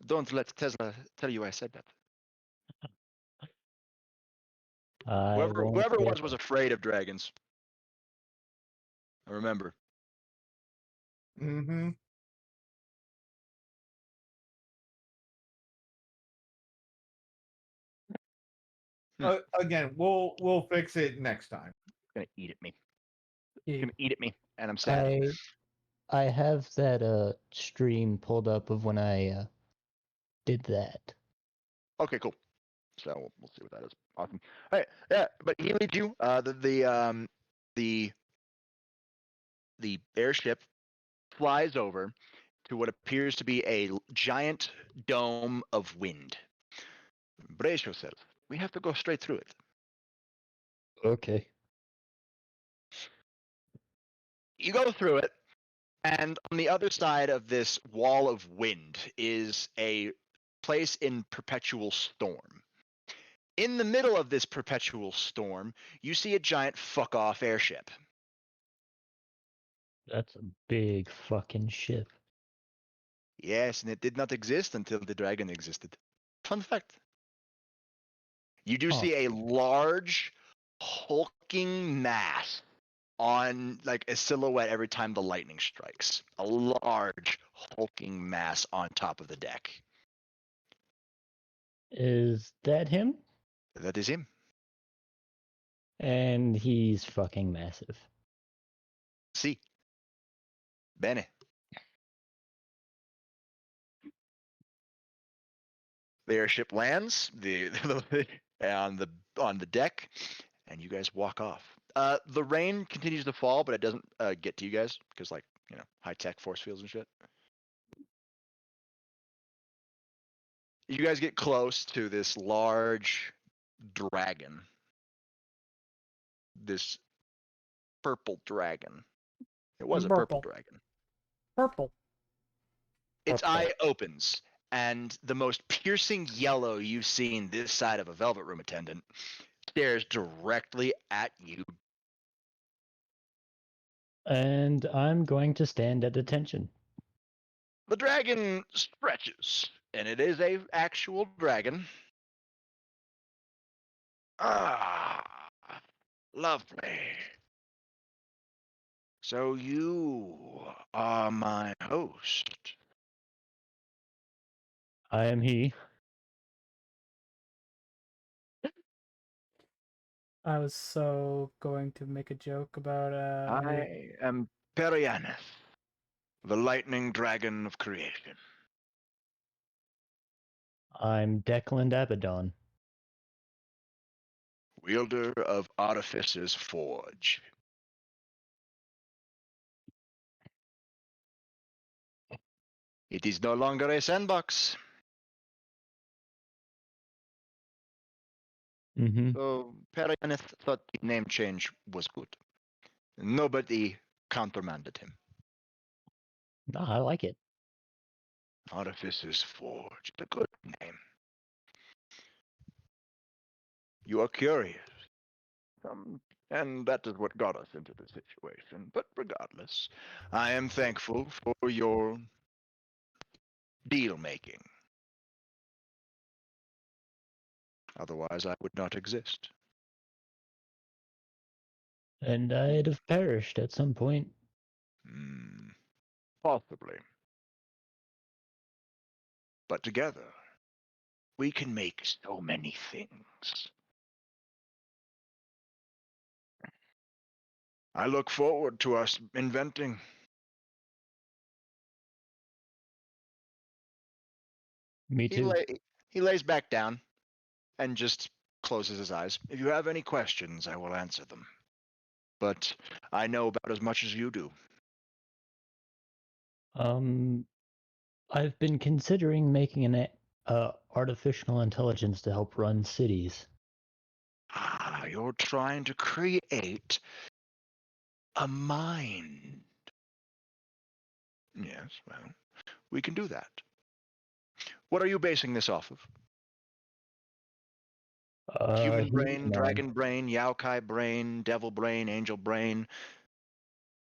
Don't let Tesla tell you I said that. Whoever was afraid of dragons. I remember. Mm-hmm. Again, we'll fix it next time. It's gonna eat at me. It's gonna eat at me, and I'm sad. I have that stream pulled up of when I did that. Okay, cool. So we'll see what that is. Awesome. All right, yeah, but he leads you. The airship flies over to what appears to be a giant dome of wind. Brace yourself. We have to go straight through it. Okay. You go through it, and on the other side of this wall of wind is a place in perpetual storm. In the middle of this perpetual storm, you see a giant fuck-off airship. That's a big fucking ship. Yes, and it did not exist until the dragon existed. Fun fact. You do Huh. see a large, hulking mass on like a silhouette every time the lightning strikes. A large, hulking mass on top of the deck. Is that him? That is him. And he's fucking massive. See. Bene. The airship lands on the deck, and you guys walk off. The rain continues to fall, but it doesn't get to you guys because, like, high tech force fields and shit. You guys get close to this large dragon. This purple dragon. It was a purple Purple. dragon. Purple. Its Purple. eye opens, and the most piercing yellow you've seen this side of a Velvet Room attendant stares directly at you. And I'm going to stand at attention. The dragon stretches, and it is a actual dragon. Ah, lovely. So you are my host. I am he. I was so going to make a joke about I am Perianeth, the lightning dragon of creation. I'm Declan Abaddon. Wielder of Artificer's Forge. It is no longer a sandbox. Mm-hmm. So Perianeth thought the name change was good. Nobody countermanded him. No, I like it. Artificer's Forge, a good name. You are curious. And that is what got us into the situation. But regardless, I am thankful for your deal making. Otherwise, I would not exist. And I'd have perished at some point. Possibly. But together, we can make so many things. I look forward to us inventing. Me too. He lays back down and just closes his eyes. If you have any questions, I will answer them. But I know about as much as you do. I've been considering making an artificial intelligence to help run cities. Ah, you're trying to create a mind. Yes, well, we can do that. What are you basing this off of? Human brain, Human. dragon brain, Yaokai brain, devil brain, angel brain.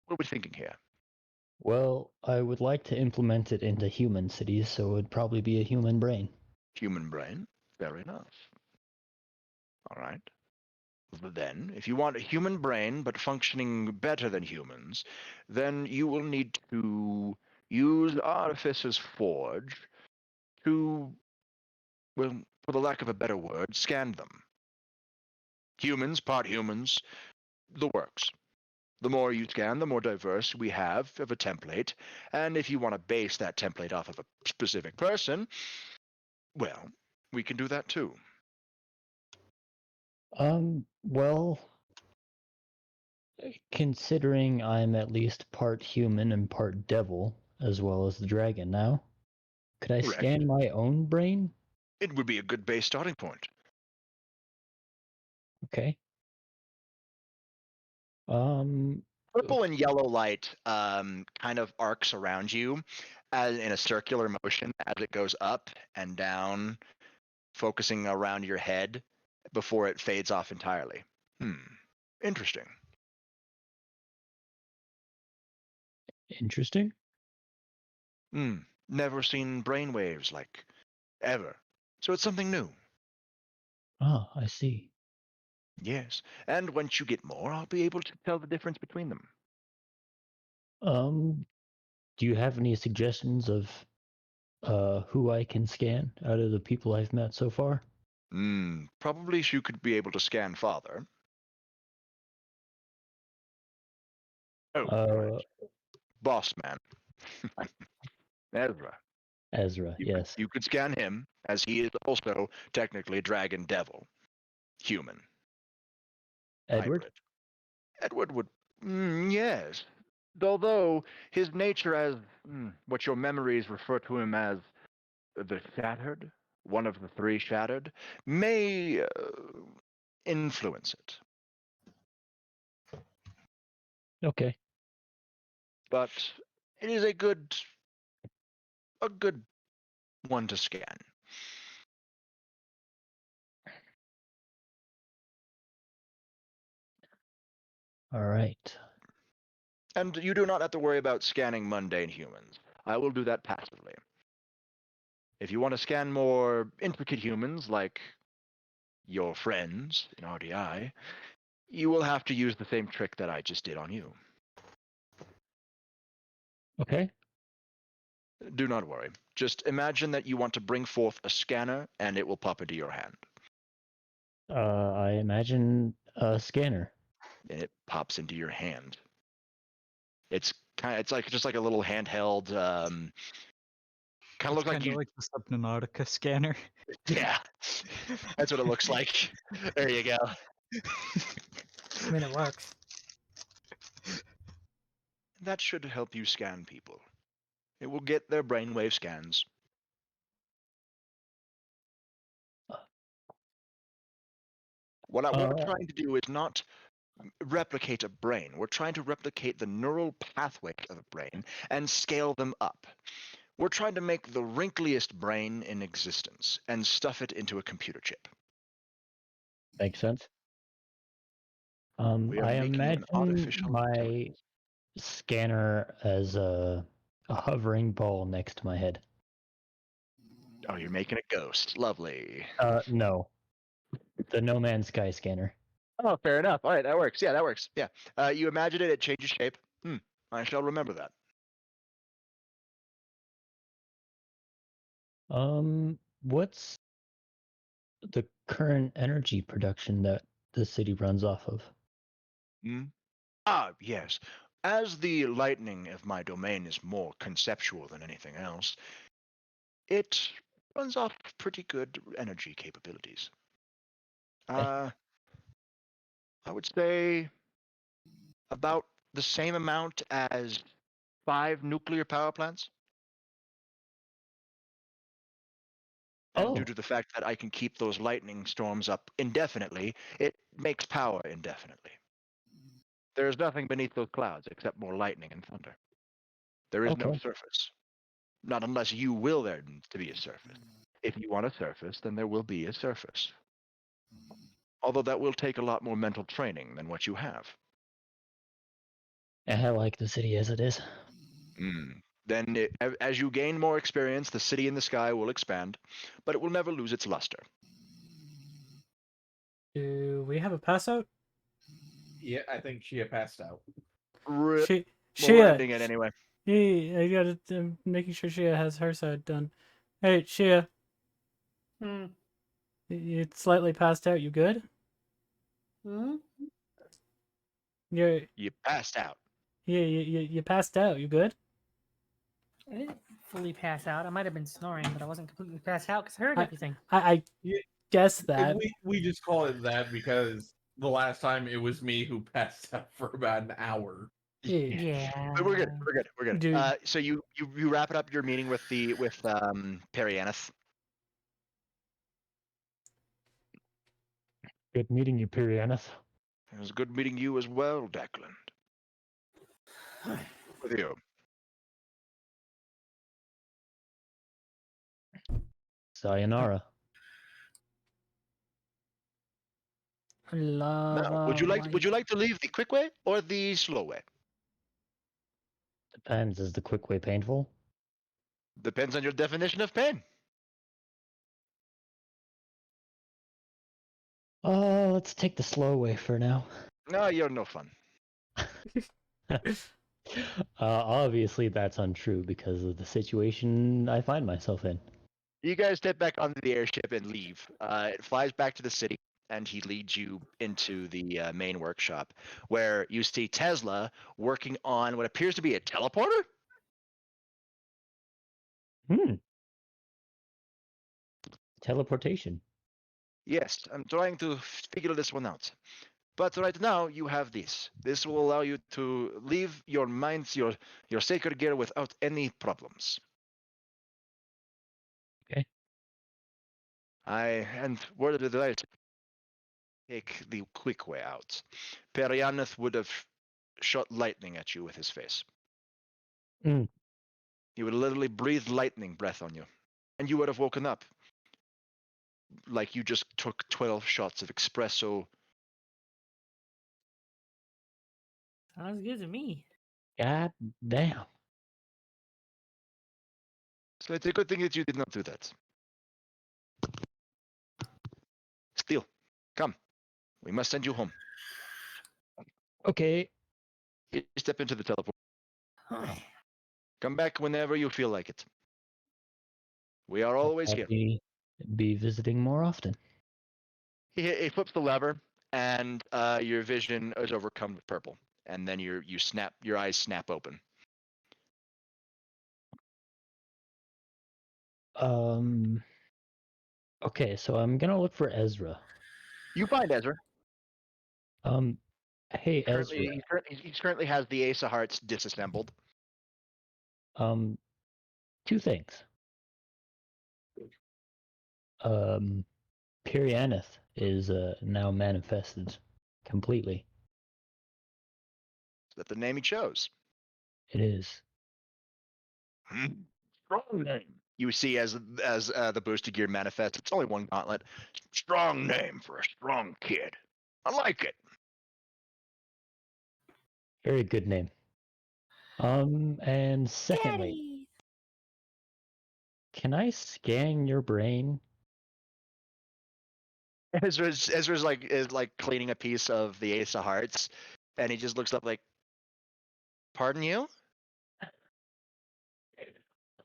What are we thinking here? Well, I would like to implement it into human cities, so it would probably be a human brain. Human brain? Fair enough. All right. Then, if you want a human brain but functioning better than humans, then you will need to use Artificer's Forge to, well, for the lack of a better word, scan them. Humans, the works. The more you scan, the more diverse we have of a template, and if you want to base that template off of a specific person, well, we can do that too. Well, considering I'm at least part human and part devil, as well as the dragon now, could I Correct. scan my own brain? It would be a good base starting point. Okay. Purple and yellow light kind of arcs around you as in a circular motion as it goes up and down, focusing around your head before it fades off entirely. Interesting. Interesting. Never seen brainwaves like ever. So it's something new. Ah, I see. Yes. And once you get more, I'll be able to tell the difference between them. Do you have any suggestions of who I can scan out of the people I've met so far? Probably you could be able to scan father. Oh, right. Boss man. Ezra. Ezra, yes. You could scan him, as he is also technically dragon devil. Human. Edward? Hybrid. Edward would. Yes. Although his nature as what your memories refer to him as the Shattered, one of the three Shattered, may influence it. Okay. But it is a good one to scan. All right. And you do not have to worry about scanning mundane humans. I will do that passively. If you want to scan more intricate humans, like your friends in RDI, you will have to use the same trick that I just did on you. Okay. Do not worry. Just imagine that you want to bring forth a scanner, and it will pop into your hand. I imagine a scanner. And it pops into your hand. It's like just like a little handheld. Kind of It's look like kind of you. like the Subnautica scanner. Yeah, that's what it looks like. There you go. I mean, it works. That should help you scan people. It will get their brainwave scans. What we're trying to do is not replicate a brain. We're trying to replicate the neural pathways of a brain and scale them up. We're trying to make the wrinkliest brain in existence and stuff it into a computer chip. Makes sense. We are I making an imagine artificial my intelligence. scanner as a hovering ball next to my head. Oh, you're making a ghost. Lovely. No. The No Man's Sky scanner. Oh, fair enough. All right, that works. Yeah, that works. Yeah. You imagine it changes shape. I shall remember that. What's the current energy production that the city runs off of? Yes. As the lightning of my domain is more conceptual than anything else, it runs off pretty good energy capabilities. I would say about the same amount as 5 nuclear power plants. And due to the fact that I can keep those lightning storms up indefinitely, it makes power indefinitely. There is nothing beneath those clouds except more lightning and thunder. There is no Okay. surface. Not unless you will there to be a surface. If you want a surface, then there will be a surface. Although that will take a lot more mental training than what you have. I like the city as it is. Then, as you gain more experience, the city in the sky will expand, but it will never lose its luster. Do we have a pass out? Yeah, I think Shia passed out. Rip. Well, we're Shia. ending it anyway. Yeah, I gotta making sure Shia has her side done. Hey, Shia. You slightly passed out. You good? You passed out. Yeah, you passed out. You good? I didn't fully pass out. I might have been snoring, but I wasn't completely passed out because I heard I- everything. I Yeah, guess and that. we just call it that because the last time it was me who passed out for about an hour. Yeah. But we're good. We're good. We're good. Dude. So you wrap it up your meeting with Perianus. Good meeting you, Perianus. It was good meeting you as well, Declan. With you. Sayonara. Now, would you like to leave the quick way or the slow way? Depends. Is the quick way painful? Depends on your definition of pain. Let's take the slow way for now. No, you're no fun. Obviously, that's untrue because of the situation I find myself in. You guys step back onto the airship and leave. It flies back to the city, and he leads you into the main workshop, where you see Tesla working on what appears to be a teleporter. Teleportation. Yes, I'm trying to figure this one out. But right now, you have this. This will allow you to leave your minds, your sacred gear, without any problems. Okay. And word of the light, take the quick way out. Perianath would have shot lightning at you with his face. Mm. He would literally breathe lightning breath on you. And you would have woken up like you just took 12 shots of espresso. Sounds good to me. God damn. So it's a good thing that you did not do that. Still, come. We must send you home. Okay. You step into the teleport. Come back whenever you feel like it. We are always I'll here. be visiting more often. He flips the lever, and your vision is overcome with purple, and then your eyes snap open. Okay, so I'm gonna look for Ezra. You find Ezra. Hey Ezra. He currently has the Ace of Hearts disassembled. Two things. Perianeth is now manifested completely. Is that the name he chose? It is. Strong name. You see as the booster gear manifests. It's only one gauntlet. Strong name for a strong kid. I like it. Very good name. And secondly, Daddy! can I scan your brain? Ezra's like is like cleaning a piece of the Ace of Hearts, and he just looks up like, "Pardon you?"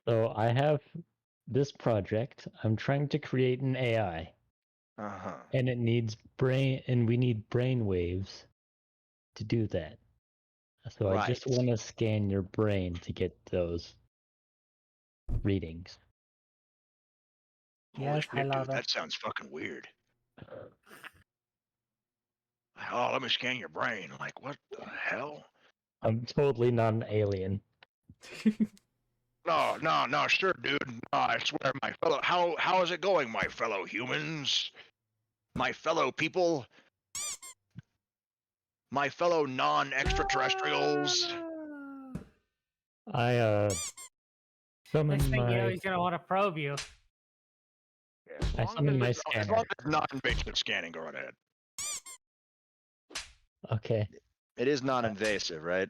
So I have this project. I'm trying to create an AI, Uh-huh. and it needs brain, and we need brain waves to do that. So I just Right. want to scan your brain to get those readings. Holy Yes, I shit, love dude, it. that sounds fucking weird. Oh, let me scan your brain. Like, what the hell? I'm totally not an alien. No, sure, dude. No, I swear, my fellow. How is it going, my fellow humans? My fellow people? My fellow non-extraterrestrials? I Next summoned thing you know, my he's gonna want to probe you. I summoned my as scanner. long as it's non-invasive scanning, go right ahead. Okay. It is non-invasive, right?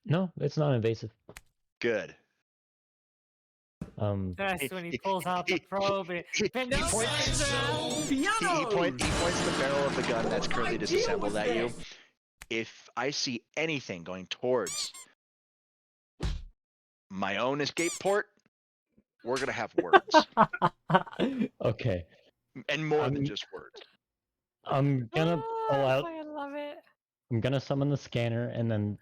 No, it's not invasive. Good. That's when he pulls out the probe and He points the barrel of the gun that's currently disassembled at you. If I see anything going towards my own escape port, we're gonna have words, Okay. and more than just words. I'm gonna pull out. I love it. I'm gonna summon the scanner and then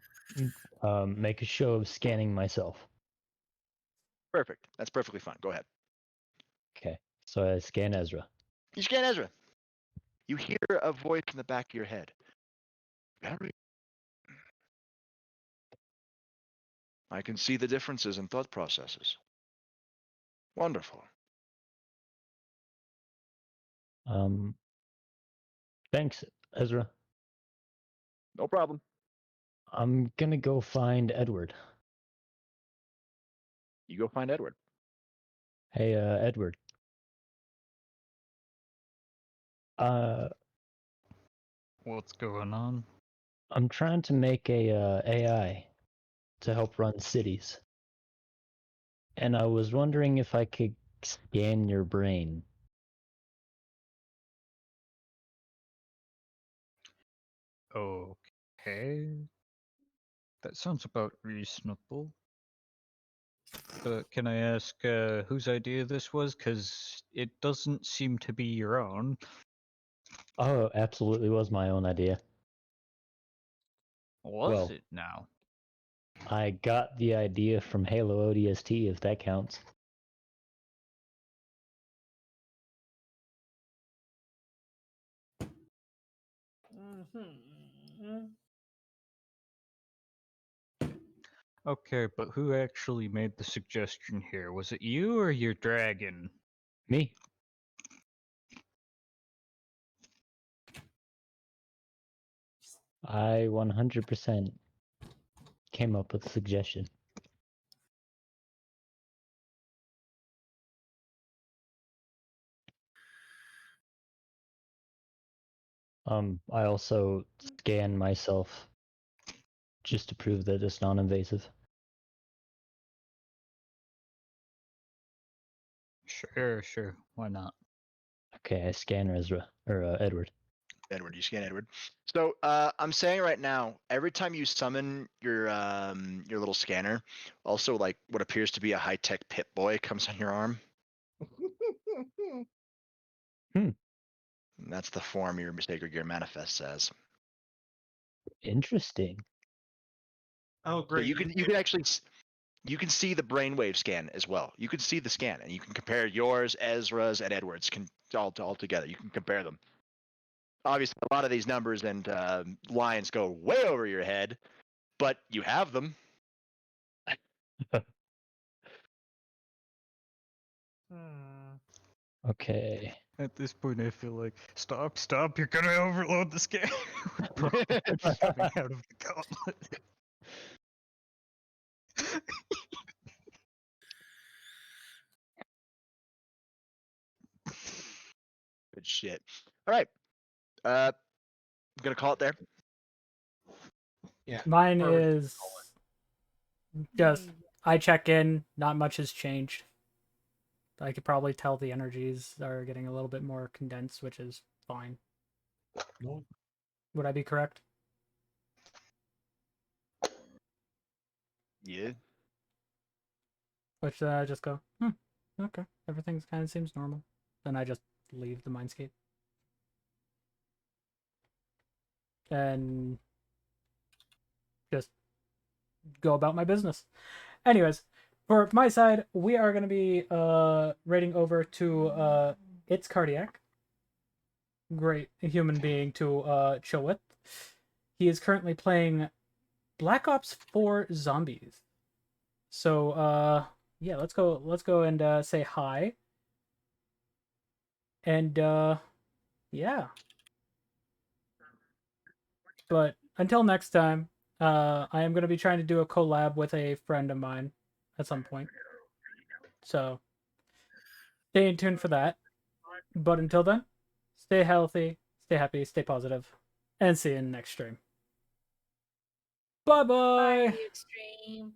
make a show of scanning myself. Perfect. That's perfectly fine. Go ahead. Okay. So I scan Ezra. You scan Ezra. You hear a voice in the back of your head. Very. I can see the differences in thought processes. Wonderful. Thanks, Ezra. No problem. I'm gonna go find Edward. You go find Edward. Hey, Edward. What's going on? I'm trying to make a AI to help run cities. And I was wondering if I could scan your brain. Okay. That sounds about reasonable. But can I ask whose idea this was? Because it doesn't seem to be your own. Oh, absolutely was my own idea. Was Well, it now? I got the idea from Halo ODST, if that counts. Mm-hmm. Okay, but who actually made the suggestion here? Was it you or your dragon? Me? I 100% came up with a suggestion. I also scanned myself just to prove that it's non-invasive. Sure. Why not? Okay, I scan Ezra or Edward. Edward, you scan Edward. So I'm saying right now, every time you summon your little scanner, also like what appears to be a high-tech Pip Boy comes on your arm. Hmm. And that's the form your Sacred Gear manifests as. Interesting. Oh, So great. you can actually you can see the brainwave scan as well. You can see the scan, and you can compare yours, Ezra's, and Edward's all together. You can compare them. Obviously, a lot of these numbers and lines go way over your head, but you have them. Okay. At this point, I feel like stop! You're gonna overload the scan. Coming out of the gauntlet. Good shit. All right. I'm gonna call it there. Yeah. Mine perfect. is just I check in, not much has changed. I could probably tell the energies are getting a little bit more condensed, which is fine. Would I be correct? Yeah. Which I just go, okay, everything kind of seems normal. Then I just leave the mindscape. And just go about my business. Anyways, for my side, we are going to be raiding over to It's Cardiac. Great human being to chill with. He is currently playing Black Ops 4 Zombies. So yeah, let's go and say hi. And yeah. But until next time, I am going to be trying to do a collab with a friend of mine at some point. So stay in tune for that. But until then, stay healthy, stay happy, stay positive, and see you in the next stream. Bye bye. Bye, Extreme.